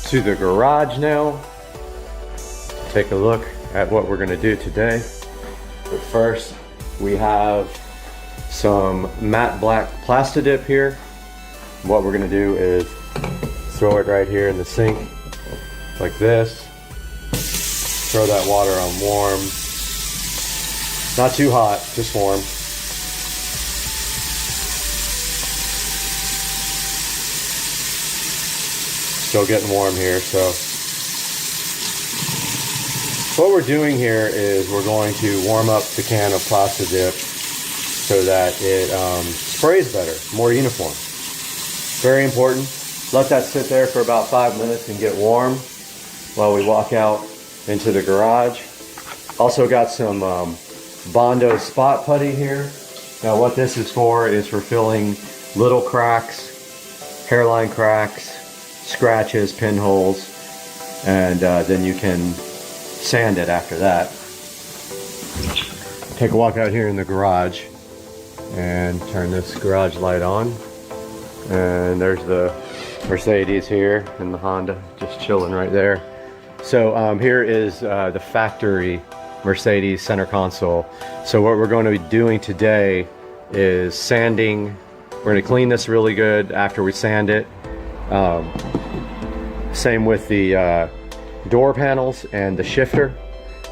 to the garage now. Take a look at what we're gonna do today. But first, we have some matte black Plastidip here. What we're gonna do is throw it right here in the sink, like this. Throw that water on warm. Not too hot, just warm. Still getting warm here, so what we're doing here is we're going to warm up the can of Plastidip so that it sprays better, more uniform. Very important. Let that sit there for about 5 minutes and get warm while we walk out into the garage. Also got some Bondo spot putty here. Now what this is for filling little cracks, hairline cracks, scratches, pinholes, and then you can sand it after that. Take a walk out here in the garage and turn this garage light on, and there's the Mercedes here and the Honda just chilling right there. So here is the factory Mercedes center console. So what we're going to be doing today is sanding. We're going to clean this really good after we sand it. Same with the door panels and the shifter,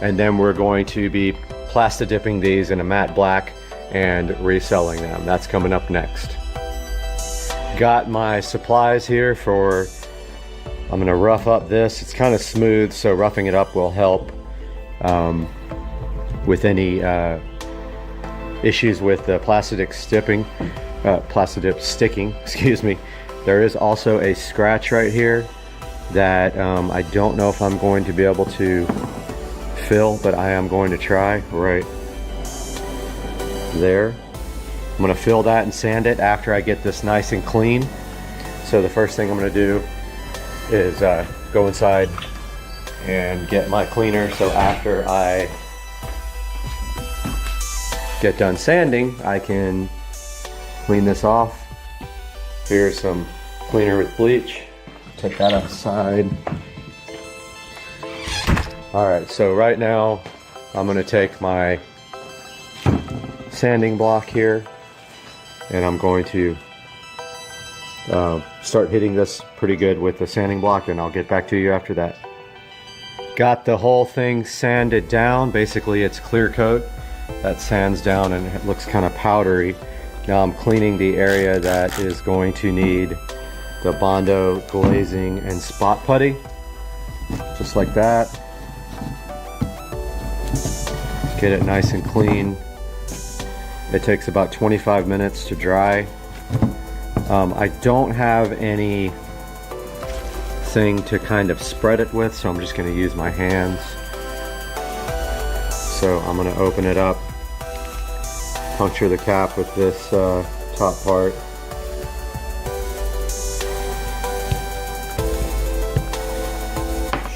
and then we're going to be Plastidipping these in a matte black and reselling them. That's coming up next. Got my supplies here for, I'm going to rough up this. It's kind of smooth, so roughing it up will help with any issues with the Plastidip sticking, excuse me. There is also a scratch right here that I don't know if I'm going to be able to fill, but I am going to try right there. I'm going to fill that and sand it after I get this nice and clean. So the first thing I'm going to do is go inside and get my cleaner, so after I get done sanding, I can clean this off. Here's some cleaner with bleach. Take that outside. Alright, so right now I'm going to take my sanding block here and I'm going to start hitting this pretty good with the sanding block, and I'll get back to you after that. Got the whole thing sanded down. Basically it's clear coat that sands down and it looks kind of powdery. Now I'm cleaning the area that is going to need the Bondo glazing and spot putty, just like that. Get it nice and clean. It takes about 25 minutes to dry. I don't have any thing to kind of spread it with, so I'm just going to use my hands. So I'm going to open it up, puncture the cap with this top part.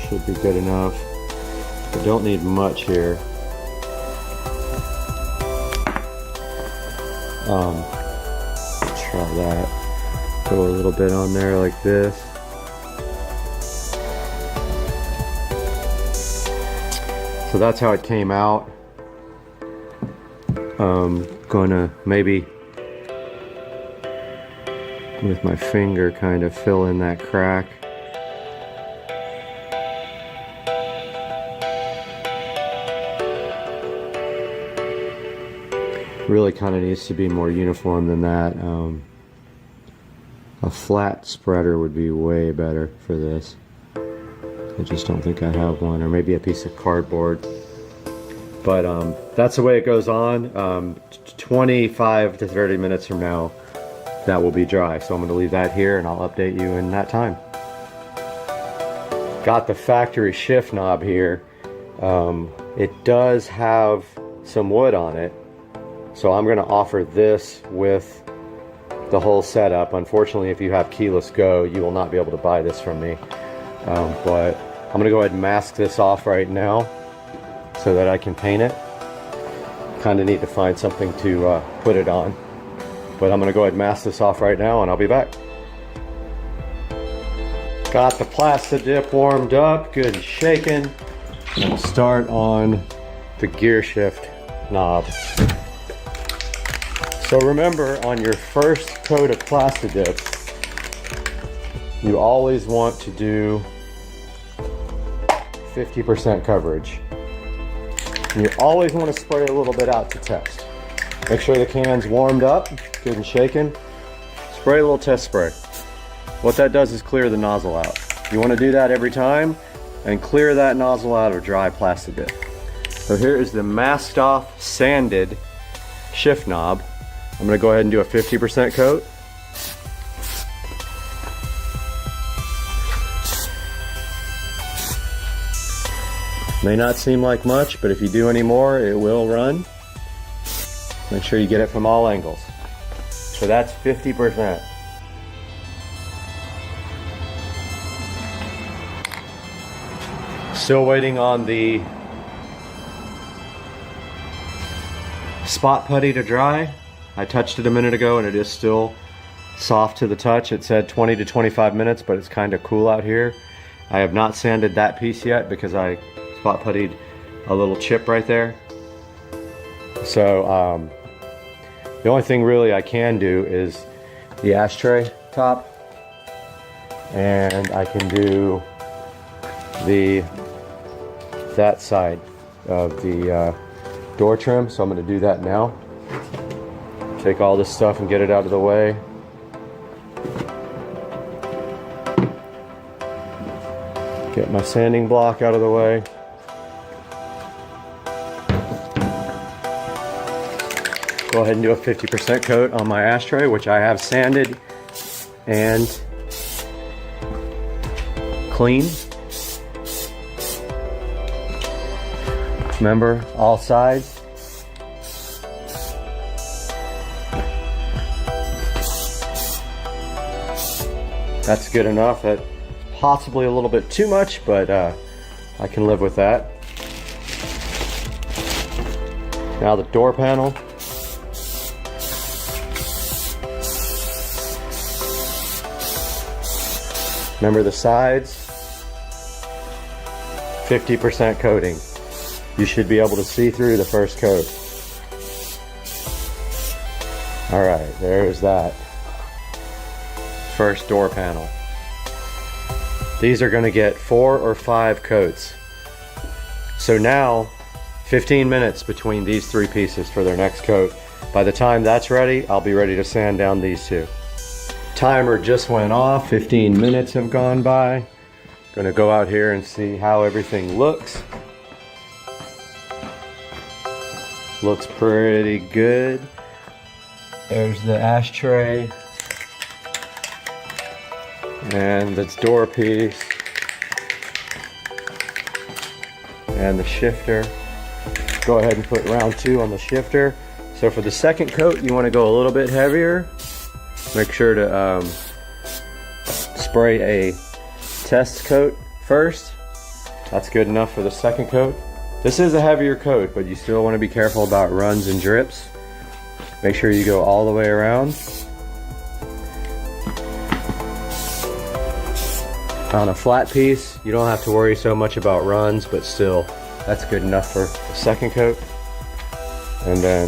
Should be good enough. I don't need much here. Try that. Go a little bit on there like this. So that's how it came out. Gonna maybe with my finger kind of fill in that crack. Really kind of needs to be more uniform than that. A flat spreader would be way better for this. I just don't think I have one, or maybe a piece of cardboard. But that's the way it goes on. 25 to 30 minutes from now, that will be dry. So I'm going to leave that here and I'll update you in that time. Got the factory shift knob here. It does have some wood on it. So I'm going to offer this with the whole setup. Unfortunately, if you have keyless go, you will not be able to buy this from me. But I'm going to go ahead and mask this off right now so that I can paint it. Kind of need to find something to put it on. But I'm going to go ahead and mask this off right now and I'll be back. Got the plastic dip warmed up, good and shaken. And we'll start on the gear shift knob. So remember, on your first coat of plastic dip, you always want to do 50% coverage. And you always want to spray a little bit out to test. Make sure the can's warmed up, good and shaken. Spray a little test spray. What that does is clear the nozzle out. You want to do that every time and clear that nozzle out of dry plastic dip. So here is the masked off, sanded shift knob. I'm going to go ahead and do a 50% coat. May not seem like much, but if you do any more, it will run. Make sure you get it from all angles. So that's 50%. Still waiting on the spot putty to dry. I touched it a minute ago and it is still soft to the touch. It said 20 to 25 minutes, but it's kind of cool out here. I have not sanded that piece yet because I spot puttied a little chip right there. So the only thing really I can do is the ashtray top, and I can do that side of the door trim. So I'm going to do that now. Take all this stuff and get it out of the way. Get my sanding block out of the way. Go ahead and do a 50% coat on my ashtray, which I have sanded and cleaned. Remember, all sides. That's good enough. That's possibly a little bit too much, but I can live with that. Now the door panel. Remember the sides? 50% coating. You should be able to see through the first coat. Alright, there's that. First door panel. These are going to get 4 or 5 coats. So now 15 minutes between these 3 pieces for their next coat. By the time that's ready, I'll be ready to sand down these 2. Timer just went off, 15 minutes have gone by. Gonna go out here and see how everything looks. Looks pretty good. There's the ashtray. and this door piece, and the shifter. Go ahead and put round 2 on the shifter. So for the second coat, you want to go a little bit heavier. Make sure to spray a test coat first. That's good enough for the second coat. This is a heavier coat, but you still want to be careful about runs and drips. Make sure you go all the way around. On a flat piece, you don't have to worry so much about runs, but still, that's good enough for the second coat. And then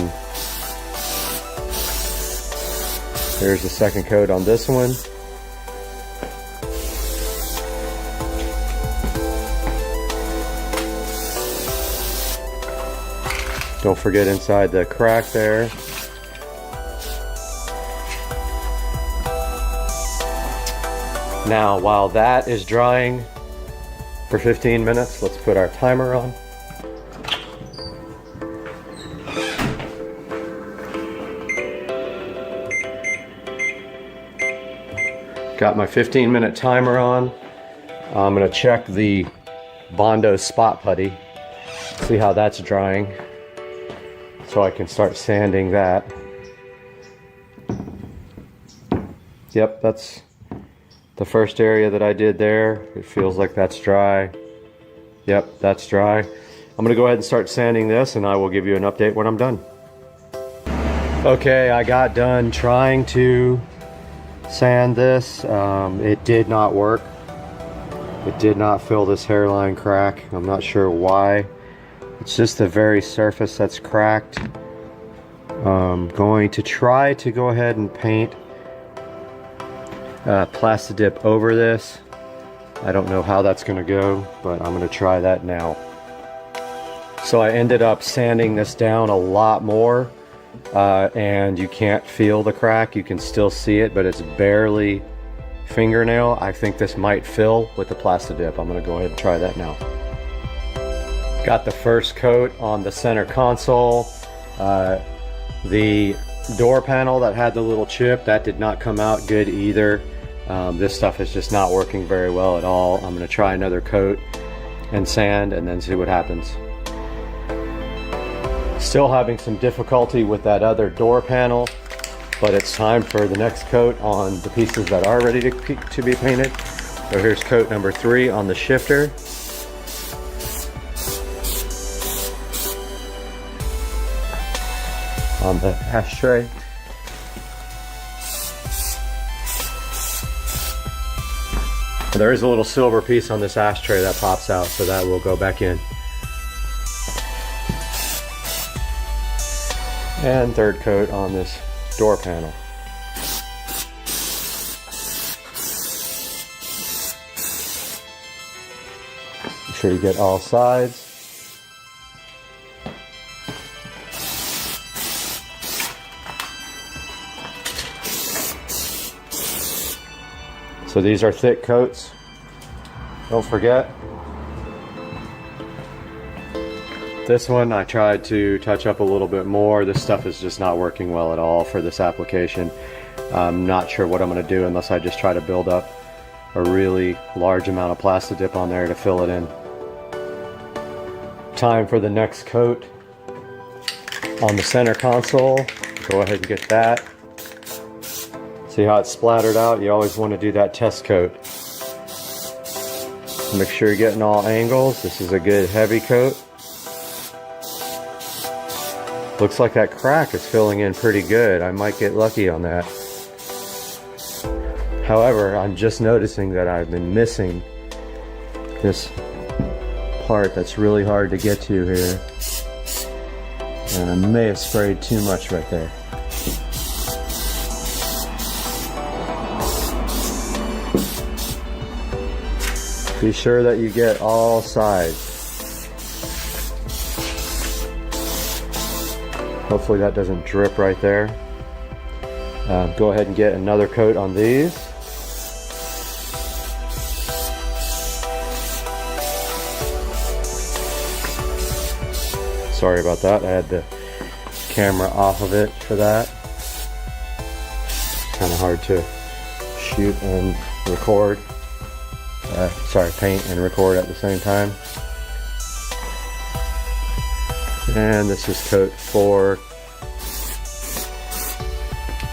here's the second coat on this one. Don't forget inside the crack there. Now, while that is drying for 15 minutes, let's put our timer on. Got my 15-minute timer on. I'm gonna check the Bondo spot putty, see how that's drying, so I can start sanding that. Yep, that's the first area that I did there. It feels like that's dry. Yep, that's dry. I'm gonna go ahead and start sanding this, and I will give you an update when I'm done. Okay, I got done trying to sand this. It did not work. It did not fill this hairline crack. I'm not sure why. It's just the very surface that's cracked. I'm going to try to go ahead and paint Plastidip over this. I don't know how that's gonna go, but I'm gonna try that now. So I ended up sanding this down a lot more, and you can't feel the crack. You can still see it, but it's barely fingernail. I think this might fill with the Plastidip. I'm gonna go ahead and try that now. Got the first coat on the center console. The door panel that had the little chip, that did not come out good either. This stuff is just not working very well at all. I'm gonna try another coat and sand and then see what happens. Still having some difficulty with that other door panel, but it's time for the next coat on the pieces that are ready to be painted. So here's coat number 3 on the shifter. On the ashtray. There is a little silver piece on this ashtray that pops out, so that will go back in. And third coat on this door panel. Make sure you get all sides. So these are thick coats. Don't forget. This one I tried to touch up a little bit more. This stuff is just not working well at all for this application. I'm not sure what I'm going to do unless I just try to build up a really large amount of Plastidip on there to fill it in. Time for the next coat on the center console. Go ahead and get that. See how it's splattered out? You always want to do that test coat. Make sure you're getting all angles. This is a good heavy coat. Looks like that crack is filling in pretty good. I might get lucky on that. However, I'm just noticing that I've been missing this part that's really hard to get to here. And I may have sprayed too much right there. Be sure that you get all sides. Hopefully that doesn't drip right there. Go ahead and get another coat on these. Sorry about that. I had the camera off of it for that. Kind of hard to shoot and record. Paint and record at the same time. And this is coat 4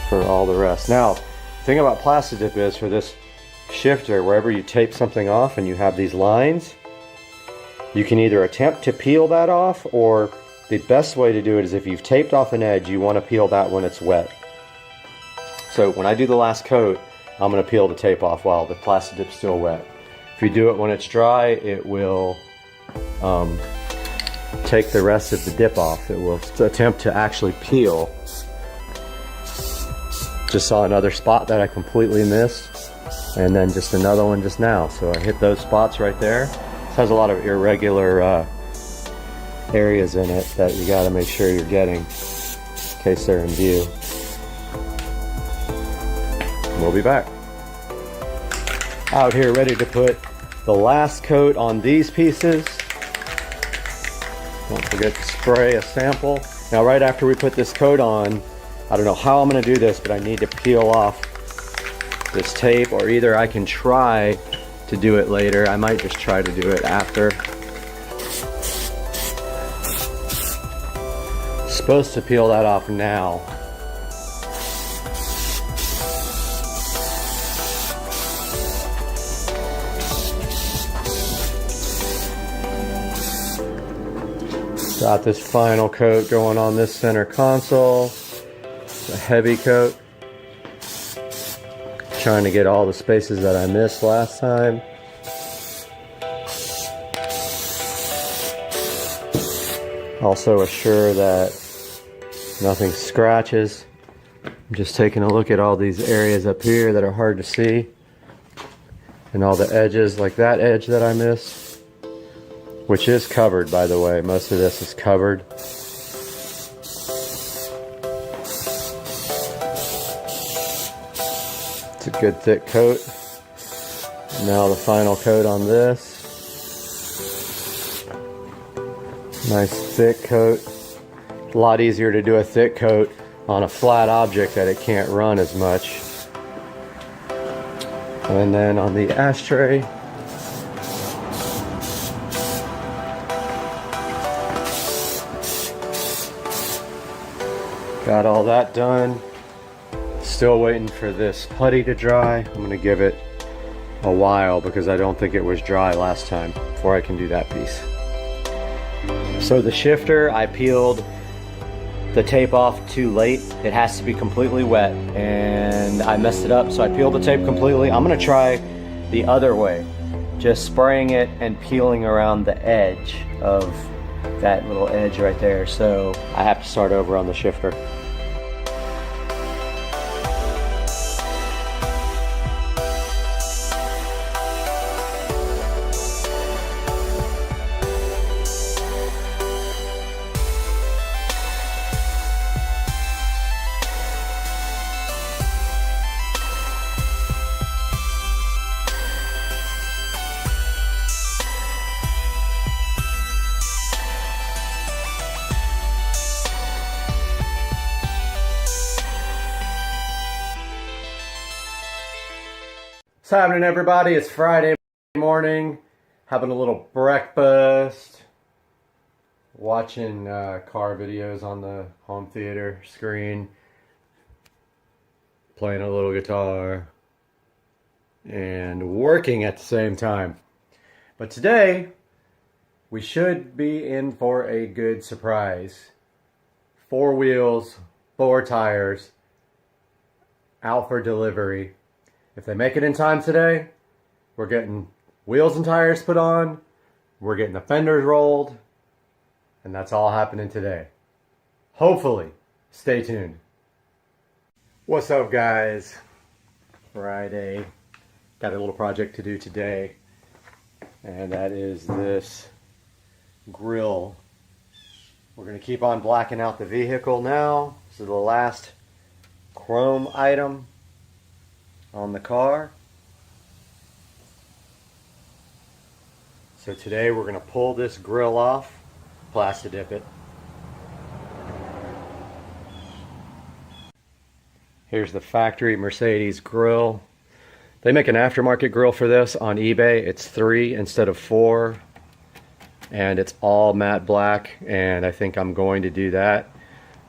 for all the rest. Now, the thing about plastic dip is for this shifter, wherever you tape something off and you have these lines, you can either attempt to peel that off, or the best way to do it is if you've taped off an edge, you want to peel that when it's wet. So when I do the last coat, I'm going to peel the tape off while the plastic dip's still wet. If you do it when it's dry, it will take the rest of the dip off. It will attempt to actually peel. Just saw another spot that I completely missed, and then just another one just now. So I hit those spots right there. This has a lot of irregular areas in it that you got to make sure you're getting in case they're in view. We'll be back. Out here ready to put the last coat on these pieces. Don't forget to spray a sample. Now right after we put this coat on, I don't know how I'm going to do this, but I need to peel off this tape, or either I can try to do it later. I might just try to do it after. Supposed to peel that off now. Got this final coat going on this center console. It's a heavy coat. Trying to get all the spaces that I missed last time. Also assure that nothing scratches. I'm just taking a look at all these areas up here that are hard to see. And all the edges, like that edge that I missed. Which is covered, by the way. Most of this is covered. It's a good thick coat. Now the final coat on this. Nice thick coat. A lot easier to do a thick coat on a flat object that it can't run as much. And then on the ashtray, got all that done. Still waiting for this putty to dry. I'm gonna give it a while because I don't think it was dry last time before I can do that piece. So the shifter, I peeled the tape off too late. It has to be completely wet and I messed it up, so I peeled the tape completely. I'm gonna try the other way, just spraying it and peeling around the edge of that little edge right there. So I have to start over on the shifter. What's happening, everybody? It's Friday morning, having a little breakfast, watching car videos on the home theater screen, playing a little guitar, and working at the same time. But today, we should be in for a good surprise. 4 wheels, 4 tires, out for delivery. If they make it in time today, we're getting wheels and tires put on, we're getting the fenders rolled, and that's all happening today. Hopefully. Stay tuned. What's up, guys? Friday. Got a little project to do today, and that is this grill. We're going to keep on blacking out the vehicle now. This is the last chrome item on the car. So today we're going to pull this grill off, plastic dip it. Here's the factory Mercedes grill. They make an aftermarket grill for this on eBay. It's 3 instead of 4. And it's all matte black, and I think I'm going to do that.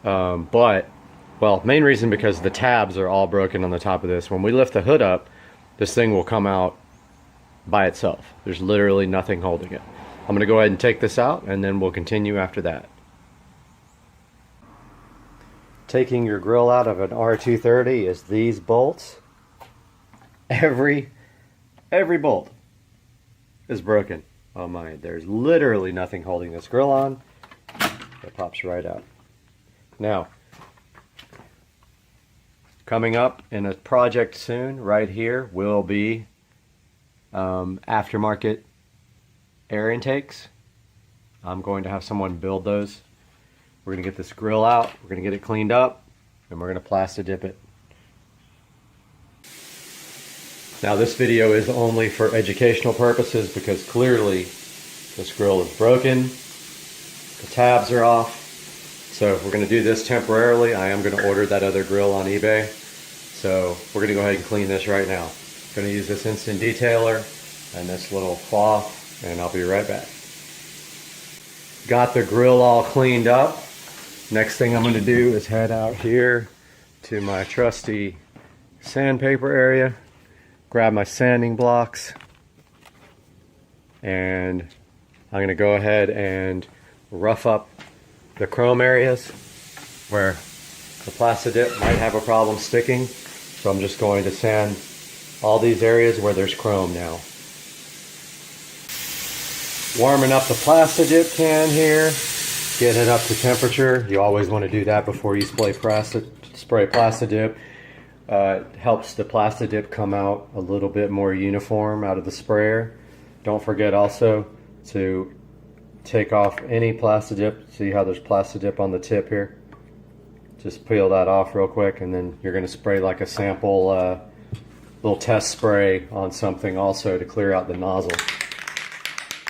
Well, main reason because the tabs are all broken on the top of this. When we lift the hood up, this thing will come out by itself. There's literally nothing holding it. I'm gonna go ahead and take this out, and then we'll continue after that. Taking your grill out of an R230 is these bolts. Every bolt is broken on mine. There's literally nothing holding this grill on. It pops right out. Now, coming up in a project soon, right here, will be aftermarket air intakes. I'm going to have someone build those. We're going to get this grill out, we're going to get it cleaned up, and we're going to plasti dip it. Now this video is only for educational purposes because clearly this grill is broken, the tabs are off. So we're going to do this temporarily. I am going to order that other grill on eBay. So we're going to go ahead and clean this right now. I'm going to use this instant detailer and this little cloth, and I'll be right back. Got the grill all cleaned up. Next thing I'm going to do is head out here to my trusty sandpaper area, grab my sanding blocks, and I'm going to go ahead and rough up the chrome areas where the plasti dip might have a problem sticking. So I'm just going to sand all these areas where there's chrome now. Warming up the plasti dip can here, getting it up to temperature. You always want to do that before you spray plasti dip. It helps the plasti dip come out a little bit more uniform out of the sprayer. Don't forget also to take off any plasti dip. See how there's plasti dip on the tip here? Just peel that off real quick, and then you're going to spray like a sample little test spray on something also to clear out the nozzle.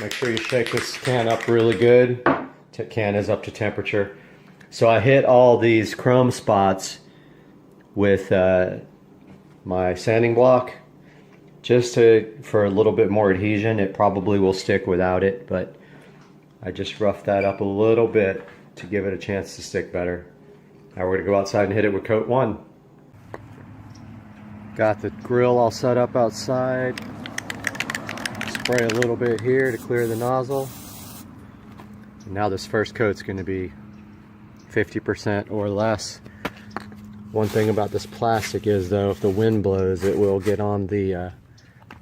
Make sure you shake this can up really good. The can is up to temperature. So I hit all these chrome spots with my sanding block just for a little bit more adhesion. It probably will stick without it, but I just roughed that up a little bit to give it a chance to stick better. Now we're going to go outside and hit it with coat 1. Got the grill all set up outside. Spray a little bit here to clear the nozzle. And now this first coat's going to be 50% or less. One thing about this plastic is though, if the wind blows, it will get on the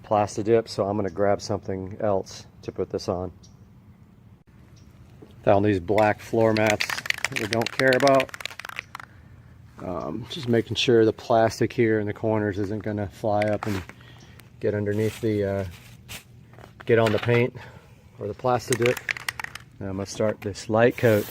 plasti dip, so I'm going to grab something else to put this on. Found these black floor mats that we don't care about. Just making sure the plastic here in the corners isn't going to fly up and get underneath the, get on the paint or the plasti dip. Now I'm going to start this light coat.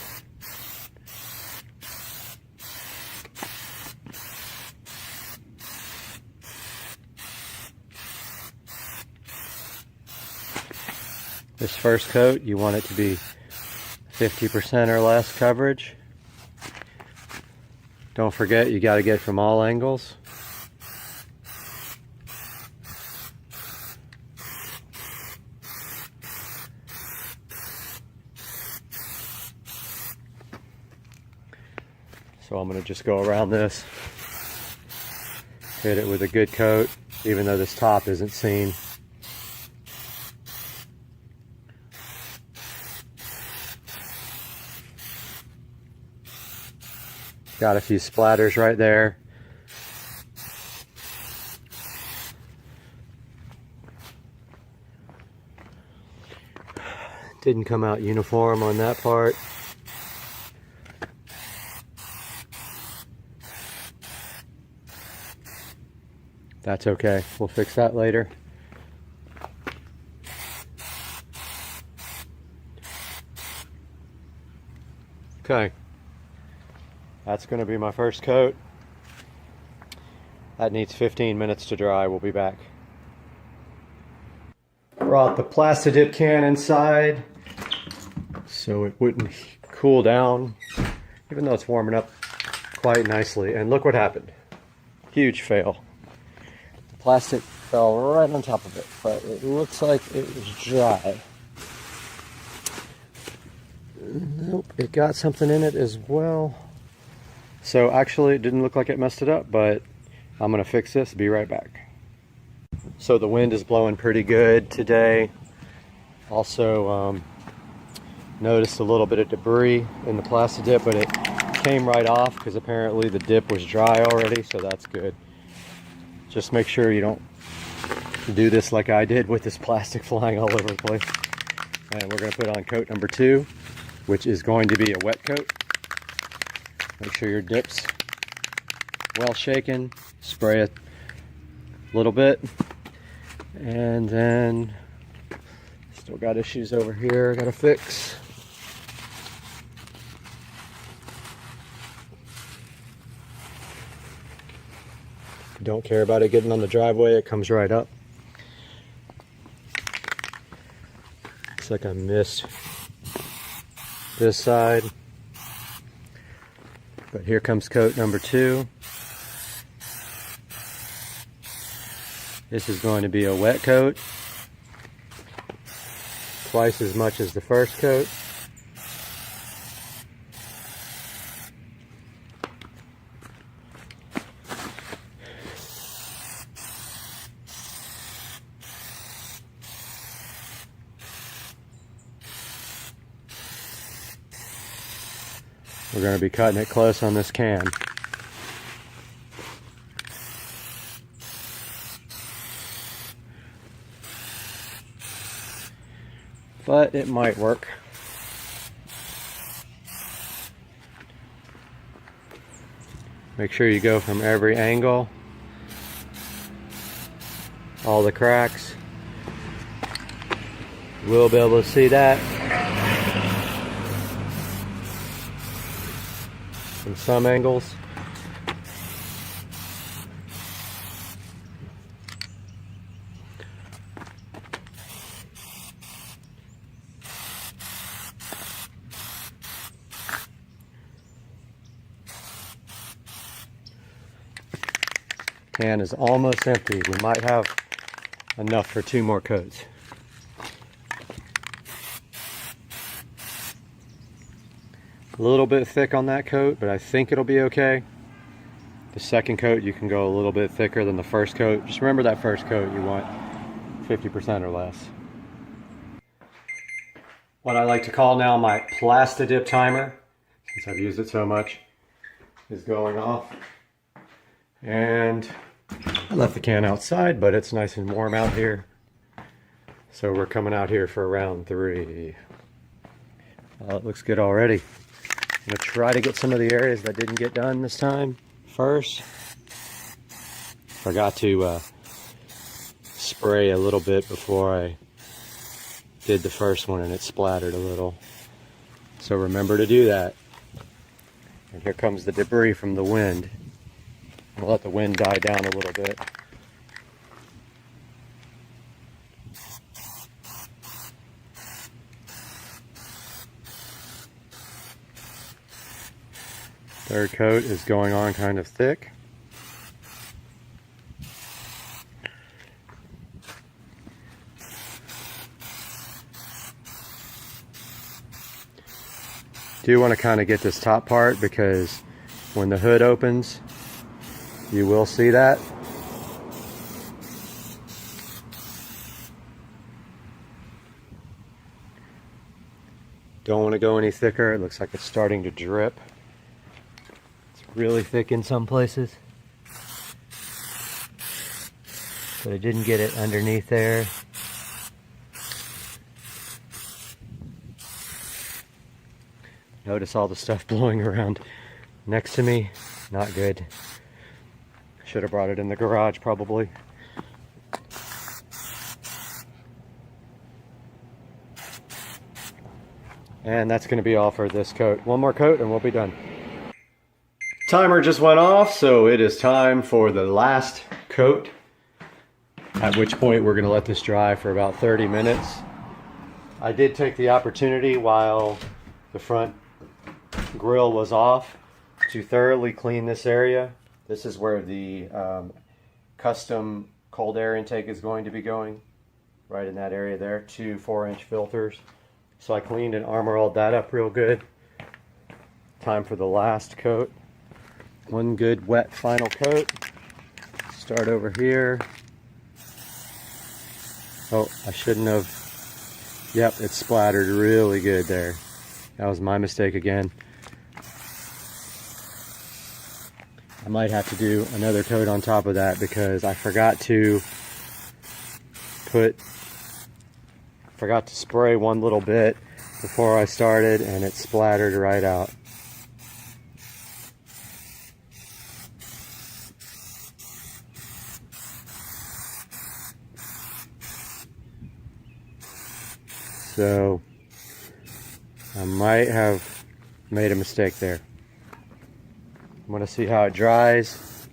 This first coat, you want it to be 50% or less coverage. Don't forget, you got to get from all angles. So I'm going to just go around this, hit it with a good coat, even though this top isn't seen. Got a few splatters right there. Didn't come out uniform on that part. That's okay, we'll fix that later. Okay. That's going to be my first coat. That needs 15 minutes to dry. We'll be back. Brought the plasti dip can inside so it wouldn't cool down, even though it's warming up quite nicely. And look what happened. Huge fail. The Plastic fell right on top of it, but it looks like it was dry. Nope, it got something in it as well. So actually it didn't look like it messed it up, but I'm gonna fix this, be right back. So the wind is blowing pretty good today. Also noticed a little bit of debris in the plastic dip, but it came right off because apparently the dip was dry already, so that's good. Just make sure you don't do this like I did with this plastic flying all over the place. And we're gonna put on coat number 2, which is going to be a wet coat. Make sure your dip's well shaken, spray it a little bit, and then still got issues over here I gotta fix. Don't care about it getting on the driveway, it comes right up. Looks like I missed this side. But here comes coat number 2. This is going to be a wet coat. Twice as much as the first coat. We're going to be cutting it close on this can. But it might work. Make sure you go from every angle. All the cracks. We'll be able to see that. From some angles. Can is almost empty. We might have enough for 2 more coats. A little bit thick on that coat, but I think it'll be okay. The second coat, you can go a little bit thicker than the first coat. Just remember that first coat, you want 50% or less. What I like to call now my Plastidip timer, since I've used it so much, is going off. And I left the can outside, but it's nice and warm out here. So we're coming out here for round 3. It looks good already. I'm going to try to get some of the areas that didn't get done this time first. Forgot to spray a little bit before I did the first one and it splattered a little. So remember to do that. And here comes the debris from the wind. We'll let the wind die down a little bit. Third coat is going on kind of thick. Do want to kind of get this top part because when the hood opens, you will see that. Don't want to go any thicker. It looks like it's starting to drip. Really thick in some places, but I didn't get it underneath there. Notice all the stuff blowing around next to me. Not good. Should have brought it in the garage probably. And that's going to be all for this coat. One more coat and we'll be done. Timer just went off, so it is time for the last coat, at which point we're going to let this dry for about 30 minutes. I did take the opportunity while the front grill was off to thoroughly clean this area. This is where the custom cold air intake is going to be going, right in that area there. 2 4-inch filters. So I cleaned and armor-rolled that up real good. Time for the last coat. One good wet final coat. Start over here. Oh, I shouldn't have. Yep, it splattered really good there. That was my mistake again. I might have to do another coat on top of that because I forgot to spray one little bit before I started and it splattered right out. So I might have made a mistake there. I'm gonna see how it dries,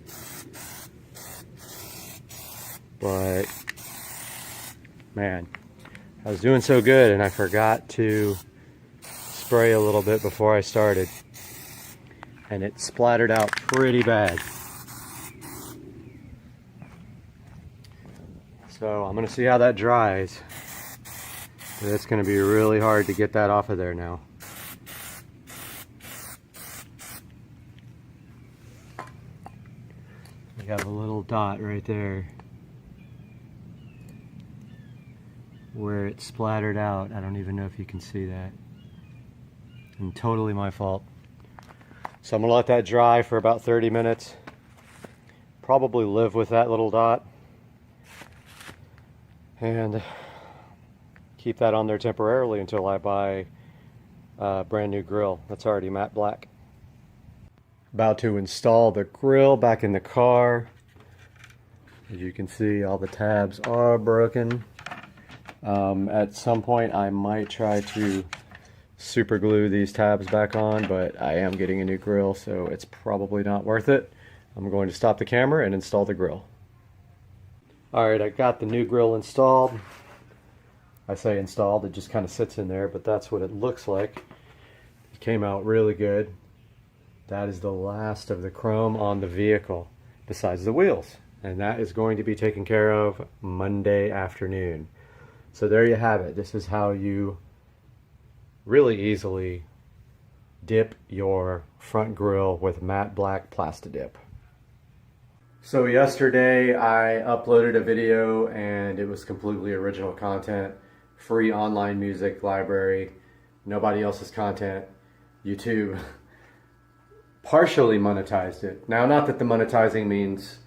but man, I was doing so good and I forgot to spray a little bit before I started and it splattered out pretty bad. So I'm gonna see how that dries. It's gonna be really hard to get that off of there now. We have a little dot right there where it splattered out. I don't even know if you can see that. And totally my fault. So I'm gonna let that dry for about 30 minutes. Probably live with that little dot. And keep that on there temporarily until I buy a brand new grill that's already matte black. About to install the grill back in the car. As you can see, all the tabs are broken. At some point I might try to super glue these tabs back on, but I am getting a new grill, so it's probably not worth it. I'm going to stop the camera and install the grill. Alright, I got the new grill installed. I say installed, it just kind of sits in there, but that's what it looks like. It came out really good. That is the last of the chrome on the vehicle, besides the wheels. And that is going to be taken care of Monday afternoon. So there you have it. This is how you really easily dip your front grille with matte black Plastidip. So yesterday I uploaded a video and it was completely original content. Free online music library, nobody else's content. YouTube partially monetized it. Now, not that the monetizing means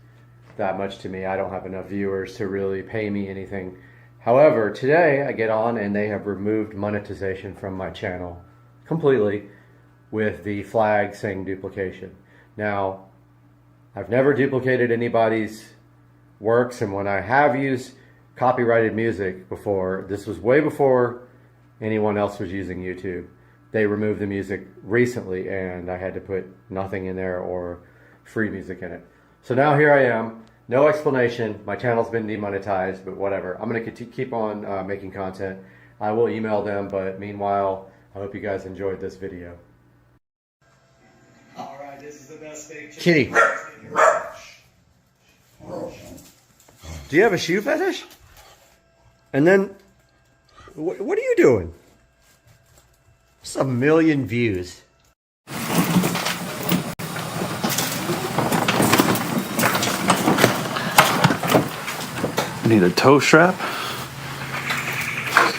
that much to me. I don't have enough viewers to really pay me anything. However, today I get on and they have removed monetization from my channel completely with the flag saying duplication. Now, I've never duplicated anybody's works, and when I have used copyrighted music before, this was way before anyone else was using YouTube. They removed the music recently and I had to put nothing in there or free music in it. So now here I am, no explanation. My channel's been demonetized, but whatever. I'm gonna keep on making content. I will email them, but meanwhile, I hope you guys enjoyed this video. All right, this is the best steak. Kitty, do you have a shoe fetish? And then, what are you doing? Just 1 million views. Need a toe strap.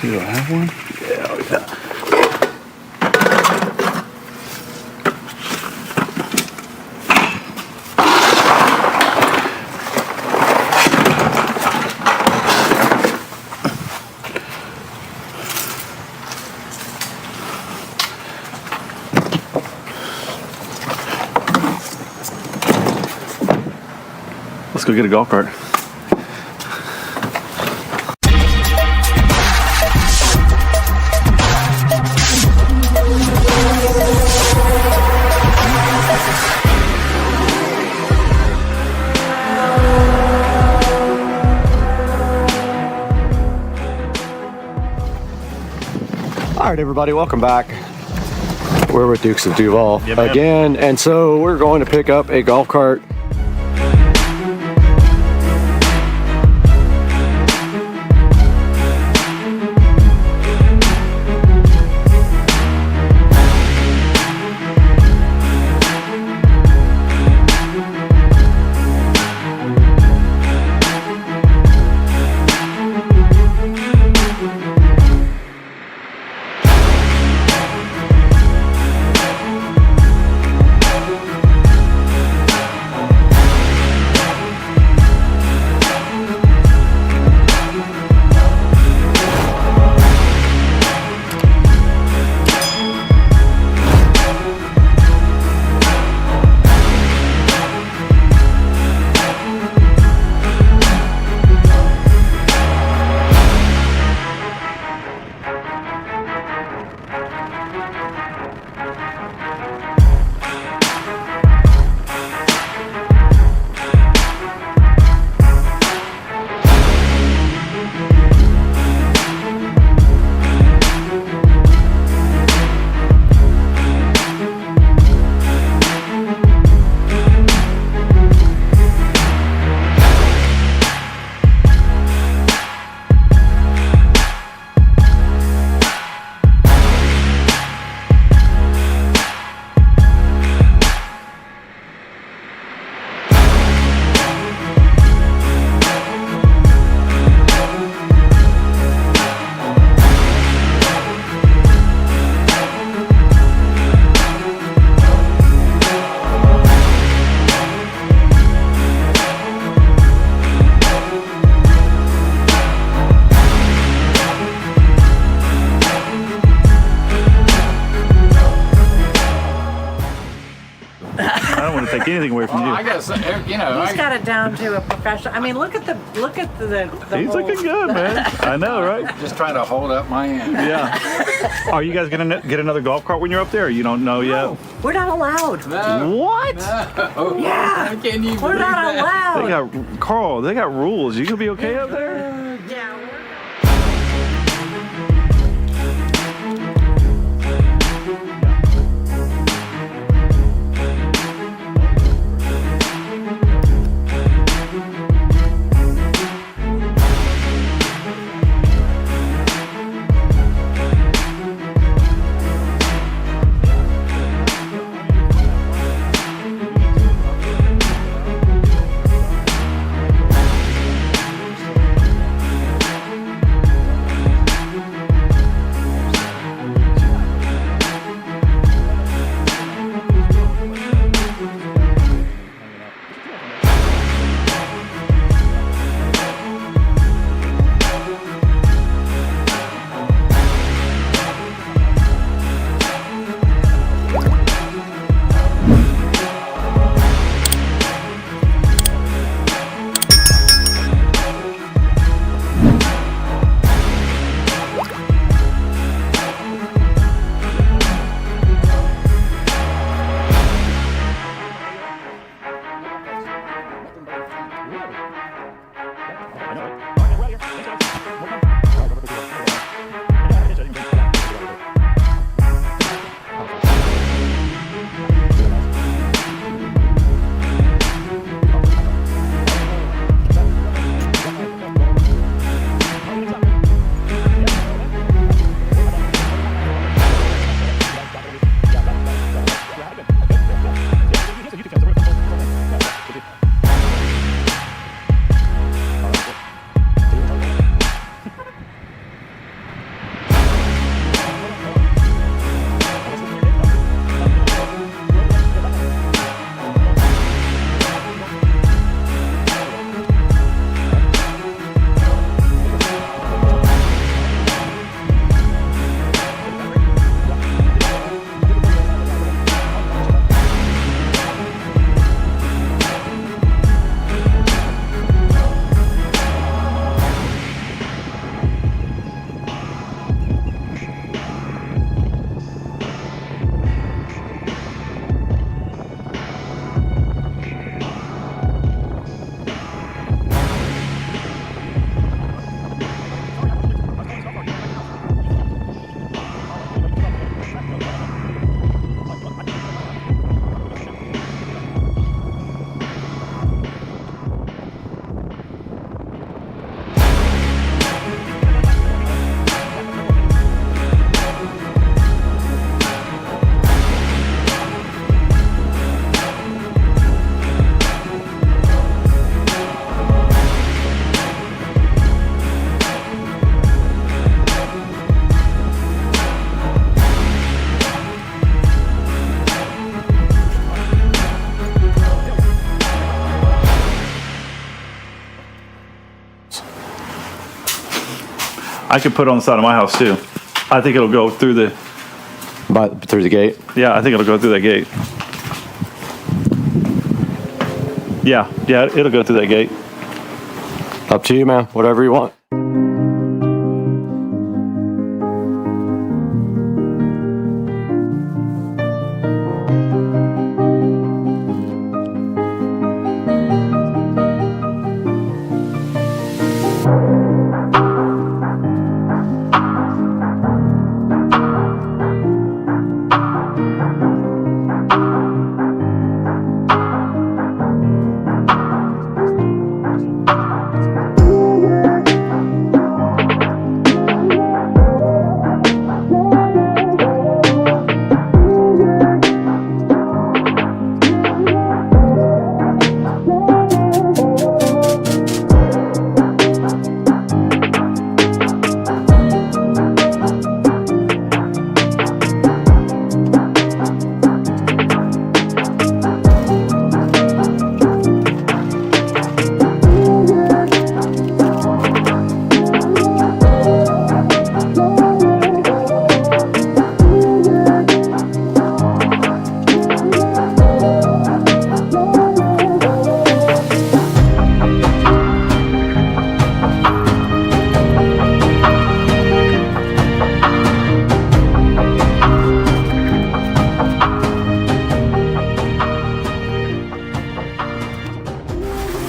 Do I have one? Yeah. Let's go get a golf cart. All right, everybody, welcome back. We're with Dukes of Duval man. again, and so we're going to pick up a golf cart. take anything away from you. I guess you know. He's got it down to a professional. I mean, look at the He's whole- looking good, man. I know, right? Just trying to hold up my end. Yeah. Are you guys gonna get another golf cart when you're up there? Or you don't know yet? We're not allowed. No. What? No. Yeah. Can you We're believe not that? allowed. They got Carl. They got rules. You gonna be okay up there? Yeah. I could put it on the side of my house too. I think it'll go through the. Through the gate? Yeah, I think it'll go through that gate. Yeah, it'll go through that gate. Up to you, man. Whatever you want.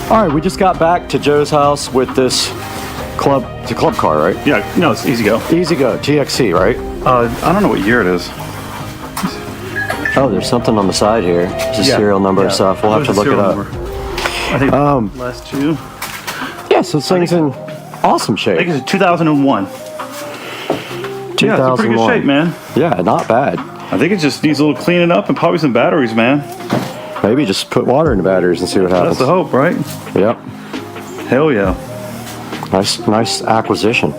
All right, we just got back to Joe's house with this club, it's a club car, right? Yeah, no, it's Easy Go. Easy Go, TXC, right? I don't know what year it is. Oh, there's something on the side here. It's a serial number and stuff. We'll have to look it up. I think last two. Yeah, so this thing's in awesome shape. I think it's 2001. Yeah, it's in pretty good shape, man. Yeah, not bad. I think it just needs a little cleaning up and probably some batteries, man. Maybe just put water in the batteries and see what happens. That's the hope, right? Yep. Hell yeah. Nice acquisition.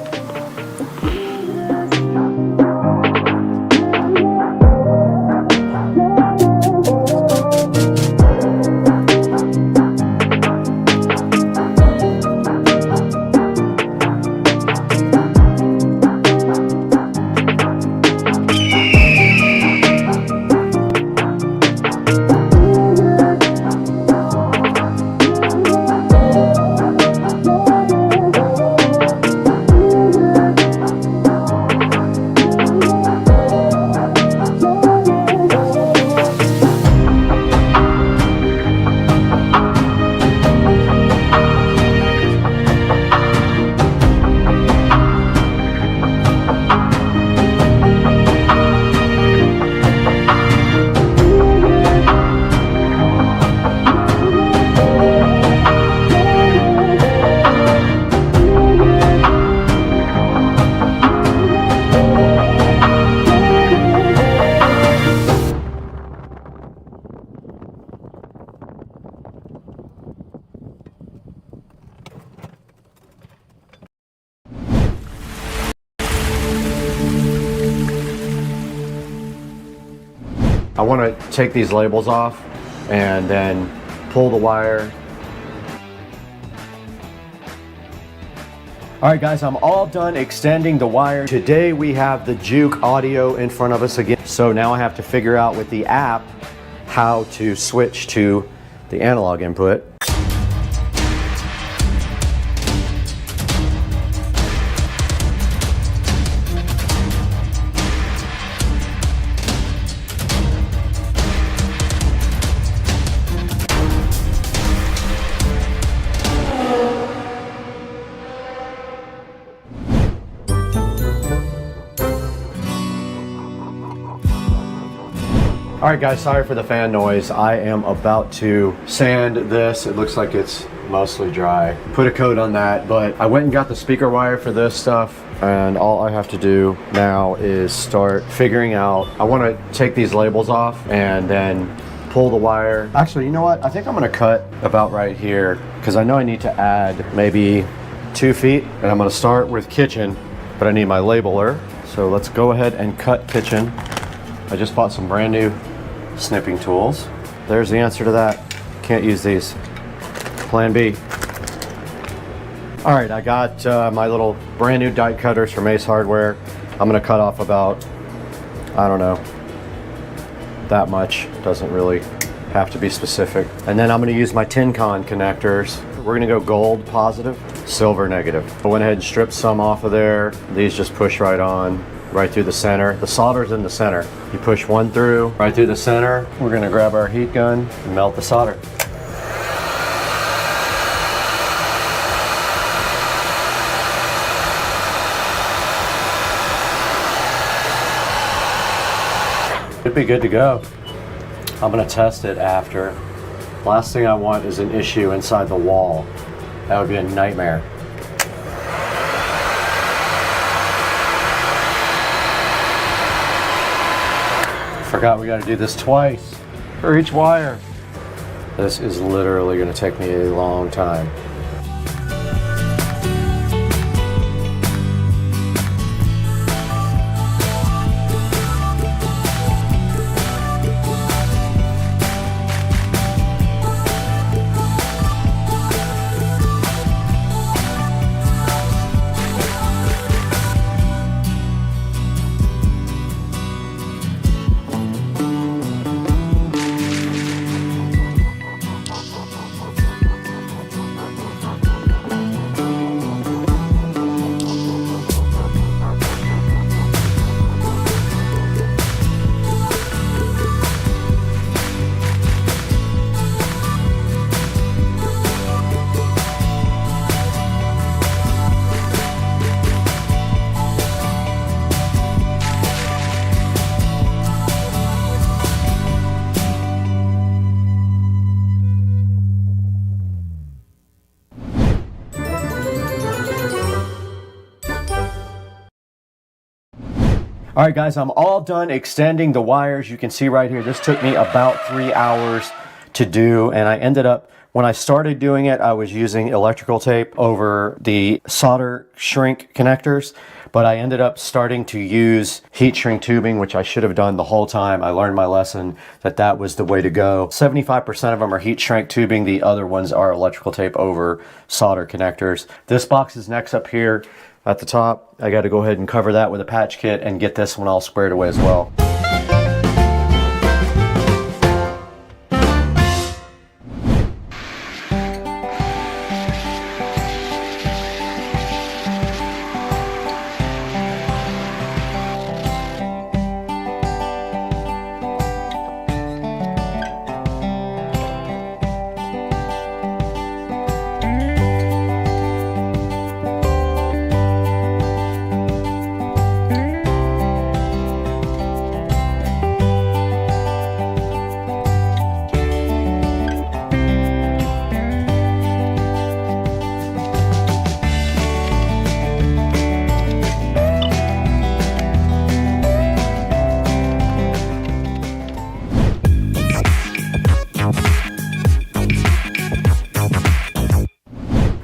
I want to take these labels off and then pull the wire. All right guys, I'm all done extending the wire. Today we have the Juke audio in front of us again. So now I have to figure out with the app how to switch to the analog input. All right guys, sorry for the fan noise. I am about to sand this. It looks like it's mostly dry. Put a coat on that, but I went and got the speaker wire for this stuff, and all I have to do now is start figuring out. I want to take these labels off and then pull the wire. Actually, you know what? I think I'm gonna cut about right here because I know I need to add maybe 2 feet, and I'm gonna start with kitchen, but I need my labeler. So let's go ahead and cut kitchen. I just bought some brand new snipping tools. There's the answer to that. Can't use these. Plan B. All right, I got my little brand new die cutters from Ace Hardware. I'm gonna cut off about, I don't know, that much. Doesn't really have to be specific. And then I'm gonna use my Tincon connectors. We're gonna go gold positive, silver negative. I went ahead and stripped some off of there. These just push right on, right through the center. The solder's in the center. You push one through, right through the center. We're gonna grab our heat gun and melt the solder. Should be good to go. I'm gonna test it after. Last thing I want is an issue inside the wall. That would be a nightmare. Forgot we got to do this twice for each wire. This is literally going to take me a long time. All right, guys, I'm all done extending the wires. You can see right here, this took me about 3 hours to do, and I ended up, when I started doing it, I was using electrical tape over the solder shrink connectors, but I ended up starting to use heat shrink tubing, which I should have done the whole time. I learned my lesson that that was the way to go. 75% of them are heat shrink tubing. The other ones are electrical tape over solder connectors. This box is next up here at the top. I got to go ahead and cover that with a patch kit and get this one all squared away as well.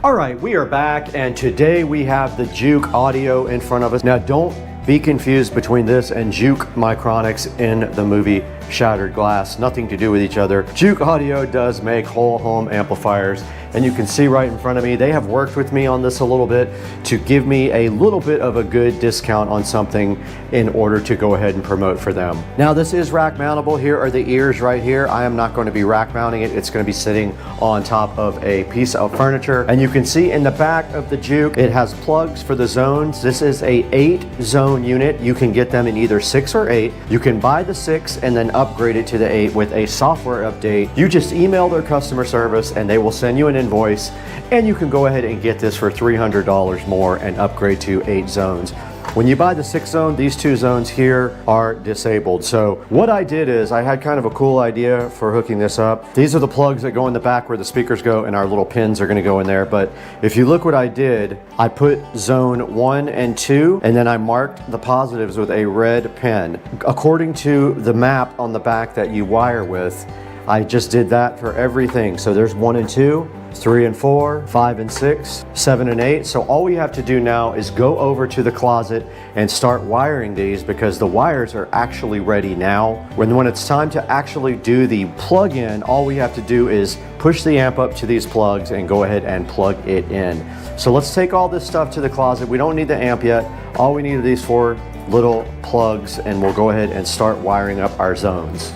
All right, we are back, and today we have the Juke audio in front of us. Now, don't be confused between this and Juke Micronics in the movie Shattered Glass. Nothing to do with each other. Juke Audio does make whole home amplifiers, and you can see right in front of me, they have worked with me on this a little bit to give me a little bit of a good discount on something in order to go ahead and promote for them. Now, this is rack mountable. Here are the ears right here. I am not going to be rack mounting it. It's going to be sitting on top of a piece of furniture. And you can see in the back of the Juke, it has plugs for the zones. This is a 8-zone unit. You can get them in either 6 or 8. You can buy the 6 and then upgrade it to the 8 with a software update. You just email their customer service and they will send you an invoice, and you can go ahead and get this for $300 more and upgrade to 8 zones. When you buy the 6 zone, these 2 zones here are disabled. So what I did is I had kind of a cool idea for hooking this up. These are the plugs that go in the back where the speakers go, and our little pins are going to go in there. But if you look what I did, I put zone 1 and 2, and then I marked the positives with a red pen. According to the map on the back that you wire with, I just did that for everything. So there's 1 and 2, 3 and 4, 5 and 6, 7 and 8. So all we have to do now is go over to the closet and start wiring these, because the wires are actually ready now. When it's time to actually do the plug-in, all we have to do is push the amp up to these plugs and go ahead and plug it in. So let's take all this stuff to the closet. We don't need the amp yet. All we need are these 4 little plugs, and we'll go ahead and start wiring up our zones.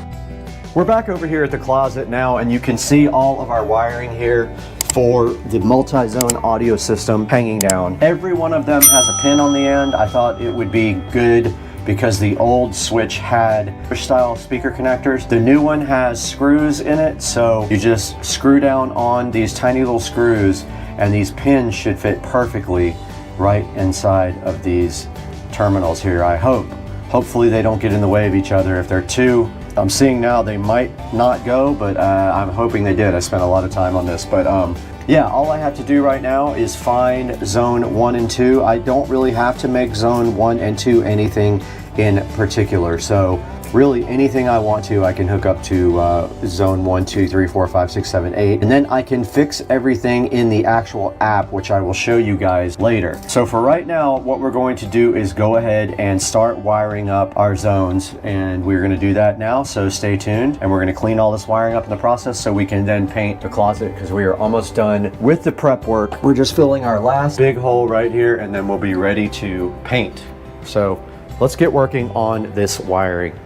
We're back over here at the closet now, and you can see all of our wiring here for the multi-zone audio system hanging down. Every one of them has a pin on the end. I thought it would be good because the old switch had push-style speaker connectors. The new one has screws in it, so you just screw down on these tiny little screws, and these pins should fit perfectly right inside of these terminals here, I hope. Hopefully they don't get in the way of each other. If they're too, I'm seeing now they might not go, but I'm hoping they did. I spent a lot of time on this, but yeah, all I have to do right now is find zone 1 and 2. I don't really have to make zone 1 and 2 anything in particular. So really anything I want to, I can hook up to zone 1, 2, 3, 4, 5, 6, 7, 8. And then I can fix everything in the actual app, which I will show you guys later. So for right now, what we're going to do is go ahead and start wiring up our zones. And we're going to do that now, so stay tuned. And we're going to clean all this wiring up in the process so we can then paint the closet, because we are almost done with the prep work. We're just filling our last big hole right here, and then we'll be ready to paint. So let's get working on this wiring.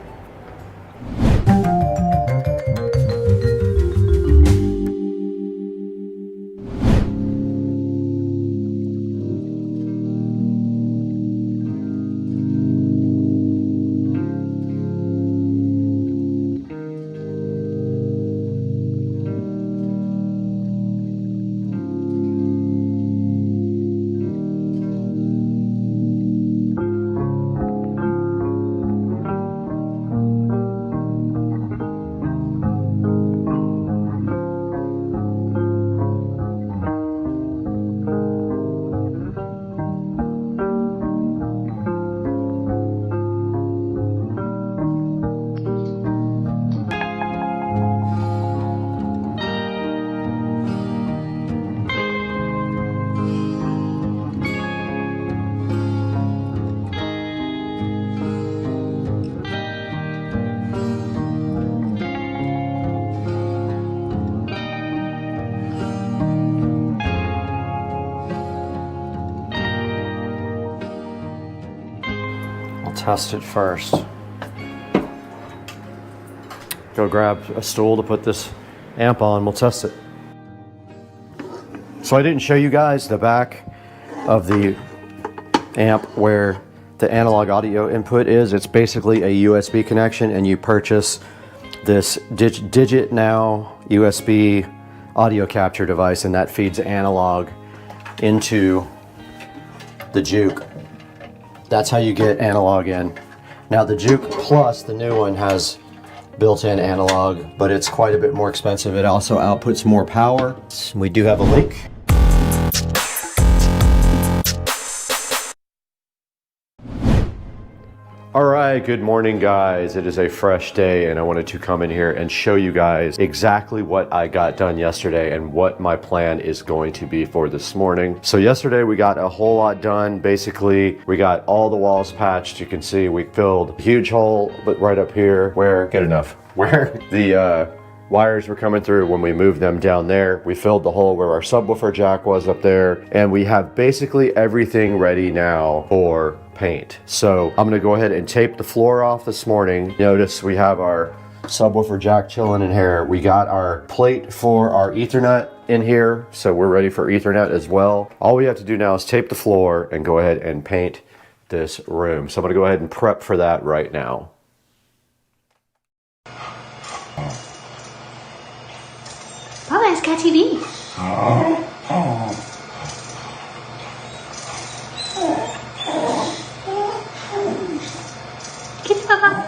I'll test it first. Go grab a stool to put this amp on, we'll test it. So I didn't show you guys the back of the amp where the analog audio input is. It's basically a USB connection, and you purchase this Digit Now USB audio capture device, and that feeds analog into the Juke. That's how you get analog in. Now the Juke Plus, the new one, has built-in analog, but it's quite a bit more expensive. It also outputs more power. We do have a leak. All right, good morning guys. It is a fresh day and I wanted to come in here and show you guys exactly what I got done yesterday and what my plan is going to be for this morning. So yesterday we got a whole lot done. Basically, we got all the walls patched. You can see we filled a huge hole, but right up here where, good enough, where the wires were coming through when we moved them down there. We filled the hole where our subwoofer jack was up there, and we have basically everything ready now for paint. So I'm gonna go ahead and tape the floor off this morning. Notice we have our subwoofer jack chilling in here. We got our plate for our Ethernet in here, so we're ready for Ethernet as well. All we have to do now is tape the floor and go ahead and paint this room. So I'm gonna go ahead and prep for that right now. Papa, it's Cat TV. Kitty Papa.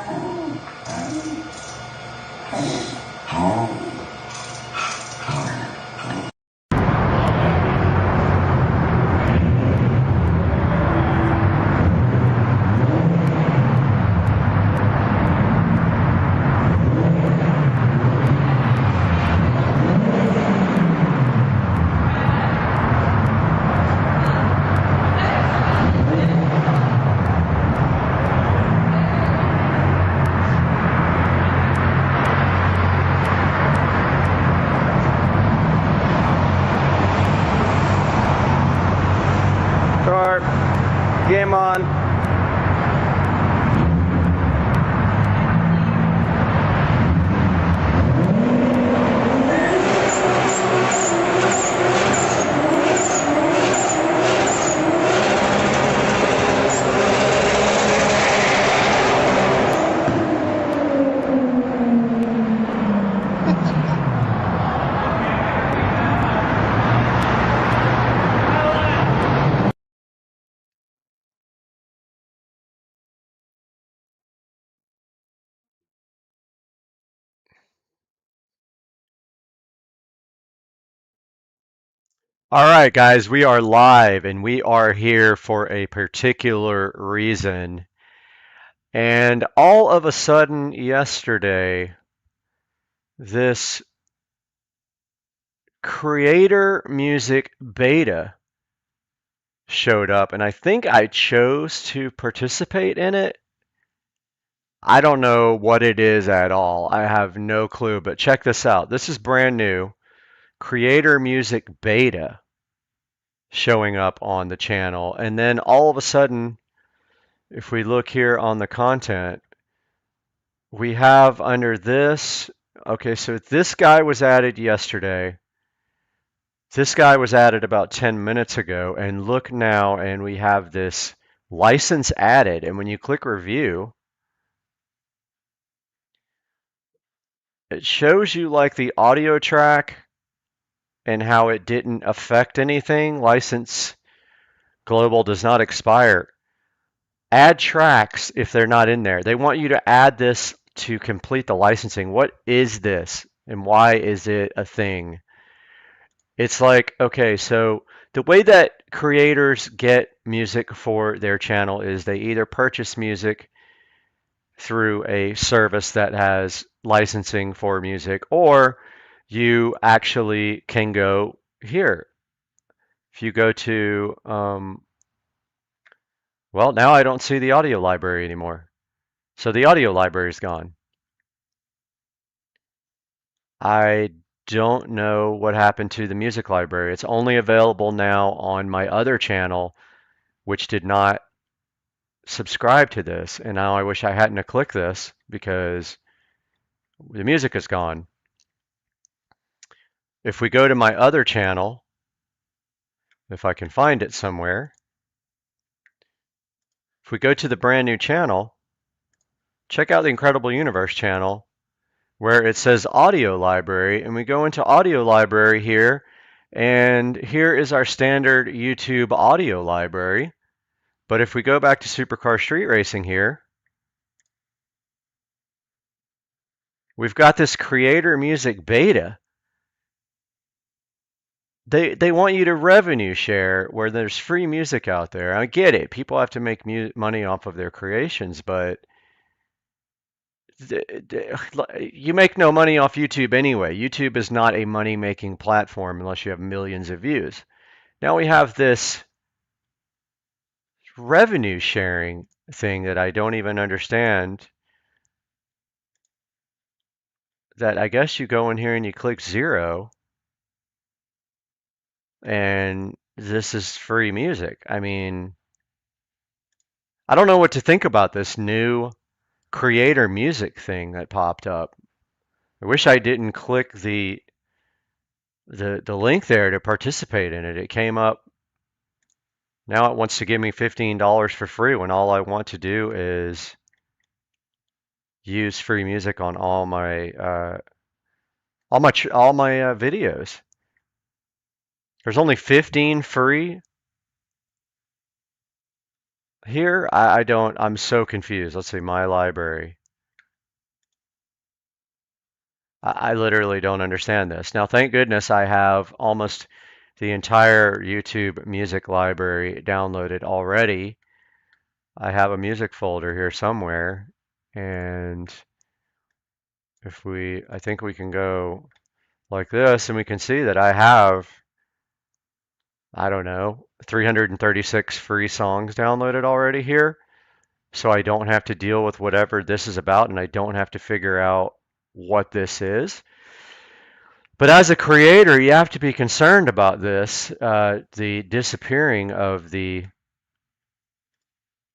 Game on. All right, guys, we are live and we are here for a particular reason. And all of a sudden yesterday, this creator music beta showed up, and I think I chose to participate in it. I don't know what it is at all. I have no clue, but check this out. This is brand new. Creator music beta showing up on the channel, and then all of a sudden, if we look here on the content, we have under this, okay, so this guy was added yesterday, this guy was added about 10 minutes ago, and look now, and we have this license added, and when you click review, it shows you like the audio track and how it didn't affect anything. License global does not expire. Add tracks if they're not in there. They want you to add this to complete the licensing. What is this and why is it a thing? It's like, okay, so the way that creators get music for their channel is they either purchase music through a service that has licensing for music, or you actually can go here. If you go to, well, now I don't see the audio library anymore. So the audio library is gone. I don't know what happened to the music library. It's only available now on my other channel, which did not subscribe to this, and now I wish I hadn't have clicked this because the music is gone. If we go to my other channel, if I can find it somewhere, if we go to the brand new channel, check out the Incredible Universe channel where it says audio library, and we go into audio library here, and here is our standard YouTube audio library. But if we go back to Supercar Street Racing here, we've got this creator music beta. They want you to revenue share where there's free music out there. I get it. People have to make money off of their creations, but you make no money off YouTube anyway. YouTube is not a money-making platform unless you have millions of views. Now we have this revenue sharing thing that I don't even understand. That I guess you go in here and you click 0, and this is free music. I mean, I don't know what to think about this new creator music thing that popped up. I wish I didn't click the link there to participate in it. It came up. Now it wants to give me $15 for free when all I want to do is use free music on all my videos. There's only 15 free here. I'm so confused. Let's see, my library. I literally don't understand this. Now, thank goodness I have almost the entire YouTube music library downloaded already. I have a music folder here somewhere, and I think we can go like this, and we can see that I have, I don't know, 336 free songs downloaded already here. So I don't have to deal with whatever this is about, and I don't have to figure out what this is. But as a creator, you have to be concerned about this, the disappearing of the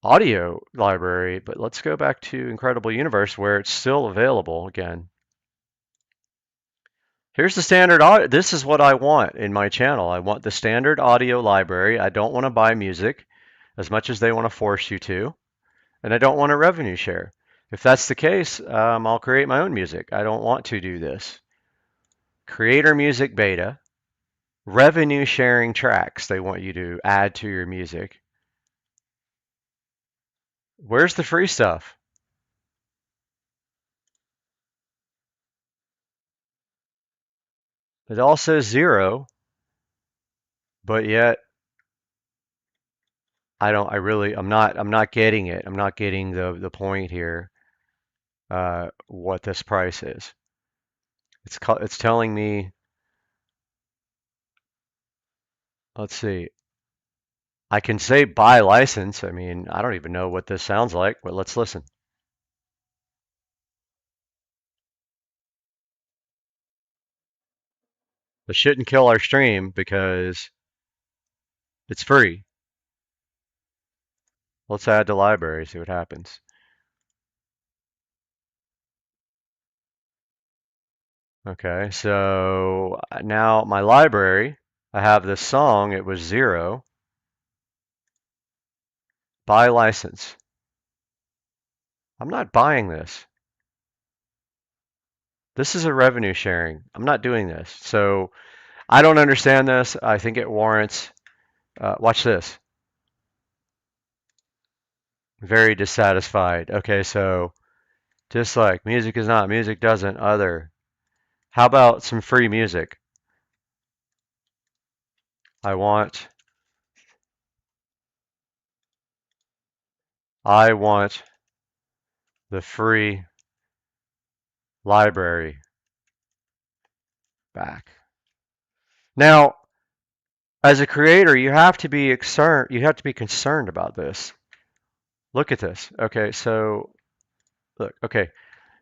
audio library. But let's go back to Incredible Universe where it's still available again. Here's the standard audio. This is what I want in my channel. I want the standard audio library. I don't want to buy music as much as they want to force you to. And I don't want a revenue share. If that's the case, I'll create my own music. I don't want to do this. Creator music beta, revenue sharing tracks they want you to add to your music. Where's the free stuff? It all says 0, but yet I'm not getting it. I'm not getting the point here, what this price is. It's telling me, let's see, I can say buy license. I mean, I don't even know what this sounds like, but let's listen. This shouldn't kill our stream because it's free. Let's add to library, see what happens. Okay, so now my library, I have this song, it was 0. Buy license. I'm not buying this. This is a revenue sharing. I'm not doing this. So I don't understand this. I think it warrants, watch this. Very dissatisfied. Okay, so dislike, music is not, music doesn't, other. How about some free music? I want the free library back. Now, as a creator, you have to be concerned about this. Look at this. Okay, so look, okay.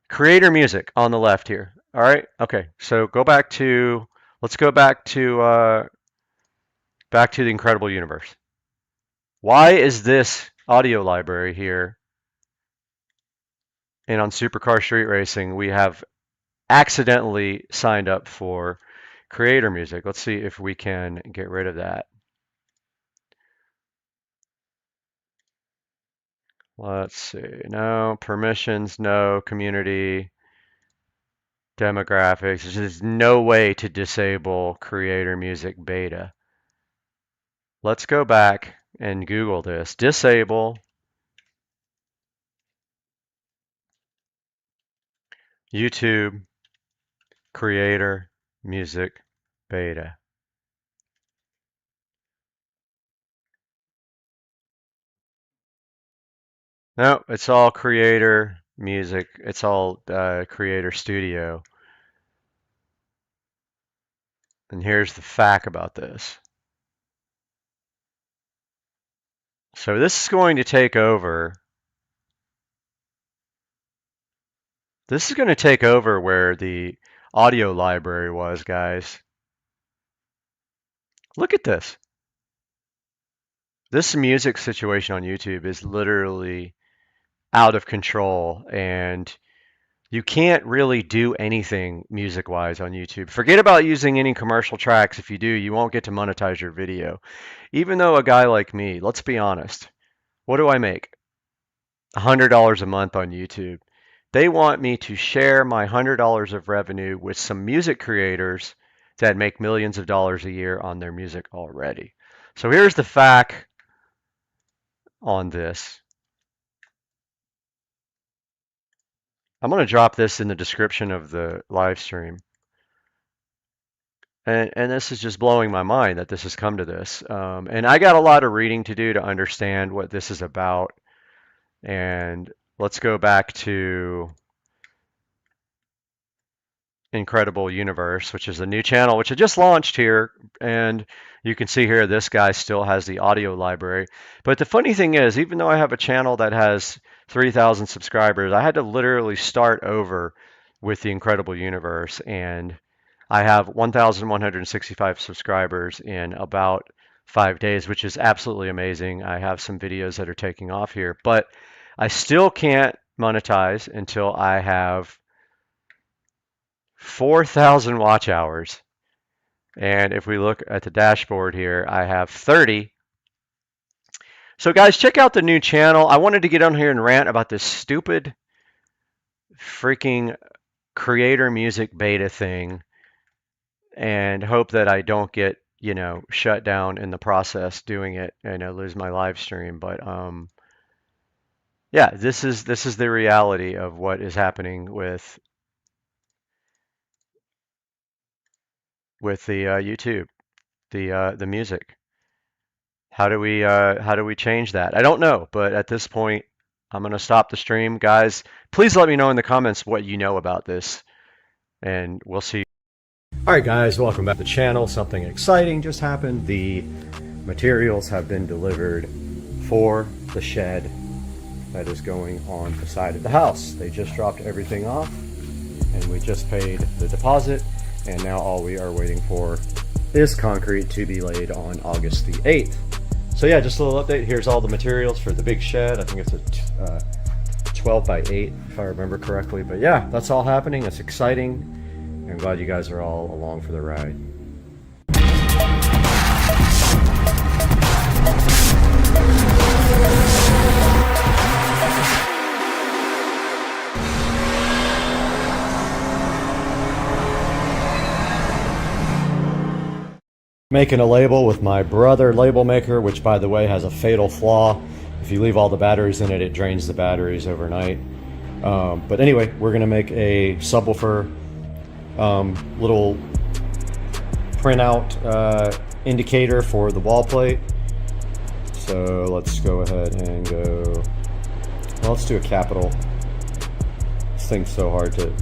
Creator music on the left here. All right. Okay. So go back to, let's go back to the Incredible Universe. Why is this audio library here. And on Supercar Street Racing, we have accidentally signed up for creator music. Let's see if we can get rid of that. Let's see. No permissions, no community, demographics. There's no way to disable creator music beta. Let's go back and Google this. Disable YouTube creator music beta. No, it's all creator music. It's all creator studio. And here's the fact about this. So this is going to take over. This is going to take over where the audio library was, guys. Look at this. This music situation on YouTube is literally out of control, and you can't really do anything music-wise on YouTube. Forget about using any commercial tracks. If you do, you won't get to monetize your video. Even though a guy like me, let's be honest, what do I make? $100 a month on YouTube. They want me to share my $100 of revenue with some music creators that make millions of dollars a year on their music already. So here's the fact on this. I'm going to drop this in the description of the live stream. And this is just blowing my mind that this has come to this. And I got a lot of reading to do to understand what this is about. And let's go back to Incredible Universe, which is a new channel, which I just launched here. And you can see here, this guy still has the audio library. But the funny thing is, even though I have a channel that has 3,000 subscribers, I had to literally start over with the Incredible Universe. And I have 1,165 subscribers in about 5 days, which is absolutely amazing. I have some videos that are taking off here, but I still can't monetize until I have 4,000 watch hours. And if we look at the dashboard here, I have 30. So guys, check out the new channel. I wanted to get on here and rant about this stupid freaking creator music beta thing and hope that I don't get, you know, shut down in the process doing it and I lose my live stream. But yeah, this is the reality of what is happening with the YouTube, the music. How do we change that? I don't know, but at this point, I'm gonna stop the stream, guys. Please let me know in the comments what you know about this, and we'll see. All right, guys, welcome back to the channel. Something exciting just happened. The materials have been delivered for the shed that is going on the side of the house. They just dropped everything off, and we just paid the deposit, and now all we are waiting for is concrete to be laid on August the 8th. So yeah, just a little update. Here's all the materials for the big shed. I think it's a 12 by 8, if I remember correctly. But yeah, that's all happening. It's exciting. I'm glad you guys are all along for the ride. Making a label with my brother label maker, which by the way has a fatal flaw. If you leave all the batteries in it, it drains the batteries overnight. But anyway, we're gonna make a subwoofer little printout indicator for the wall plate. So let's go ahead and go, well, let's do a capital. This thing's so hard to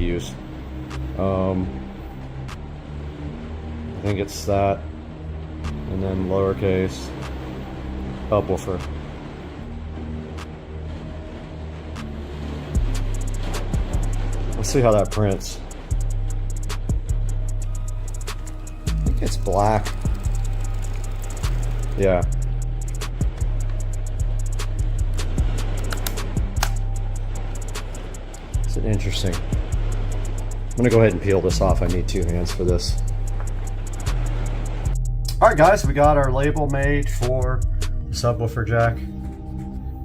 use. I think it's that, and then lowercase subwoofer. Let's see how that prints. I think it's black. Yeah. It's interesting. I'm gonna go ahead and peel this off. I need 2 hands for this. All right, guys, we got our label made for the subwoofer jack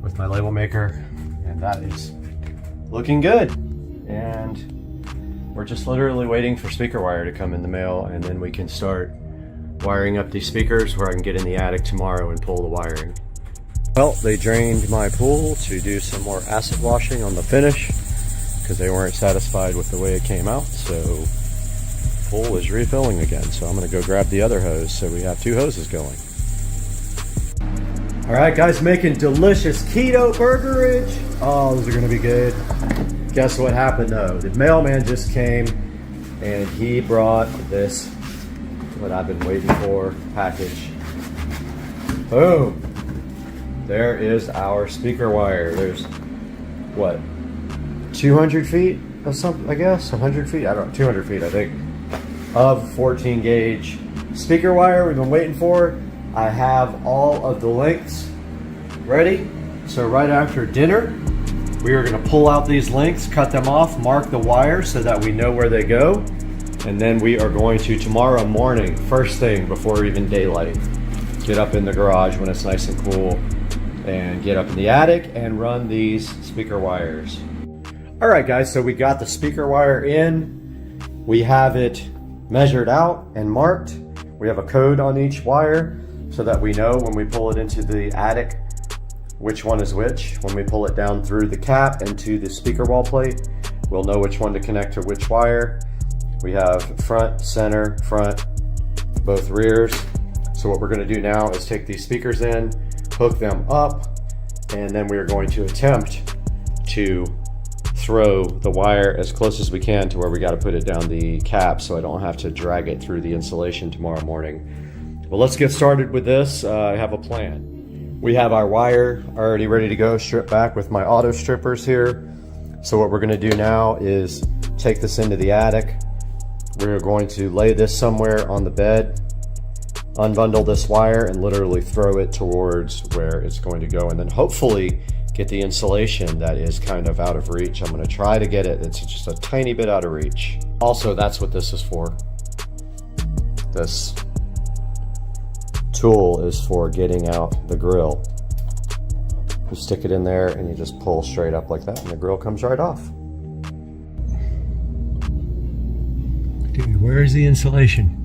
with my label maker, and that is looking good. And we're just literally waiting for speaker wire to come in the mail, and then we can start wiring up these speakers where I can get in the attic tomorrow and pull the wiring. Well, they drained my pool to do some more acid washing on the finish because they weren't satisfied with the way it came out, so pool is refilling again. So I'm gonna go grab the other hose so we have 2 hoses going. All right, guys, making delicious keto burgerage. Oh, those are gonna be good. Guess what happened though? The mailman just came and he brought this, what I've been waiting for, package. Boom. There is our speaker wire. There's what, 200 feet of something, I guess, 100 feet, I don't know, 200 feet, I think, of 14 gauge speaker wire we've been waiting for. I have all of the lengths ready. So right after dinner, we are gonna pull out these lengths, cut them off, mark the wire so that we know where they go. And then we are going to, tomorrow morning, first thing before even daylight, get up in the garage when it's nice and cool and get up in the attic and run these speaker wires. All right, guys, so we got the speaker wire in. We have it measured out and marked. We have a code on each wire so that we know when we pull it into the attic which one is which. When we pull it down through the cap into the speaker wall plate, we'll know which one to connect to which wire. We have front, center, front, both rears. So what we're gonna do now is take these speakers in, hook them up, and then we are going to attempt to throw the wire as close as we can to where we got to put it down the cap so I don't have to drag it through the insulation tomorrow morning. Well, let's get started with this. I have a plan. We have our wire already ready to go, stripped back with my auto strippers here. So what we're going to do now is take this into the attic. We're going to lay this somewhere on the bed, unbundle this wire, and literally throw it towards where it's going to go, and then hopefully get the insulation that is kind of out of reach. I'm gonna try to get it, it's just a tiny bit out of reach. Also, that's what this is for. This tool is for getting out the grill. You stick it in there and you just pull straight up like that and the grill comes right off. Dude, where is the insulation?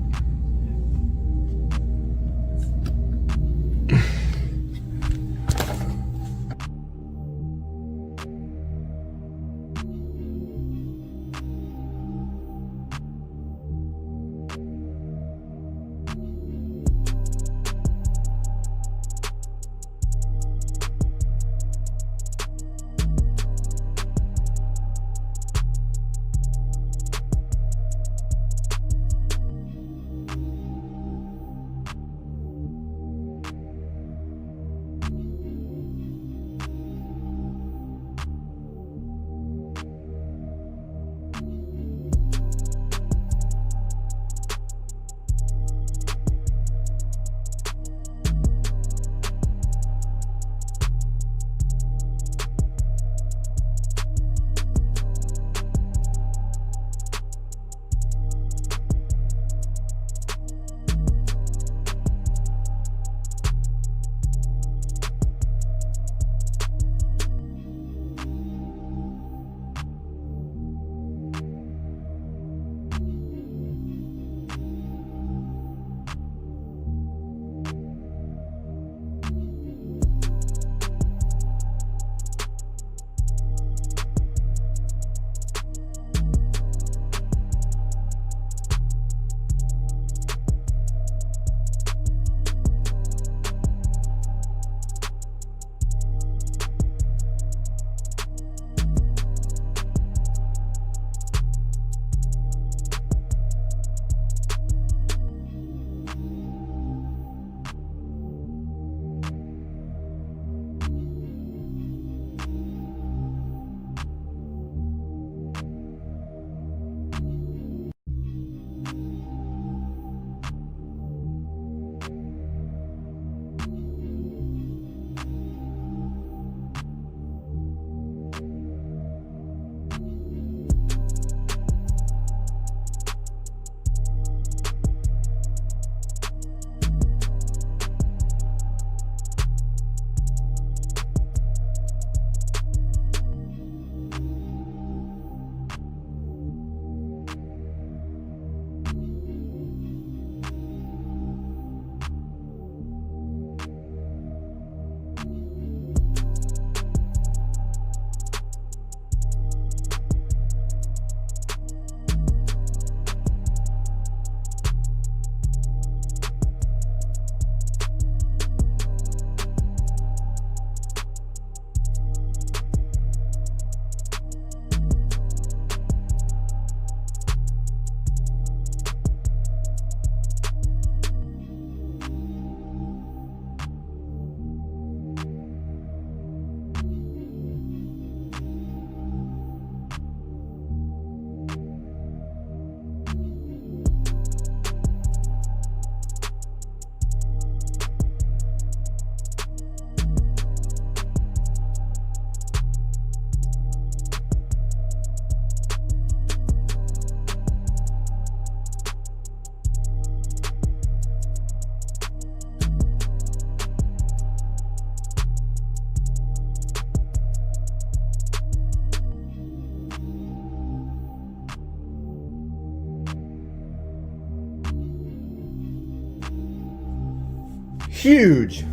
huge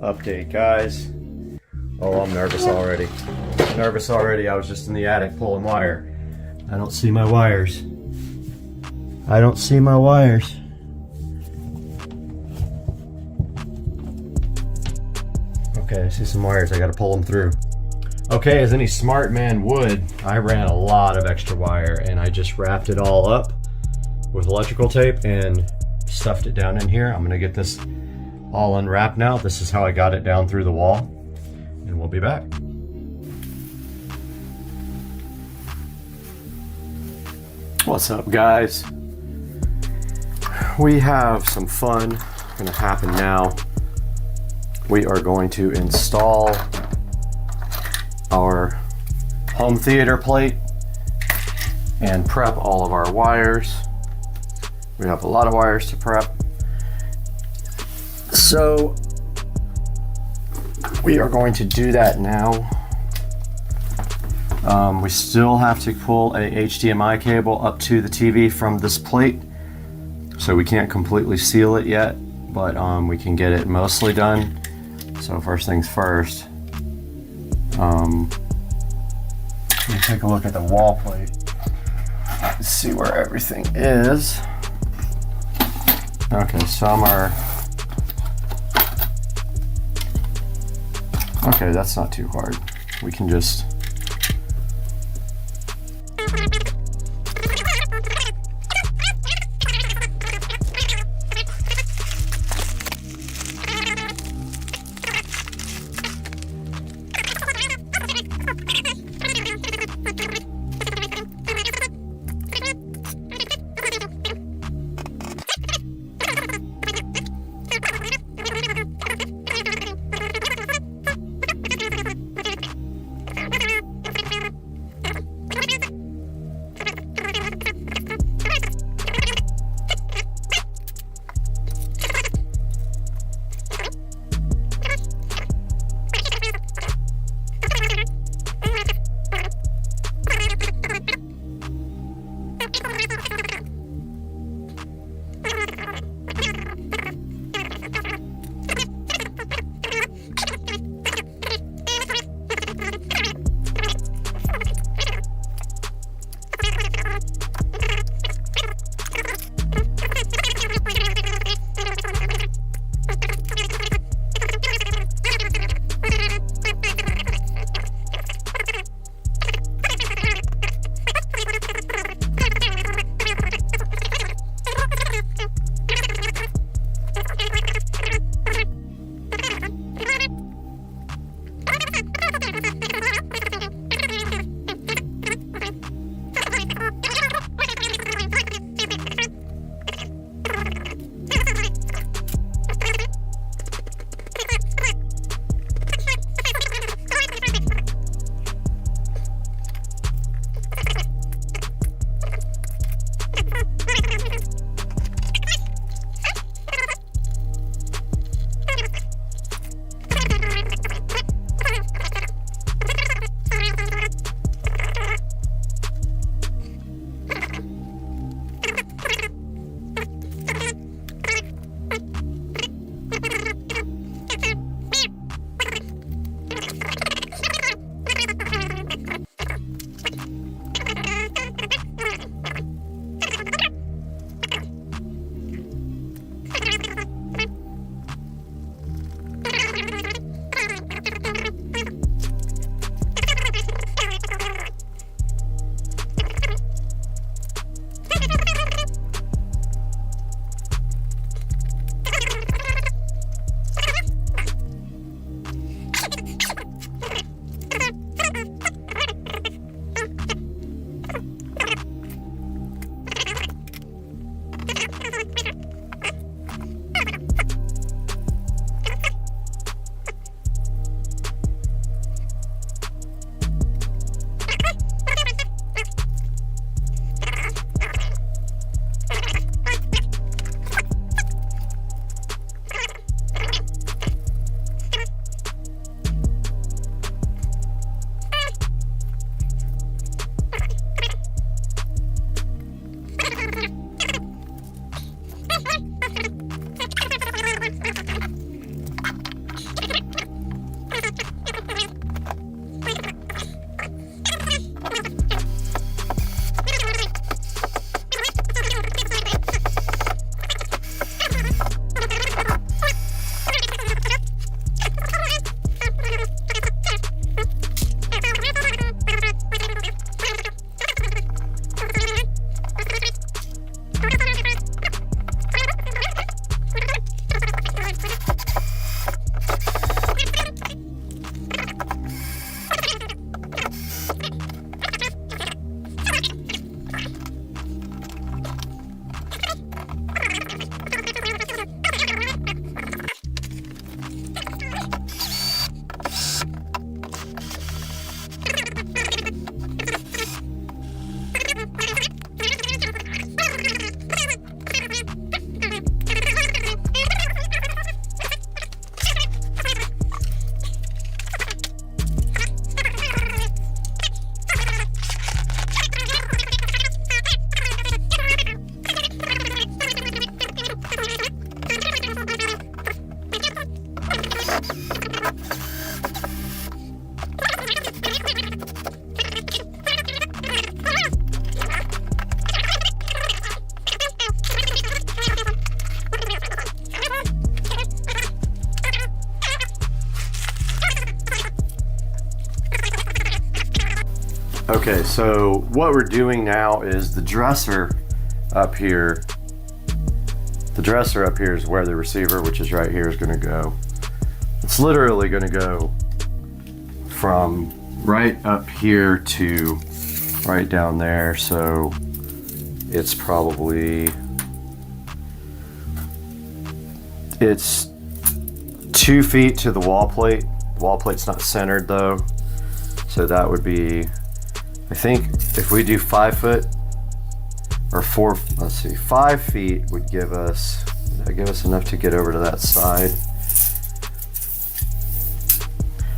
update, guys. Oh, I'm nervous already. Nervous already. I was just in the attic pulling wire. I don't see my wires. I don't see my wires. Okay, I see some wires. I gotta pull them through. Okay, as any smart man would, I ran a lot of extra wire and I just wrapped it all up with electrical tape and stuffed it down in here. I'm gonna get this all unwrapped now. This is how I got it down through the wall, and we'll be back. What's up, guys? We have some fun gonna happen now. We are going to install our home theater plate and prep all of our wires. We have a lot of wires to prep. So we are going to do that now. We still have to pull a HDMI cable up to the TV from this plate. So we can't completely seal it yet, but we can get it mostly done. So first things first, let me take a look at the wall plate to see where everything is. Okay, some are, okay, that's not too hard. We can just, Okay, so what we're doing now is the dresser up here. The dresser up here is where the receiver, which is right here, is going to go. It's literally going to go from right up here to right down there. So it's probably, it's 2 feet to the wall plate. The wall plate's not centered though. So that would be, I think if we do 5 foot or 4, let's see, 5 feet would give us, would that give us enough to get over to that side?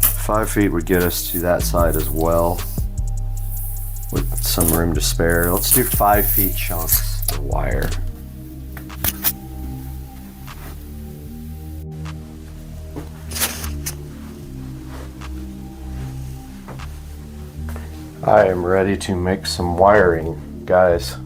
5 feet would get us to that side as well, with some room to spare. Let's do 5 feet chunks of wire. I am ready to make some wiring, guys.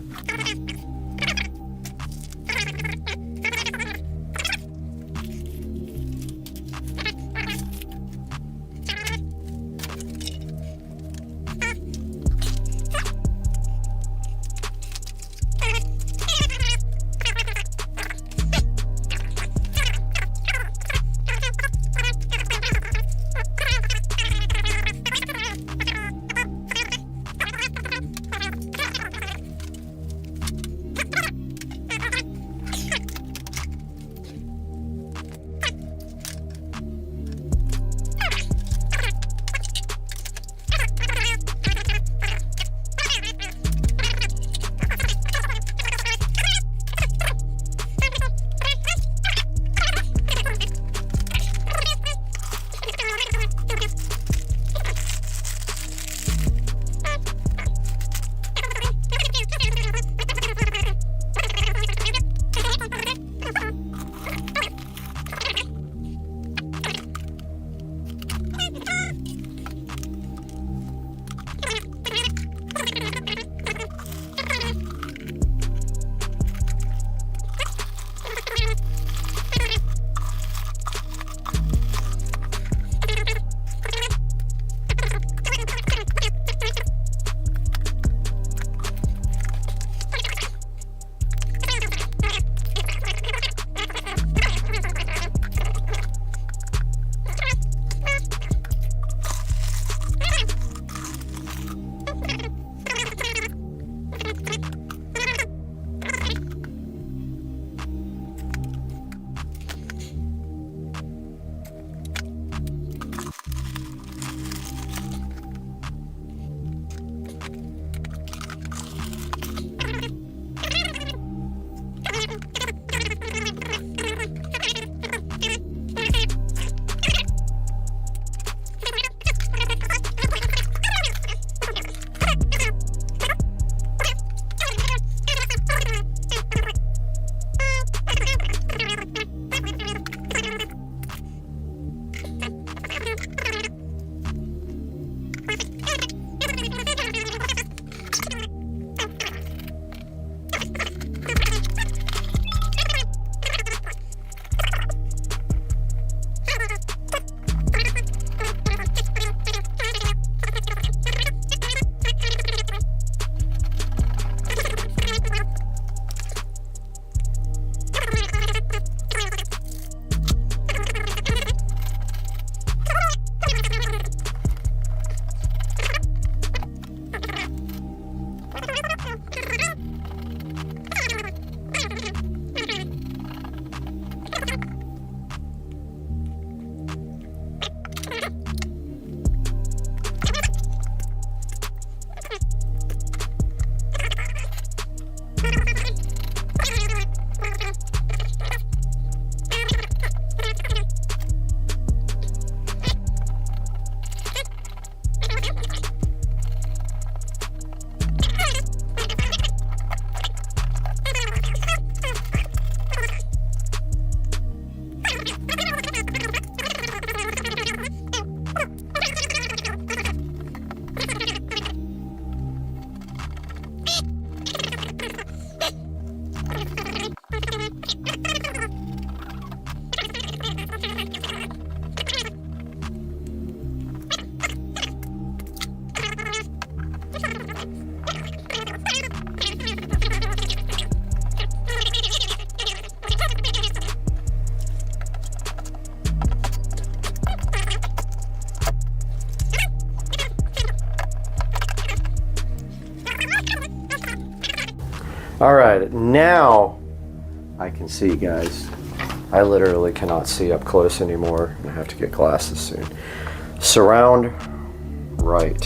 All right, now I can see, guys. I literally cannot see up close anymore. I have to get glasses soon. Surround right.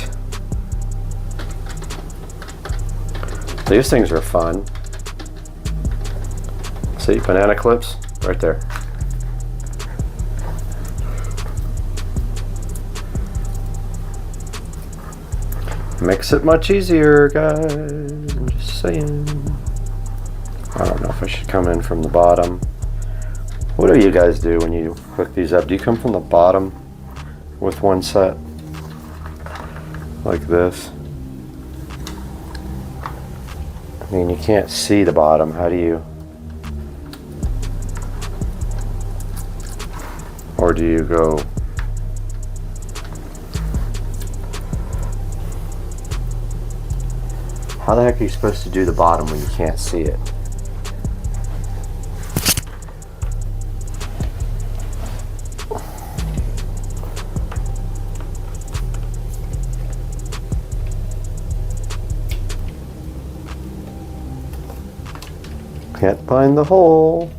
These things are fun. See, banana clips right there. Makes it much easier, guys. I'm just saying. I don't know if I should come in from the bottom. What do you guys do when you hook these up? Do you come from the bottom with one set? Like this? I mean, you can't see the bottom. How do you? Or do you go? How the heck are you supposed to do the bottom when you can't see it? Can't find the hole.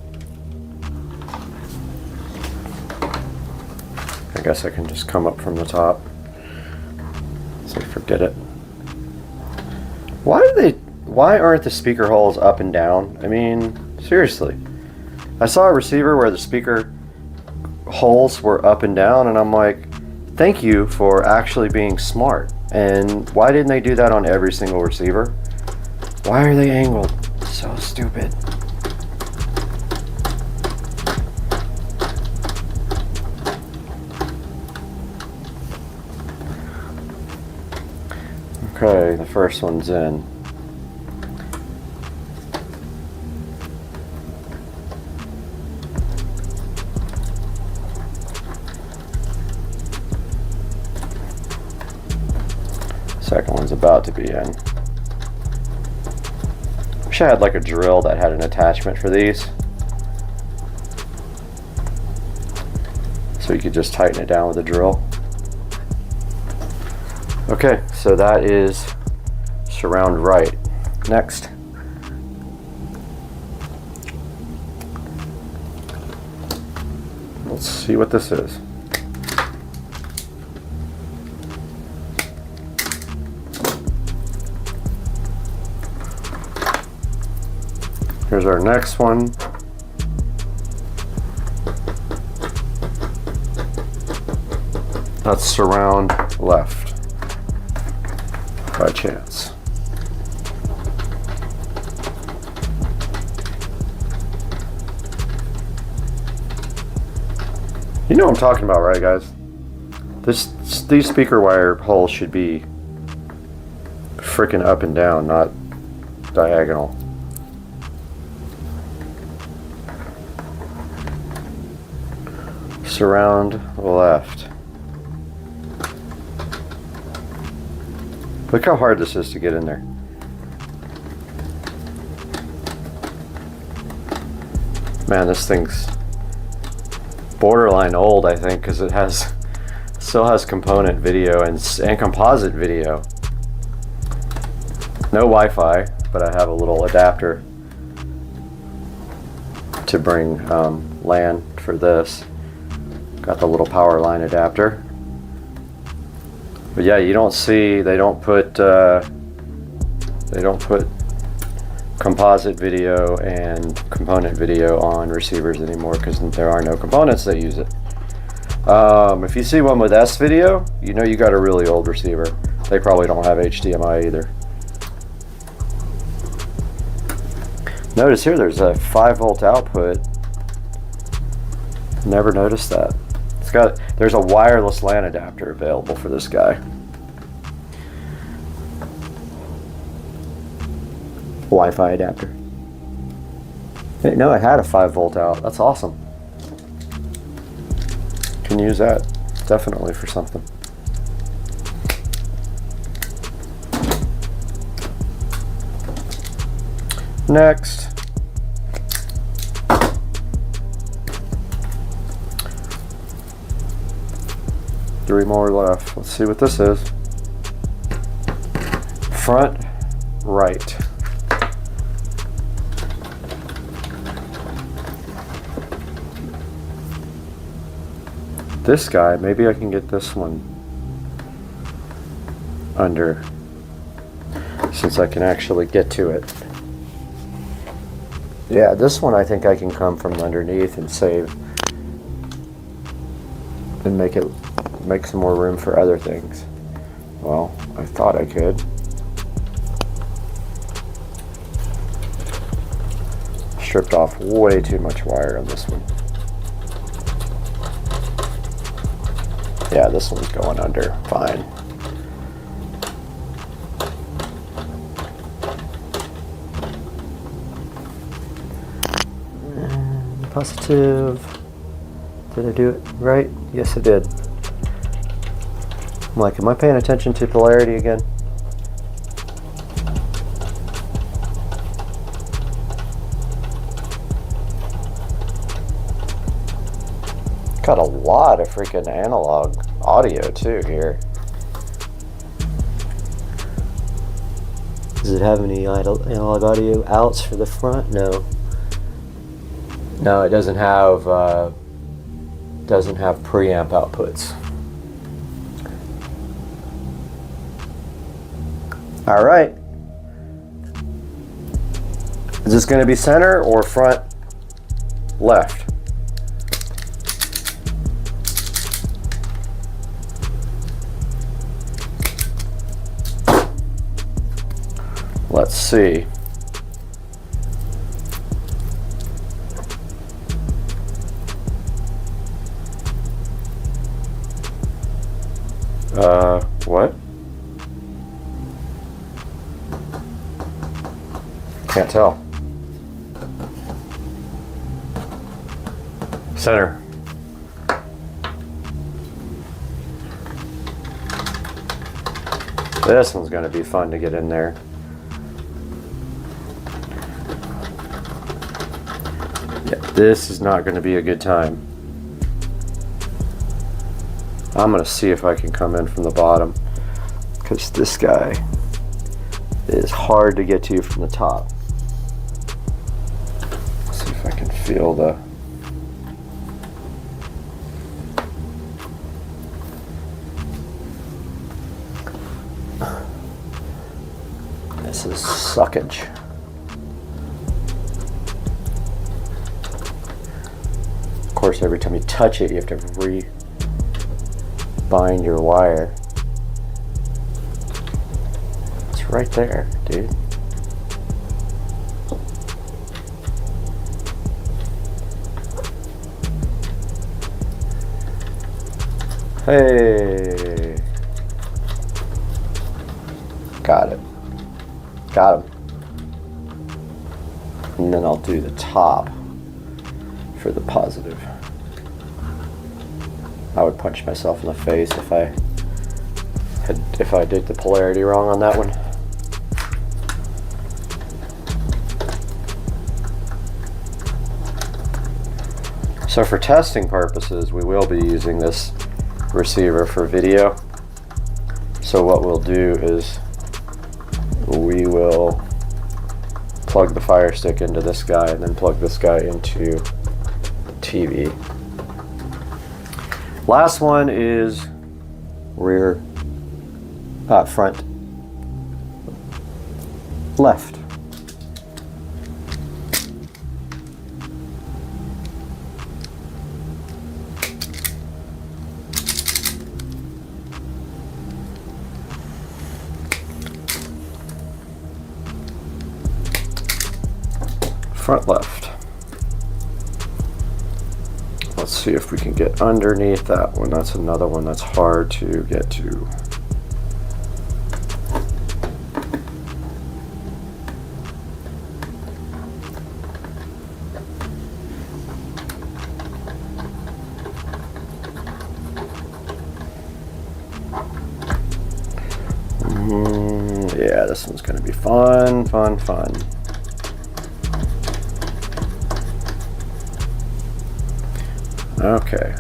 I guess I can just come up from the top. So forget it. Why aren't the speaker holes up and down? I mean, seriously. I saw a receiver where the speaker holes were up and down, and I'm like, thank you for actually being smart. And why didn't they do that on every single receiver? Why are they angled? So stupid. Okay, the first one's in. Second one's about to be in. Wish I had like a drill that had an attachment for these, so you could just tighten it down with a drill. Okay, so that is surround right. Next. Let's see what this is. Here's our next one. That's surround left. By chance. You know what I'm talking about, right, guys? These speaker wire holes should be freaking up and down, not diagonal. Surround left. Look how hard this is to get in there. Man, this thing's borderline old, I think, because it still has component video and composite video. No Wi-Fi, but I have a little adapter to bring LAN for this. Got the little power line adapter. But yeah, you don't see, they don't put composite video and component video on receivers anymore because there are no components that use it. If you see one with S video, you know you got a really old receiver. They probably don't have HDMI either. Notice here there's a 5-volt output. Never noticed that. There's a wireless LAN adapter available for this guy. Wi-Fi adapter. Didn't know I had a 5-volt out. That's awesome. Can use that definitely for something. Next. Three more left. Let's see what this is. this guy, maybe I can get this one under, since I can actually get to it. Yeah, this one I think I can come from underneath and save and make some more room for other things. Well, I thought I could. Stripped off way too much wire on this one. Yeah, this one's going under, fine. And positive. Did I do it right? Yes, I did. I'm like, am I paying attention to polarity again? Got a lot of freaking analog audio too here. Does it have any analog audio outs for the front? No. No, it doesn't have preamp outputs. All right. Is this going to be center or front left? Let's see. What? Can't tell. Center. This one's going to be fun to get in there. Yeah, this is not going to be a good time. I'm going to see if I can come in from the bottom, because this guy is hard to get to from the top. Let's see if I can feel the... This is suckage. Of course, every time you touch it, you have to bind your wire. It's right there, dude. Hey. Got it. Got him. And then I'll do the top for the positive. I would punch myself in the face if I did the polarity wrong on that one. So for testing purposes, we will be using this receiver for video. So what we'll do is we will plug the Fire Stick into this guy and then plug this guy into the TV. Last one is front left. Front left. Let's see if we can get underneath that one. That's another one that's hard to get to. Yeah, this one's going to be fun, fun, fun. Okay,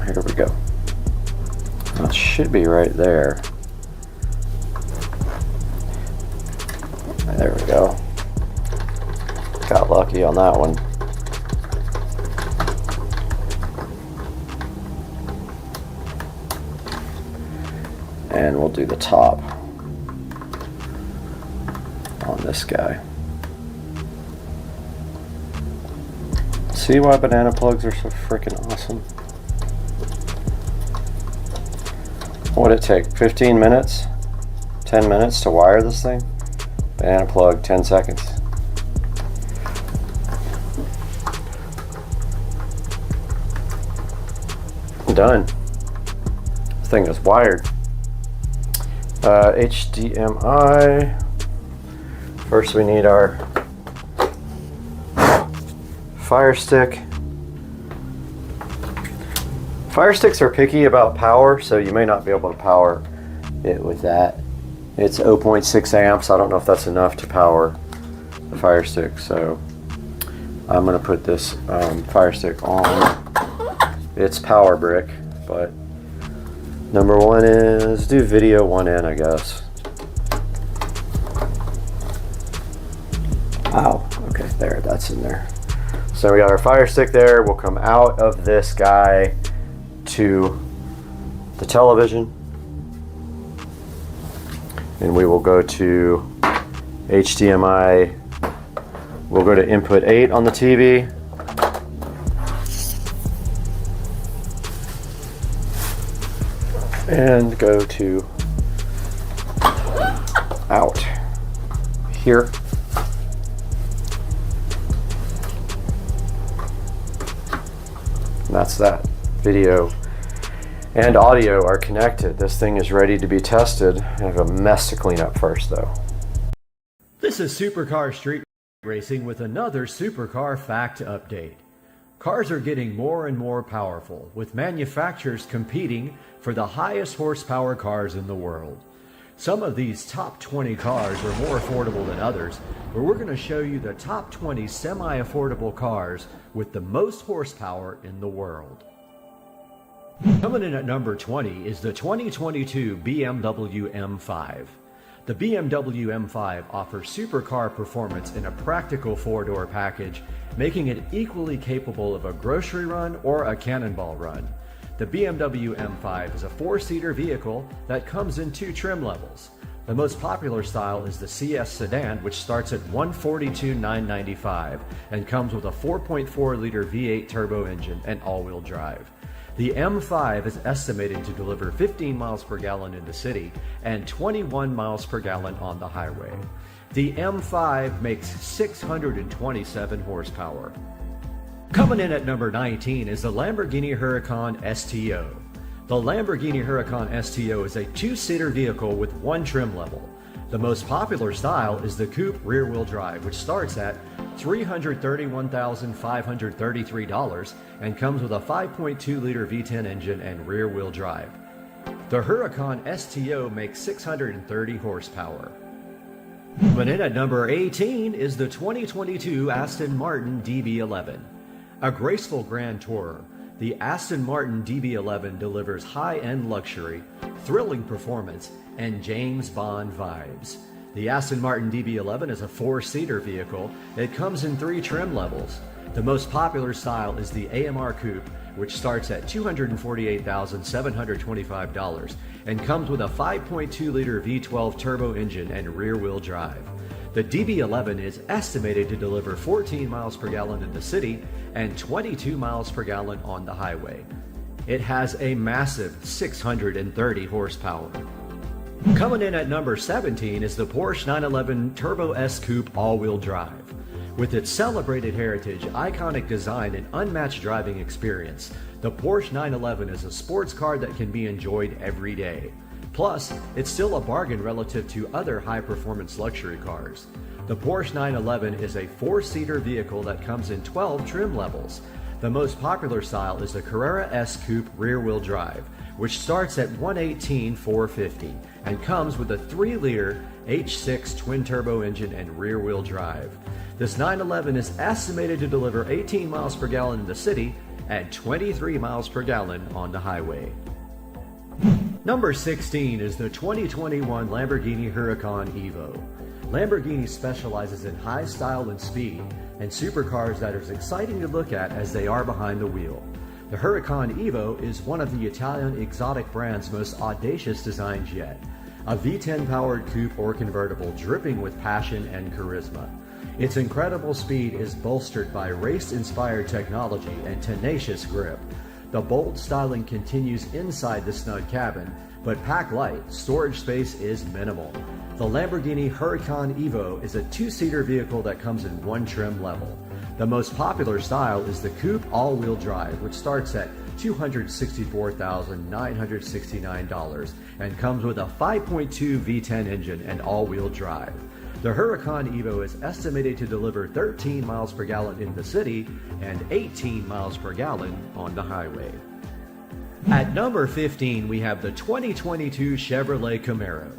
here we go. That should be right there. There we go. Got lucky on that one. And we'll do the top on this guy. See why banana plugs are so freaking awesome? What would it take? 15 minutes? 10 minutes to wire this thing? Banana plug, 10 seconds. Done. This thing is wired. HDMI. First we need our Fire Stick. Fire Sticks are picky about power, so you may not be able to power it with that. It's 0.6 amps. I don't know if that's enough to power the Fire Stick, so I'm going to put this Fire Stick on its power brick, but number one is do video one in, I guess. Wow, okay, there, that's in there. So we got our Fire Stick there. We'll come out of this guy to the television, and we will go to HDMI. We'll go to input 8 on the TV. And go to out here. And that's that. Video and audio are connected. This thing is ready to be tested. I have a mess to clean up first though. This is Supercar Street Racing with another Supercar Fact Update. Cars are getting more and more powerful, with manufacturers competing for the highest horsepower cars in the world. Some of these top 20 cars are more affordable than others, but we're going to show you the top 20 semi-affordable cars with the most horsepower in the world. Coming in at number 20 is the 2022 BMW M5. The BMW M5 offers supercar performance in a practical four-door package, making it equally capable of a grocery run or a cannonball run. The BMW M5 is a four-seater vehicle that comes in two trim levels. The most popular style is the CS sedan, which starts at $142,995 and comes with a 4.4-liter V8 turbo engine and all-wheel drive. The M5 is estimated to deliver 15 miles per gallon in the city and 21 miles per gallon on the highway. The M5 makes 627 horsepower. Coming in at number 19 is the Lamborghini Huracan STO. The Lamborghini Huracan STO is a two-seater vehicle with one trim level. The most popular style is the coupe rear-wheel drive, which starts at $331,533 and comes with a 5.2-liter V10 engine and rear-wheel drive. The Huracan STO makes 630 horsepower. Coming in at number 18 is the 2022 Aston Martin DB11. A graceful grand tourer, the Aston Martin DB11 delivers high-end luxury, thrilling performance, and James Bond vibes. The Aston Martin DB11 is a four-seater vehicle. It comes in three trim levels. The most popular style is the AMR Coupe, which starts at $248,725 and comes with a 5.2-liter V12 turbo engine and rear-wheel drive. The DB11 is estimated to deliver 14 miles per gallon in the city and 22 miles per gallon on the highway. It has a massive 630 horsepower. Coming in at number 17 is the Porsche 911 Turbo S Coupe all-wheel drive. With its celebrated heritage, iconic design, and unmatched driving experience, the Porsche 911 is a sports car that can be enjoyed every day. Plus, it's still a bargain relative to other high-performance luxury cars. The Porsche 911 is a four-seater vehicle that comes in 12 trim levels. The most popular style is the Carrera S Coupe rear-wheel drive, which starts at $118,450 and comes with a 3-liter H6 twin-turbo engine and rear-wheel drive. This 911 is estimated to deliver 18 miles per gallon in the city and 23 miles per gallon on the highway. Number 16 is the 2021 Lamborghini Huracan Evo. Lamborghini specializes in high style and speed, and supercars that are as exciting to look at as they are behind the wheel. The Huracan Evo is one of the Italian exotic brand's most audacious designs yet. A V10 powered coupe or convertible dripping with passion and charisma. Its incredible speed is bolstered by race-inspired technology and tenacious grip. The bold styling continues inside the snug cabin, but pack light, storage space is minimal. The Lamborghini Huracan Evo is a two-seater vehicle that comes in one trim level. The most popular style is the coupe all-wheel drive, which starts at $264,969 and comes with a 5.2 V10 engine and all-wheel drive. The Huracan Evo is estimated to deliver 13 miles per gallon in the city and 18 miles per gallon on the highway. At number 15, we have the 2022 Chevrolet Camaro.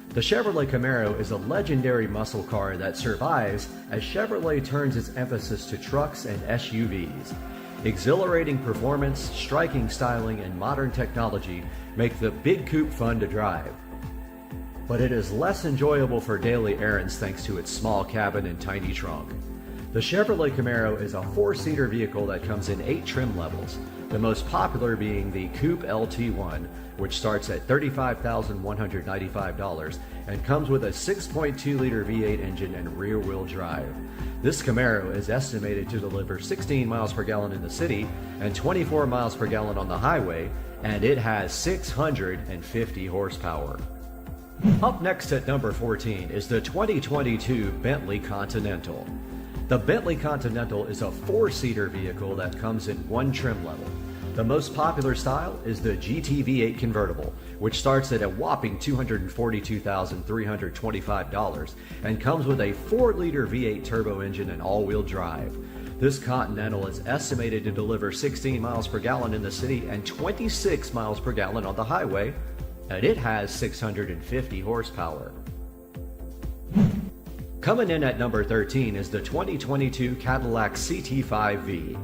The Chevrolet Camaro is a legendary muscle car that survives as Chevrolet turns its emphasis to trucks and SUVs. Exhilarating performance, striking styling, and modern technology make the big coupe fun to drive. But it is less enjoyable for daily errands thanks to its small cabin and tiny trunk. The Chevrolet Camaro is a four-seater vehicle that comes in 8 trim levels, the most popular being the Coupe LT1, which starts at $35,195 and comes with a 6.2-liter V8 engine and rear-wheel drive. This Camaro is estimated to deliver 16 miles per gallon in the city and 24 miles per gallon on the highway, and it has 650 horsepower. Up next at number 14 is the 2022 Bentley Continental. The Bentley Continental is a four-seater vehicle that comes in one trim level. The most popular style is the GT V8 convertible, which starts at a whopping $242,325 and comes with a 4-liter V8 turbo engine and all-wheel drive. This Continental is estimated to deliver 16 miles per gallon in the city and 26 miles per gallon on the highway, and it has 650 horsepower. Coming in at number 13 is the 2022 Cadillac CT5V.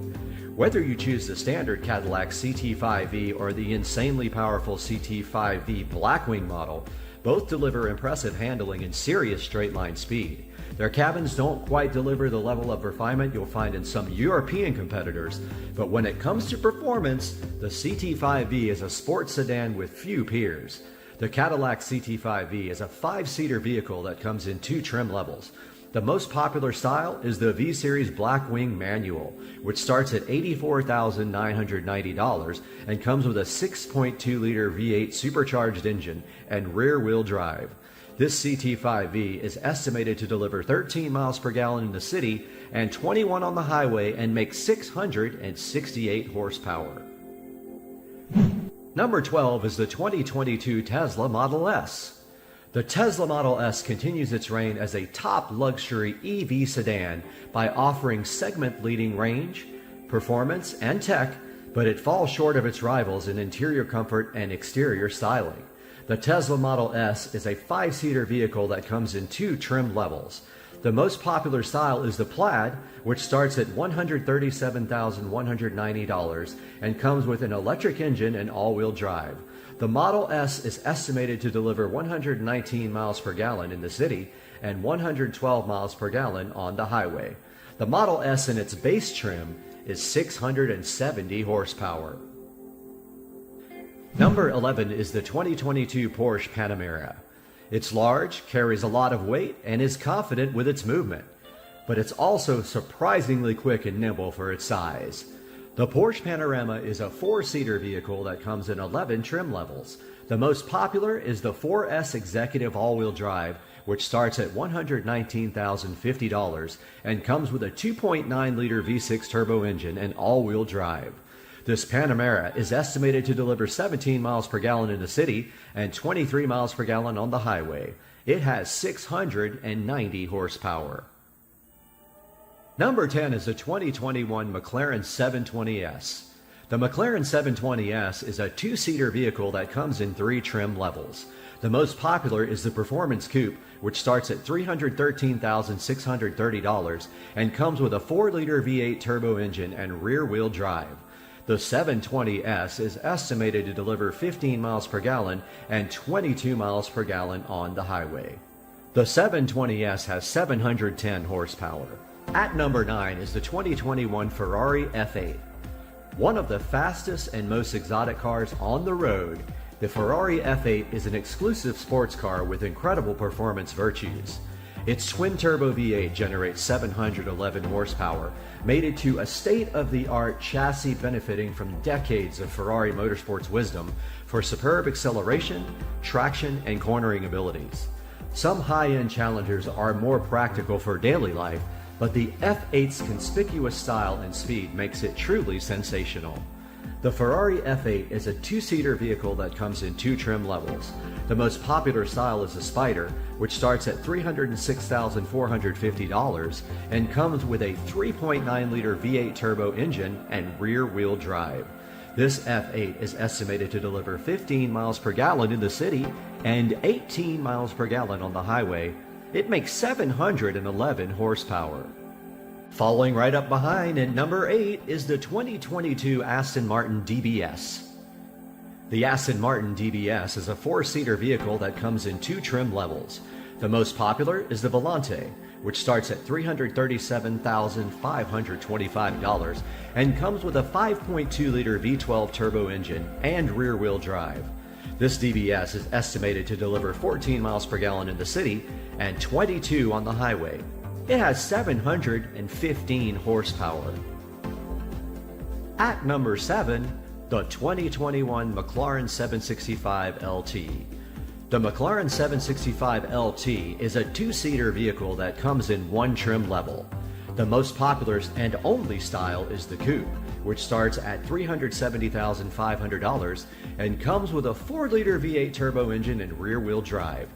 Whether you choose the standard Cadillac CT5V or the insanely powerful CT5V Blackwing model, both deliver impressive handling and serious straight-line speed. Their cabins don't quite deliver the level of refinement you'll find in some European competitors, but when it comes to performance, the CT5V is a sports sedan with few peers. The Cadillac CT5V is a 5-seater vehicle that comes in 2 trim levels. The most popular style is the V-Series Blackwing Manual, which starts at $84,990 and comes with a 6.2-liter V8 supercharged engine and rear-wheel drive. This CT5V is estimated to deliver 13 miles per gallon in the city and 21 on the highway and make 668 horsepower. Number 12 is the 2022 Tesla Model S. The Tesla Model S continues its reign as a top luxury EV sedan by offering segment-leading range, performance, and tech, but it falls short of its rivals in interior comfort and exterior styling. The Tesla Model S is a 5-seater vehicle that comes in 2 trim levels. The most popular style is the Plaid, which starts at $137,190 and comes with an electric engine and all-wheel drive. The Model S is estimated to deliver 119 miles per gallon in the city and 112 miles per gallon on the highway. The Model S in its base trim is 670 horsepower. Number 11 is the 2022 Porsche Panamera. It's large, carries a lot of weight, and is confident with its movement, but it's also surprisingly quick and nimble for its size. The Porsche Panamera is a 4-seater vehicle that comes in 11 trim levels. The most popular is the 4S Executive all-wheel drive, which starts at $119,050 and comes with a 2.9-liter V6 turbo engine and all-wheel drive. This Panamera is estimated to deliver 17 miles per gallon in the city and 23 miles per gallon on the highway. It has 690 horsepower. Number 10 is the 2021 McLaren 720S. The McLaren 720S is a 2-seater vehicle that comes in 3 trim levels. The most popular is the Performance Coupe, which starts at $313,630 and comes with a 4-liter V8 turbo engine and rear-wheel drive. The 720S is estimated to deliver 15 miles per gallon and 22 miles per gallon on the highway. The 720S has 710 horsepower. At number 9 is the 2021 Ferrari F8. One of the fastest and most exotic cars on the road, the Ferrari F8 is an exclusive sports car with incredible performance virtues. Its twin-turbo V8 generates 711 horsepower, made it to a state-of-the-art chassis benefiting from decades of Ferrari motorsports wisdom for superb acceleration, traction, and cornering abilities. Some high-end Challengers are more practical for daily life, but the F8's conspicuous style and speed makes it truly sensational. The Ferrari F8 is a two-seater vehicle that comes in two trim levels. The most popular style is the Spider, which starts at $306,450 and comes with a 3.9-liter V8 turbo engine and rear-wheel drive. This F8 is estimated to deliver 15 miles per gallon in the city and 18 miles per gallon on the highway. It makes 711 horsepower. Following right up behind at number 8 is the 2022 Aston Martin DBS. The Aston Martin DBS is a four-seater vehicle that comes in two trim levels. The most popular is the Volante, which starts at $337,525 and comes with a 5.2-liter V12 turbo engine and rear-wheel drive. This DBS is estimated to deliver 14 miles per gallon in the city and 22 on the highway. It has 715 horsepower. At number 7, the 2021 McLaren 765 LT. The McLaren 765 LT is a two-seater vehicle that comes in one trim level. The most popular and only style is the Coupe, which starts at $370,500 and comes with a 4-liter V8 turbo engine and rear-wheel drive.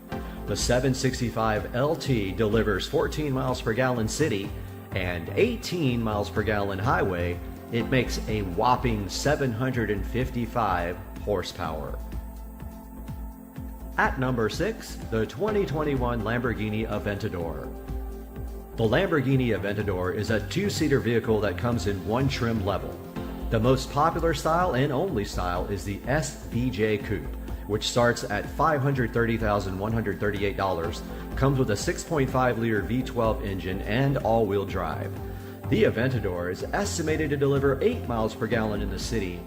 The 765 LT delivers 14 miles per gallon city and 18 miles per gallon highway. It makes a whopping 755 horsepower. At number 6, the 2021 Lamborghini Aventador. The Lamborghini Aventador is a two-seater vehicle that comes in one trim level. The most popular style and only style is the SVJ Coupe, which starts at $530,138, comes with a 6.5-liter V12 engine and all-wheel drive. The Aventador is estimated to deliver 8 miles per gallon in the city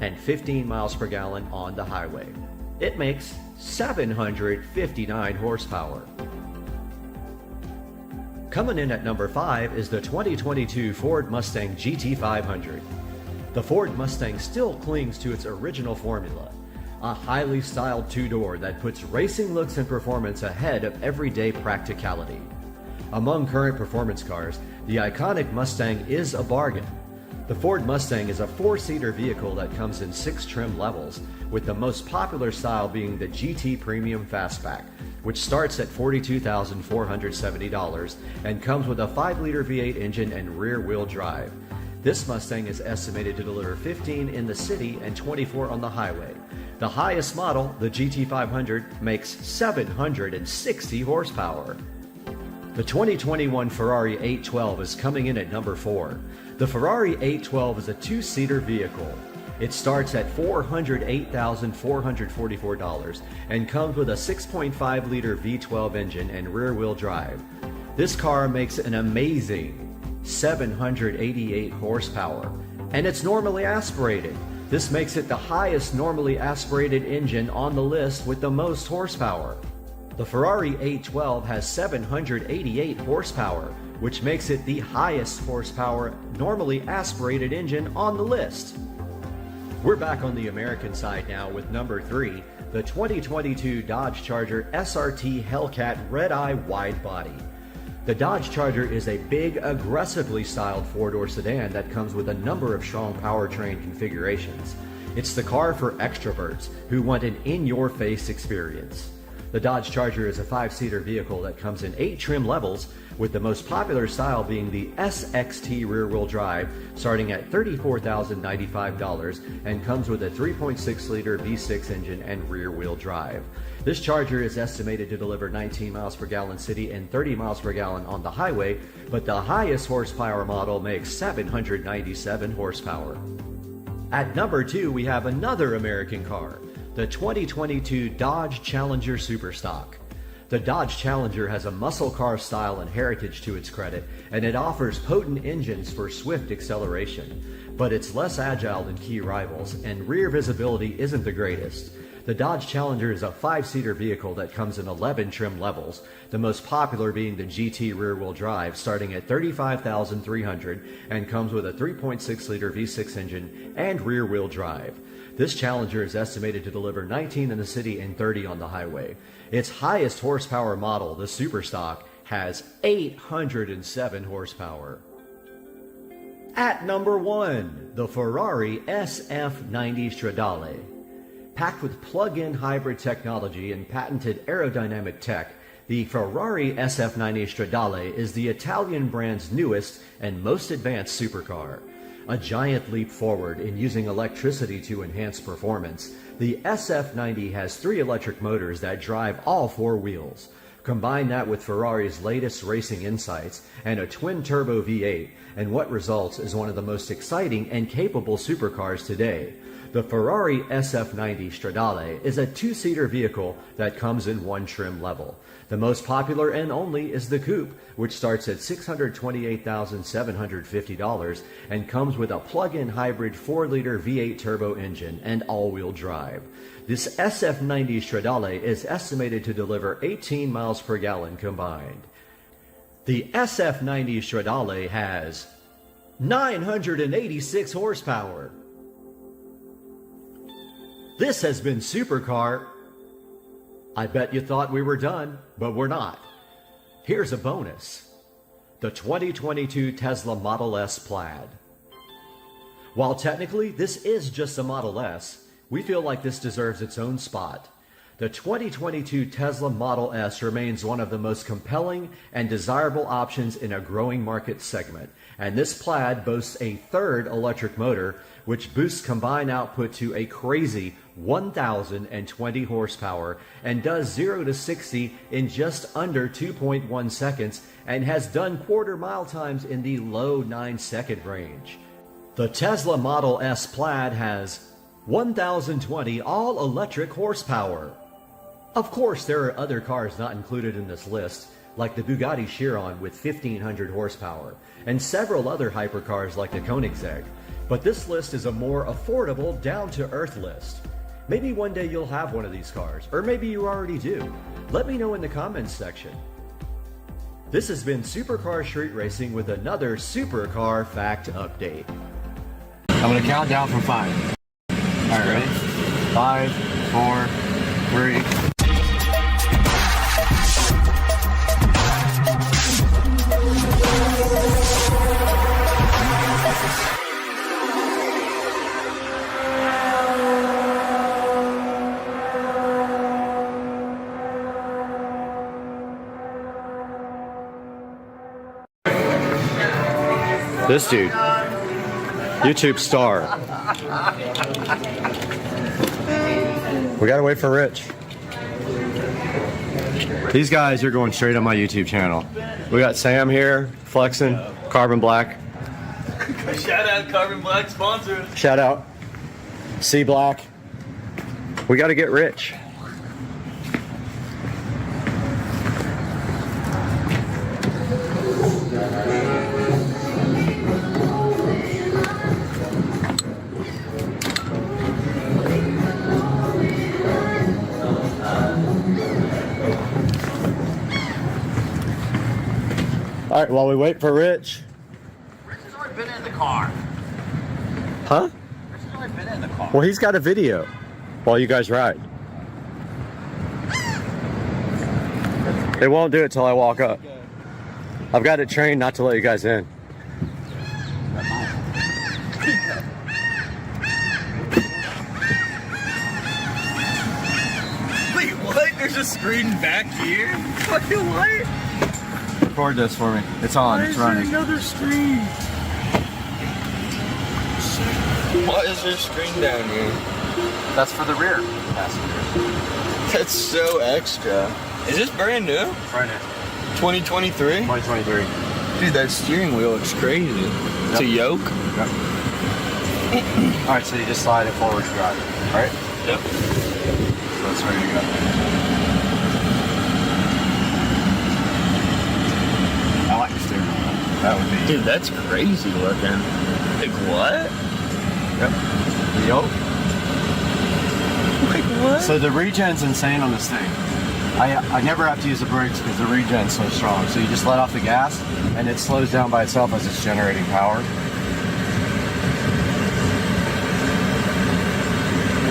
and 15 miles per gallon on the highway. It makes 759 horsepower. Coming in at number 5 is the 2022 Ford Mustang GT500. The Ford Mustang still clings to its original formula, a highly styled two-door that puts racing looks and performance ahead of everyday practicality. Among current performance cars, the iconic Mustang is a bargain. The Ford Mustang is a four-seater vehicle that comes in 6 trim levels, with the most popular style being the GT Premium Fastback, which starts at $42,470 and comes with a 5-liter V8 engine and rear-wheel drive. This Mustang is estimated to deliver 15 in the city and 24 on the highway. The highest model, the GT500, makes 760 horsepower. The 2021 Ferrari 812 is coming in at number 4. The Ferrari 812 is a two-seater vehicle. It starts at $408,444 and comes with a 6.5-liter V12 engine and rear-wheel drive. This car makes an amazing 788 horsepower, and it's normally aspirated. This makes it the highest normally aspirated engine on the list with the most horsepower. The Ferrari 812 has 788 horsepower, which makes it the highest horsepower normally aspirated engine on the list. We're back on the American side now with number 3, the 2022 Dodge Charger SRT Hellcat Red Eye Wide Body. The Dodge Charger is a big, aggressively styled 4-door sedan that comes with a number of strong powertrain configurations. It's the car for extroverts who want an in-your-face experience. The Dodge Charger is a 5-seater vehicle that comes in 8 trim levels, with the most popular style being the SXT rear-wheel drive, starting at $34,095 and comes with a 3.6-liter V6 engine and rear-wheel drive. This Charger is estimated to deliver 19 miles per gallon city and 30 miles per gallon on the highway, but the highest horsepower model makes 797 horsepower. At number 2, we have another American car, the 2022 Dodge Challenger Superstock. The Dodge Challenger has a muscle car style and heritage to its credit, and it offers potent engines for swift acceleration. but it's less agile than key rivals, and rear visibility isn't the greatest. The Dodge Challenger is a 5-seater vehicle that comes in 11 trim levels, the most popular being the GT rear-wheel drive, starting at $35,300 and comes with a 3.6-liter V6 engine and rear-wheel drive. This Challenger is estimated to deliver 19 in the city and 30 on the highway. Its highest horsepower model, the Superstock, has 807 horsepower. At number 1, the Ferrari SF90 Stradale. Packed with plug-in hybrid technology and patented aerodynamic tech, the Ferrari SF90 Stradale is the Italian brand's newest and most advanced supercar. A giant leap forward in using electricity to enhance performance, the SF90 has 3 electric motors that drive all 4 wheels. Combine that with Ferrari's latest racing insights and a twin-turbo V8, and what results is one of the most exciting and capable supercars today. The Ferrari SF90 Stradale is a 2-seater vehicle that comes in 1 trim level. The most popular and only is the Coupe, which starts at $628,750 and comes with a plug-in hybrid 4-liter V8 turbo engine and all-wheel drive. This SF90 Stradale is estimated to deliver 18 miles per gallon combined. The SF90 Stradale has 986 horsepower. This has been Supercar. I bet you thought we were done, but we're not. Here's a bonus. The 2022 Tesla Model S Plaid. While technically this is just a Model S, we feel like this deserves its own spot. The 2022 Tesla Model S remains one of the most compelling and desirable options in a growing market segment, and this Plaid boasts a 3rd electric motor, which boosts combined output to a crazy 1,020 horsepower and does 0 to 60 in just under 2.1 seconds and has done quarter-mile times in the low 9-second range. The Tesla Model S Plaid has 1,020 all-electric horsepower. Of course, there are other cars not included in this list, like the Bugatti Chiron with 1,500 horsepower, and several other hypercars like the Koenigsegg. But this list is a more affordable, down-to-earth list. Maybe one day you'll have one of these cars, or maybe you already do. Let me know in the comments section. This has been Supercar Street Racing with another Supercar Fact Update. I'm going to count down from 5. All right, ready? 5, 4, 3. This dude, YouTube star. We gotta wait for Rich. These guys are going straight on my YouTube channel. We got Sam here, flexing, Carbon Black. Shout out Carbon Black sponsor. Shout out C Black. We gotta get rich. All right, while we wait for Rich. Rich has already been in the car. Huh? Rich has already been in the car. Well, he's got a video while you guys ride. It won't do it till I walk up. I've got it trained not to let you guys in. Wait, what? There's a screen back here? Fucking what? Record this for me. It's on. It's running. Another screen. Why is there a screen down here? That's for the rear passengers. That's so extra. Is this brand new? Brand new. 2023? 2023. Dude, that steering wheel looks crazy. It's a yoke? Yep. Alright, so you just slide it forward to drive. Alright? Yep. So it's ready to go. I like the steering wheel. That would be. Dude, that's crazy looking. Like what? Yep. Yup. Like what? So the regen's insane on this thing. I never have to use the brakes because the regen's so strong. So you just let off the gas and it slows down by itself as it's generating power.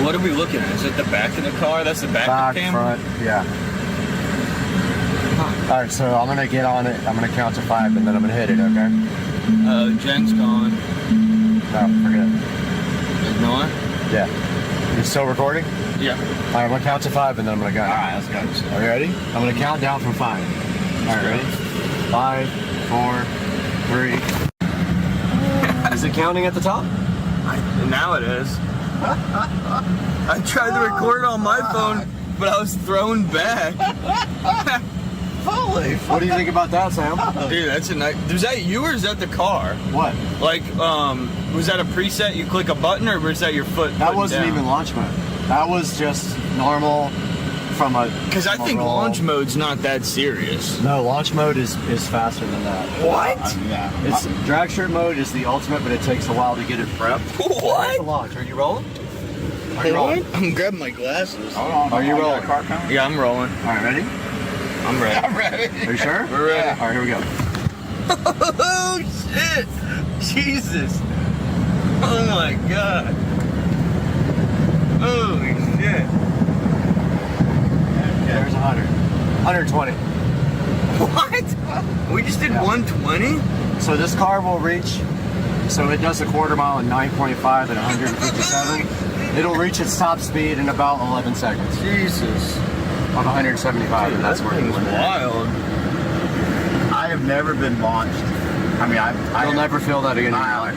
What are we looking at? Is it the back of the car? That's the back camera? Front, yeah. All right, so I'm gonna get on it. I'm gonna count to 5 and then I'm gonna hit it, okay? Jen's gone. No, forget it. Ignore? Yeah. You still recording? Yeah. All right, I'm gonna count to 5 and then I'm gonna go. All right, let's go. Are you ready? I'm gonna count down from 5. All right, ready? 5, 4, 3. Is it counting at the top? Now it is. I tried to record on my phone, but I was thrown back. Holy! What do you think about that, Sam? Dude, that's a nice. Was that you or is that the car? What? Like, was that a preset? You click a button, or was that your foot? That wasn't down? even launch mode. That was just normal from a. Because I think launch mode's not that serious. No, launch mode is faster than that. What? Yeah. It's drag strip mode is the ultimate, but it takes a while to get it prepped. What? Launch. Are you rolling? Are you rolling? I'm grabbing my glasses. Hold on. Are you rolling? Yeah, I'm rolling. All right, ready? I'm ready. I'm ready. Are you sure? We're ready. All right, here we go. Oh shit! Jesus! Oh my god! Holy shit! There's 100. 120. What? We just did 120? So this car will reach. So it does a quarter mile in 9.5 at 157. It'll reach its top speed in about 11 seconds. Jesus. On 175, Dude, and that's that where it thing's went. wild. I have never been launched. I mean, You'll never feel that again. I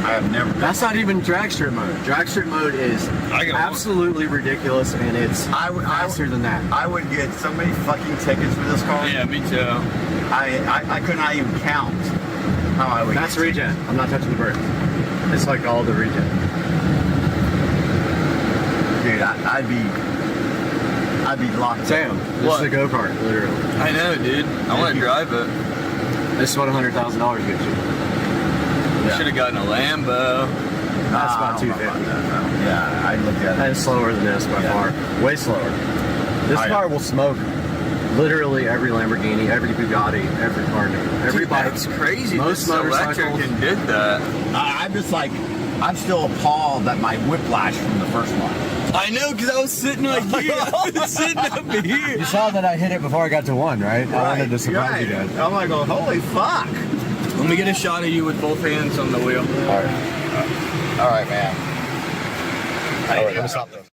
have never. That's not even drag strip mode. Drag strip mode is absolutely ridiculous, and it's faster than that. I would get so many fucking tickets for this car. Yeah, me too. I could not even count how I would. That's regen. I'm not touching the brakes. It's like all the regen. Dude, I'd be locked. Sam, this is a go-kart, literally. I know, dude. I want to drive it. This is what $100,000 gets you. Should have gotten a Lambo. That's about 250. Yeah, I looked at it. And it's slower than this by far. Way slower. This car will smoke literally every Lamborghini, every Bugatti, every car name, every bike. That's crazy. Most this motorcycles electric did that. I'm just like, I'm still appalled at my whiplash from the first one. I know, because I was sitting like here. I was sitting up here. You saw that I hit it before I got to 1, right? I wanted to surprise you guys. I'm like, oh, holy fuck. Let me get a shot of you with both hands on the wheel. All right. All right, man. All right, let me stop this.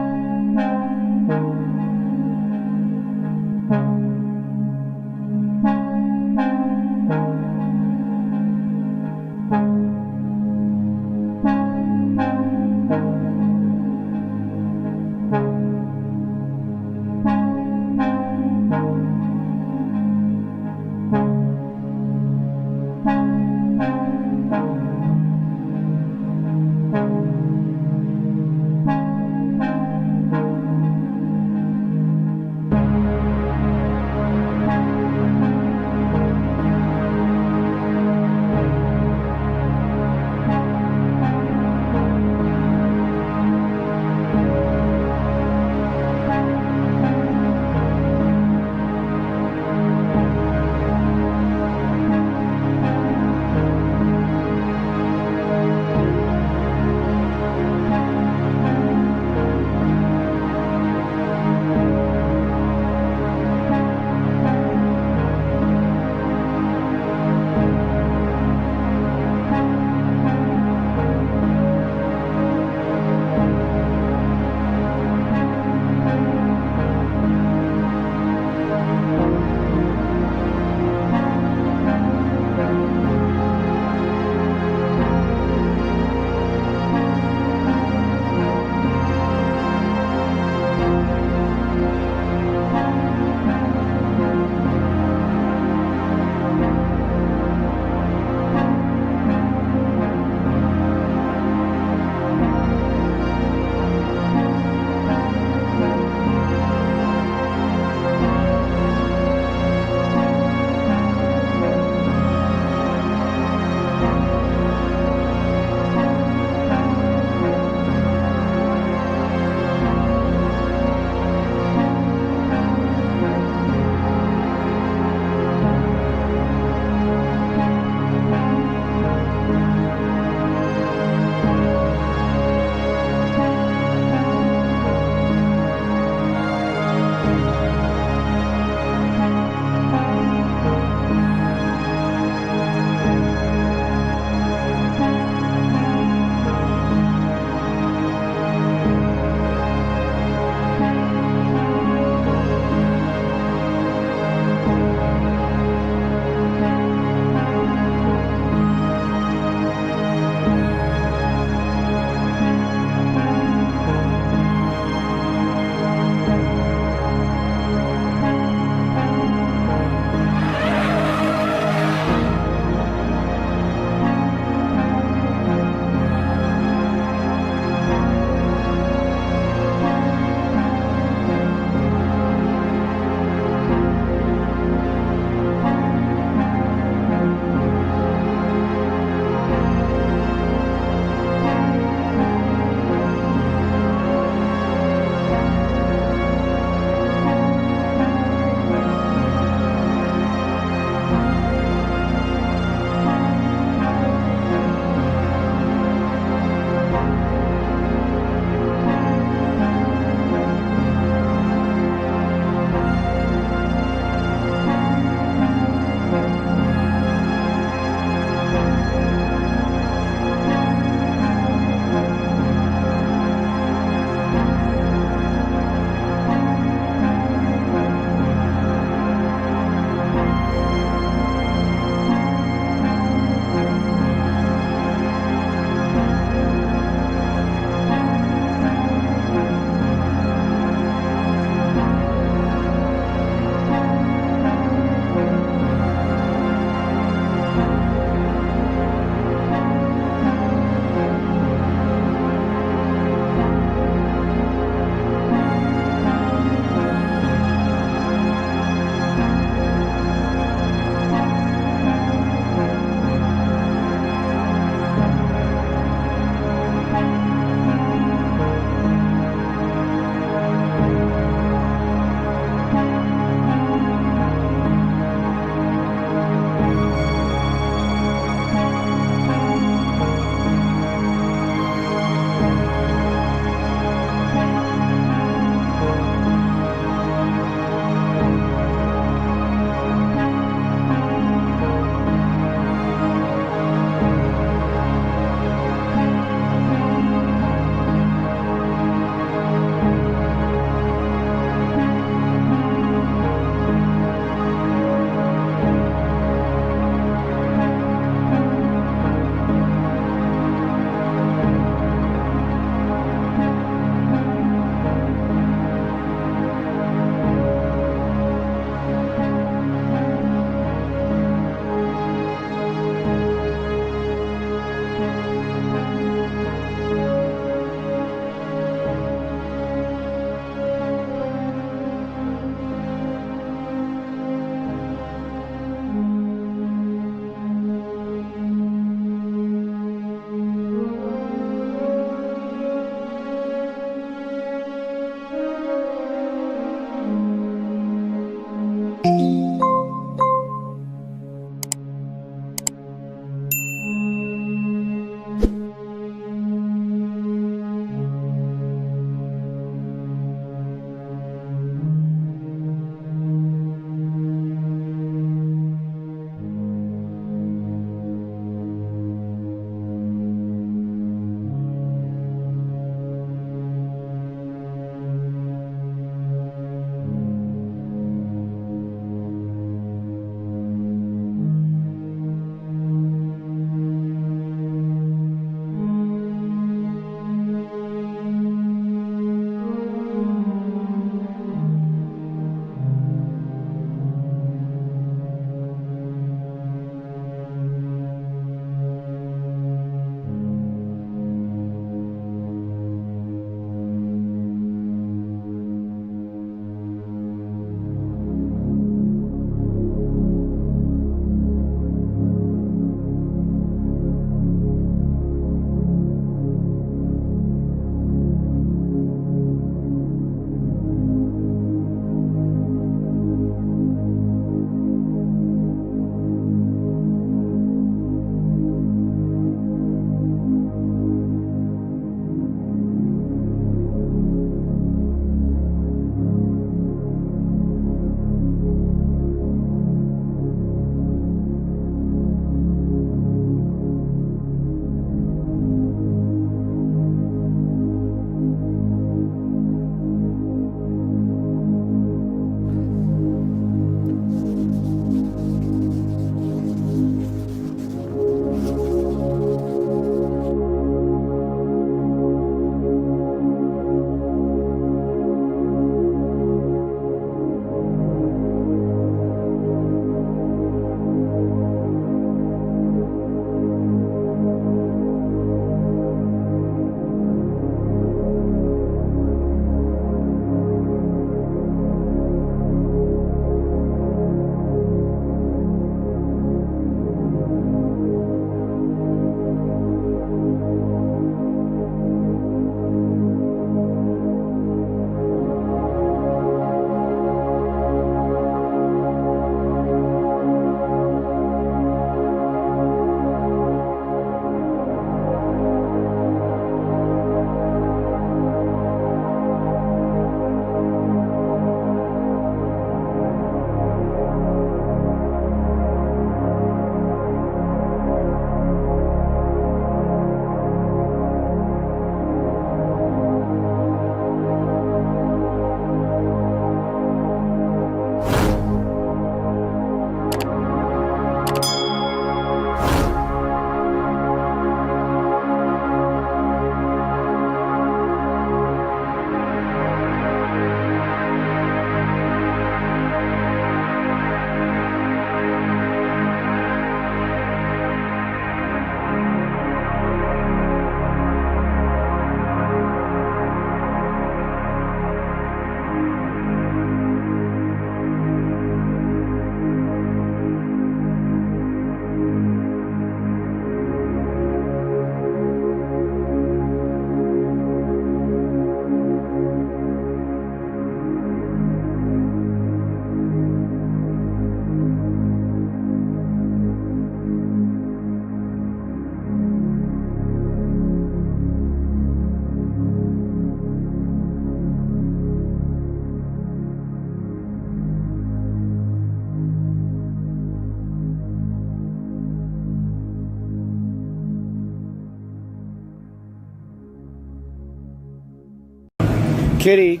Kitty,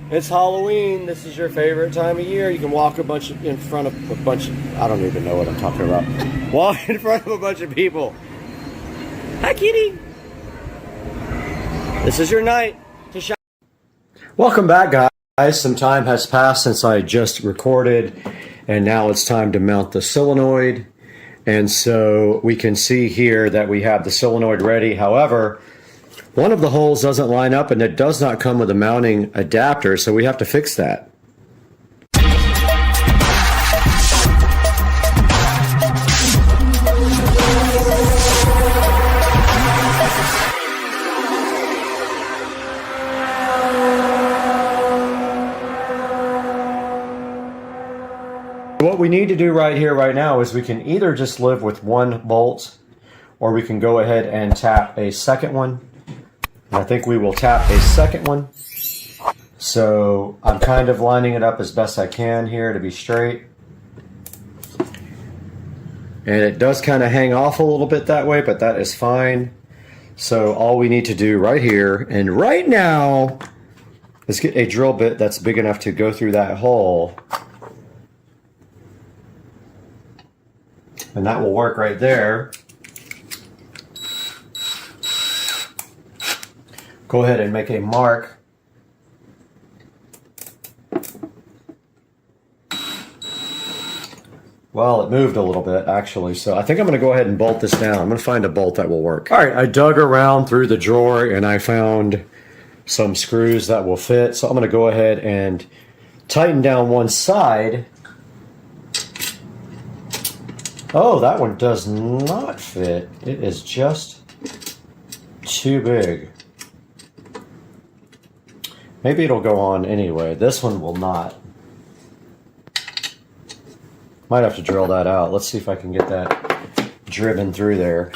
it's Halloween. This is your favorite time of year. You can walk in front of a bunch of, I don't even know what I'm talking about. Walk in front of a bunch of people. Hi, Kitty. This is your night to shop. Welcome back, guys. Some time has passed since I just recorded, and now it's time to mount the solenoid. And so we can see here that we have the solenoid ready. However, one of the holes doesn't line up and it does not come with a mounting adapter, so we have to fix that. What we need to do right here, right now, is we can either just live with one bolt, or we can go ahead and tap a second one. And I think we will tap a second one. So I'm kind of lining it up as best I can here to be straight. And it does kind of hang off a little bit that way, but that is fine. So all we need to do right here and right now is get a drill bit that's big enough to go through that hole. And that will work right there. Go ahead and make a mark. Well, it moved a little bit actually, so I think I'm going to go ahead and bolt this down. I'm going to find a bolt that will work. All right, I dug around through the drawer and I found some screws that will fit. So I'm going to go ahead and tighten down one side. Oh, that one does not fit. It is just too big. Maybe it'll go on anyway. This one will not. Might have to drill that out. Let's see if I can get that driven through there.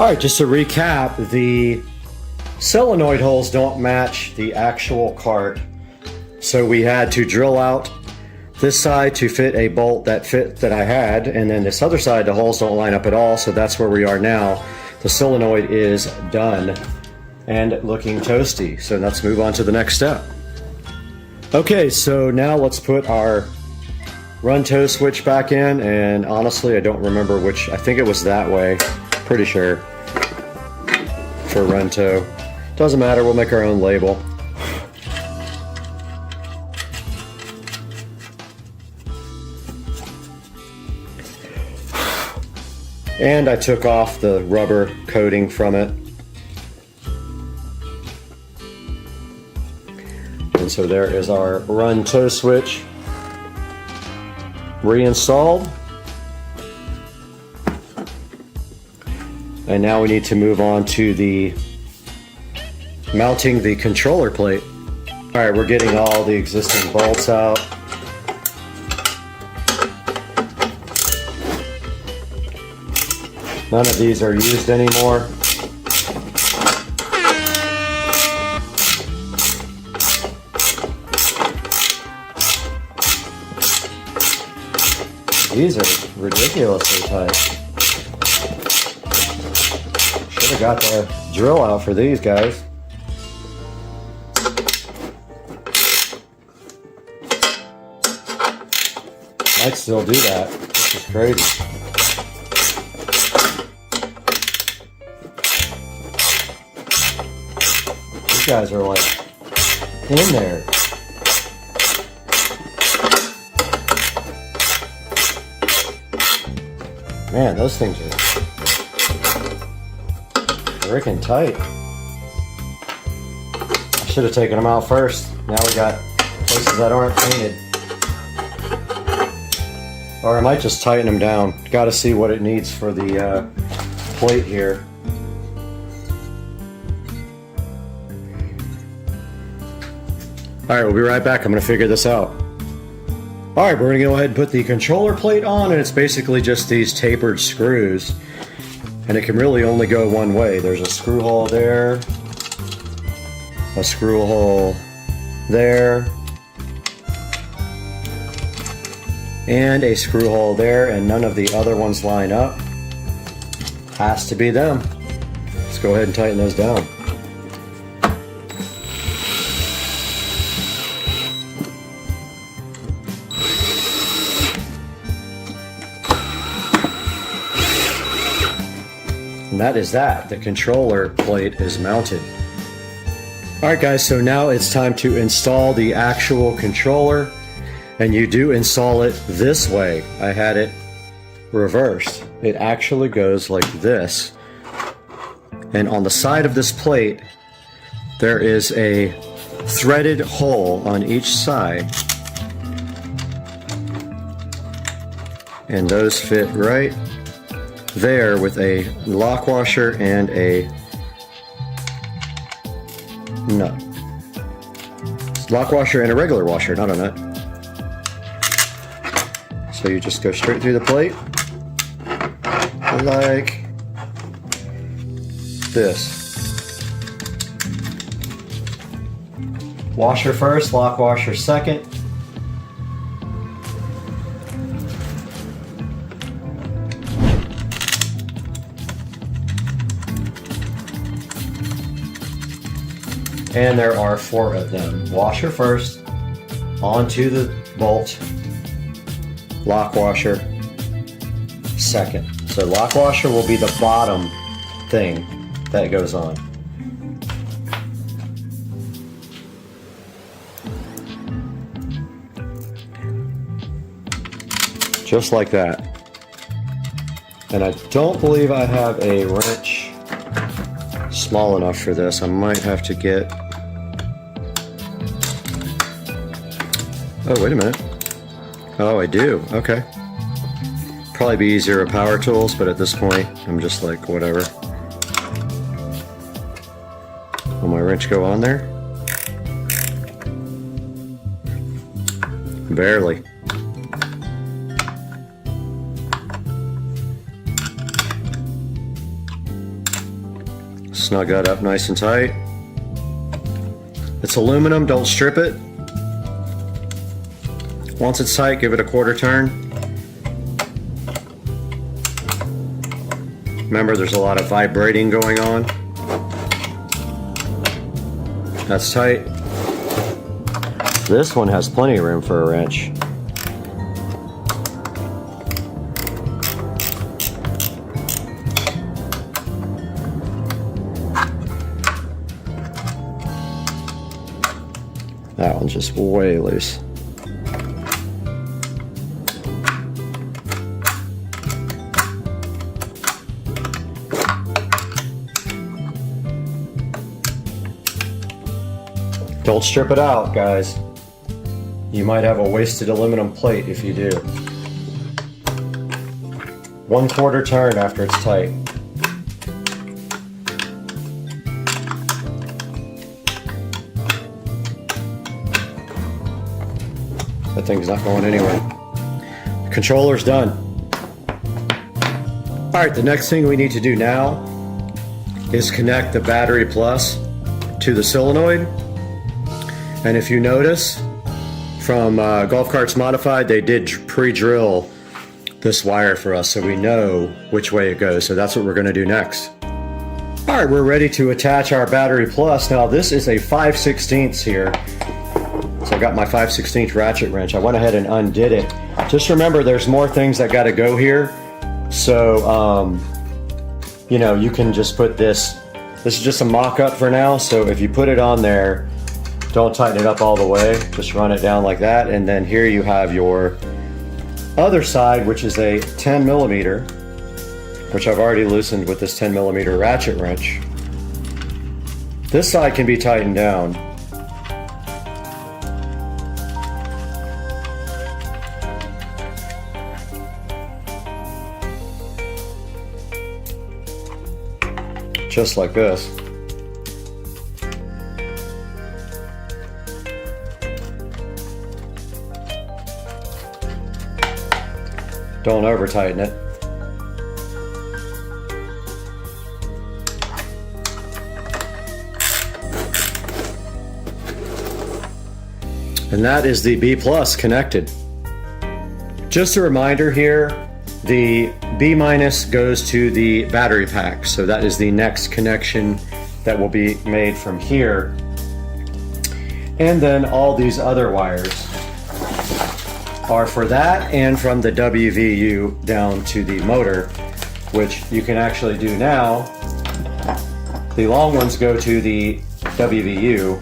All right, just to recap, the solenoid holes don't match the actual cart. So we had to drill out this side to fit a bolt that I had, and then this other side, the holes don't line up at all, so that's where we are now. The solenoid is done and looking toasty. So let's move on to the next step. Okay, so now let's put our run tow switch back in, and honestly, I don't remember which. I think it was that way, pretty sure, for run tow. Doesn't matter, we'll make our own label. And I took off the rubber coating from it. And so there is our run tow switch reinstalled. And now we need to move on to the mounting the controller plate. All right, we're getting all the existing bolts out. None of these are used anymore. These are ridiculously tight. Should have got the drill out for these guys. Might still do that. This is crazy. These guys are like in there. Man, those things are freaking tight. I should have taken them out first. Now we got places that aren't painted. Or I might just tighten them down. Got to see what it needs for the plate here. Alright, we'll be right back. I'm going to figure this out. Alright, we're going to go ahead and put the controller plate on, and it's basically just these tapered screws. And it can really only go one way. There's a screw hole there, a screw hole there, and a screw hole there, and none of the other ones line up. Has to be them. Let's go ahead and tighten those down. And that is that. The controller plate is mounted. Alright guys, so now it's time to install the actual controller. And you do install it this way. I had it reversed. It actually goes like this. And on the side of this plate, there is a threaded hole on each side. And those fit right there with a lock washer and a nut. Lock washer and a regular washer, not a nut. So you just go straight through the plate like this. Washer first, lock washer second. And there are 4 of them. Washer first, onto the bolt, lock washer second. So lock washer will be the bottom thing that goes on. Just like that. And I don't believe I have a wrench small enough for this. I might have to get... Oh, wait a minute. Oh, I do. Okay. Probably be easier with power tools, but at this point, I'm just like, whatever. Will my wrench go on there? Barely. snug that up nice and tight. It's aluminum, don't strip it. Once it's tight, give it a quarter turn. Remember, there's a lot of vibrating going on. That's tight. This one has plenty of room for a wrench. That one's just way loose. Don't strip it out, guys. You might have a wasted aluminum plate if you do. 1/4 turn after it's tight. That thing's not going anywhere. Controller's done. Alright, the next thing we need to do now is connect the battery plus to the solenoid. And if you notice, from Golf Carts Modified, they did pre-drill this wire for us so we know which way it goes. So that's what we're going to do next. Alright, we're ready to attach our battery plus. Now this is a 5/16 here. So I got my 5/16 ratchet wrench. I went ahead and undid it. Just remember, there's more things that got to go here. So, you know, you can just put this. This is just a mock-up for now. So if you put it on there, don't tighten it up all the way. Just run it down like that. And then here you have your other side, which is a 10mm, which I've already loosened with this 10mm ratchet wrench. This side can be tightened down. Just like this. Don't over tighten it. And that is the B plus connected. Just a reminder here, the B minus goes to the battery pack. So that is the next connection that will be made from here. And then all these other wires are for that and from the WVU down to the motor, which you can actually do now. The long ones go to the WVU.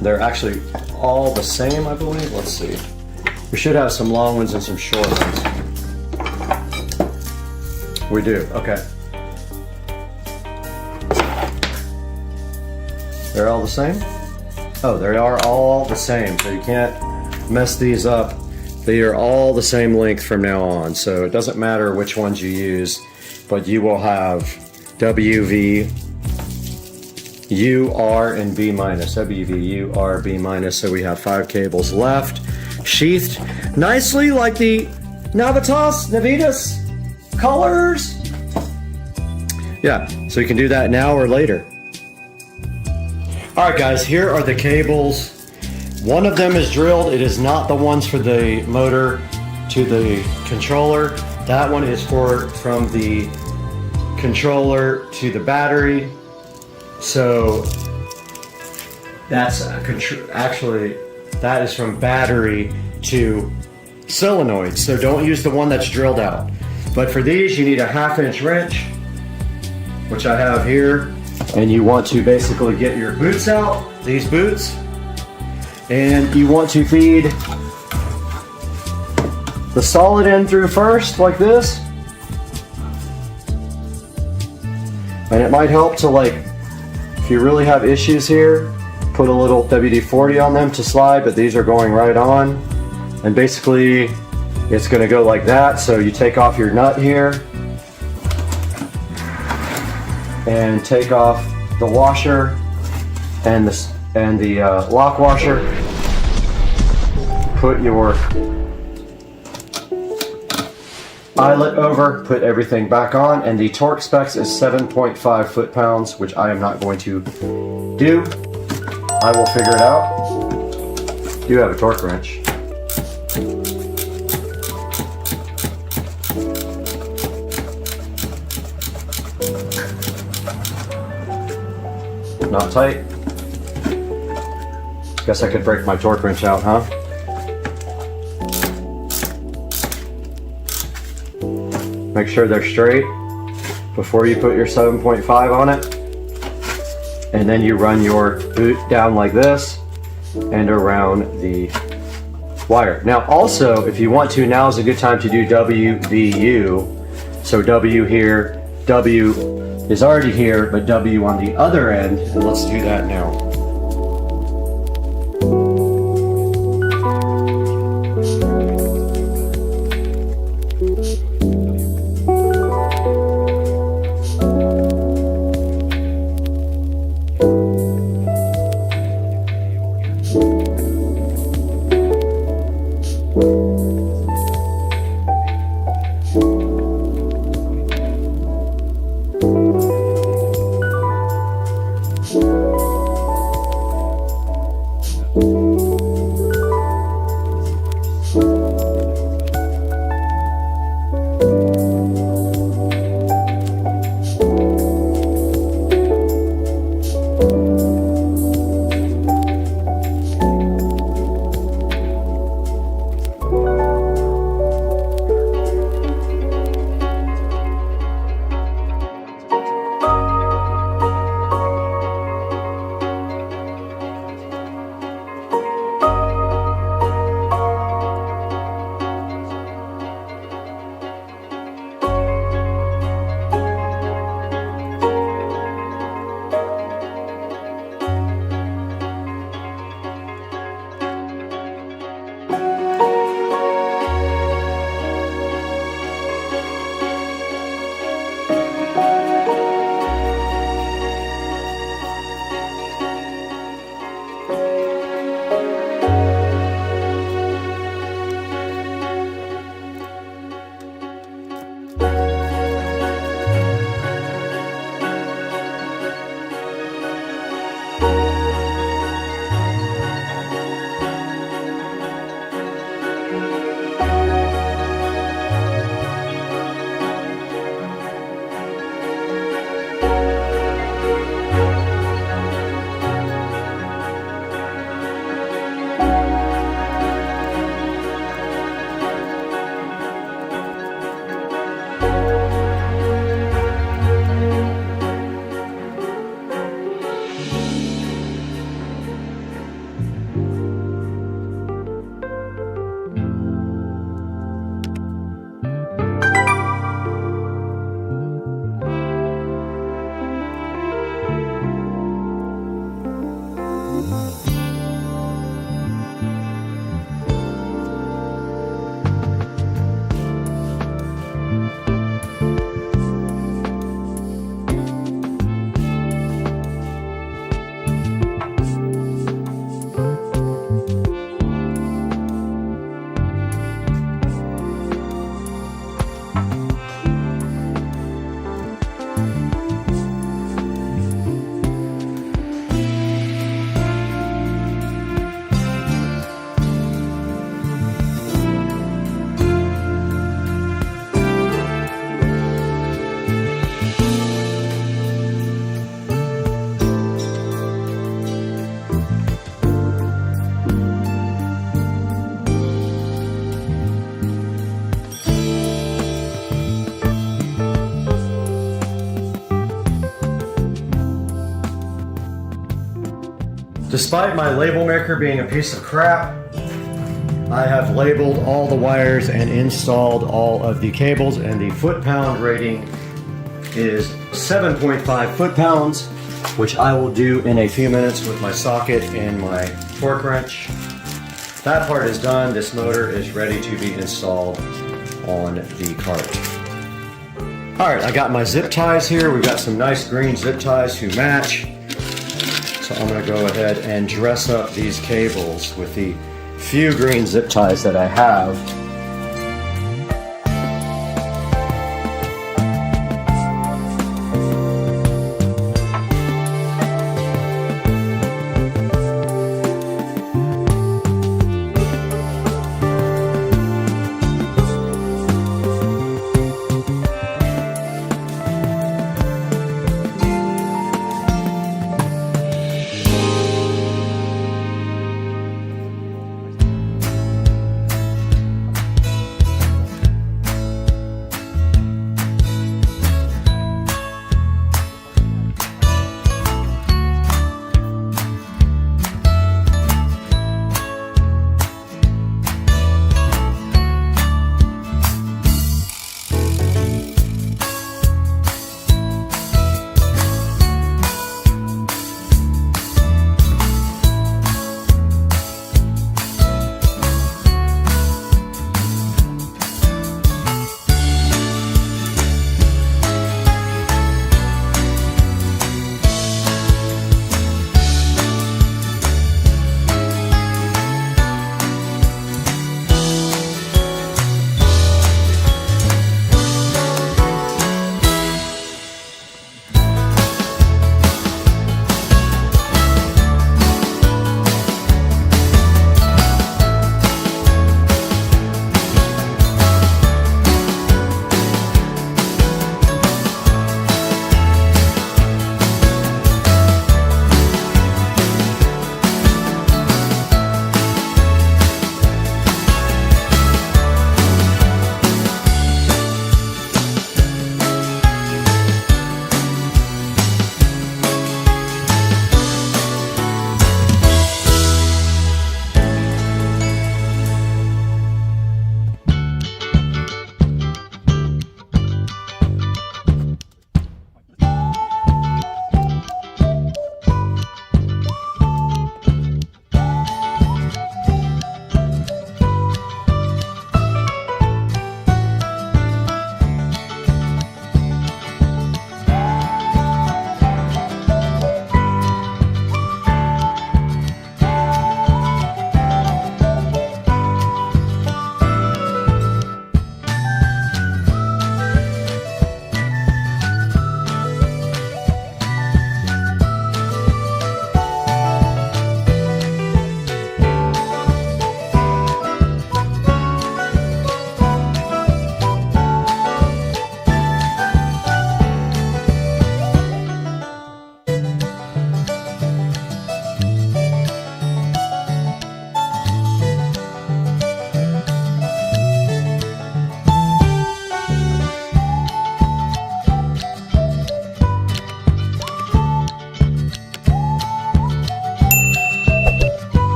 They're actually all the same, I believe. Let's see. We should have some long ones and some short ones. We do, okay. They're all the same? Oh, they are all the same, so you can't mess these up. They are all the same length from now on, so it doesn't matter which ones you use, but you will have WV, UR, and B minus. WV, UR, B minus, so we have 5 cables left, sheathed nicely like the Navitas colors. Yeah, so you can do that now or later. Alright guys, here are the cables. One of them is drilled. It is not the ones for the motor to the controller. That one is from the controller to the battery. So that's actually, that is from battery to solenoid. So don't use the one that's drilled out. But for these, you need a 1/2" wrench, which I have here. And you want to basically get your boots out, these boots, and you want to feed the solid end through first, like this. And it might help to, like, if you really have issues here, put a little WD-40 on them to slide, but these are going right on. And basically, it's going to go like that. So you take off your nut here, and take off the washer and the lock washer. eyelet over, put everything back on, and the torque specs is 7.5 foot-pounds, which I am not going to do. I will figure it out. Do have a torque wrench. Not tight. Guess I could break my torque wrench out, huh? Make sure they're straight before you put your 7.5 on it. And then you run your boot down like this and around the wire. Now also, if you want to, now is a good time to do WVU. So W here, W is already here, but W on the other end, and let's do that now. Despite my label maker being a piece of crap, I have labeled all the wires and installed all of the cables, and the foot-pound rating is 7.5 foot-pounds, which I will do in a few minutes with my socket and my torque wrench. That part is done. This motor is ready to be installed on the cart. All right, I got my zip ties here. We've got some nice green zip ties to match. So I'm gonna go ahead and dress up these cables with the few green zip ties that I have.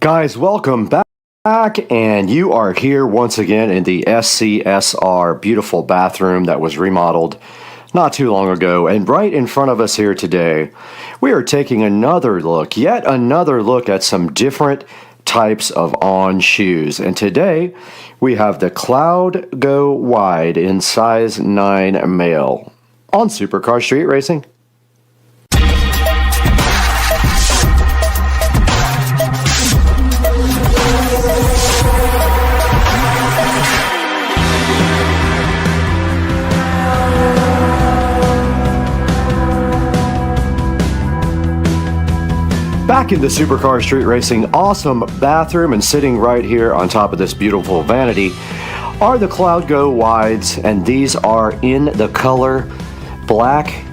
Guys, welcome back, and you are here once again in the SCSR beautiful bathroom that was remodeled not too long ago. And right in front of us here today, we are taking another look, yet another look at some different types of on shoes. And today we have the Cloud Go Wide in size 9 male on Supercar Street Racing. Back in the Supercar Street Racing awesome bathroom, and sitting right here on top of this beautiful vanity are the Cloud Go Wides, and these are in the color black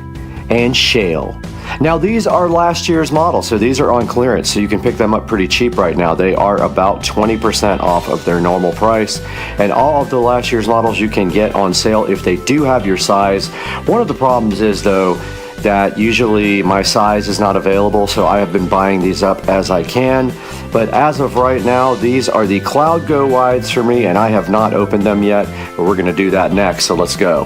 and shale. Now these are last year's models, so these are on clearance, so you can pick them up pretty cheap right now. They are about 20% off of their normal price, and all of the last year's models you can get on sale if they do have your size. One of the problems is though that usually my size is not available, so I have been buying these up as I can. But as of right now, these are the Cloud Go Wides for me, and I have not opened them yet, but we're going to do that next, so let's go.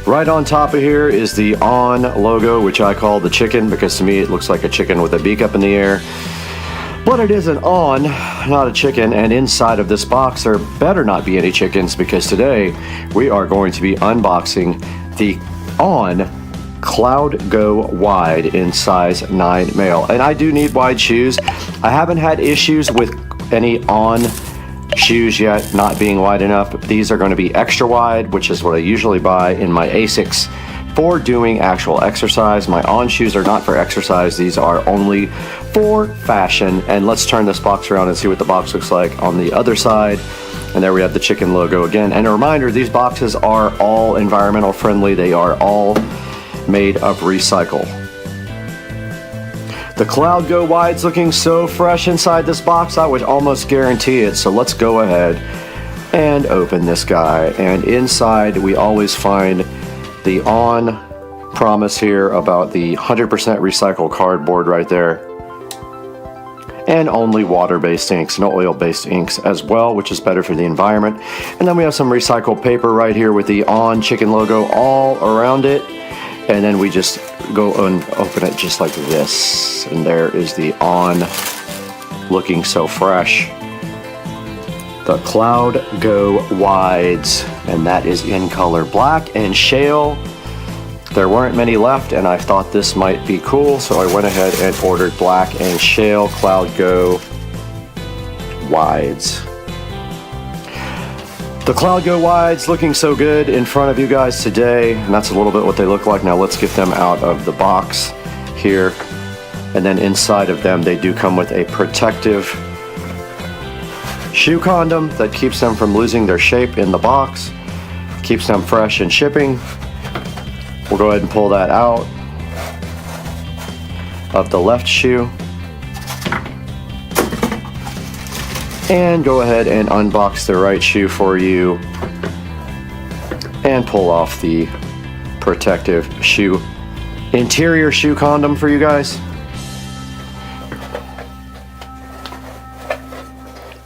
Right on top of here is the On logo, which I call the chicken, because to me it looks like a chicken with a beak up in the air. But it is an On, not a chicken, and inside of this box there better not be any chickens, because today we are going to be unboxing the On Cloud Go Wide in size 9 male. And I do need wide shoes. I haven't had issues with any On shoes yet not being wide enough. These are going to be extra wide, which is what I usually buy in my ASICs for doing actual exercise. My On shoes are not for exercise. These are only for fashion. And let's turn this box around and see what the box looks like on the other side. And there we have the chicken logo again. And a reminder, these boxes are all environmental friendly. They are all made of recycle. The Cloud Go Wide's looking so fresh inside this box, I would almost guarantee it. So let's go ahead and open this guy. And inside we always find the On promise here about the 100% recycled cardboard right there. And only water-based inks, no oil-based inks as well, which is better for the environment. And then we have some recycled paper right here with the On chicken logo all around it. And then we just go and open it just like this. And there is the On, looking so fresh. The Cloud Go Wides, and that is in color black and shale. There weren't many left, and I thought this might be cool, so I went ahead and ordered black and shale Cloud Go Wides. The Cloud Go Wides looking so good in front of you guys today, and that's a little bit what they look like. Now let's get them out of the box here, and then inside of them they do come with a protective shoe condom that keeps them from losing their shape in the box, keeps them fresh in shipping. We'll go ahead and pull that out of the left shoe and go ahead and unbox the right shoe for you and pull off the protective shoe interior shoe condom for you guys,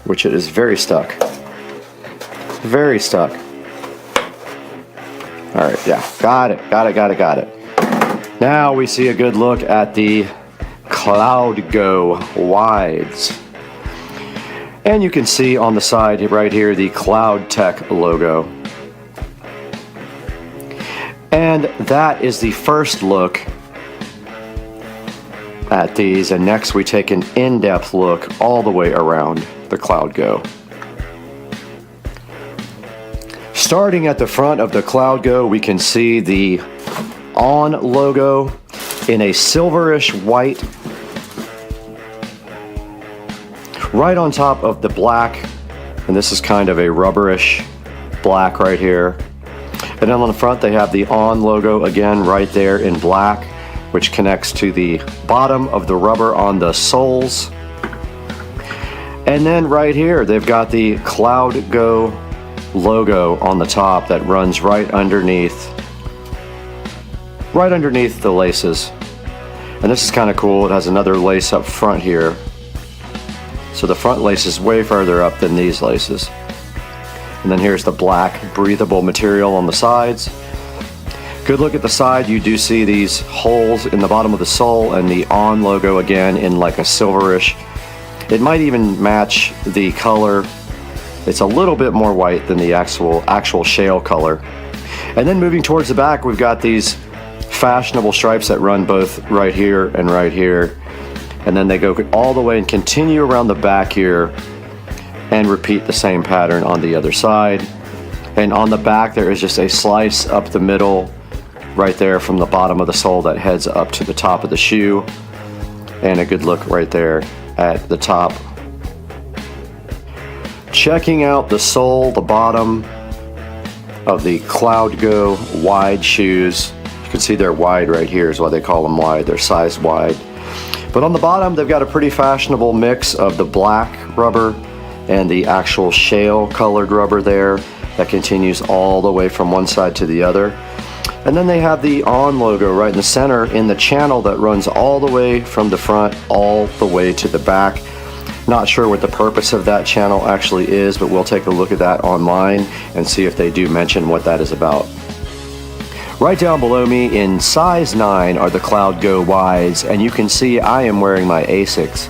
which it is very stuck. Very stuck. All right, yeah, got it. Now we see a good look at the Cloud Go Wides. And you can see on the side right here the Cloud Tech logo. And that is the first look at these, and next we take an in-depth look all the way around the Cloud Go. Starting at the front of the Cloud Go, we can see the On logo in a silverish white, right on top of the black, and this is kind of a rubberish black right here. And then on the front they have the On logo again right there in black, which connects to the bottom of the rubber on the soles. And then right here they've got the Cloud Go logo on the top that runs right underneath the laces. And this is kind of cool. It has another lace up front here So the front lace is way further up than these laces. And then here's the black breathable material on the sides. Good look at the side. You do see these holes in the bottom of the sole and the ON logo again in like a silverish. It might even match the color. It's a little bit more white than the actual shale color. And then moving towards the back, we've got these fashionable stripes that run both right here and right here. And then they go all the way and continue around the back here and repeat the same pattern on the other side. And on the back there is just a slice up the middle right there from the bottom of the sole that heads up to the top of the shoe, and a good look right there at the top. Checking out the sole, the bottom of the Cloud Go wide shoes. You can see they're wide right here is why they call them wide. They're sized wide. But on the bottom they've got a pretty fashionable mix of the black rubber and the actual shale colored rubber there that continues all the way from one side to the other. And then they have the ON logo right in the center in the channel that runs all the way from the front all the way to the back. Not sure what the purpose of that channel actually is, but we'll take a look at that online and see if they do mention what that is about. Right down below me in size 9 are the Cloud Go wides, and you can see I am wearing my ASICs.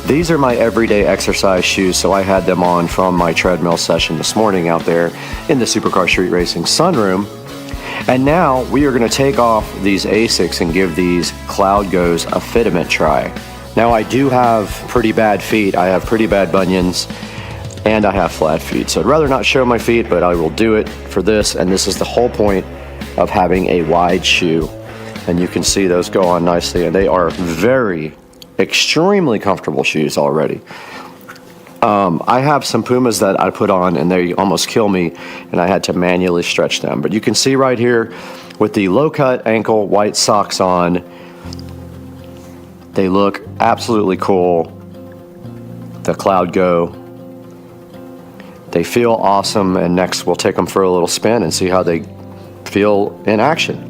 These are my everyday exercise shoes, so I had them on from my treadmill session this morning out there in the Supercar Street Racing sunroom. And now we are going to take off these ASICs and give these Cloud Go's a fitment try. Now I do have pretty bad feet. I have pretty bad bunions and I have flat feet. So I'd rather not show my feet, but I will do it for this. And this is the whole point of having a wide shoe. And you can see those go on nicely, and they are extremely comfortable shoes already. I have some Pumas that I put on and they almost kill me, and I had to manually stretch them. But you can see right here with the low cut ankle white socks on, they look absolutely cool. The Cloud Go. They feel awesome, and next we'll take them for a little spin and see how they feel in action.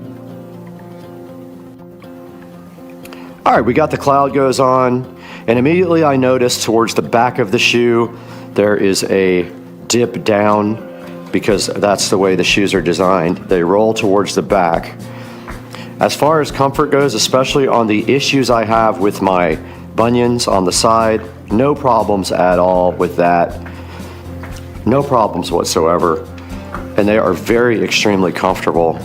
All right, we got the Cloud Go's on, and immediately I noticed towards the back of the shoe there is a dip down because that's the way the shoes are designed. They roll towards the back. As far as comfort goes, especially on the issues I have with my bunions on the side, no problems at all with that. No problems whatsoever. And they are extremely comfortable.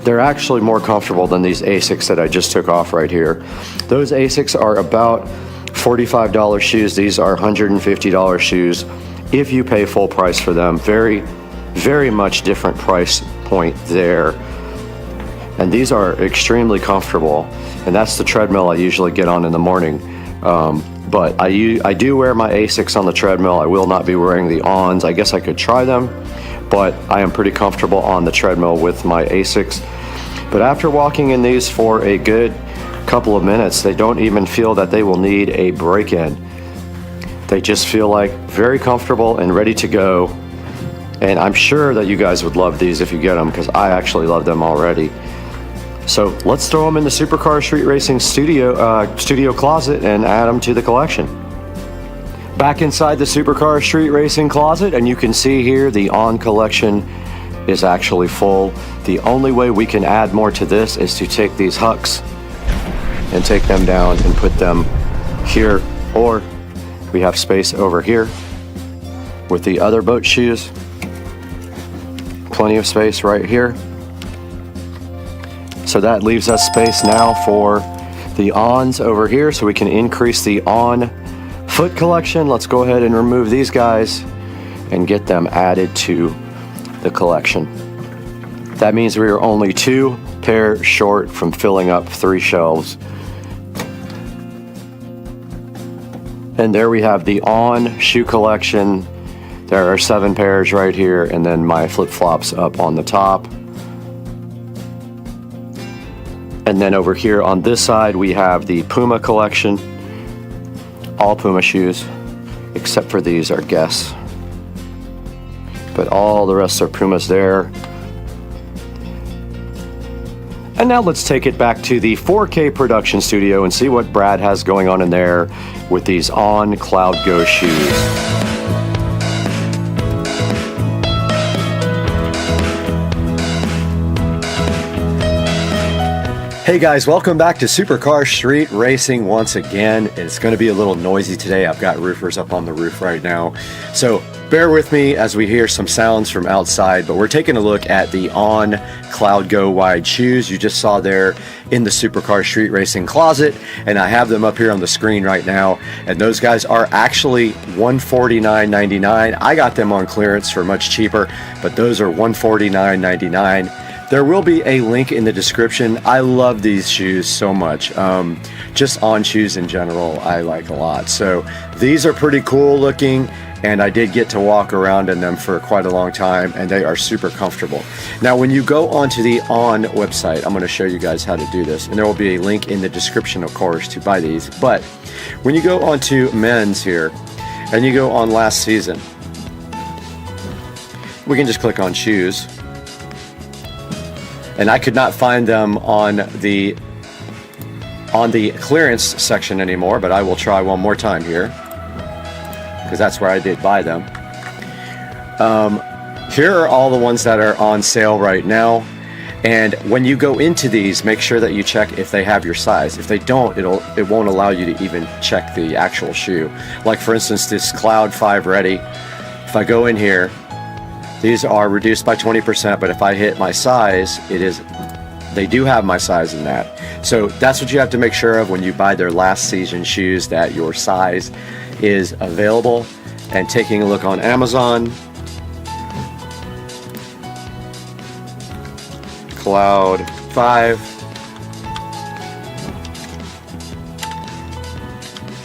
They're actually more comfortable than these ASICs that I just took off right here. Those ASICs are about $45 shoes. These are $150 shoes if you pay full price for them. Very much different price point there. And these are extremely comfortable, and that's the treadmill I usually get on in the morning. But I do wear my ASICs on the treadmill. I will not be wearing the ONs. I guess I could try them, but I am pretty comfortable on the treadmill with my ASICs. But after walking in these for a good couple of minutes, they don't even feel that they will need a break-in. They just feel like very comfortable and ready to go. And I'm sure that you guys would love these if you get them, because I actually love them already. So let's throw them in the Supercar Street Racing studio closet and add them to the collection. Back inside the Supercar Street Racing closet, and you can see here the ON collection is actually full. The only way we can add more to this is to take these hucks and take them down and put them here, or we have space over here with the other boat shoes. Plenty of space right here. So that leaves us space now for the ONs over here, so we can increase the ON foot collection. Let's go ahead and remove these guys and get them added to the collection. That means we are only 2 pairs short from filling up 3 shelves. And there we have the ON shoe collection. There are 7 pairs right here, and then my flip-flops up on the top. And then over here on this side, we have the Puma collection. All Puma shoes, except for these are Guess. But all the rest are Pumas there. And now let's take it back to the 4K production studio and see what Brad has going on in there with these On Cloud Go shoes. Hey guys, welcome back to Supercar Street Racing once again. It's going to be a little noisy today. I've got roofers up on the roof right now. So bear with me as we hear some sounds from outside, but we're taking a look at the On Cloud Go wide shoes you just saw there in the Supercar Street Racing closet, and I have them up here on the screen right now, and those guys are actually $149.99. I got them on clearance for much cheaper, but those are $149.99. There will be a link in the description. I love these shoes so much. Just On shoes in general, I like a lot. So these are pretty cool looking, and I did get to walk around in them for quite a long time, and they are super comfortable. Now, when you go onto the On website, I'm gonna show you guys how to do this, and there will be a link in the description, of course, to buy these. But when you go onto men's here, and you go on last season, we can just click on shoes. And I could not find them on the clearance section anymore, but I will try one more time here, because that's where I did buy them. Here are all the ones that are on sale right now, and when you go into these, make sure that you check if they have your size. If they don't, it won't allow you to even check the actual shoe. Like for instance, this Cloud 5 Ready, if I go in here, these are reduced by 20%, but if I hit my size, they do have my size in that. So that's what you have to make sure of when you buy their last season shoes, that your size is available. And taking a look on Amazon, Cloud 5.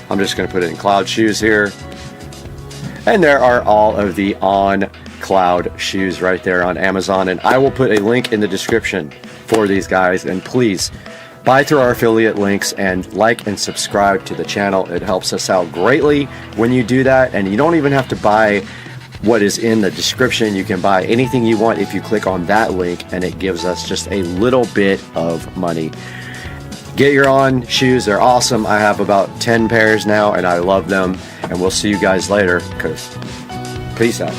I'm just going to put it in Cloud shoes here. And there are all of the On Cloud shoes right there on Amazon, and I will put a link in the description for these guys. And please buy through our affiliate links and like and subscribe to the channel. It helps us out greatly when you do that, and you don't even have to buy what is in the description. You can buy anything you want if you click on that link, and it gives us just a little bit of money. Get your On shoes, they're awesome. I have about 10 pairs now, and I love them, and we'll see you guys later, because peace out.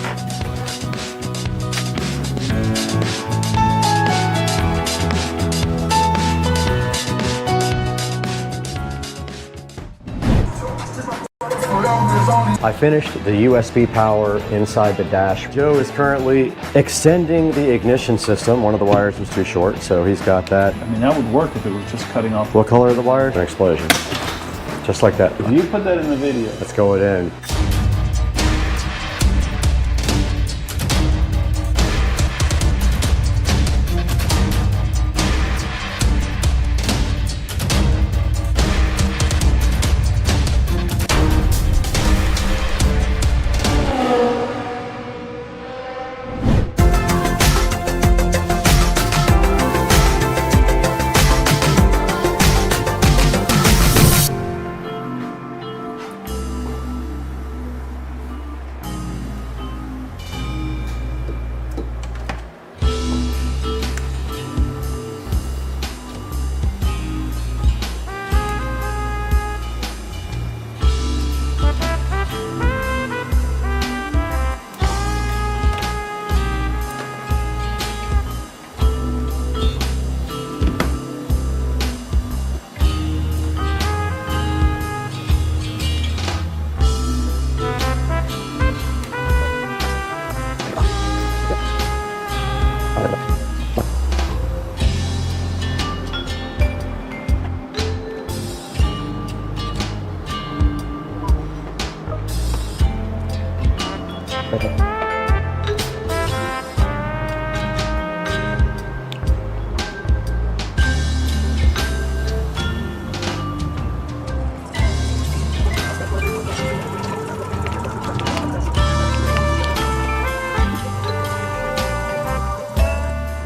I finished the USB power inside the dash. Joe is currently extending the ignition system. One of the wires was too short, so he's got that. I mean, that would work if it was just cutting off. What color are the wires? An explosion. Just like that. If you put that in the video. Let's go it in.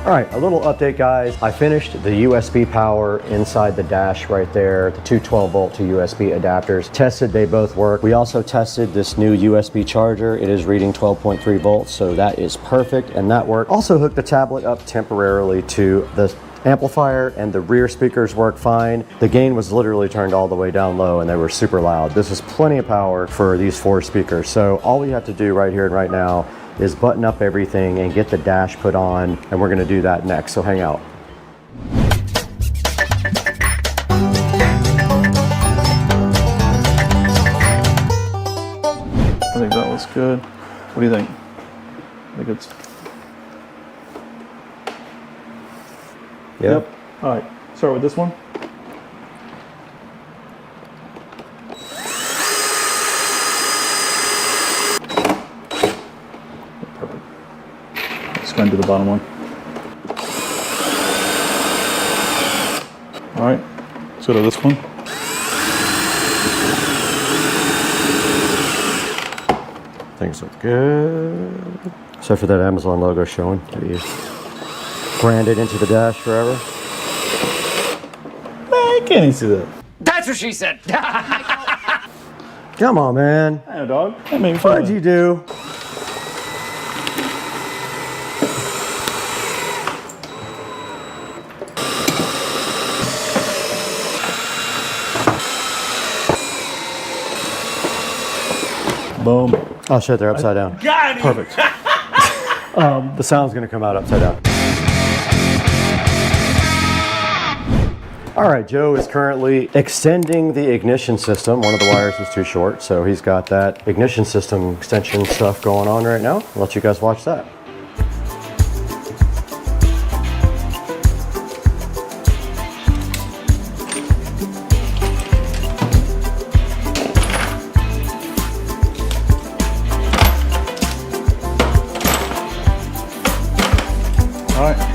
All right, a little update, guys. I finished the USB power inside the dash right there, the two 12-volt to USB adapters. Tested, they both work. We also tested this new USB charger. It is reading 12.3 volts, so that is perfect, and that worked. Also hooked the tablet up temporarily to the amplifier and the rear speakers work fine. The gain was literally turned all the way down low and they were super loud. This is plenty of power for these 4 speakers. So all we have to do right here and right now is button up everything and get the dash put on, and we're gonna do that next, so hang out. I think that looks good. What do you think? I think it's... Yep. All right, start with this one. Perfect. Let's go into the bottom one. All right, let's go to this one. Things look good. Except for that Amazon logo showing. Branded into the dash forever. Man, can't even see that. That's what she said. Come on, man. I know, dog. That made me fun. What'd you do? Boom. Oh shit, they're upside down. Got it. Perfect. The sound's gonna come out upside down. All right, Joe is currently extending the ignition system. One of the wires was too short, so he's got that ignition system extension stuff going on right now. I'll let you guys watch that. All right.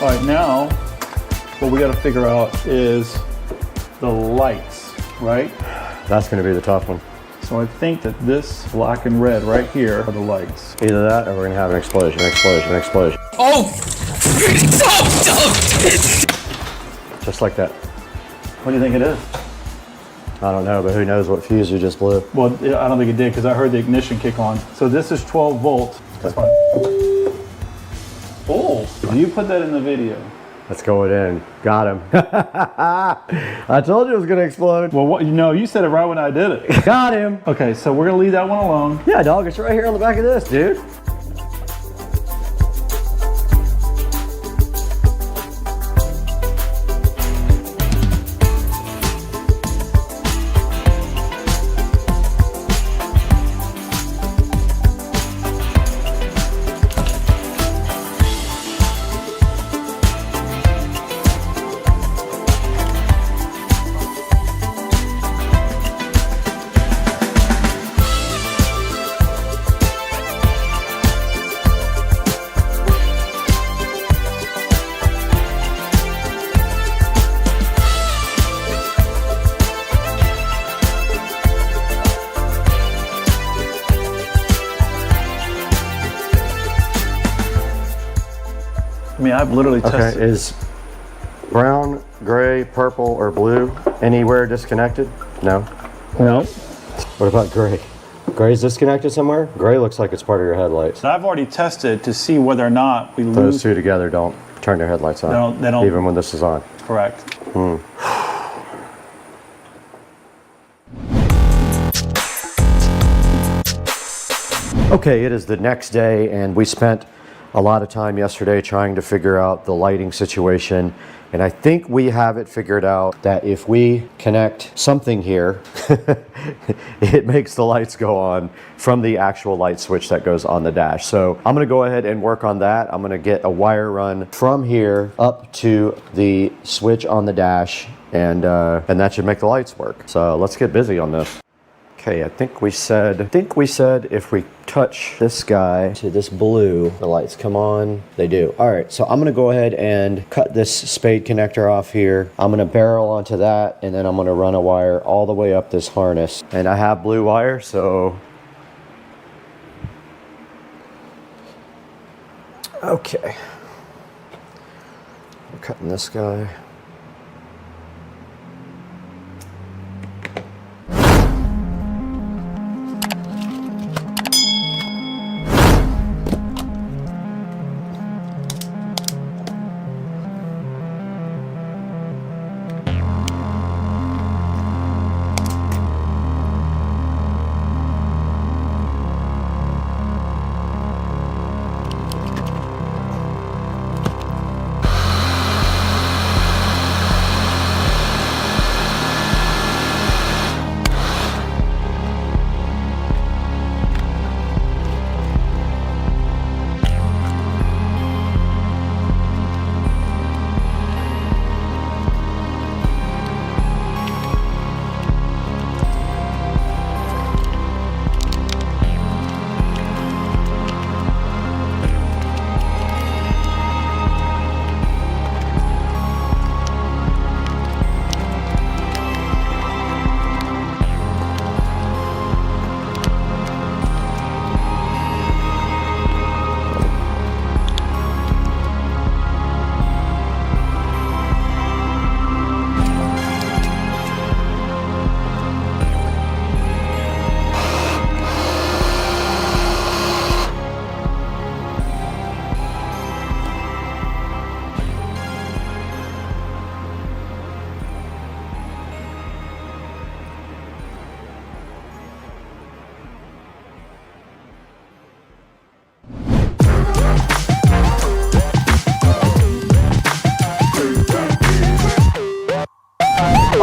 All right, now what we got to figure out is the lights, right? That's gonna be the tough one. So I think that this black and red right here are the lights. Either that or we're gonna have an explosion, explosion, explosion. Oh! Just like that. What do you think it is? I don't know, but who knows what fuse you just blew. Well, I don't think it did because I heard the ignition kick on. So this is 12 volts. That's fine. Oh, you put that in the video. Let's go in. Got him. I told you it was gonna explode. Well, what, you said it right when I did it. Got him. Okay, so we're gonna leave that one alone. Yeah, dog, it's right here on the back of this, dude. I mean, I've literally tested. Okay, is brown, gray, purple, or blue anywhere disconnected? No. No. What about gray? Gray's disconnected somewhere? Gray looks like it's part of your headlights. I've already tested to see whether or not we Those lose. two together don't turn their headlights on. They don't. Even when this is on. Correct. Okay, it is the next day and we spent a lot of time yesterday trying to figure out the lighting situation, and I think we have it figured out that if we connect something here, it makes the lights go on from the actual light switch that goes on the dash. So I'm gonna go ahead and work on that. I'm gonna get a wire run from here up to the switch on the dash, and that should make the lights work. So let's get busy on this. Okay, I think we said if we touch this guy to this blue, the lights come on. They do. All right, so I'm gonna go ahead and cut this spade connector off here. I'm gonna barrel onto that, and then I'm gonna run a wire all the way up this harness. And I have blue wire, so. Okay. I'm cutting this guy.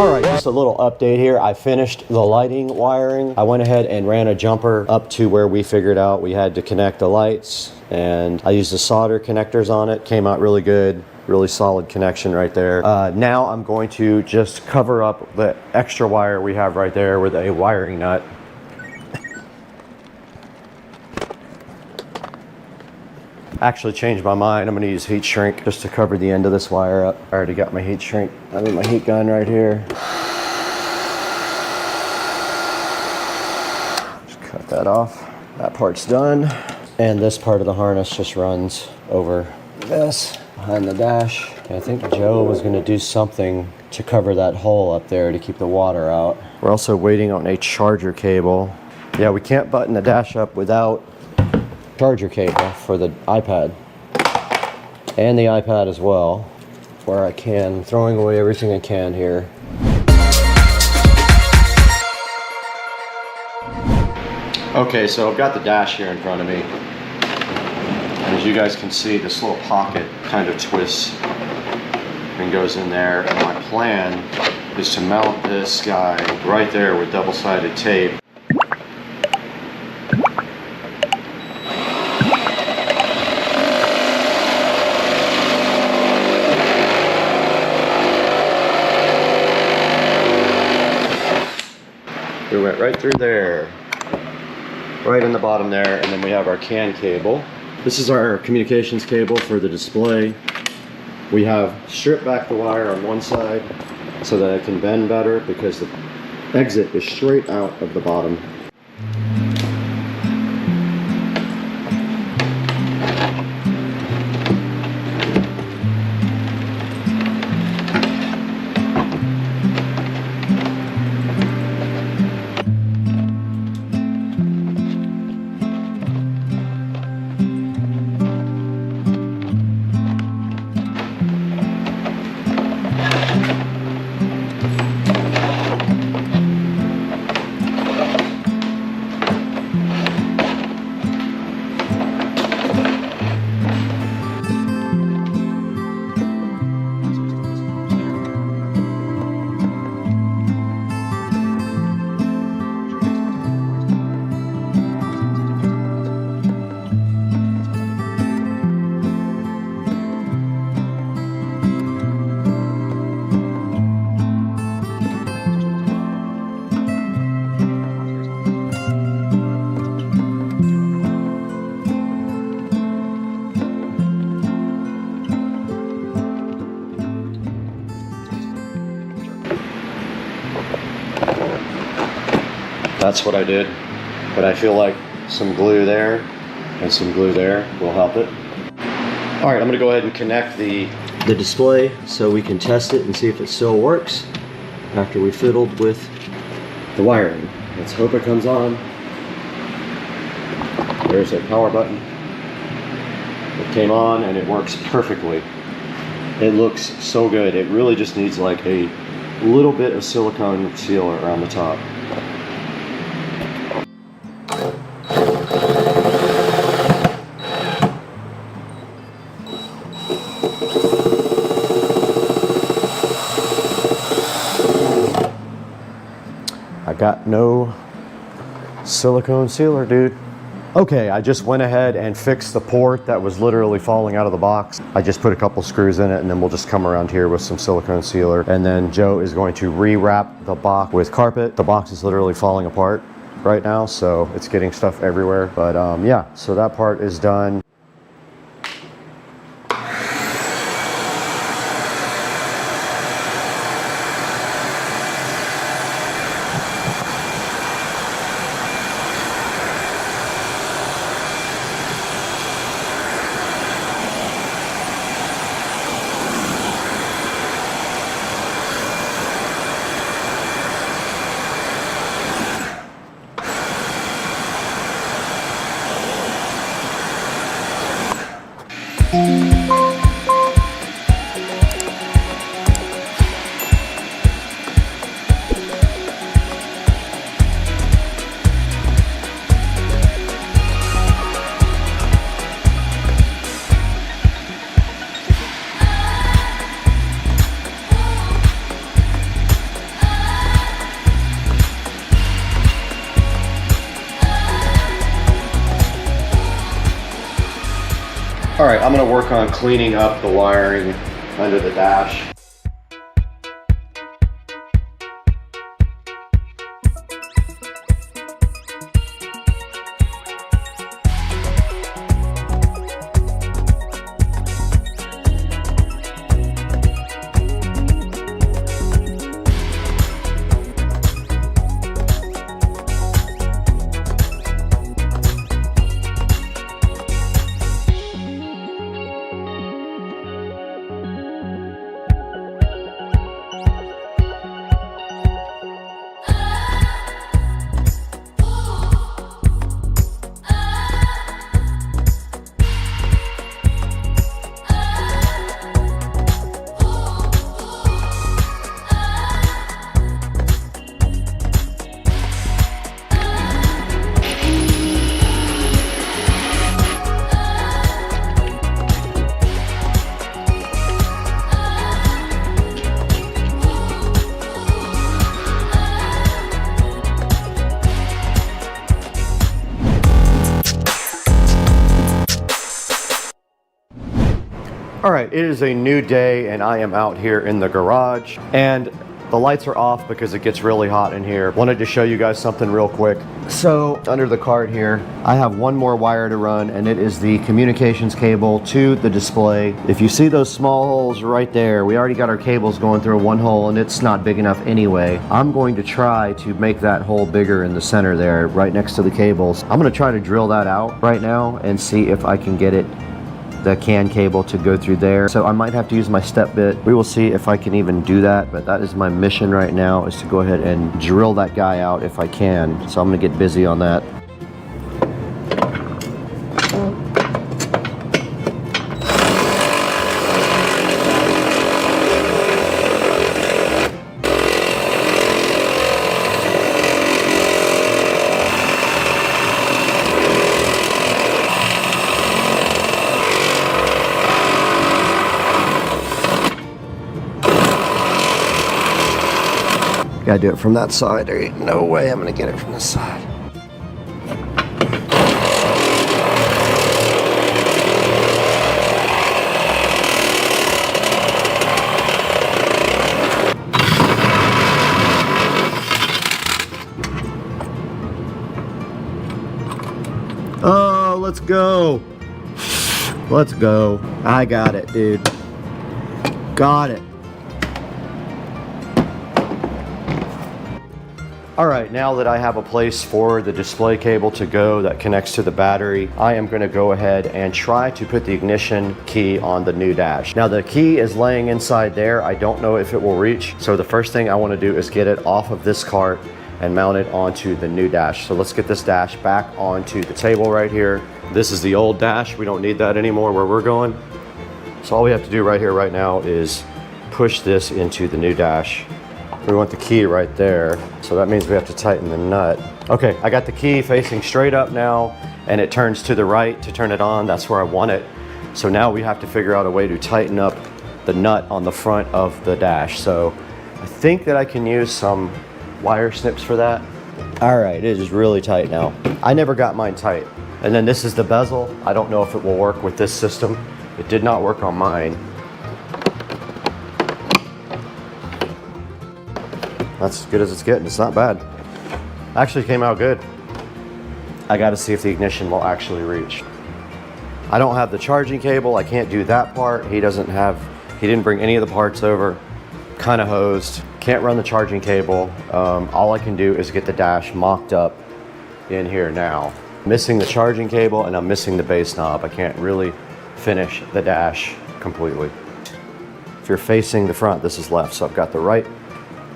All right, just a little update here. I finished the lighting wiring. I went ahead and ran a jumper up to where we figured out we had to connect the lights, and I used the solder connectors on it. Came out really good, really solid connection right there. Now I'm going to just cover up the extra wire we have right there with a wiring nut. Actually changed my mind. I'm going to use heat shrink just to cover the end of this wire up. I already got my heat shrink. I have my heat gun right here. Just cut that off. That part's done. And this part of the harness just runs over this behind the dash. And I think Joe was going to do something to cover that hole up there to keep the water out. We're also waiting on a charger cable. Yeah, we can't button the dash up without charger cable for the iPad and the iPad as well, where I can. I'm throwing away everything I can here. Okay, so I've got the dash here in front of me, and as you guys can see, this little pocket kind of twists and goes in there, and my plan is to mount this guy right there with double-sided tape. We went right through there, right in the bottom there, and then we have our CAN cable. This is our communications cable for the display. We have stripped back the wire on one side so that it can bend better because the exit is straight out of the bottom. That's what I did, but I feel like some glue there and some glue there will help it. All right, I'm gonna go ahead and connect the display so we can test it and see if it still works after we fiddled with the wiring. Let's hope it comes on. There's a power button. It came on and it works perfectly. It looks so good. It really just needs like a little bit of silicone sealer around the top. I got no silicone sealer, dude. Okay, I just went ahead and fixed the port that was literally falling out of the box. I just put a couple screws in it, and then we'll just come around here with some silicone sealer. And then Joe is going to rewrap the box with carpet. The box is literally falling apart right now, so it's getting stuff everywhere. But yeah, so that part is done. All right, I'm gonna work on cleaning up the wiring under the dash. All right, it is a new day and I am out here in the garage and the lights are off because it gets really hot in here. Wanted to show you guys something real quick. So under the card here, I have one more wire to run and it is the communications cable to the display. If you see those small holes right there, we already got our cables going through one hole and it's not big enough anyway. I'm going to try to make that hole bigger in the center there, right next to the cables. I'm gonna try to drill that out right now and see if I can get the CAN cable to go through there. So I might have to use my step bit. We will see if I can even do that, but that is my mission right now, is to go ahead and drill that guy out if I can. So I'm gonna get busy on that. Gotta do it from that side. There ain't no way I'm gonna get it from this side. Oh, let's go. Let's go. I got it, dude. Got it. All right, now that I have a place for the display cable to go that connects to the battery, I am gonna go ahead and try to put the ignition key on the new dash. Now the key is laying inside there. I don't know if it will reach. So the first thing I wanna do is get it off of this cart and mount it onto the new dash. So let's get this dash back onto the table right here. This is the old dash. We don't need that anymore where we're going. So all we have to do right here, right now, is push this into the new dash. We want the key right there, so that means we have to tighten the nut. Okay, I got the key facing straight up now, and it turns to the right to turn it on. That's where I want it. So now we have to figure out a way to tighten up the nut on the front of the dash. So I think that I can use some wire snips for that. All right, it is really tight now. I never got mine tight. And then this is the bezel. I don't know if it will work with this system. It did not work on mine. That's as good as it's getting. It's not bad. Actually came out good. I got to see if the ignition will actually reach. I don't have the charging cable. I can't do that part. He didn't bring any of the parts over. Kind of hosed. Can't run the charging cable. All I can do is get the dash mocked up in here now. Missing the charging cable and I'm missing the base knob. I can't really finish the dash completely. If you're facing the front, this is left. So I've got the right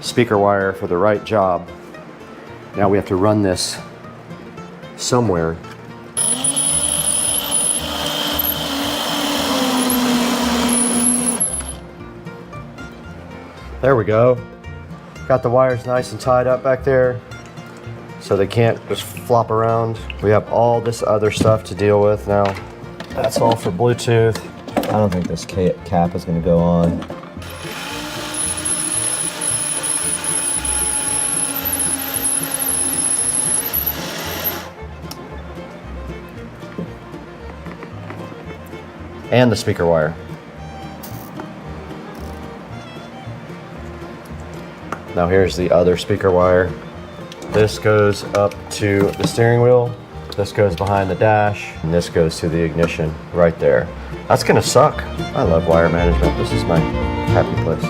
speaker wire for the right job. Now we have to run this somewhere. There we go. Got the wires nice and tied up back there so they can't just flop around. We have all this other stuff to deal with now. That's all for Bluetooth. I don't think this cap is going to go on. and the speaker wire. Now here's the other speaker wire. This goes up to the steering wheel, this goes behind the dash, and this goes to the ignition right there. That's gonna suck. I love wire management. This is my happy place.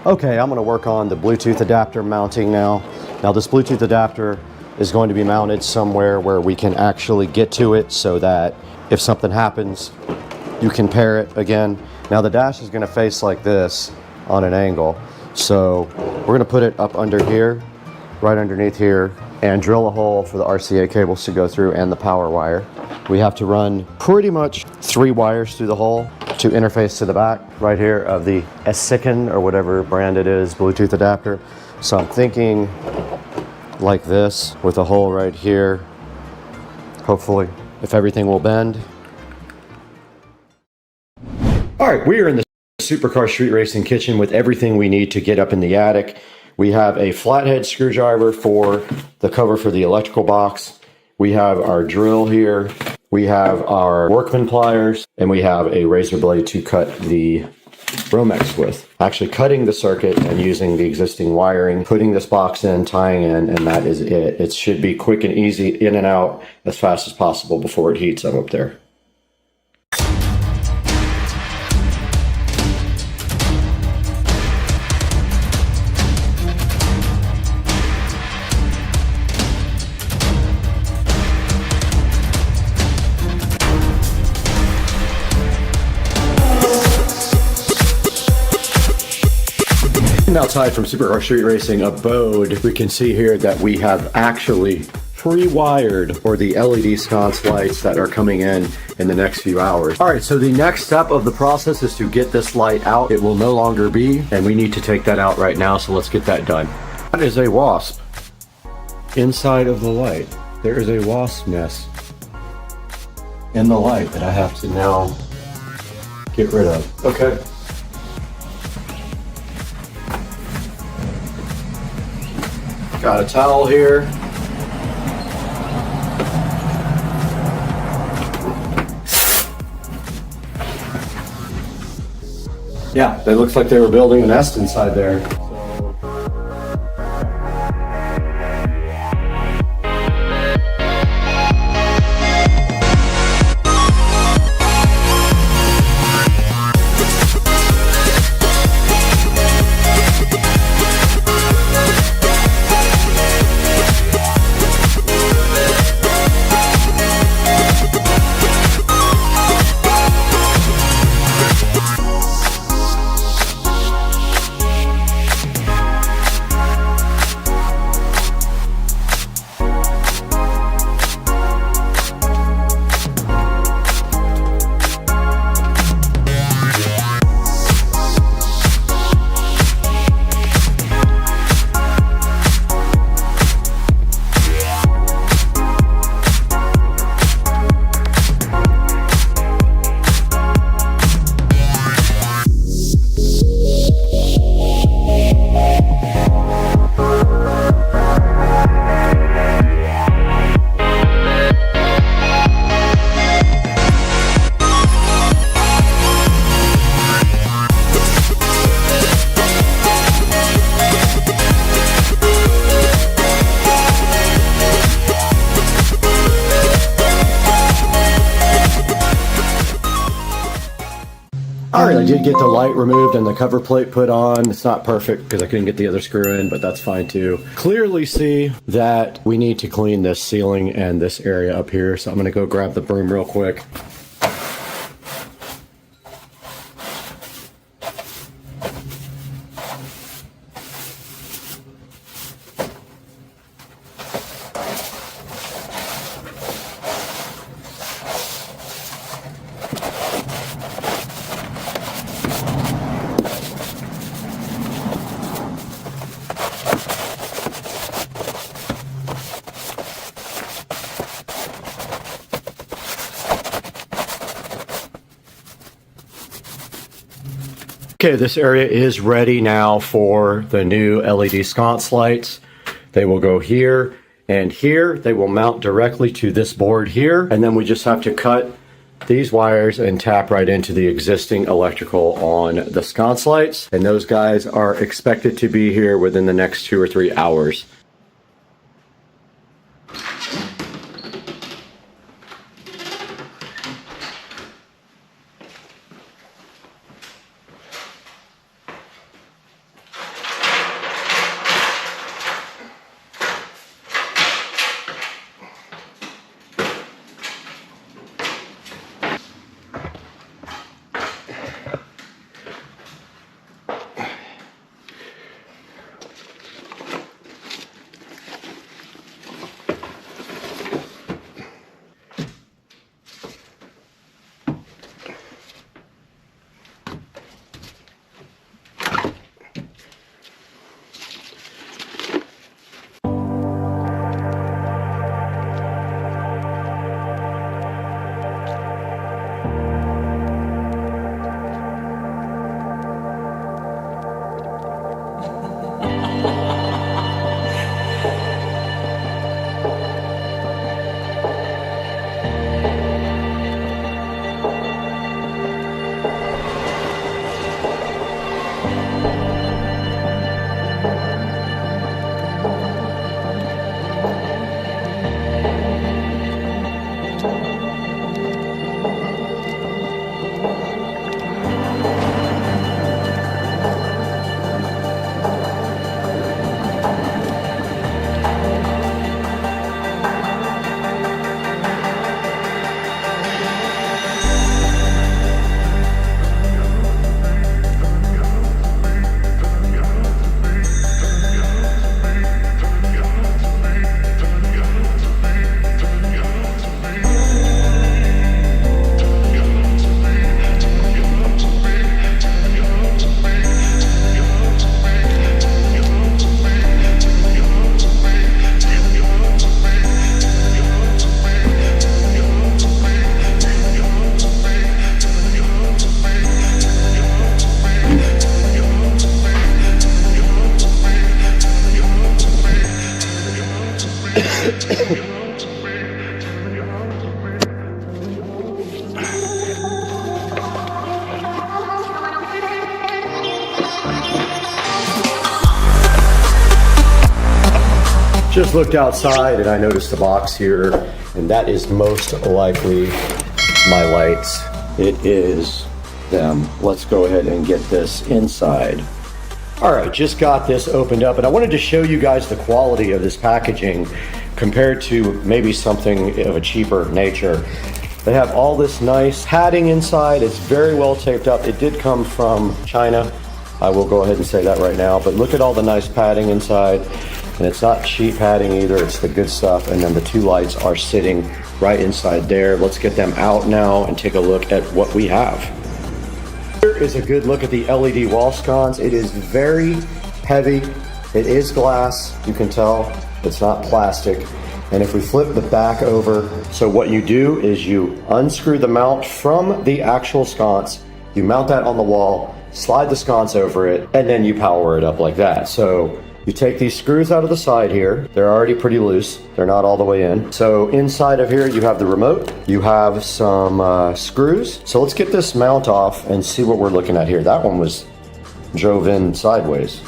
Okay, I'm going to work on the Bluetooth adapter mounting now. Now this Bluetooth adapter is going to be mounted somewhere where we can actually get to it so that if something happens, you can pair it again. Now the dash is going to face like this on an angle. So we're going to put it up under here, right underneath here, and drill a hole for the RCA cables to go through and the power wire. We have to run pretty much 3 wires through the hole to interface to the back right here of the Elecan or whatever brand it is Bluetooth adapter. So I'm thinking like this with a hole right here. Hopefully, if everything will bend. All right, we are in the Supercar Street Racing kitchen with everything we need to get up in the attic. We have a flathead screwdriver for the cover for the electrical box. We have our drill here. We have our workman pliers, and we have a razor blade to cut the Romex with. Actually cutting the circuit and using the existing wiring, putting this box in, tying in, and that is it. It should be quick and easy, in and out as fast as possible before it heats up there. Outside from Supercar Street Racing abode, we can see here that we have actually pre-wired for the LED sconce lights that are coming in the next few hours. All right, so the next step of the process is to get this light out. It will no longer be, and we need to take that out right now, so let's get that done. That is a wasp inside of the light. There is a wasp nest in the light that I have to now get rid of. Okay. Got a towel here. Yeah, it looks like they were building a nest inside there. All right, I did get the light removed and the cover plate put on. It's not perfect because I couldn't get the other screw in, but that's fine too. Clearly see that we need to clean this ceiling and this area up here. So I'm gonna go grab the broom real quick. Okay, this area is ready now for the new LED sconce lights. They will go here and here. They will mount directly to this board here. And then we just have to cut these wires and tap right into the existing electrical on the sconce lights. And those guys are expected to be here within the next 2 or 3 hours. Just looked outside and I noticed the box here, and that is most likely my lights. It is them. Let's go ahead and get this inside. All right, just got this opened up, and I wanted to show you guys the quality of this packaging compared to maybe something of a cheaper nature. They have all this nice padding inside. It's very well taped up. It did come from China. I will go ahead and say that right now, but look at all the nice padding inside. And it's not cheap padding either, it's the good stuff. And then the two lights are sitting right inside there. Let's get them out now and take a look at what we have. Here is a good look at the LED wall sconce. It is very heavy. It is glass, you can tell. It's not plastic. And if we flip the back over, so what you do is you unscrew the mount from the actual sconce, you mount that on the wall, slide the sconce over it, and then you power it up like that. So you take these screws out of the side here. They're already pretty loose. They're not all the way in. So inside of here, you have the remote. You have some screws. So let's get this mount off and see what we're looking at here. That one was drove in sideways.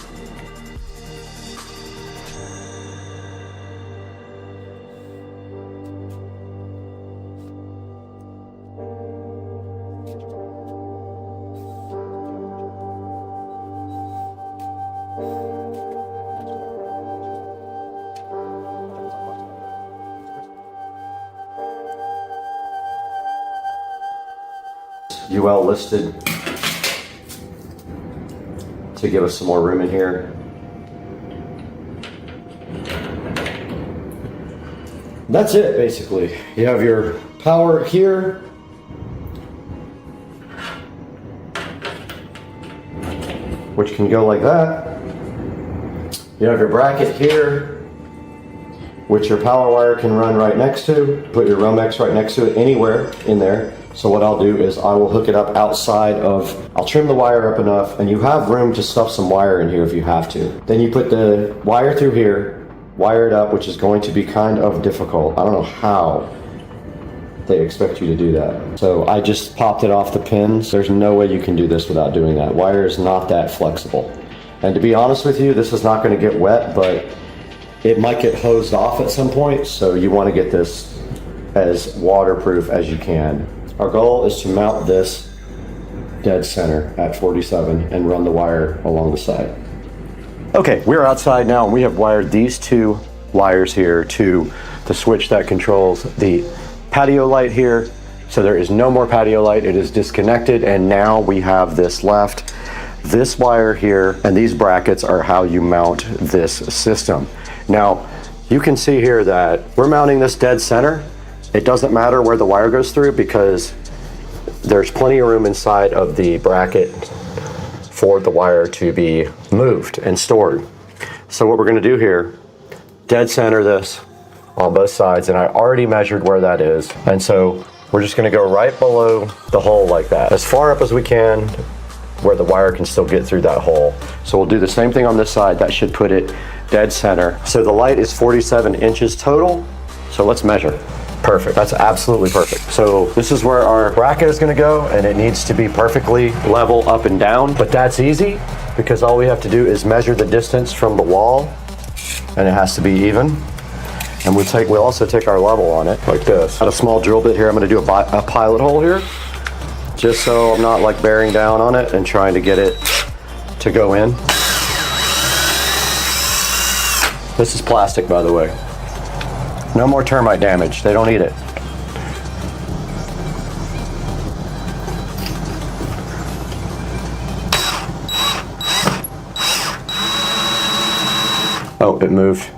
UL listed to give us some more room in here. That's it, basically. You have your power here. Which can go like that. You have your bracket here, which your power wire can run right next to. Put your Romex right next to it, anywhere in there. So what I'll do is I will hook it up outside of, I'll trim the wire up enough, and you have room to stuff some wire in here if you have to. Then you put the wire through here, wire it up, which is going to be kind of difficult. I don't know how they expect you to do that. So I just popped it off the pins. There's no way you can do this without doing that. Wire is not that flexible. And to be honest with you, this is not going to get wet, but it might get hosed off at some point. So you want to get this as waterproof as you can. Our goal is to mount this dead center at 47 and run the wire along the side. Okay, we're outside now and we have wired these two wires here to the switch that controls the patio light here. So there is no more patio light, it is disconnected, and now we have this left. This wire here and these brackets are how you mount this system. Now, you can see here that we're mounting this dead center. It doesn't matter where the wire goes through because there's plenty of room inside of the bracket for the wire to be moved and stored. So what we're going to do here, dead center this on both sides, and I already measured where that is, and so we're just going to go right below the hole like that, as far up as we can where the wire can still get through that hole. So we'll do the same thing on this side. That should put it dead center. So the light is 47 inches total, so let's measure. Perfect, that's absolutely perfect. So this is where our bracket is going to go, and it needs to be perfectly level up and down, but that's easy because all we have to do is measure the distance from the wall, and it has to be even. And we'll also take our level on it like this. Got a small drill bit here. I'm going to do a pilot hole here, just so I'm not like bearing down on it and trying to get it to go in. This is plastic, by the way. No more termite damage. They don't eat it. Oh, it moved.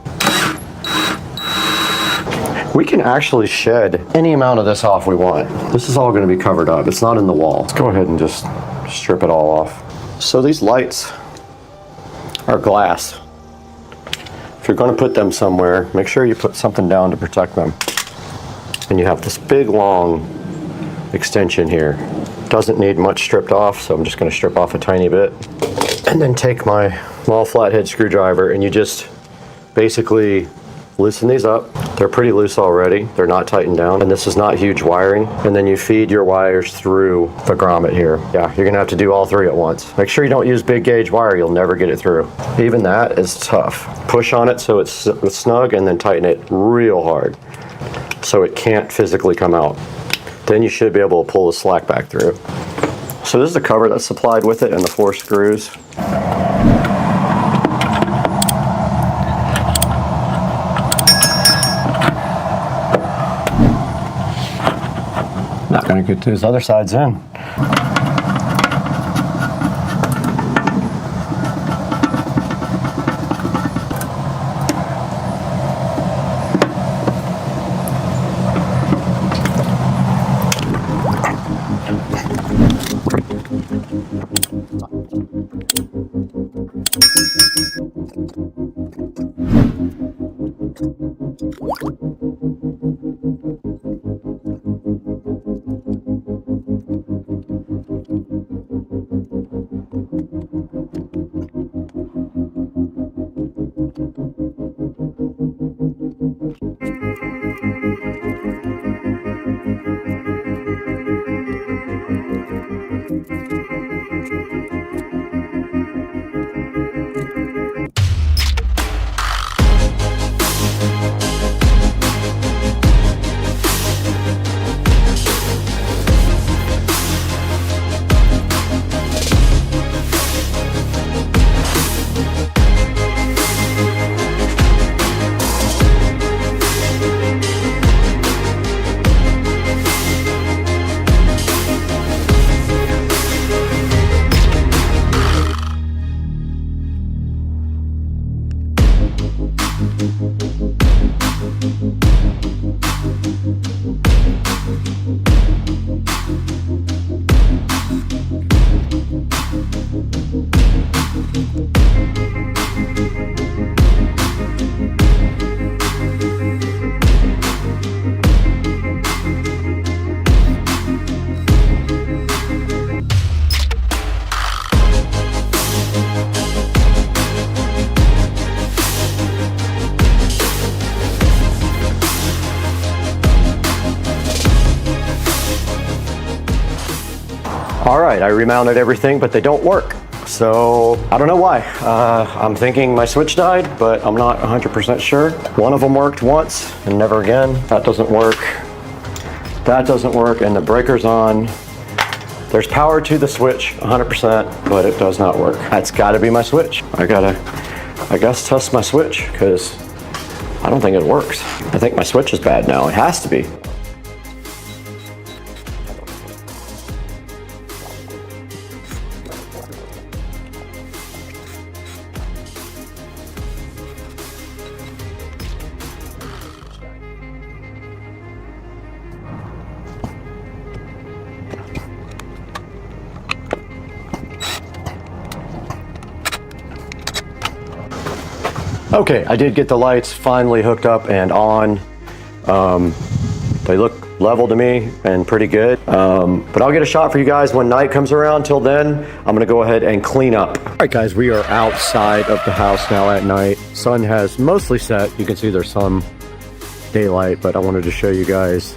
We can actually shed any amount of this off we want. This is all going to be covered up. It's not in the wall. Let's go ahead and just strip it all off. So these lights are glass. If you're going to put them somewhere, make sure you put something down to protect them. And you have this big long extension here. Doesn't need much stripped off, so I'm just going to strip off a tiny bit. And then take my small flathead screwdriver and you just basically loosen these up. They're pretty loose already. They're not tightened down. And this is not huge wiring. And then you feed your wires through the grommet here. Yeah, you're gonna have to do all three at once. Make sure you don't use big gauge wire. You'll never get it through. Even that is tough. Push on it so it's snug and then tighten it real hard so it can't physically come out. Then you should be able to pull the slack back through. So this is the cover that's supplied with it and the 4 screws. Not going to get those other sides in. All right, I remounted everything, but they don't work. So I don't know why. I'm thinking my switch died, but I'm not 100% sure. One of them worked once and never again. That doesn't work. That doesn't work, and the breaker's on. There's power to the switch, 100%, but it does not work. That's gotta be my switch. I guess test my switch, because I don't think it works. I think my switch is bad now. It has to be. Okay, I did get the lights finally hooked up and on. They look level to me and pretty good. But I'll get a shot for you guys when night comes around. Till then, I'm gonna go ahead and clean up. All right, guys, we are outside of the house now at night. Sun has mostly set. You can see there's some daylight, but I wanted to show you guys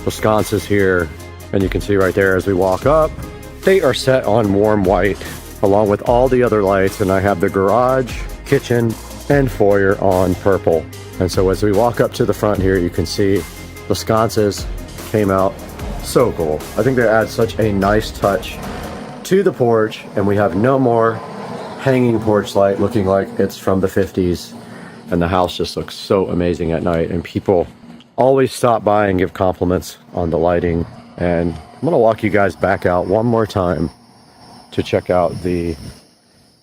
the sconces here. And you can see right there as we walk up, they are set on warm white along with all the other lights. And I have the garage, kitchen, and foyer on purple. And so as we walk up to the front here, you can see the sconces came out so cool. I think they add such a nice touch to the porch, and we have no more hanging porch light looking like it's from the 50s. And the house just looks so amazing at night, and people always stop by and give compliments on the lighting. And I'm gonna walk you guys back out one more time to check out the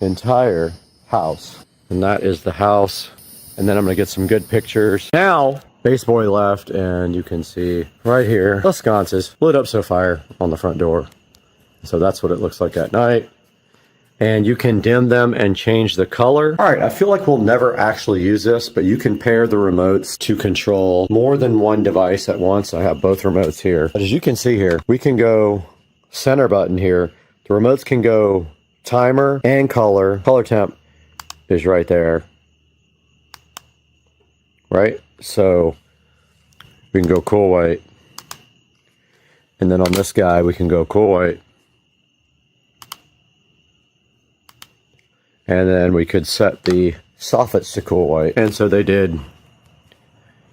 entire house. And that is the house. And then I'm gonna get some good pictures. Now, Base Boy left, and you can see right here, the sconces lit up so fire on the front door. So that's what it looks like at night. And you can dim them and change the color. All right, I feel like we'll never actually use this, but you can pair the remotes to control more than one device at once. I have both remotes here. But as you can see here, we can go center button here. The remotes can go timer and color. Color temp is right there, right? So we can go cool white, and then on this guy we can go cool white, and then we could set the soffits to cool white, and so they did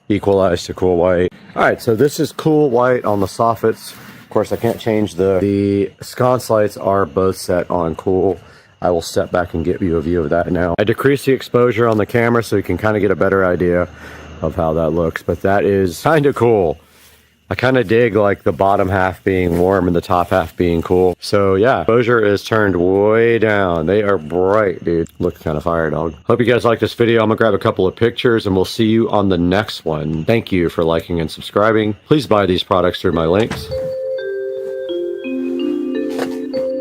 equalize to cool white. All right, so this is cool white on the soffits. Of course, I can't change the sconce lights are both set on cool. I will step back and give you a view of that now. I decreased the exposure on the camera so you can kind of get a better idea of how that looks, but that is kind of cool. I kind of dig like the bottom half being warm and the top half being cool. So yeah, exposure is turned way down. They are bright, dude. Look kind of fire, dog. Hope you guys like this video. I'm gonna grab a couple of pictures and we'll see you on the next one. Thank you for liking and subscribing. Please buy these products through my links.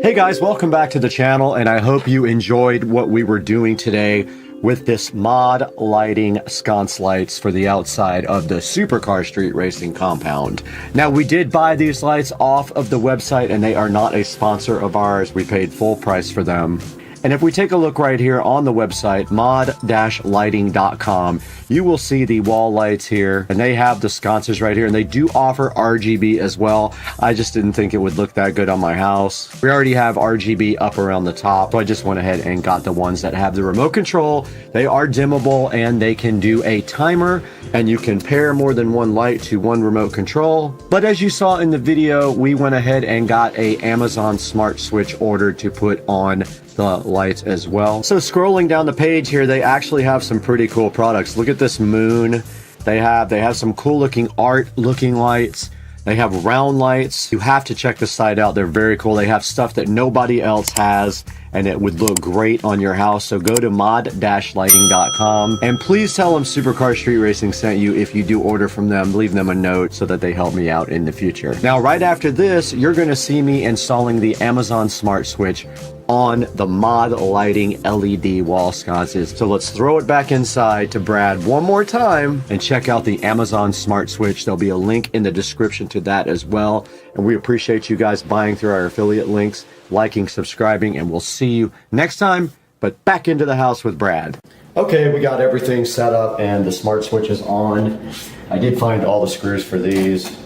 Hey guys, welcome back to the channel, and I hope you enjoyed what we were doing today with this mod lighting sconce lights for the outside of the Supercar Street Racing compound. Now, we did buy these lights off of the website, and they are not a sponsor of ours. We paid full price for them. And if we take a look right here on the website, mod-lighting.com, you will see the wall lights here, and they have the sconces right here, and they do offer RGB as well. I just didn't think it would look that good on my house. We already have RGB up around the top, so I just went ahead and got the ones that have the remote control. They are dimmable, and they can do a timer, and you can pair more than one light to one remote control. But as you saw in the video, we went ahead and got a Amazon Smart Switch ordered to put on the lights as well. So scrolling down the page here, they actually have some pretty cool products. Look at this moon. They have some cool looking art looking lights. They have round lights. You have to check this site out. They're very cool. They have stuff that nobody else has, and it would look great on your house. So go to mod-lighting.com, and please tell them Supercar Street Racing sent you if you do order from them. Leave them a note so that they help me out in the future. Now, right after this, you're going to see me installing the Amazon Smart Switch on the Mod Lighting LED wall sconces. So let's throw it back inside to Brad one more time and check out the Amazon Smart Switch. There'll be a link in the description to that as well. And we appreciate you guys buying through our affiliate links, liking, subscribing, and we'll see you next time. But back into the house with Brad. Okay, we got everything set up and the Smart Switch is on. I did find all the screws for these.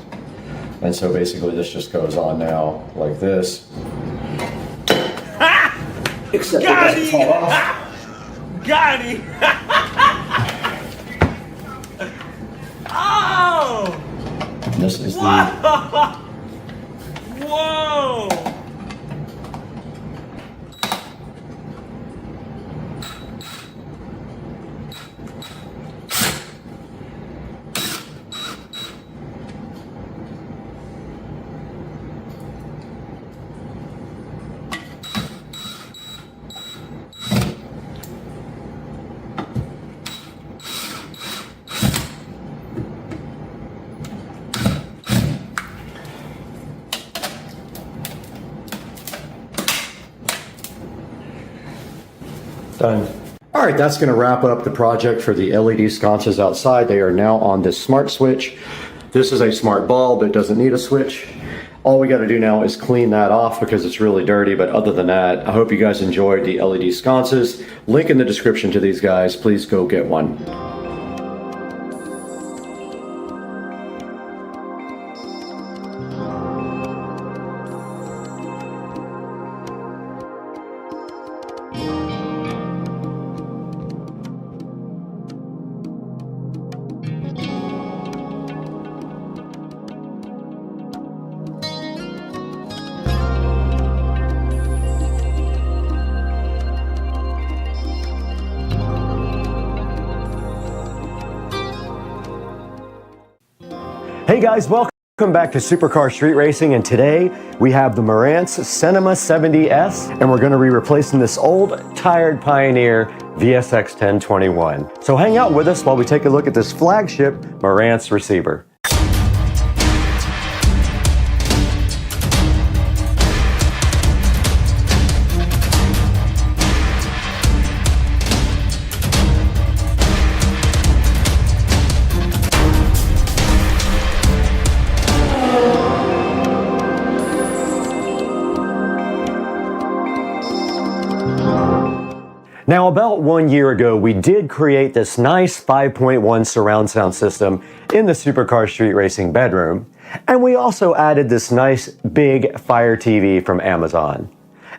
And so basically this just goes on now like this. Except Got it doesn't fall off. Got him! Oh! And this is Whoa! Whoa! Done. All right, that's going to wrap up the project for the LED sconces outside. They are now on this smart switch. This is a smart bulb. It doesn't need a switch. All we got to do now is clean that off because it's really dirty. But other than that, I hope you guys enjoyed the LED sconces. Link in the description to these guys. Please go get one. Hey guys, welcome back to Supercar Street Racing, and today we have the Marantz Cinema 70S, and we're going to be replacing this old, tired Pioneer VSX 1021. So hang out with us while we take a look at this flagship Marantz receiver. Now, about 1 year ago, we did create this nice 5.1 surround sound system in the Supercar Street Racing bedroom, and we also added this nice big Fire TV from Amazon.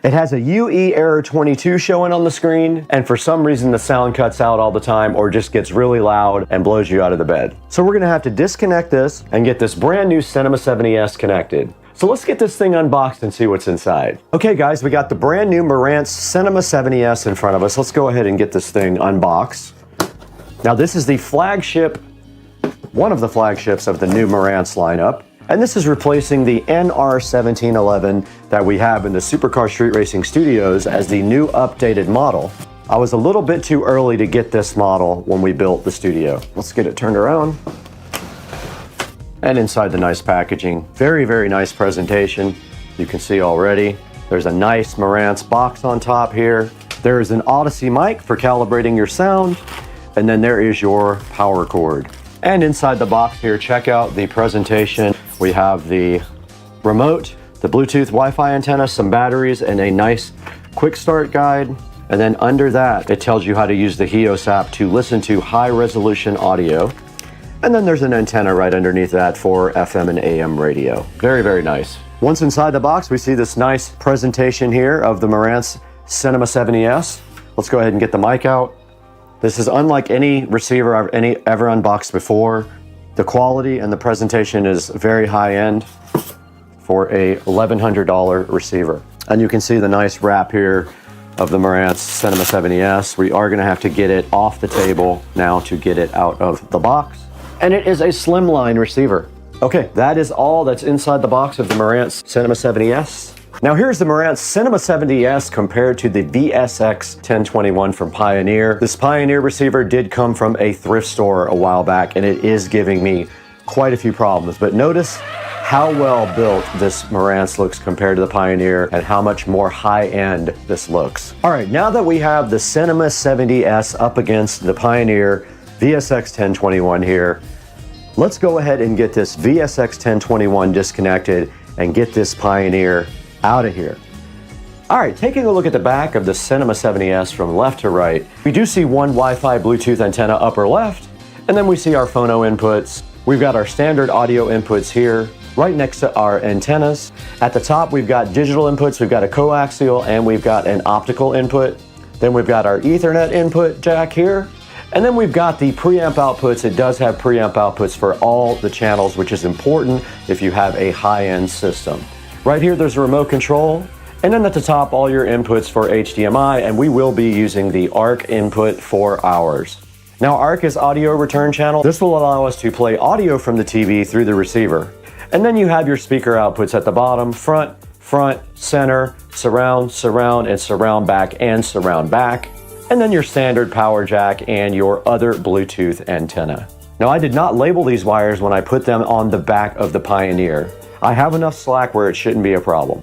It has a UE error 22 showing on the screen, and for some reason the sound cuts out all the time or just gets really loud and blows you out of the bed. So we're gonna have to disconnect this and get this brand new Cinema 70S connected. So let's get this thing unboxed and see what's inside. Okay guys, we got the brand new Marantz Cinema 70S in front of us. Let's go ahead and get this thing unboxed. Now this is the flagship, one of the flagships of the new Marantz lineup. And this is replacing the NR1711 that we have in the Supercar Street Racing Studios as the new updated model. I was a little bit too early to get this model when we built the studio. Let's get it turned around. And inside the nice packaging, very, very nice presentation. You can see already, there's a nice Marantz box on top here. There is an Odyssey mic for calibrating your sound. And then there is your power cord. And inside the box here, check out the presentation. We have the remote, the Bluetooth Wi-Fi antenna, some batteries, and a nice quick start guide. And then under that, it tells you how to use the HEOS app to listen to high resolution audio. And then there's an antenna right underneath that for FM and AM radio. Very, very nice. Once inside the box, we see this nice presentation here of the Marantz Cinema 70S. Let's go ahead and get the mic out. This is unlike any receiver I've ever unboxed before. The quality and the presentation is very high end for a $1,100 receiver. And you can see the nice wrap here of the Marantz Cinema 70S. We are gonna have to get it off the table now to get it out of the box. And it is a slimline receiver. Okay, that is all that's inside the box of the Marantz Cinema 70S. Now here's the Marantz Cinema 70S compared to the VSX 1021 from Pioneer. This Pioneer receiver did come from a thrift store a while back, and it is giving me quite a few problems. But notice how well built this Marantz looks compared to the Pioneer and how much more high-end this looks. All right, now that we have the Cinema 70S up against the Pioneer VSX 1021 here, let's go ahead and get this VSX 1021 disconnected and get this Pioneer out of here. All right, taking a look at the back of the Cinema 70S from left to right, we do see one Wi-Fi Bluetooth antenna upper left, and then we see our phono inputs. We've got our standard audio inputs here. right next to our antennas. At the top, we've got digital inputs, we've got a coaxial, and we've got an optical input. Then we've got our Ethernet input jack here. And then we've got the preamp outputs. It does have preamp outputs for all the channels, which is important if you have a high-end system. Right here, there's a remote control. And then at the top, all your inputs for HDMI, and we will be using the ARC input for ours. Now, ARC is audio return channel. This will allow us to play audio from the TV through the receiver. And then you have your speaker outputs at the bottom, front, center, surround, and surround back and surround back. And then your standard power jack and your other Bluetooth antenna. Now, I did not label these wires when I put them on the back of the Pioneer. I have enough slack where it shouldn't be a problem.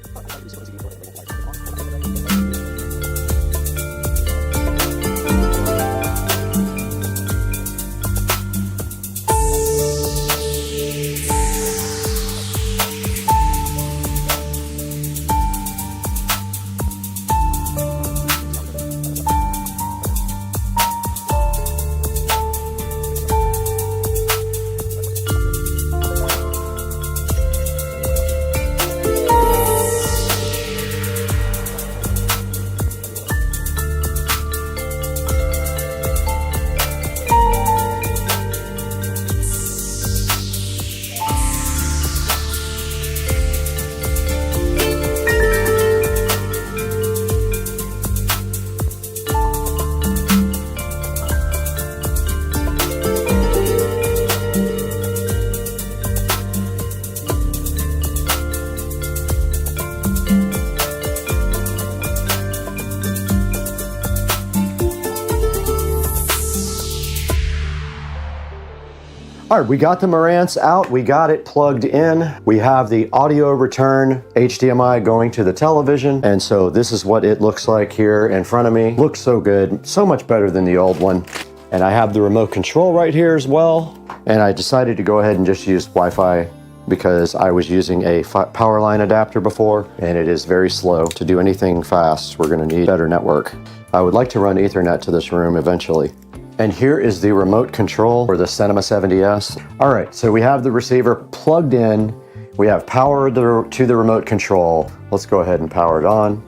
All right, we got the Marantz out, we got it plugged in. We have the audio return HDMI going to the television. And so this is what it looks like here in front of me. Looks so good, so much better than the old one. And I have the remote control right here as well. And I decided to go ahead and just use Wi-Fi because I was using a power line adapter before, and it is very slow. To do anything fast, we're gonna need better network. I would like to run Ethernet to this room eventually. And here is the remote control for the Cinema 70S. All right, so we have the receiver plugged in. We have power to the remote control. Let's go ahead and power it on.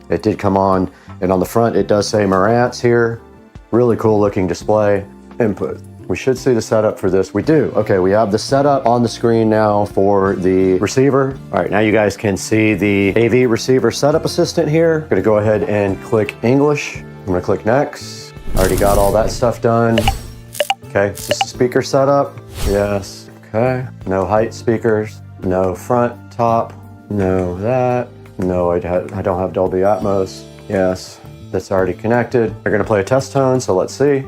It did come on, and on the front, it does say Marantz here. Really cool looking display. Input. We should see the setup for this. We do. Okay, we have the setup on the screen now for the receiver. All right, now you guys can see the AV receiver setup assistant here. I'm gonna go ahead and click English. I'm gonna click next. Already got all that stuff done. Okay, is this the speaker setup? Yes. Okay, no height speakers, no front, top, no that. No, I don't have Dolby Atmos. Yes, that's already connected. We're gonna play a test tone, so let's see.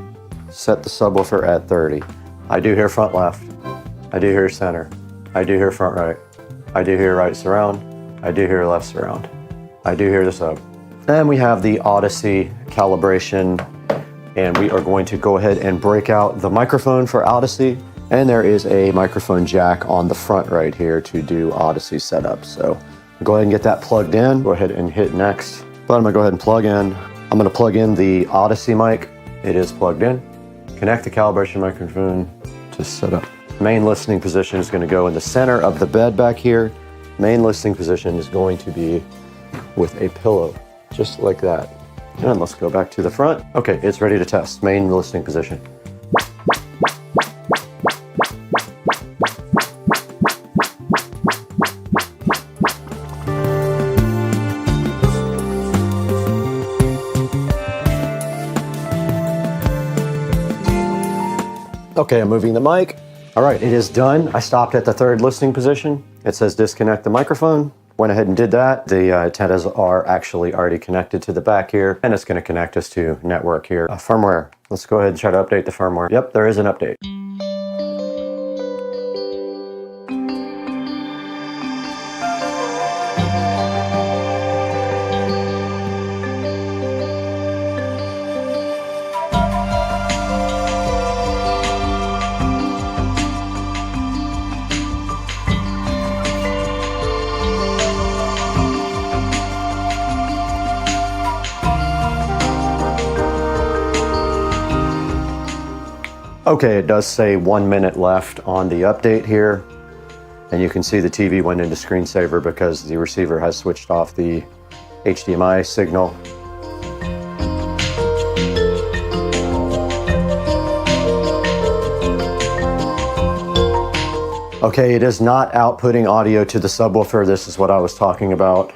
Set the subwoofer at 30. I do hear front left. I do hear center. I do hear front right. I do hear right surround. I do hear left surround. I do hear the sub. And we have the Odyssey calibration, and we are going to go ahead and break out the microphone for Odyssey. And there is a microphone jack on the front right here to do Odyssey setup. So go ahead and get that plugged in. Go ahead and hit next. But I'm gonna go ahead and plug in. I'm gonna plug in the Odyssey mic. It is plugged in. Connect the calibration microphone to setup. Main listening position is gonna go in the center of the bed back here. Main listening position is going to be with a pillow, just like that. And let's go back to the front. Okay, it's ready to test. Main listening position. Okay, I'm moving the mic. All right, it is done. I stopped at the third listening position. It says disconnect the microphone. Went ahead and did that. The antennas are actually already connected to the back here, and it's gonna connect us to network here. Firmware, let's go ahead and try to update the firmware. Yep, there is an update. Okay, it does say 1 minute left on the update here. And you can see the TV went into screensaver because the receiver has switched off the HDMI signal. Okay, it is not outputting audio to the subwoofer. This is what I was talking about.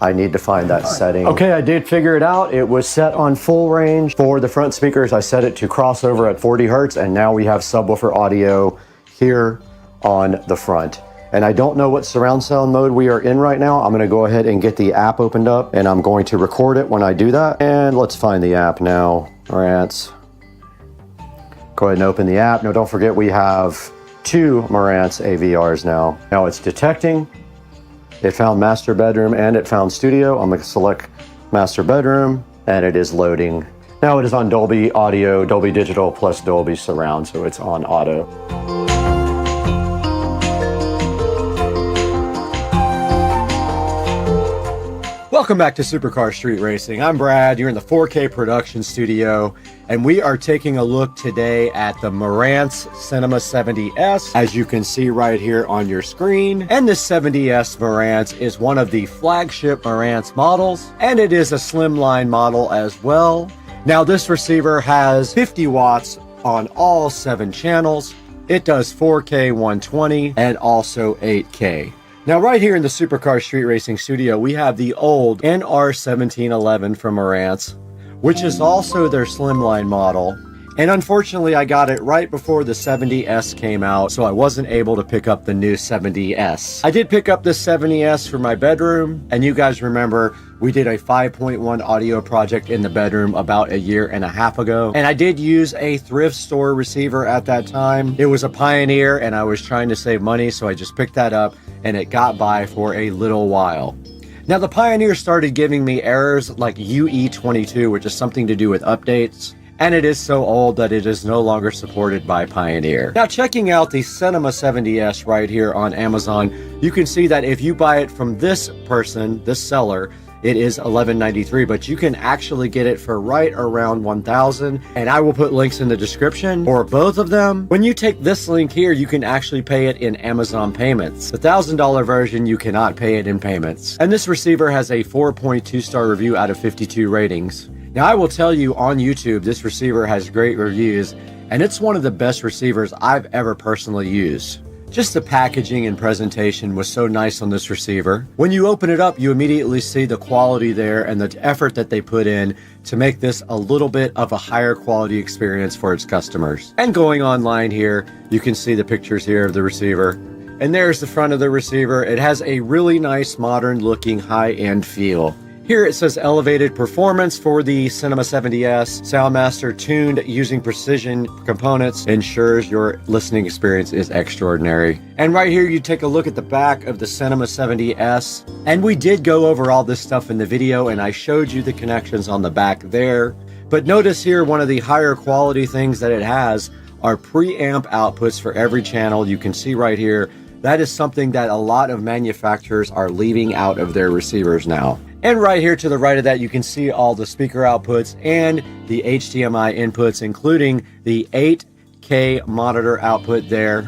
I need to find that setting. Okay, I did figure it out. It was set on full range. For the front speakers, I set it to crossover at 40 Hertz, and now we have subwoofer audio here on the front. And I don't know what surround sound mode we are in right now. I'm gonna go ahead and get the app opened up, and I'm going to record it when I do that. And let's find the app now. Marantz. Go ahead and open the app. Now don't forget we have 2 Marantz AVRs now. Now it's detecting. It found master bedroom and it found studio. I'm gonna select master bedroom and it is loading. Now it is on Dolby Audio, Dolby Digital plus Dolby Surround, so it's on auto. Welcome back to Supercar Street Racing. I'm Brad. You're in the 4K production studio, and we are taking a look today at the Marantz Cinema 70S, as you can see right here on your screen. And this 70S Marantz is one of the flagship Marantz models, and it is a slimline model as well. Now, this receiver has 50 watts on all 7 channels. It does 4K 120 and also 8K. Now, right here in the Supercar Street Racing studio, we have the old NR1711 from Marantz, which is also their slimline model. And unfortunately, I got it right before the 70S came out, so I wasn't able to pick up the new 70S. I did pick up the 70S for my bedroom, and you guys remember we did a 5.1 audio project in the bedroom about 1.5 years ago. And I did use a thrift store receiver at that time. It was a Pioneer, and I was trying to save money, so I just picked that up, and it got by for a little while. Now, the Pioneer started giving me errors like UE22, which is something to do with updates. And it is so old that it is no longer supported by Pioneer. Now, checking out the Cinema 70S right here on Amazon, you can see that if you buy it from this person, this seller, it is $11.93, but you can actually get it for right around $1,000. And I will put links in the description for both of them. When you take this link here, you can actually pay it in Amazon payments. The $1,000 version, you cannot pay it in payments. And this receiver has a 4.2 star review out of 52 ratings. Now, I will tell you on YouTube, this receiver has great reviews, and it's one of the best receivers I've ever personally used. Just the packaging and presentation was so nice on this receiver. When you open it up, you immediately see the quality there and the effort that they put in to make this a little bit of a higher quality experience for its customers. And going online here, you can see the pictures here of the receiver. And there's the front of the receiver. It has a really nice, modern looking high-end feel. Here it says elevated performance for the Cinema 70S. Soundmaster tuned using precision components ensures your listening experience is extraordinary. And right here you take a look at the back of the Cinema 70S. And we did go over all this stuff in the video, and I showed you the connections on the back there. But notice here, one of the higher quality things that it has are preamp outputs for every channel. You can see right here, that is something that a lot of manufacturers are leaving out of their receivers now. And right here to the right of that, you can see all the speaker outputs and the HDMI inputs, including the 8K monitor output there.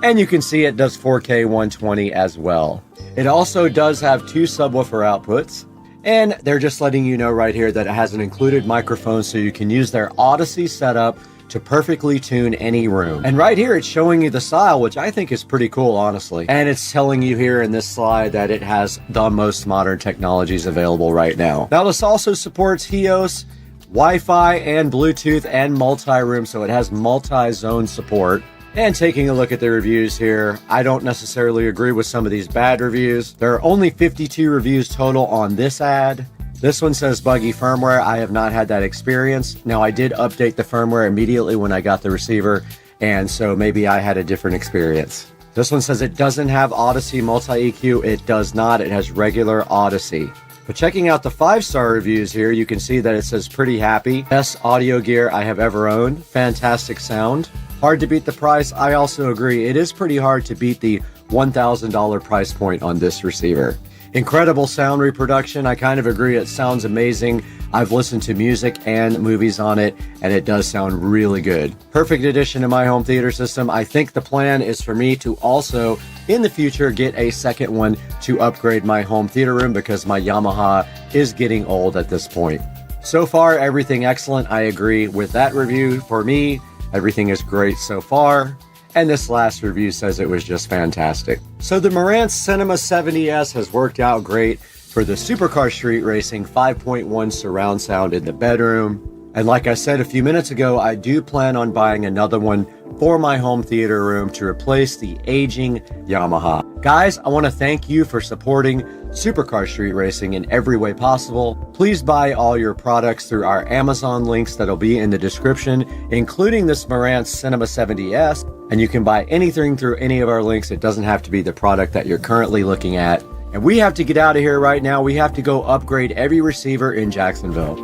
And you can see it does 4K 120 as well. It also does have 2 subwoofer outputs. And they're just letting you know right here that it has an included microphone, so you can use their Odyssey setup to perfectly tune any room. And right here, it's showing you the style, which I think is pretty cool, honestly. And it's telling you here in this slide that it has the most modern technologies available right now. Now, this also supports HEOS, Wi-Fi, and Bluetooth, and multi-room, so it has multi-zone support. And taking a look at the reviews here, I don't necessarily agree with some of these bad reviews. There are only 52 reviews total on this ad. This one says buggy firmware. I have not had that experience. Now, I did update the firmware immediately when I got the receiver, and so maybe I had a different experience. This one says it doesn't have Odyssey multi-EQ. It does not. It has regular Odyssey. But checking out the 5-star reviews here, you can see that it says pretty happy. Best audio gear I have ever owned. Fantastic sound. Hard to beat the price. I also agree. It is pretty hard to beat the $1,000 price point on this receiver. Incredible sound reproduction. I kind of agree. It sounds amazing. I've listened to music and movies on it, and it does sound really good. Perfect addition to my home theater system. I think the plan is for me to also, in the future, get a second one to upgrade my home theater room because my Yamaha is getting old at this point. So far, everything excellent. I agree with that review. For me, everything is great so far. And this last review says it was just fantastic. So the Marantz Cinema 70S has worked out great for the Supercar Street Racing 5.1 surround sound in the bedroom. And like I said a few minutes ago, I do plan on buying another one for my home theater room to replace the aging Yamaha. Guys, I want to thank you for supporting Supercar Street Racing in every way possible. Please buy all your products through our Amazon links that'll be in the description, including this Marantz Cinema 70S. And you can buy anything through any of our links. It doesn't have to be the product that you're currently looking at. And we have to get out of here right now. We have to go upgrade every receiver in Jacksonville.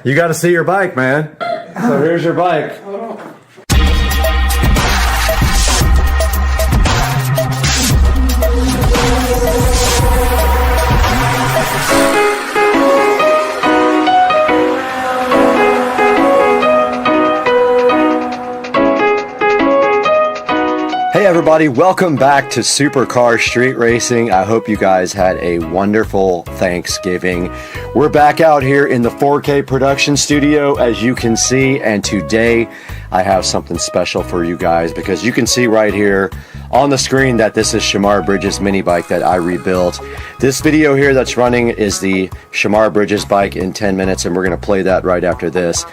You got to see your bike, man. So here's your bike. Hey everybody, welcome back to Supercar Street Racing. I hope you guys had a wonderful Thanksgiving. We're back out here in the 4K production studio, as you can see, and today I have something special for you guys because you can see right here on the screen that this is Shamar Bridges mini bike that I rebuilt. This video here that's running is the Shamar Bridges bike in 10 minutes, and we're going to play that right after this.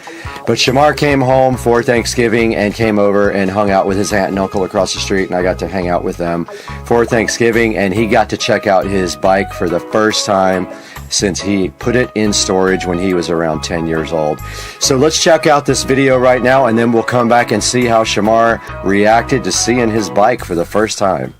But Shamar came home for Thanksgiving and came over and hung out with his aunt and uncle across the street, and I got to hang out with them for Thanksgiving, and he got to check out his bike for the first time since he put it in storage when he was around 10 years old. So let's check out this video right now, and then we'll come back and see how Shamar reacted to seeing his bike for the first time.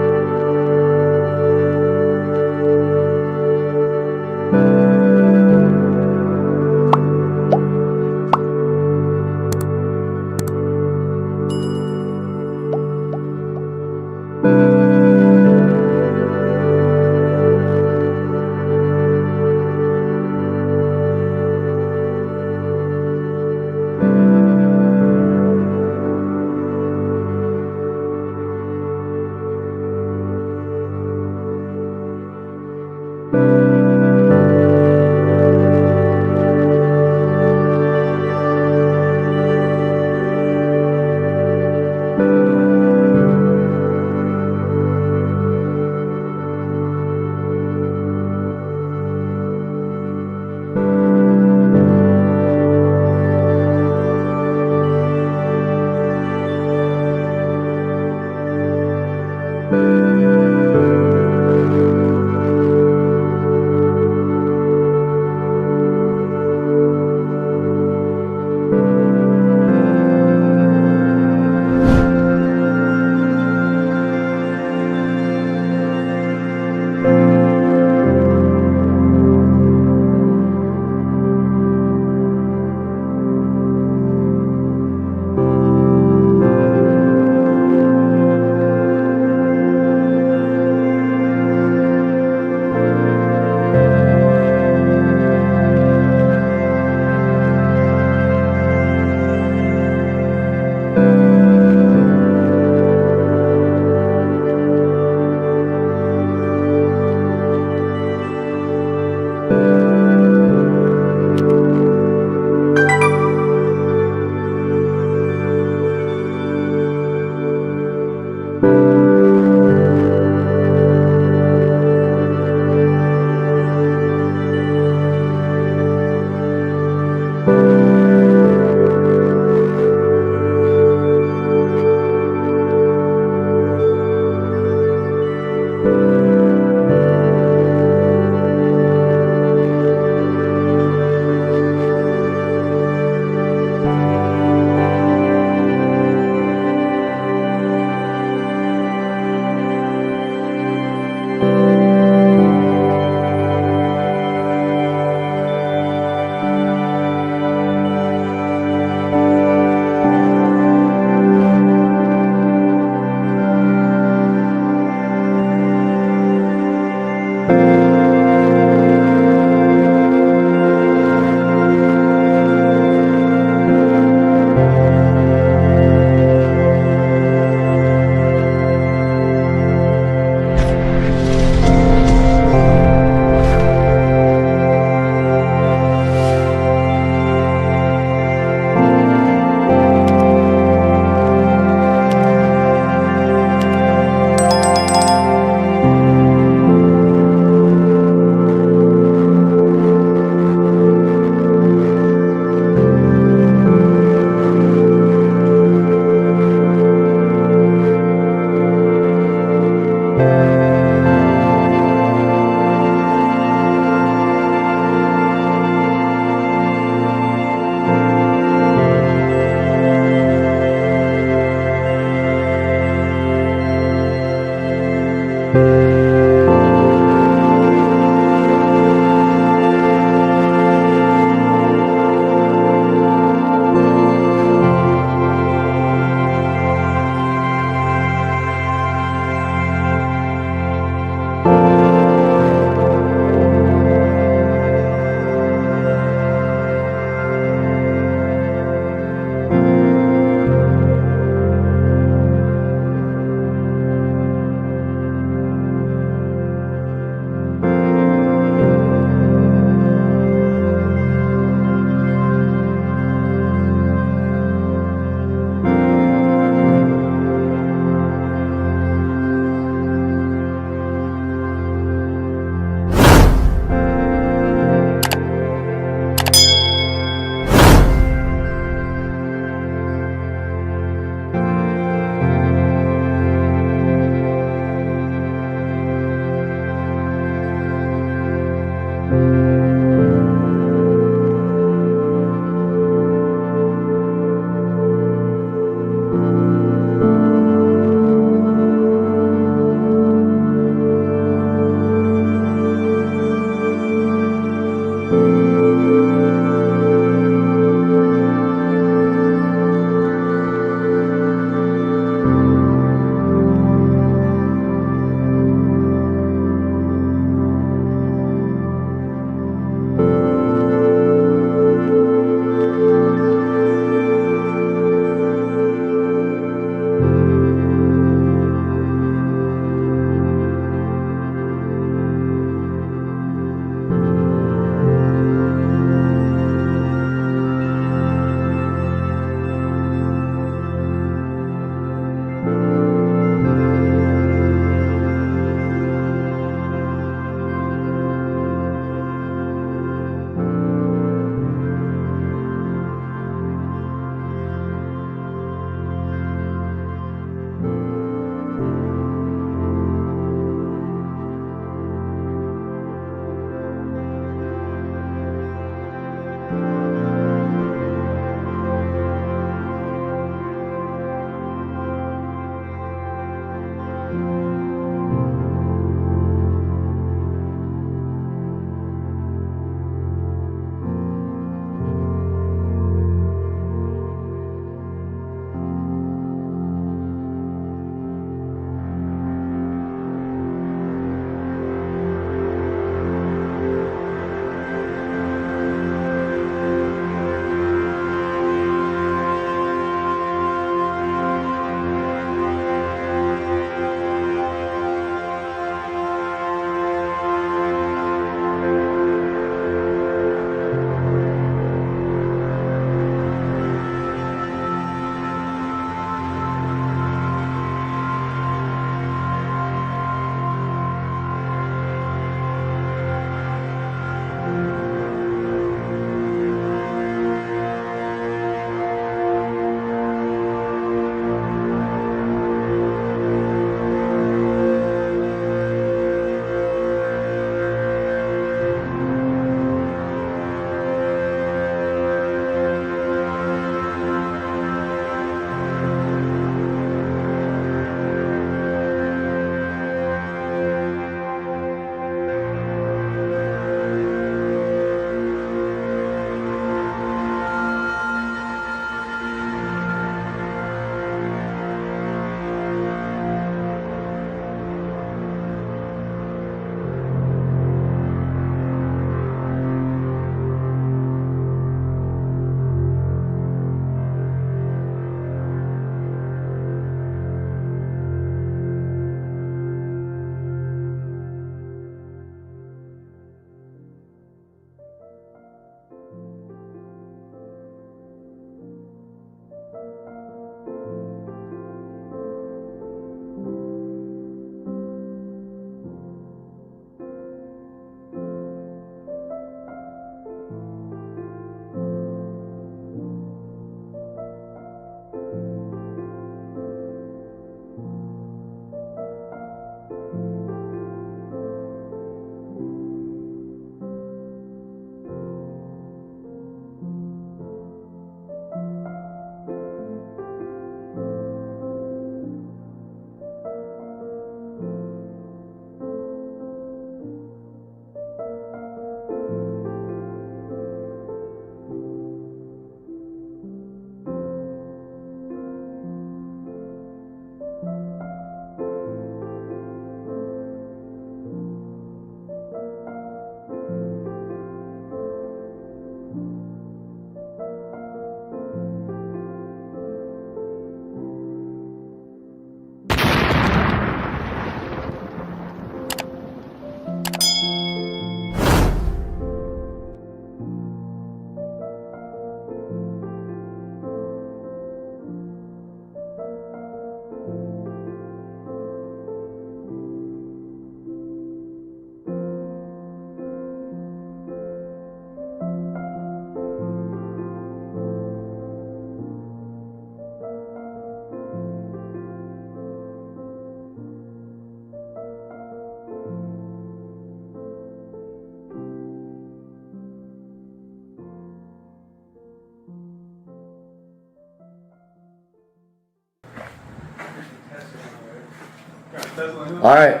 All right.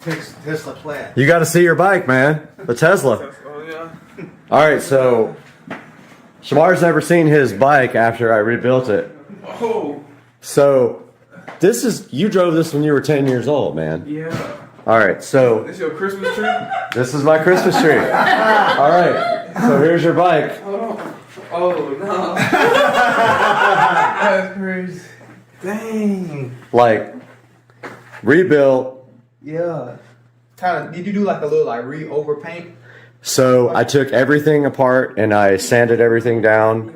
Tesla Plaid. You got to see your bike, man. The Tesla. Oh yeah. All right, so Shamar's never seen his bike after I rebuilt it. Oh. So this is, you drove this when you were 10 years old, man. Yeah. All right, so This your Christmas tree? this is my Christmas tree. All right, so here's your bike. Oh no. That's crazy. Dang. Like, rebuilt. Yeah. Kind of. Did you do like a little like overpaint? So I took everything apart and I sanded everything down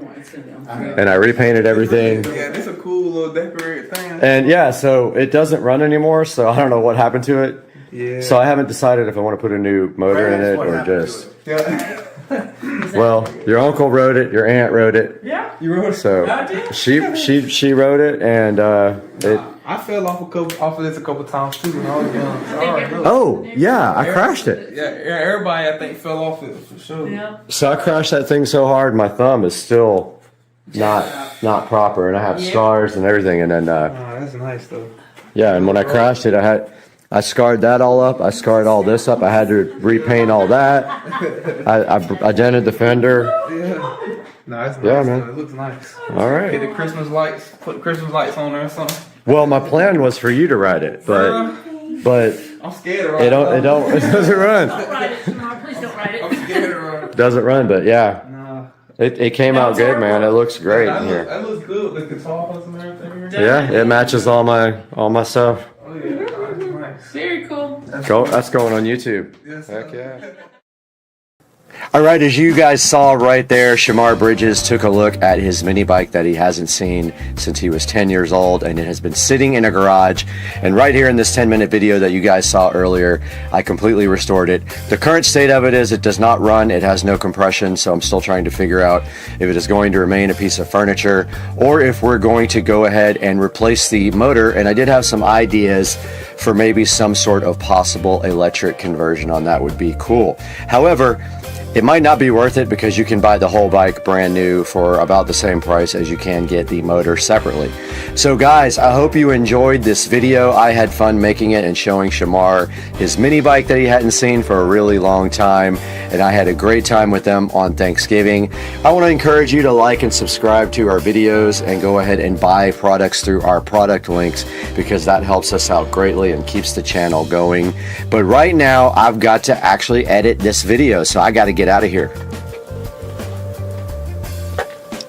and I repainted everything. Yeah, this is a cool little decorated thing. And yeah, so it doesn't run anymore, so I don't know what happened to it. Yeah. So I haven't decided if I want to put a new motor in it or just. Yeah. Well, your uncle rode it, your aunt rode it. Yeah. You wrote it. So she rode it, and it. I fell off of this a couple times too when I was young. So I already know. Oh yeah, I crashed it. Yeah, everybody I think fell off it for sure. Yeah. So I crashed that thing so hard, my thumb is still not proper, and I have scars and everything. And then that's nice though. yeah, and when I crashed it, I scarred that all up. I scarred all this up. I had to repaint all that. I dented the fender. Yeah. No, it's nice. Yeah, man. It looks nice. All right. Get the Christmas lights. Put Christmas lights on there or something. Well, my plan was for you to ride it, but I'm scared to ride it doesn't run. Don't ride it, Shamar. Please don't ride it. I'm scared to ride it. Doesn't run, but yeah. Nah. It came out good, man. It looks great in here. That looks good. The guitars and everything. Yeah, it matches all my stuff. Oh yeah, that's nice. Very cool. That's going on YouTube. Yes, Heck yeah. All right, as you guys saw right there, Shamar Bridges took a look at his mini bike that he hasn't seen since he was 10 years old, and it has been sitting in a garage. And right here in this 10-minute video that you guys saw earlier, I completely restored it. The current state of it is it does not run, it has no compression, so I'm still trying to figure out if it is going to remain a piece of furniture or if we're going to go ahead and replace the motor. And I did have some ideas for maybe some sort of possible electric conversion on that. Would be cool. However, it might not be worth it because you can buy the whole bike brand new for about the same price as you can get the motor separately. So guys, I hope you enjoyed this video. I had fun making it and showing Shamar his mini bike that he hadn't seen for a really long time, and I had a great time with them on Thanksgiving. I want to encourage you to like and subscribe to our videos and go ahead and buy products through our product links because that helps us out greatly and keeps the channel going. But right now, I've got to actually edit this video, so I got to get out of here.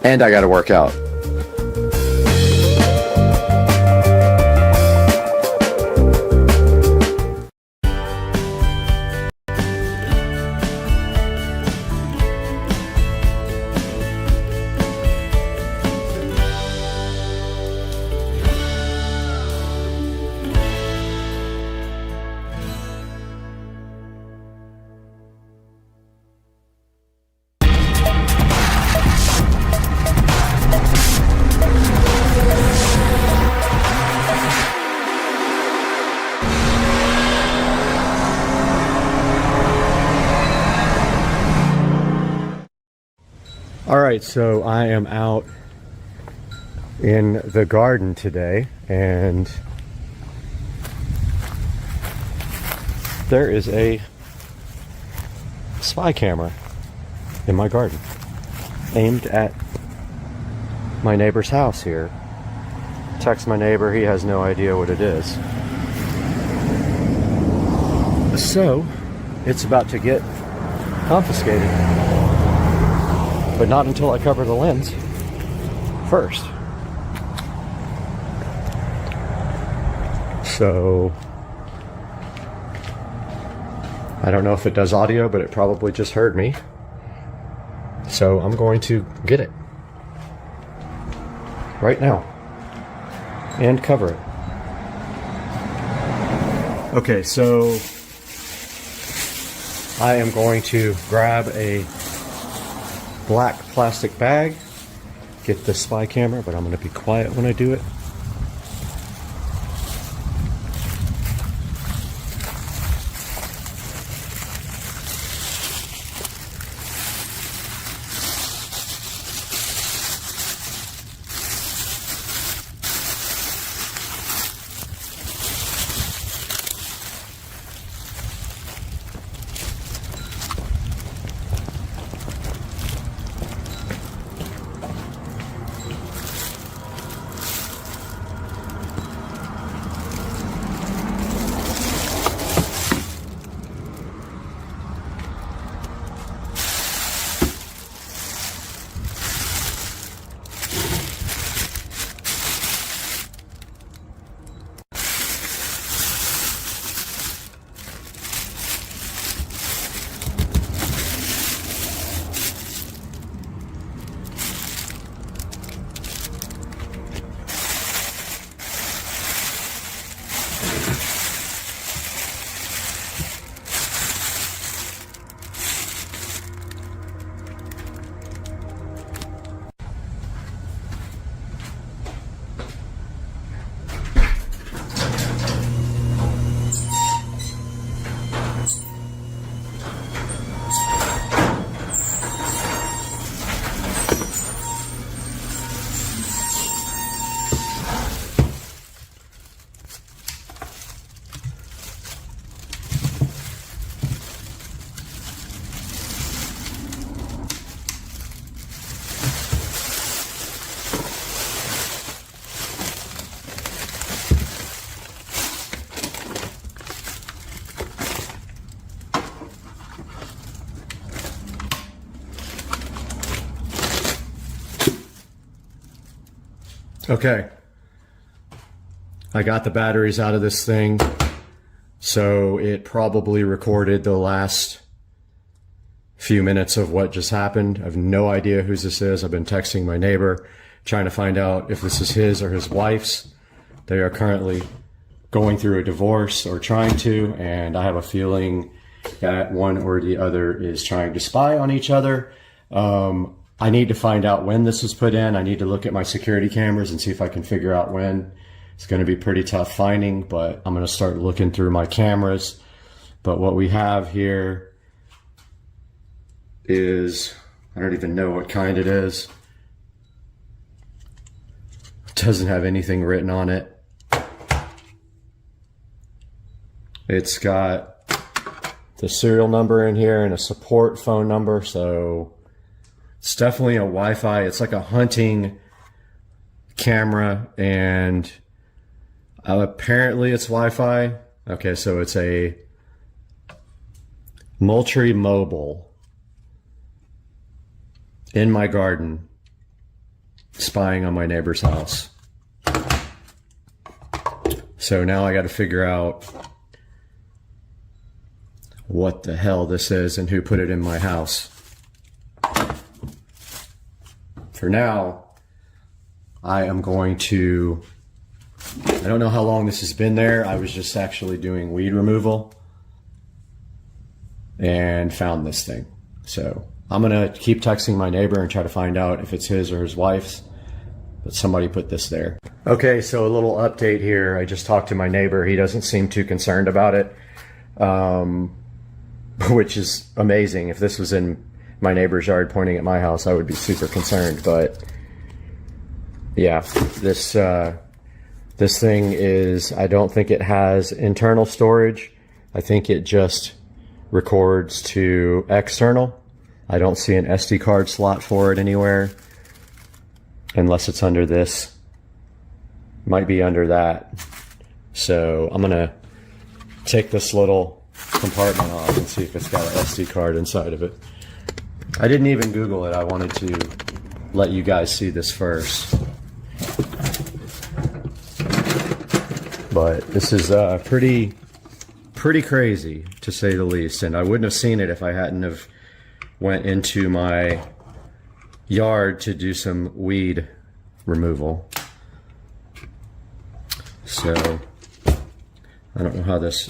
And I got to work out. All right, so I am out in the garden today, and there is a spy camera in my garden aimed at my neighbor's house here. Text my neighbor, he has no idea what it is. So, it's about to get confiscated. But not until I cover the lens first. So I don't know if it does audio, but it probably just heard me. So I'm going to get it right now and cover it. Okay, so I am going to grab a black plastic bag, get the spy camera, but I'm going to be quiet when I do it. Okay. I got the batteries out of this thing, so it probably recorded the last few minutes of what just happened. I have no idea whose this is. I've been texting my neighbor, trying to find out if this is his or his wife's. They are currently going through a divorce or trying to, and I have a feeling that one or the other is trying to spy on each other. I need to find out when this was put in. I need to look at my security cameras and see if I can figure out when. It's going to be pretty tough finding, but I'm going to start looking through my cameras. But what we have here is, I don't even know what kind it is. It doesn't have anything written on it. It's got the serial number in here and a support phone number, so it's definitely a Wi-Fi. It's like a hunting camera, and apparently it's Wi-Fi. Okay, so it's a Moultrie Mobile in my garden, spying on my neighbor's house. So now I got to figure out what the hell this is and who put it in my house. For now, I am going to, I don't know how long this has been there. I was just actually doing weed removal and found this thing. So I'm going to keep texting my neighbor and try to find out if it's his or his wife's, but somebody put this there. Okay, so a little update here. I just talked to my neighbor. He doesn't seem too concerned about it, which is amazing. If this was in my neighbor's yard pointing at my house, I would be super concerned. But yeah, this thing is, I don't think it has internal storage. I think it just records to external. I don't see an SD card slot for it anywhere, unless it's under this. Might be under that. So I'm gonna take this little compartment off and see if it's got an SD card inside of it. I didn't even Google it. I wanted to let you guys see this first. But this is pretty crazy, to say the least, and I wouldn't have seen it if I hadn't have went into my yard to do some weed removal. So I don't know how this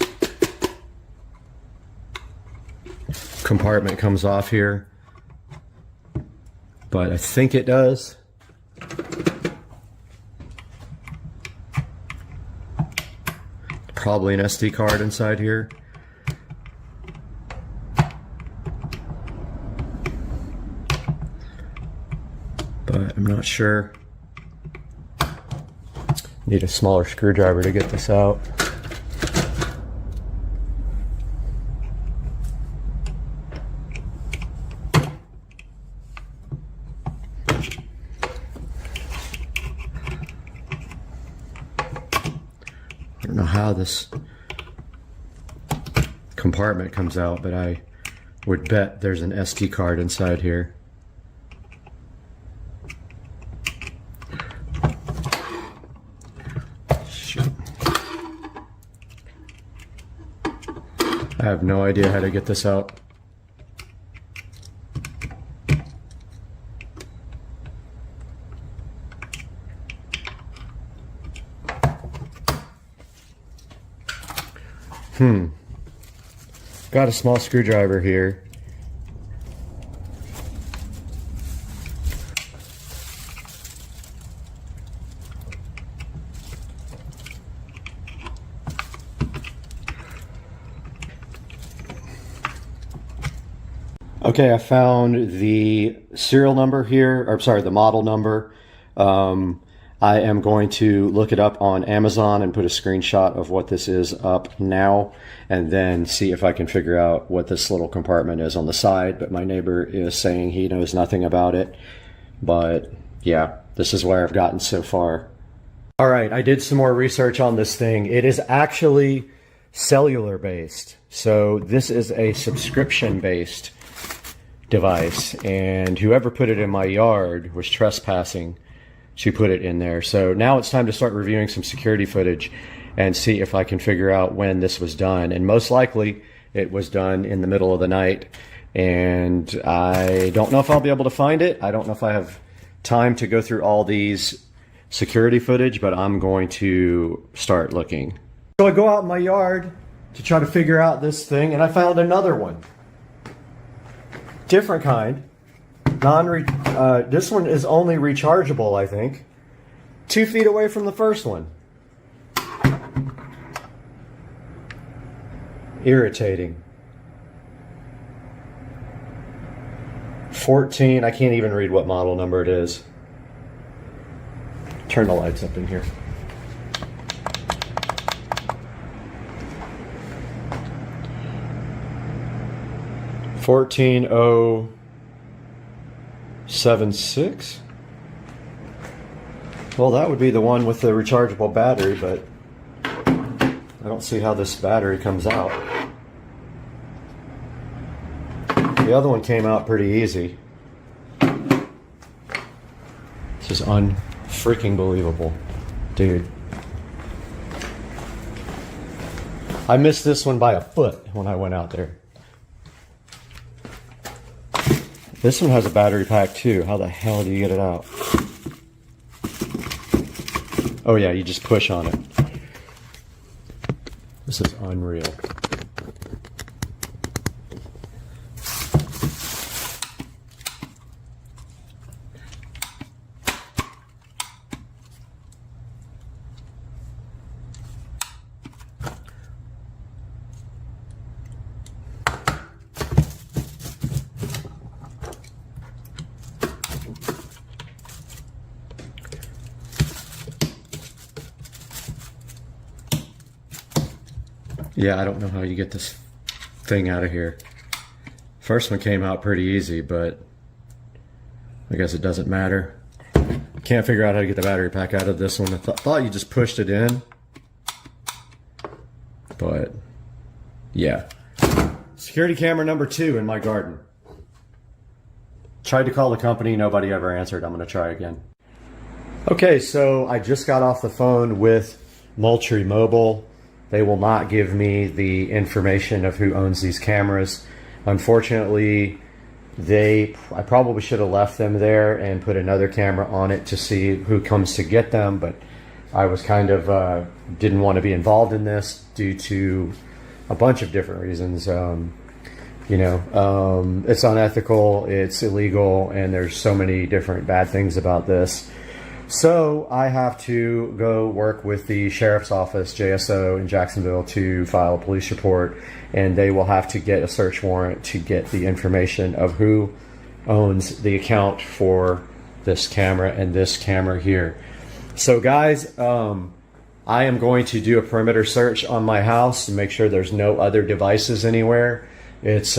compartment comes off here, but I think it does. Probably an SD card inside here. But I'm not sure. Need a smaller screwdriver to get this out. I don't know how this compartment comes out, but I would bet there's an SD card inside here. Shoot. I have no idea how to get this out. Got a small screwdriver here. Okay, I found the serial number here, or sorry, the model number. I am going to look it up on Amazon and put a screenshot of what this is up now, and then see if I can figure out what this little compartment is on the side. But my neighbor is saying he knows nothing about it. But yeah, this is where I've gotten so far. All right, I did some more research on this thing. It is actually cellular based. So this is a subscription based device, and whoever put it in my yard was trespassing. to put it in there. So now it's time to start reviewing some security footage and see if I can figure out when this was done. And most likely it was done in the middle of the night. And I don't know if I'll be able to find it. I don't know if I have time to go through all these security footage, but I'm going to start looking. So I go out in my yard to try to figure out this thing, and I found another one. Different kind. This one is only rechargeable, I think. 2 feet away from the first one. Irritating. 14, I can't even read what model number it is. Turn the lights up in here. $14,076. Well, that would be the one with the rechargeable battery, but I don't see how this battery comes out. The other one came out pretty easy. This is unfreaking believable, dude. I missed this one by a foot when I went out there. This one has a battery pack too. How the hell do you get it out? Oh yeah, you just push on it. This is unreal. Yeah, I don't know how you get this thing out of here. First one came out pretty easy, but I guess it doesn't matter. Can't figure out how to get the battery pack out of this one. I thought you just pushed it in, but yeah. Security camera number 2 in my garden. Tried to call the company, nobody ever answered. I'm gonna try again. Okay, so I just got off the phone with Moultrie Mobile. They will not give me the information of who owns these cameras. Unfortunately, I probably should have left them there and put another camera on it to see who comes to get them, but I was kind of didn't want to be involved in this due to a bunch of different reasons. It's unethical, it's illegal, and there's so many different bad things about this. So I have to go work with the sheriff's office, JSO in Jacksonville, to file a police report, and they will have to get a search warrant to get the information of who owns the account for this camera and this camera here. So guys, I am going to do a perimeter search on my house to make sure there's no other devices anywhere. It's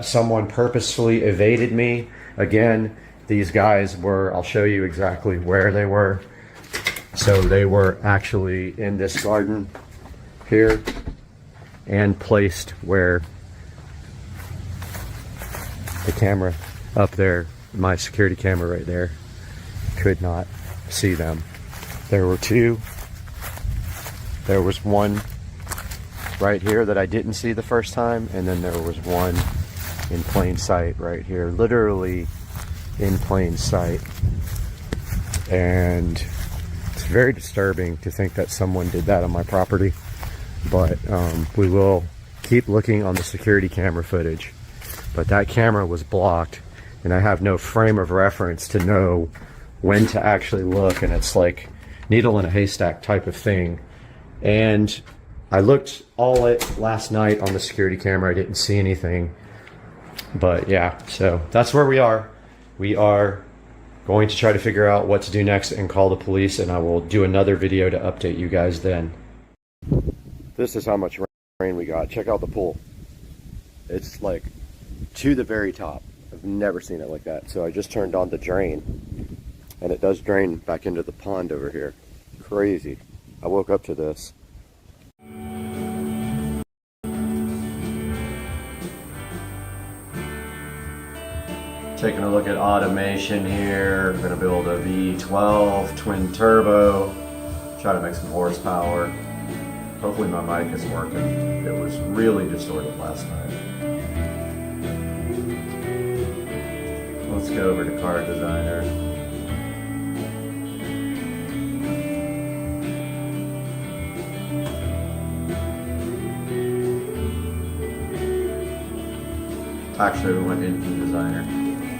someone purposefully evaded me. Again, these guys were, I'll show you exactly where they were. So they were actually in this garden here and placed where the camera up there, my security camera right there, could not see them. There were 2. There was one right here that I didn't see the first time, and then there was one in plain sight right here, literally in plain sight. And it's very disturbing to think that someone did that on my property, but we will keep looking on the security camera footage. But that camera was blocked, and I have no frame of reference to know when to actually look, and it's like needle in a haystack type of thing. And I looked all it last night on the security camera, I didn't see anything. But yeah, so that's where we are. We are going to try to figure out what to do next and call the police, and I will do another video to update you guys then. This is how much rain we got. Check out the pool. It's like to the very top. I've never seen it like that. So I just turned on the drain, and it does drain back into the pond over here. Crazy. I woke up to this. Taking a look at automation here. I'm gonna build a V12 twin turbo. Try to make some horsepower. Hopefully my mic is working. It was really distorted last night. Let's go over to Card Designer. Actually, we went Engine Designer,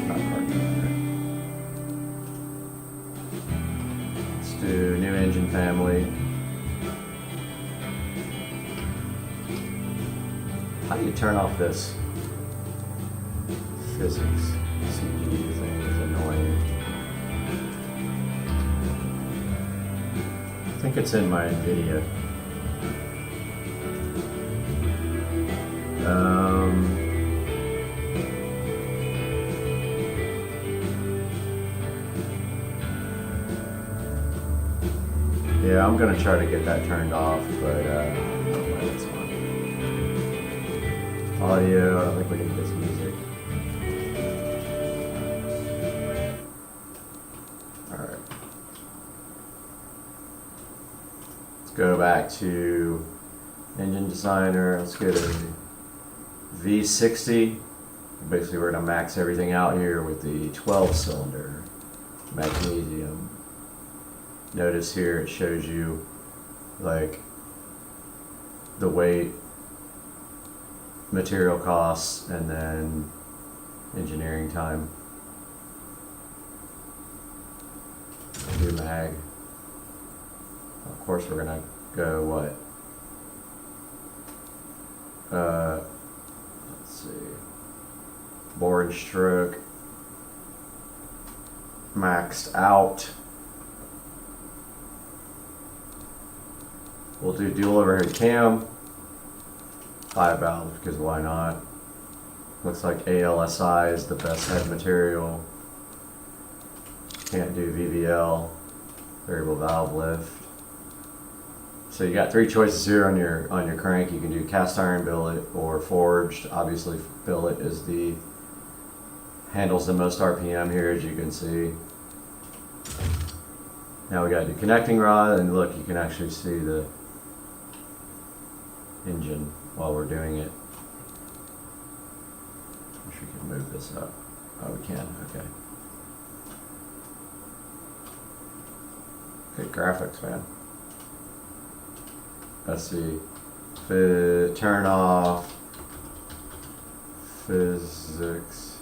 not Card Designer. Let's do new engine family. How do you turn off this physics CPU thing? Is annoying. I think it's in my NVIDIA. Yeah, I'm gonna try to get that turned off, but it's fine. Audio, I don't think we need this music. Alright. Let's go back to Engine Designer. Let's get a V60. Basically, we're gonna max everything out here with the 12-cylinder magnesium. Notice here it shows you like the weight, material costs, and then engineering time. Do mag. Of course we're gonna go what? Let's see. Bore and stroke. Maxed out. We'll do dual overhead cam, 5 valves, because why not? Looks like ALSI is the best head material. Can't do VVL, variable valve lift. So you got 3 choices here on your crank. You can do cast iron billet or forged. Obviously billet is handles the most RPM here, as you can see. Now we got to do connecting rod, and look, you can actually see the engine while we're doing it. Wish we could move this up. Oh, we can. Okay. Good graphics, man. Let's see. Turn off physics.